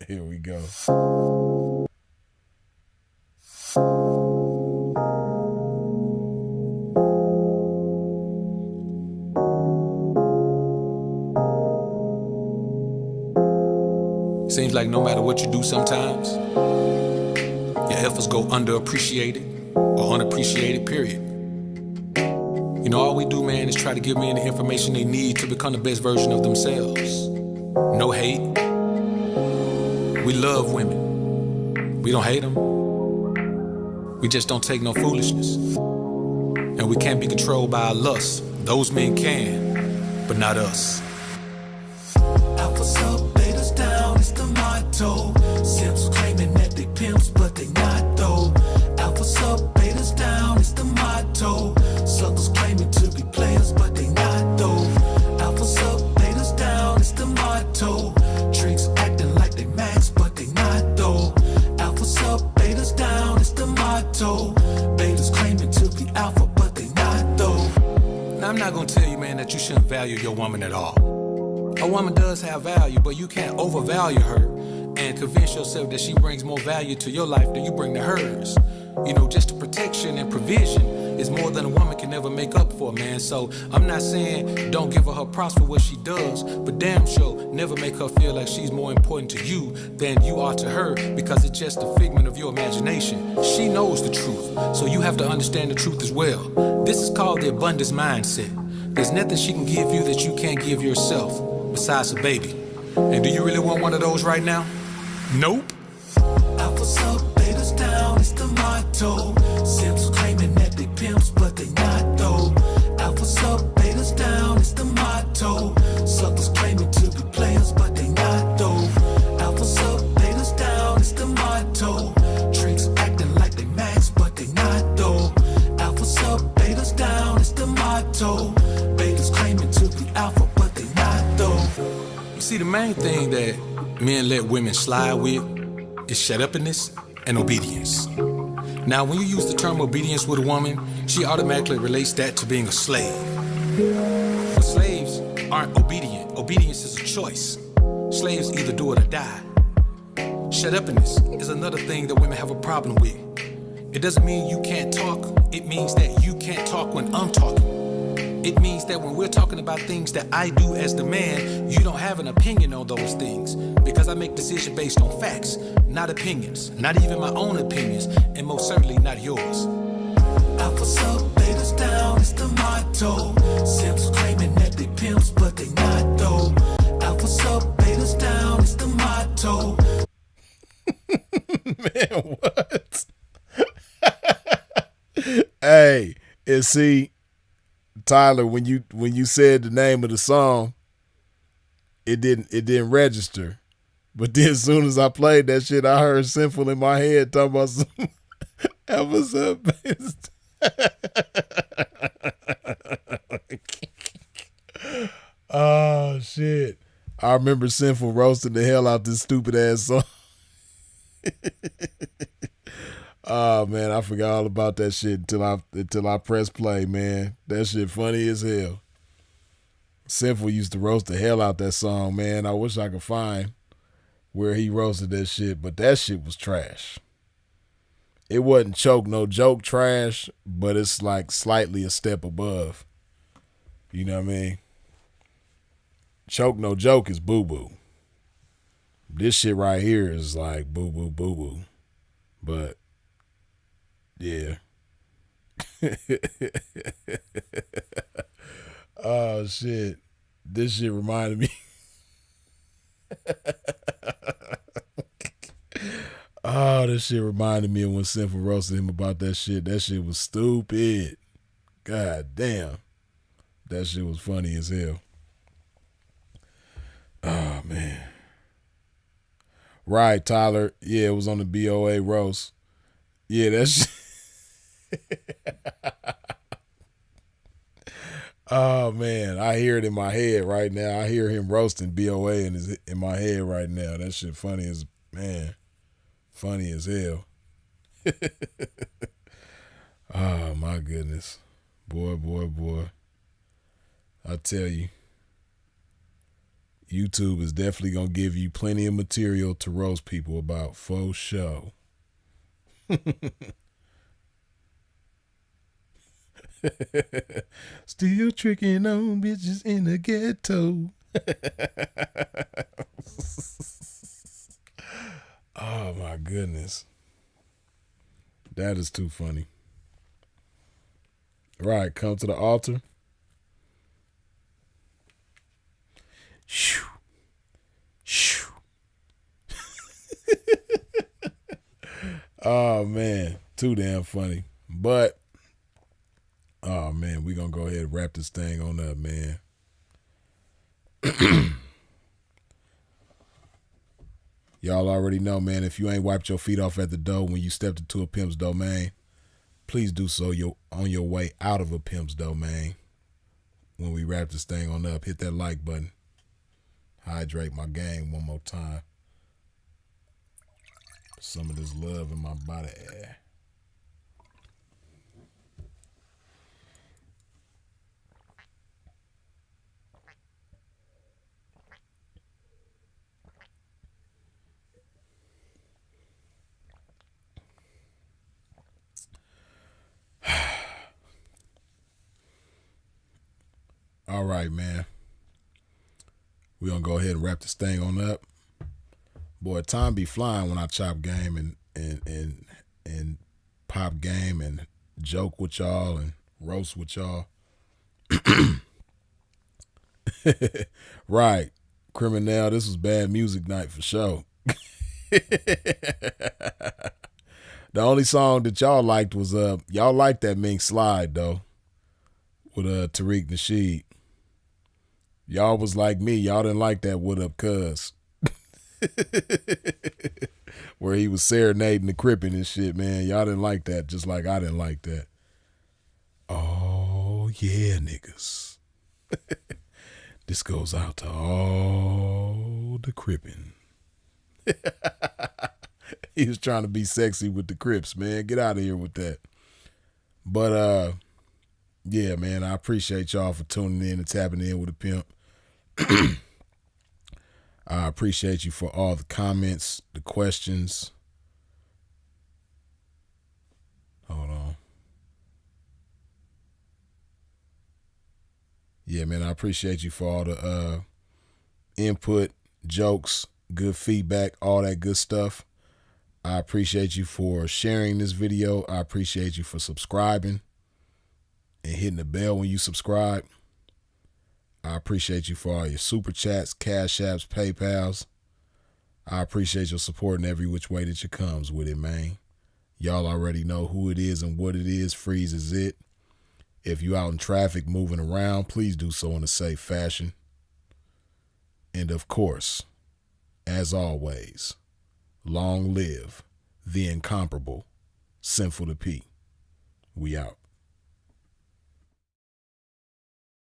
Here we go. Seems like no matter what you do sometimes, your efforts go underappreciated or unappreciated, period. You know, all we do, man, is try to give men the information they need to become the best version of themselves. No hate. We love women. We don't hate them. We just don't take no foolishness. And we can't be controlled by our lust. Those men can, but not us. Alphas up, betas down, it's the motto. Simps claiming that they pimps, but they not though. Alphas up, betas down, it's the motto. Suckers claiming to be players, but they not though. Alphas up, betas down, it's the motto. Tricks acting like they max, but they not though. Alphas up, betas down, it's the motto. Betas claiming to be alpha, but they not though. Now, I'm not gonna tell you, man, that you shouldn't value your woman at all. A woman does have value, but you can't overvalue her and convince yourself that she brings more value to your life than you bring to hers. You know, just the protection and provision is more than a woman can ever make up for, man. So I'm not saying don't give her props for what she does, but damn sure never make her feel like she's more important to you than you are to her, because it's just a figment of your imagination. She knows the truth, so you have to understand the truth as well. This is called the abundance mindset. There's nothing she can give you that you can't give yourself, besides a baby. And do you really want one of those right now? Nope. Alphas up, betas down, it's the motto. Simps claiming that they pimps, but they not though. Alphas up, betas down, it's the motto. Suckers claiming to be players, but they not though. Alphas up, betas down, it's the motto. Tricks acting like they max, but they not though. Alphas up, betas down, it's the motto. Betas claiming to be alpha, but they not though. You see, the main thing that men let women slide with is shut-uppiness and obedience. Now, when you use the term obedience with a woman, she automatically relates that to being a slave. But slaves aren't obedient. Obedience is a choice. Slaves either do it or die. Shut-uppiness is another thing that women have a problem with. It doesn't mean you can't talk. It means that you can't talk when I'm talking. It means that when we're talking about things that I do as the man, you don't have an opinion on those things, because I make decisions based on facts, not opinions, not even my own opinions, and most certainly not yours. Alphas up, betas down, it's the motto. Simps claiming that they pimps, but they not though. Alphas up, betas down, it's the motto. Man, what? Hey, and see, Tyler, when you said the name of the song, it didn't register. But then as soon as I played that shit, I heard Sinful in my head talking about some What's up, best? Oh shit. I remember Sinful roasting the hell out this stupid ass song. Oh man, I forgot all about that shit until I pressed play, man. That shit funny as hell. Sinful used to roast the hell out that song, man. I wish I could find where he roasted that shit, but that shit was trash. It wasn't choke no joke trash, but it's like slightly a step above. You know what I mean? Choke no joke is boo boo. This shit right here is like boo boo boo boo. But yeah. Oh shit. This shit reminded me. Oh, this shit reminded me of when Sinful roasted him about that shit. That shit was stupid. God damn. That shit was funny as hell. Oh man. Right, Tyler. Yeah, it was on the BOA roast. Yeah, that shit. Oh man, I hear it in my head right now. I hear him roasting BOA in my head right now. That shit funny as man. Funny as hell. Oh my goodness. Boy. I tell you. YouTube is definitely gonna give you plenty of material to roast people about, for sure. Still tricking on bitches in the ghetto. Oh my goodness. That is too funny. Right, come to the altar. Shoo. Shoo. Oh man, too damn funny. But oh man, we gonna go ahead and wrap this thing on up, man. Y'all already know, man, if you ain't wiped your feet off at the door when you stepped into a pimp's domain, please do so on your way out of a pimp's domain. When we wrap this thing on up, hit that like button. Hydrate my game one more time. Some of this love in my body. All right, man. We're going to go ahead and wrap this thing on up. Boy, time be flying when I chop game and pop game and joke with y'all and roast with y'all. Right. Criminal, this was bad music night for sure. The only song that y'all liked was y'all liked that Mink Slide though, with Tariq Nasheed. Y'all was like me, y'all didn't like that What Up Cuz. Where he was serenading the Crippin' and shit, man. Y'all didn't like that, just like I didn't like that. Oh yeah, niggas. This goes out to all the Crippin'. He was trying to be sexy with the Crips, man. Get out of here with that. But yeah, man, I appreciate y'all for tuning in and tapping in with a pimp. I appreciate you for all the comments, the questions. Hold on. Yeah, man, I appreciate you for all the input, jokes, good feedback, all that good stuff. I appreciate you for sharing this video. I appreciate you for subscribing and hitting the bell when you subscribe. I appreciate you for all your super chats, cash apps, PayPals. I appreciate your support in every which way that you comes with it, man. Y'all already know who it is and what it is. Freeze is it. If you out in traffic moving around, please do so in a safe fashion. And of course, as always, long live the incomparable Sinful to P. We out.